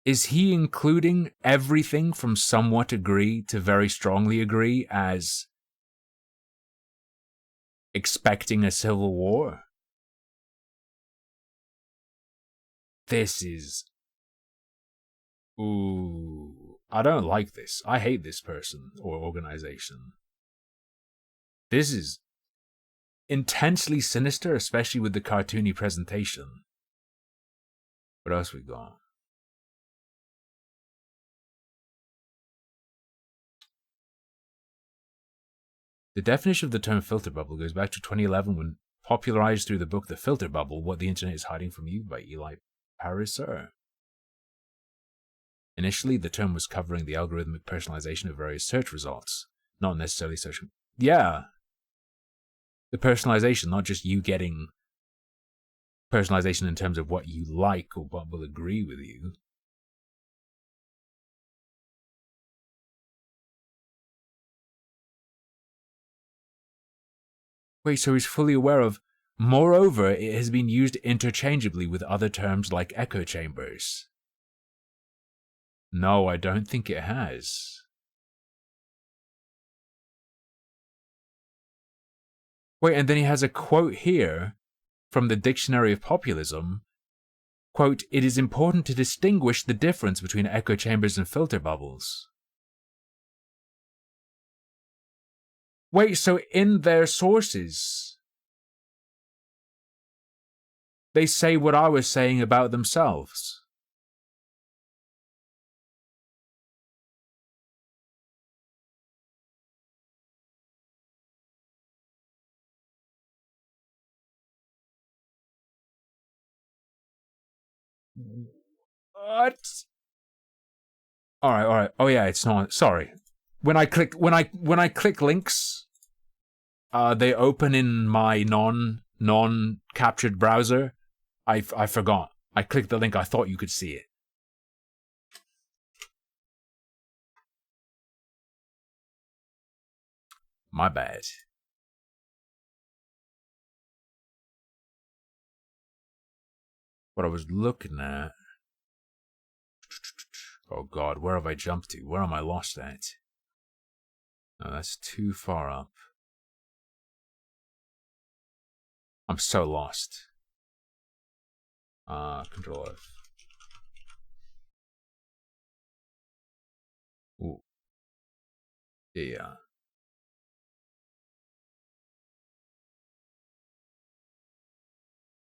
Is he including everything from somewhat agree to very strongly agree as expecting a civil war? This is... Ooh, I don't like this. I hate this person or organization. This is intensely sinister, especially with the cartoony presentation. What else we got? The definition of the term filter bubble goes back to 2011 when popularized through the book The Filter Bubble, What the Internet is Hiding from You by Eli Pariser. Initially, the term was covering the algorithmic personalization of various search results, not necessarily social... Yeah! The personalization, not just you getting personalization in terms of what you like or what will agree with you. Wait, so he's fully aware of... Moreover, it has been used interchangeably with other terms like echo chambers. No, I don't think it has. Wait, and then he has a quote here from the Dictionary of Populism. Quote, it is important to distinguish the difference between echo chambers and filter bubbles. Wait, so in their sources, they say what I was saying about themselves. What? Alright. Oh yeah, it's not... Sorry. when I click links, they open in my non captured browser. I forgot. I clicked the link. I thought you could see it. My bad. What I was looking at. Oh god, where have I jumped to? Where am I lost at? No, that's too far up. I'm so lost. Control F. Ooh. Yeah.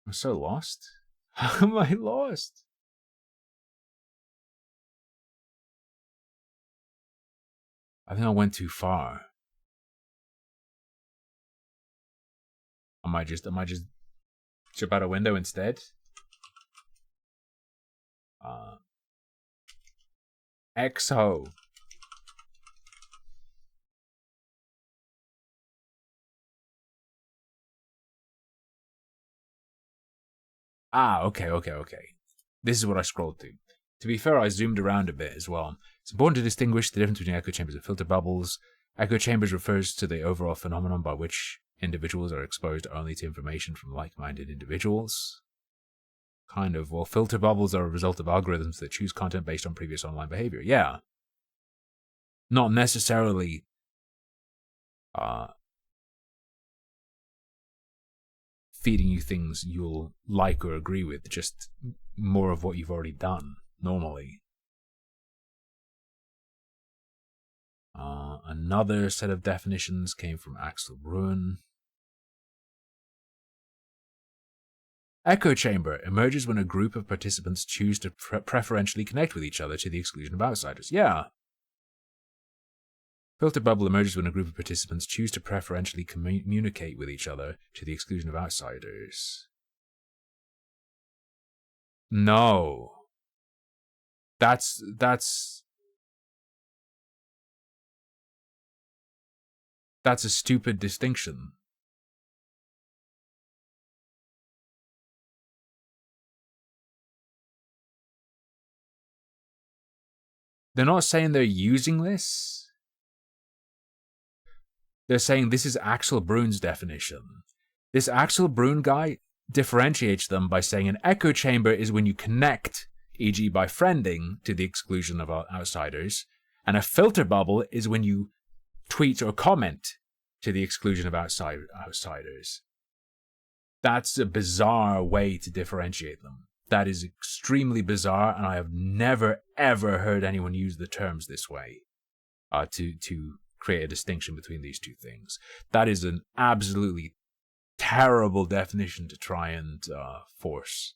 I'm so lost. How am I lost? I think I went too far. I might just jump out a window instead. XO. Okay. This is what I scrolled to. To be fair, I zoomed around a bit as well. It's important to distinguish the difference between echo chambers and filter bubbles. Echo chambers refers to the overall phenomenon by which individuals are exposed only to information from like-minded individuals. Kind of. Well, filter bubbles are a result of algorithms that choose content based on previous online behavior. Yeah. Not necessarily feeding you things you'll like or agree with, just more of what you've already done normally. Another set of definitions came from Axel Bruin. Echo chamber emerges when a group of participants choose to preferentially connect with each other to the exclusion of outsiders. Yeah. Filter bubble emerges when a group of participants choose to preferentially communicate with each other to the exclusion of outsiders. No. That's a stupid distinction. They're not saying they're using this. They're saying this is Axel Bruin's definition. This Axel Bruin guy differentiates them by saying an echo chamber is when you connect, e.g. by friending, to the exclusion of outsiders, and a filter bubble is when you tweet or comment to the exclusion of outsiders. That's a bizarre way to differentiate them. That is extremely bizarre, and I have never, ever heard anyone use the terms this way to create a distinction between these two things. That is an absolutely terrible definition to try and force.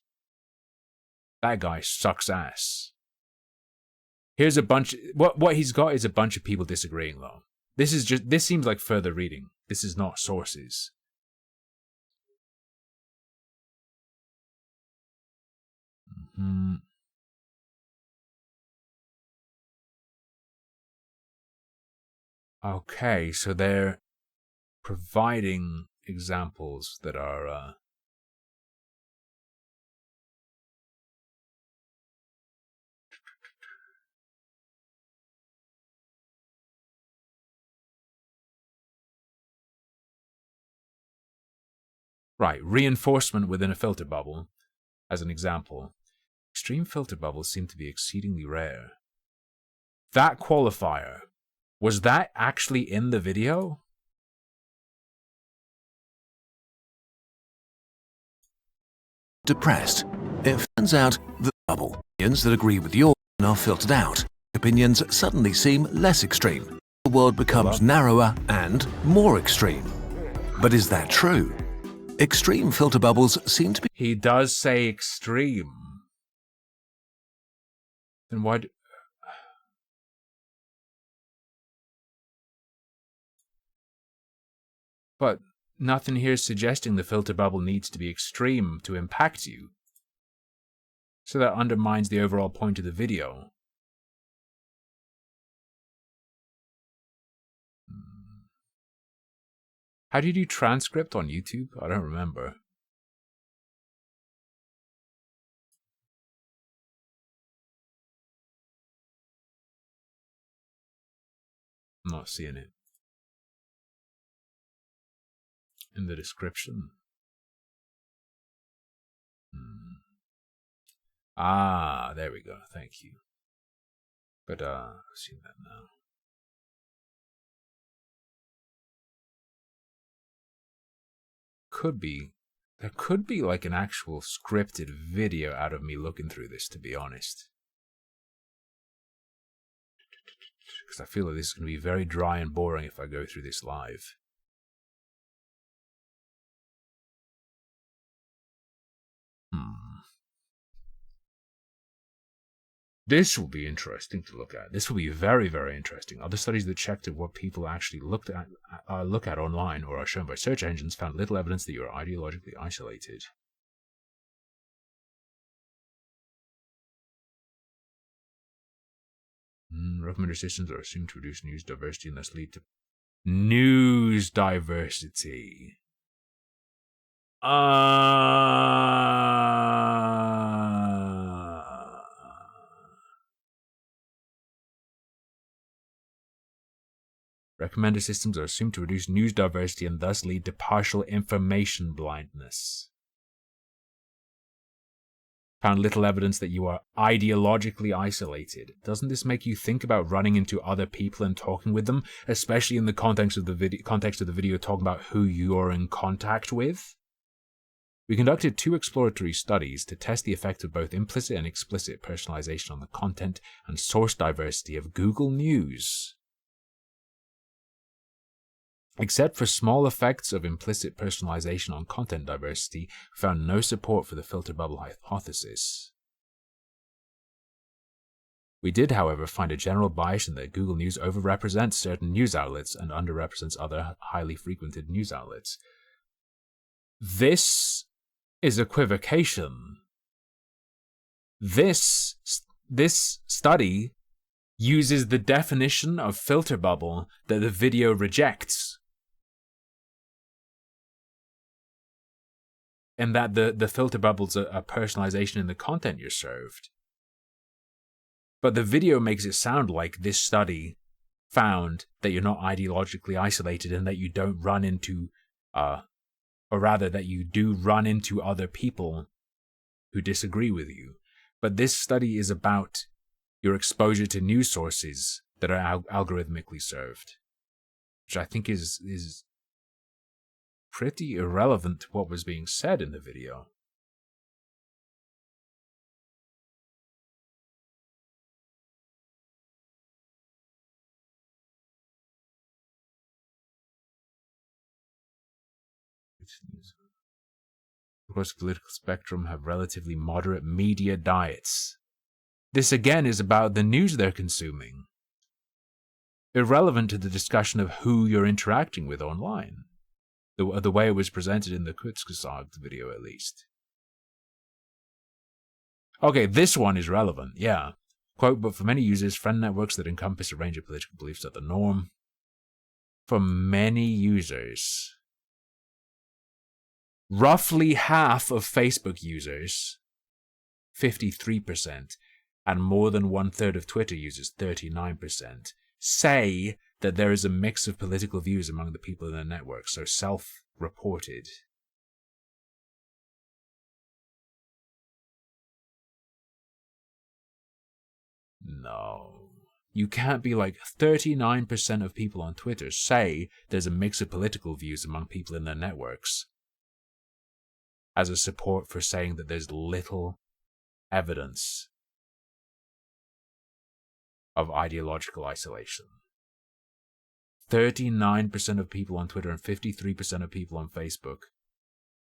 That guy sucks ass. Here's a bunch... What he's got is a bunch of people disagreeing, though. This seems like further reading. This is not sources. Okay, so they're providing examples that are right, reinforcement within a filter bubble, as an example. Extreme filter bubbles seem to be exceedingly rare. That qualifier, was that actually in the video? Depressed. It turns out that bubble opinions that agree with your are filtered out. Opinions suddenly seem less extreme. The world becomes narrower and more extreme. But is that true? Extreme filter bubbles seem to be... He does say extreme. Then why... But nothing here is suggesting the filter bubble needs to be extreme to impact you. So that undermines the overall point of the video. How do you do transcript on YouTube? I don't remember. I'm not seeing it. In the description. Ah, there we go. Thank you. But, I've seen that now. There could be like an actual scripted video out of me looking through this, to be honest. Because I feel like this is going to be very dry and boring if I go through this live. This will be interesting to look at. This will be very, very interesting. Other studies that checked at what people actually look at online or are shown by search engines found little evidence that you are ideologically isolated. Recommender systems are assumed to reduce news diversity and thus lead to news diversity. Recommender systems are assumed to reduce news diversity and thus lead to partial information blindness. Found little evidence that you are ideologically isolated. Doesn't this make you think about running into other people and talking with them, especially in the context of the video talking about who you're in contact with? We conducted 2 exploratory studies to test the effect of both implicit and explicit personalization on the content and source diversity of Google News. Except for small effects of implicit personalization on content diversity, we found no support for the filter bubble hypothesis. We did, however, find a general bias in that Google News overrepresents certain news outlets and underrepresents other highly frequented news outlets. This is equivocation. This study uses the definition of filter bubble that the video rejects. And that the filter bubble's a personalization in the content you're served. But the video makes it sound like this study found that you're not ideologically isolated and that you don't run into, or rather that you do run into other people who disagree with you. But this study is about your exposure to news sources that are algorithmically served, which I think is pretty irrelevant to what was being said in the video. Across the political spectrum have relatively moderate media diets. This again is about the news they're consuming. Irrelevant to the discussion of who you're interacting with online. The way it was presented in the Kurzgesagt video, at least. Okay, this one is relevant, yeah. Quote, but for many users, friend networks that encompass a range of political beliefs are the norm. For many users, roughly half of Facebook users, 53%, and more than 1/3 of Twitter users, 39%, say that there is a mix of political views among the people in their network, so self-reported. No. You can't be like 39% of people on Twitter say there's a mix of political views among people in their networks as a support for saying that there's little evidence of ideological isolation. 39% of people on Twitter and 53% of people on Facebook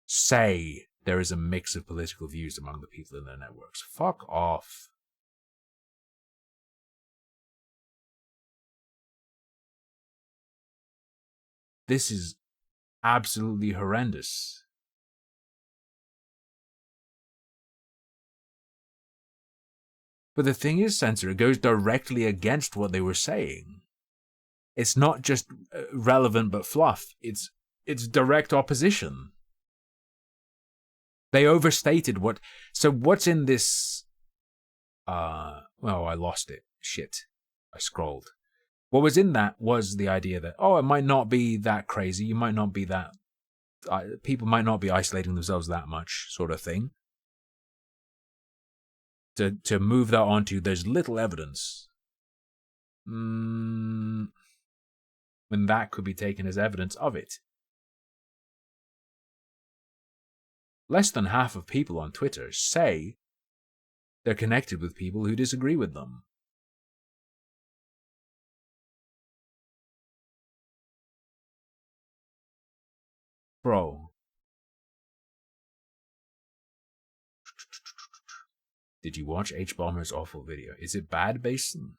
say there is a mix of political views among the people in their networks. Fuck off. This is absolutely horrendous. But the thing is, Censor, it goes directly against what they were saying. It's not just relevant but fluff. It's it's direct opposition. They overstated what... So what's in this... Oh, I lost it. Shit. I scrolled. What was in that was the idea that, it might not be that crazy. You might not be that... people might not be isolating themselves that much, sort of thing. To move that onto, there's little evidence. When that could be taken as evidence of it. Less than half of people on Twitter say they're connected with people who disagree with them. Bro. Did you watch H-Bomber's awful video? Is it bad, Basin?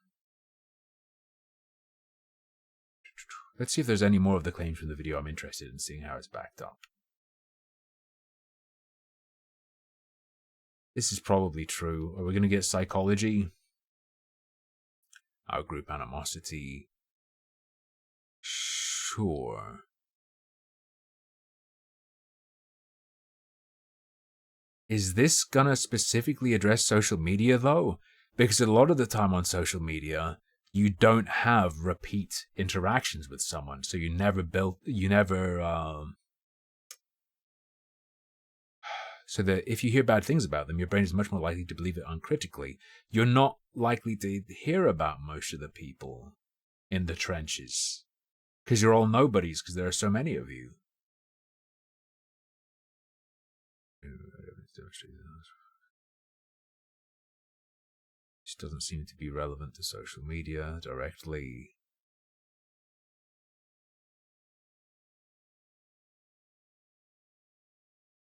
Let's see if there's any more of the claims from the video. I'm interested in seeing how it's backed up. This is probably true. Are we going to get psychology? Our group animosity? Sure. Is this gonna specifically address social media, though? Because a lot of the time on social media, you don't have repeat interactions with someone, so so that if you hear bad things about them, your brain is much more likely to believe it uncritically. You're not likely to hear about most of the people in the trenches, because you're all nobodies, because there are so many of you. This doesn't seem to be relevant to social media directly.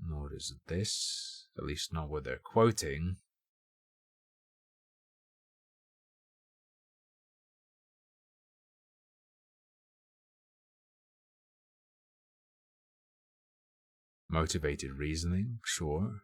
Nor is it this, at least not what they're quoting. Motivated reasoning, sure.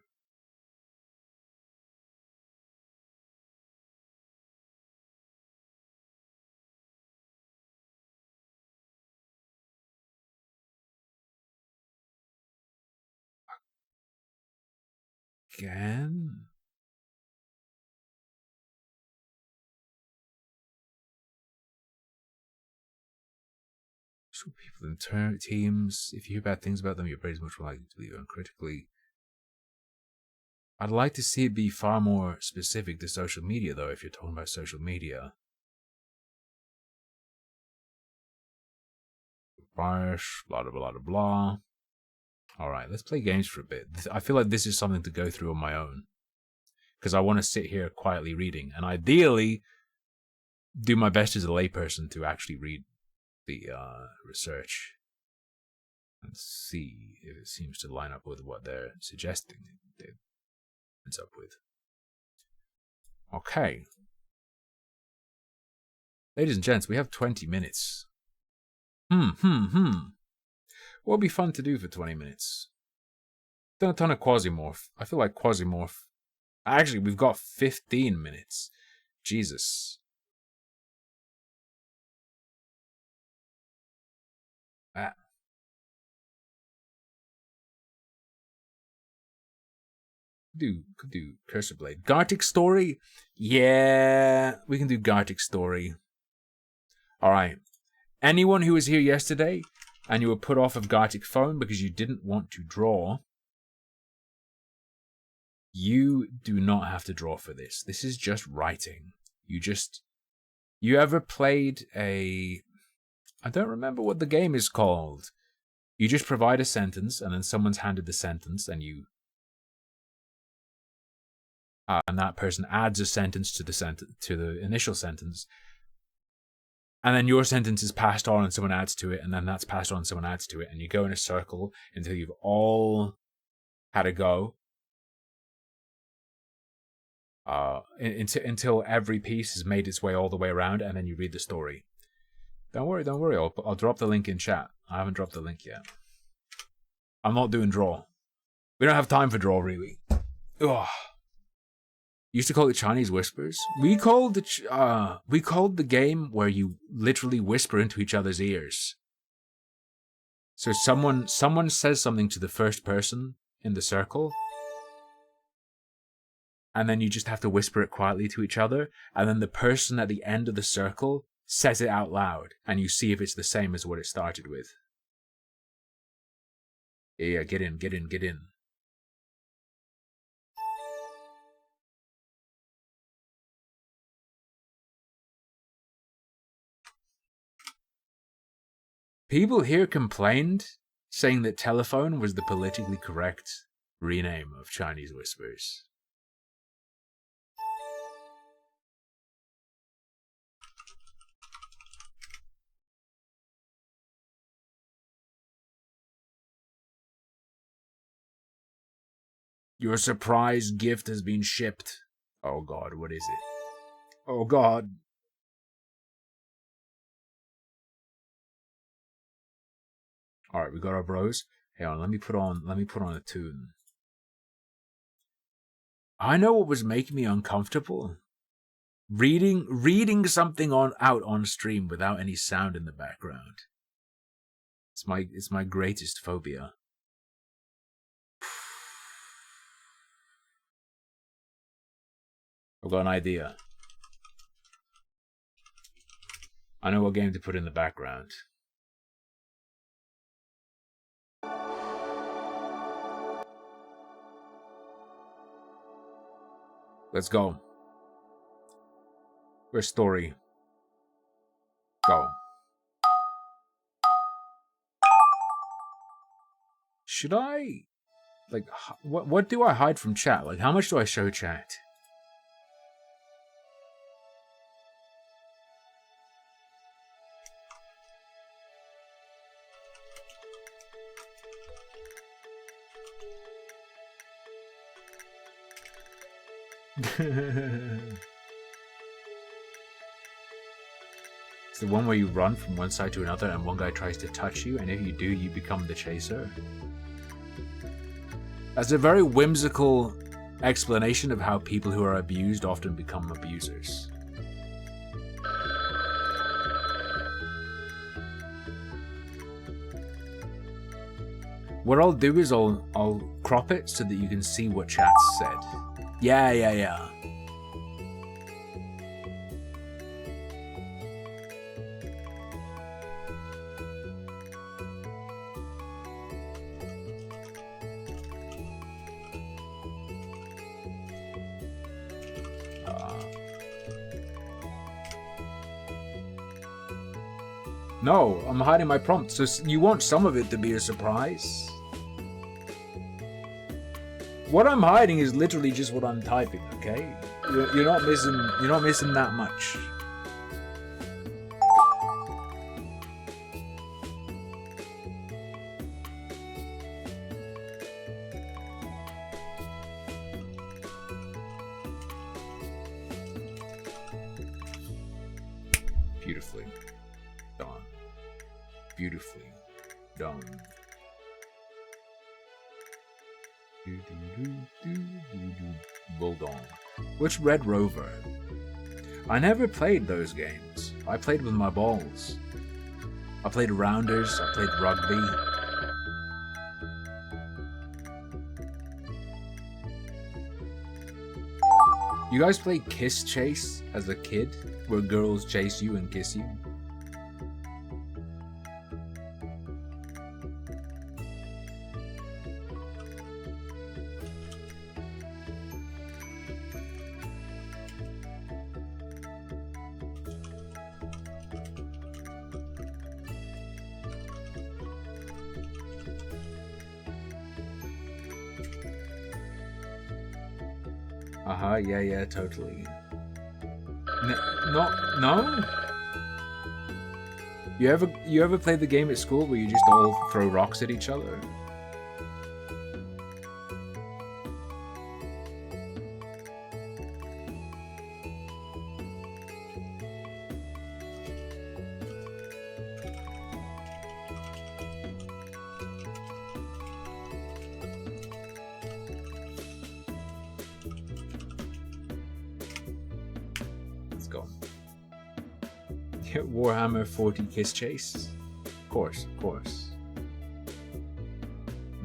Again? So people in teams, if you hear bad things about them, your brain is much more likely to believe uncritically. I'd like to see it be far more specific to social media, though, if you're talking about social media. Bias, blah, blah, blah, blah, blah. Alright, let's play games for a bit. I feel like this is something to go through on my own. Because I want to sit here quietly reading, and ideally do my best as a layperson to actually read the research and see if it seems to line up with what they're suggesting it ends up with. Okay. Ladies and gents, we have 20 minutes. What would be fun to do for 20 minutes? Done a ton of Quasimorph. I feel like Quasimorph... Actually, we've got 15 minutes. Jesus. Could do Cursor Blade. Gartic Story? Yeah, we can do Gartic Story. Alright. Anyone who was here yesterday and you were put off of Gartic Phone because you didn't want to draw, you do not have to draw for this. This is just writing. You ever played a... I don't remember what the game is called. You just provide a sentence and then someone's handed the sentence and you... and that person adds a sentence to the initial sentence. And then your sentence is passed on and someone adds to it, and then that's passed on and someone adds to it, and you go in a circle until you've all had a go. Until every piece has made its way all the way around, and then you read the story. Don't worry. I'll drop the link in chat. I haven't dropped the link yet. I'm not doing draw. We don't have time for draw, really. Ugh. Used to call it Chinese whispers. We called the game where you literally whisper into each other's ears. So someone says something to the first person in the circle, and then you just have to whisper it quietly to each other, and then the person at the end of the circle says it out loud, and you see if it's the same as what it started with. Yeah, get in. People here complained, saying that telephone was the politically correct rename of Chinese whispers. Your surprise gift has been shipped. Oh god, what is it? Oh god. Alright, we got our bros. Hang on, let me put on a tune. I know what was making me uncomfortable. Reading something out on stream without any sound in the background. It's my greatest phobia. I've got an idea. I know what game to put in the background. Let's go. Where's story? Go. Should I... Like, what do I hide from chat? Like, how much do I show chat? It's the one where you run from one side to another and one guy tries to touch you, and if you do, you become the chaser. That's a very whimsical explanation of how people who are abused often become abusers. What I'll do is I'll crop it so that you can see what chat said. Yeah. No, I'm hiding my prompt, so you want some of it to be a surprise. What I'm hiding is literally just what I'm typing, okay? You're not missing that much. Beautifully done. Beautifully done. Bulldog. Which Red Rover? I never played those games. I played with my balls. I played rounders, I played rugby. You guys play Kiss Chase as a kid? Where girls chase you and kiss you? Yeah, totally. No? You ever play the game at school where you just all throw rocks at each other? Warhammer 40 Kiss Chase? Of course.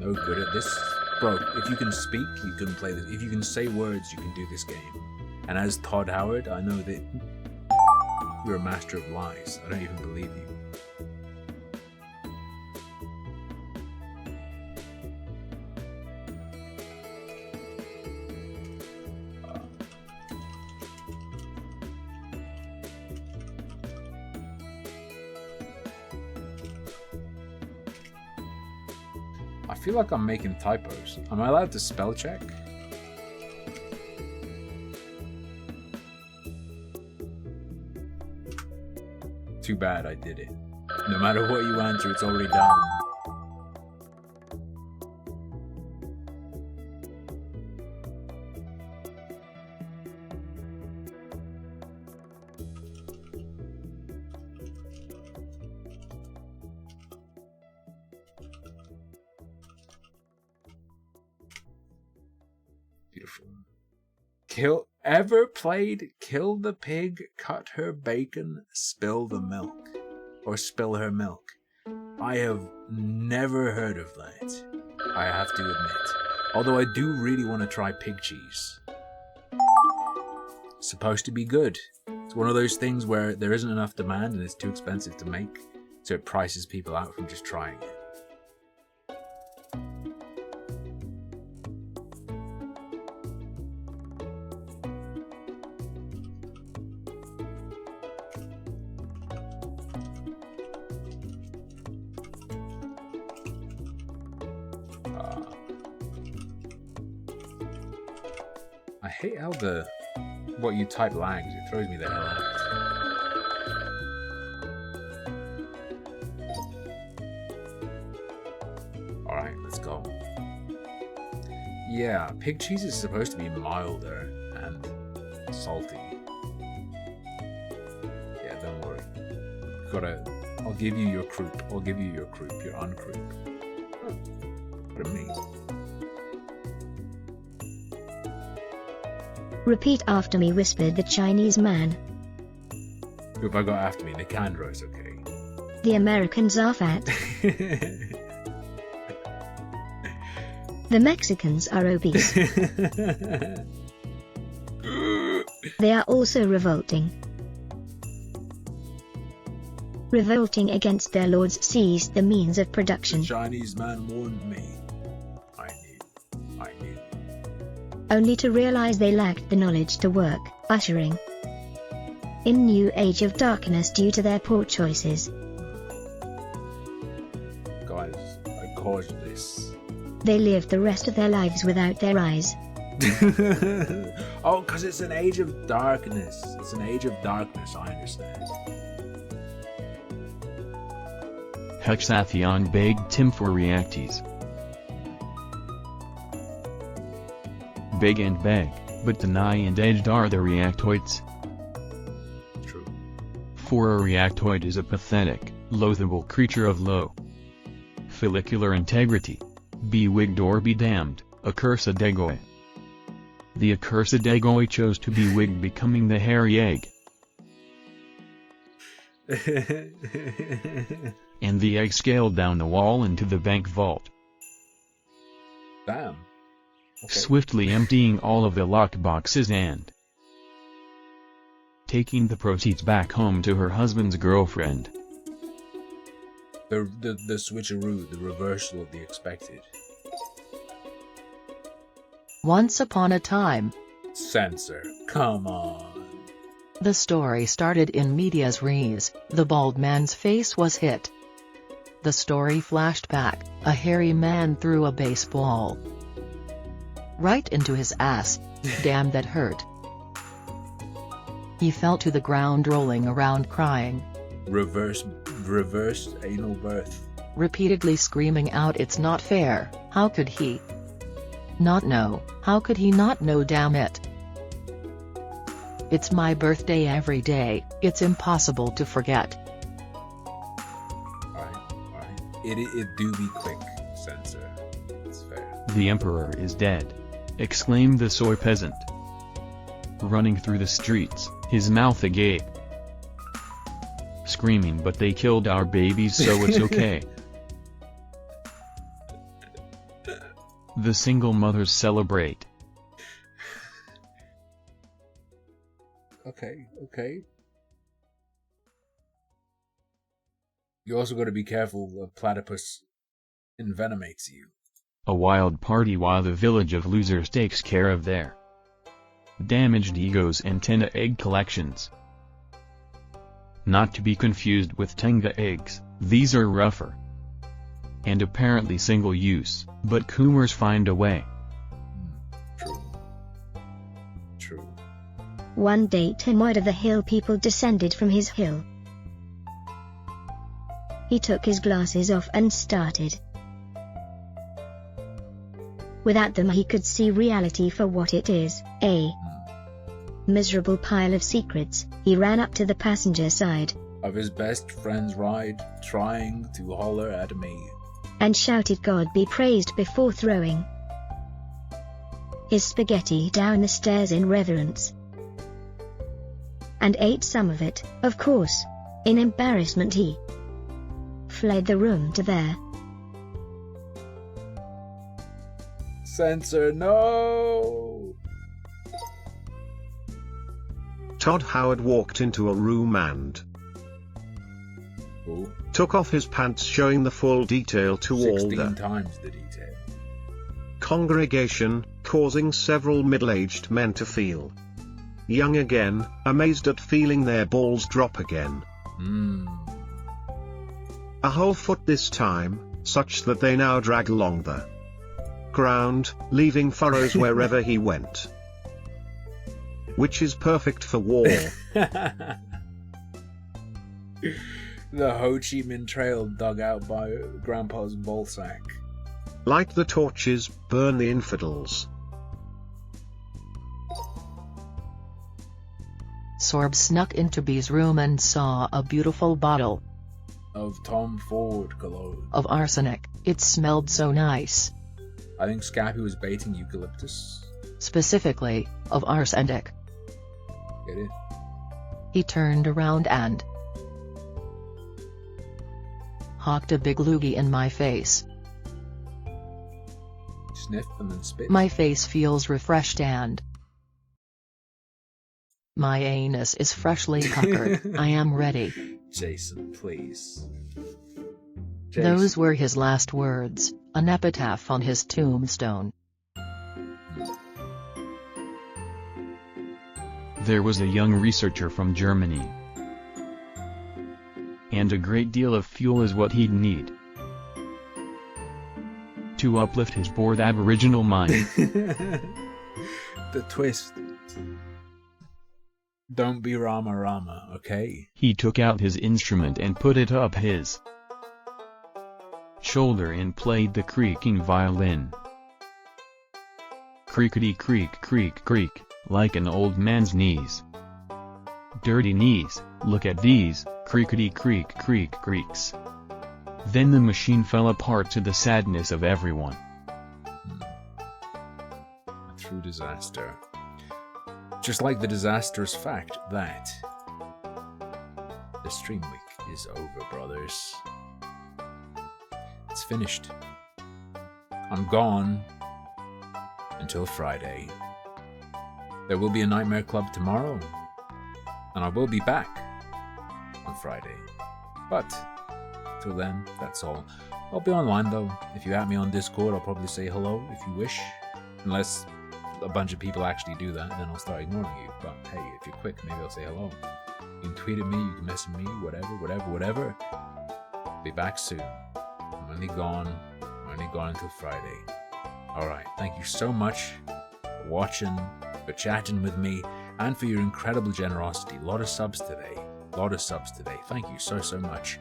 no good at this. Bro, if you can speak, you can play this. If you can say words, you can do this game. And as Todd Howard, I know that you're a master of lies. I don't even believe you. I feel like I'm making typos. Am I allowed to spell check? Too bad I did it. No matter what you answer, it's already done. Beautiful. Ever played Kill the Pig, Cut Her Bacon, Spill the Milk? Or Spill Her Milk? I have never heard of that, I have to admit. Although I do really want to try pig cheese. It's supposed to be good. It's one of those things where there isn't enough demand and it's too expensive to make, so it prices people out from just trying it. I hate how what you type lags. It throws me the hell out. Alright, let's go. Yeah, pig cheese is supposed to be milder and salty. Yeah, don't worry. I'll give you your croup. I'll give you your croup, your uncroup. What a mean. Repeat after me, whispered the Chinese man. Who have I got after me? Nicandro's okay. The Americans are fat. The Mexicans are obese. They are also revolting. Revolting against their lords seized the means of production. The Chinese man warned me. I knew. Only to realize they lacked the knowledge to work, ushering in new age of darkness due to their poor choices. Guys, I caused this. They lived the rest of their lives without their eyes. Oh, because it's an age of darkness. It's an age of darkness, I understand. Hexathion begged Tim for reactees. Beg and beg, but deny and edged are the reactoids. True. For a reactoid is a pathetic, loathable creature of low follicular integrity. Be wigged or be damned, accursed egoi. The accursed egoi chose to be wigged, becoming the hairy egg. And the egg scaled down the wall into the bank vault. Damn. Okay. Swiftly emptying all of the lockboxes and taking the proceeds back home to her husband's girlfriend. The switcheroo, the reversal of the expected. Once upon a time. Censor, come on. The story started in medias res. The bald man's face was hit. The story flashed back. A hairy man threw a baseball right into his ass. Damn, that hurt. He fell to the ground, rolling around crying. Reversed anal birth. Repeatedly screaming out, "It's not fair, how could he not know, how could he not know, damn it. It's my birthday every day, it's impossible to forget." Alright. It do be quick, censor. It's fair. The emperor is dead, exclaimed the soy peasant, running through the streets, his mouth agape, screaming, "But they killed our babies, so it's okay." The single mothers celebrate. Okay. You also got to be careful the platypus envenomates you. A wild party while the village of losers takes care of their damaged egos and Tenga egg collections. Not to be confused with Tenga eggs, these are rougher and apparently single-use, but Coomers find a way. True. One day Timward of the Hill people descended from his hill. He took his glasses off and started. Without them he could see reality for what it is, a miserable pile of secrets. He ran up to the passenger side of his best friend's ride, trying to holler at me, and shouted God be praised before throwing his spaghetti down the stairs in reverence, and ate some of it, of course. In embarrassment he fled the room to there. Censor, no! Todd Howard walked into a room and took off his pants, showing the full detail to all 16 times the detail. Congregation, causing several middle-aged men to feel young again, amazed at feeling their balls drop again. A whole foot this time, such that they now drag along the ground, leaving furrows wherever he went. Which is perfect for war. The Ho Chi Minh Trail dug out by Grandpa's ballsack. Light the torches, burn the infidels. Sorb snuck into B's room and saw a beautiful bottle of Tom Ford cologne. Of arsenic. It smelled so nice. I think Scappy was baiting eucalyptus. Specifically, of arsenic. Get it? He turned around and hawked a big loogie in my face. Sniffed and then spit. My face feels refreshed and my anus is freshly puckered. I am ready. Jason, please. Those were his last words, an epitaph on his tombstone. There was a young researcher from Germany, and a great deal of fuel is what he'd need to uplift his bored Aboriginal mind. The twist. Don't be Rama Rama, okay? He took out his instrument and put it up his shoulder and played the creaking violin. Creakety creak creak creak, like an old man's knees. Dirty knees, look at these, creakety creak creak creaks. Then the machine fell apart to the sadness of everyone. A true disaster. Just like the disastrous fact that the stream week is over, brothers. It's finished. I'm gone until Friday. There will be a Nightmare Club tomorrow, and I will be back on Friday. But till then, that's all. I'll be online though. If you add me on Discord, I'll probably say hello if you wish. Unless a bunch of people actually do that, then I'll start ignoring you. But hey, if you're quick, maybe I'll say hello. You can tweet at me, you can message me, whatever. Be back soon. I'm only gone until Friday. Alright, thank you so much for watching, for chatting with me, and for your incredible generosity. A lot of subs today. Thank you so much.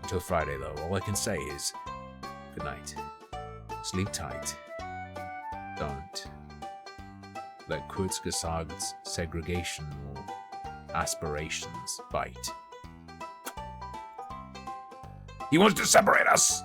Until Friday though, all I can say is good night. Sleep tight. Don't let Kurzgesagt's segregation or aspirations bite. He wants to separate us!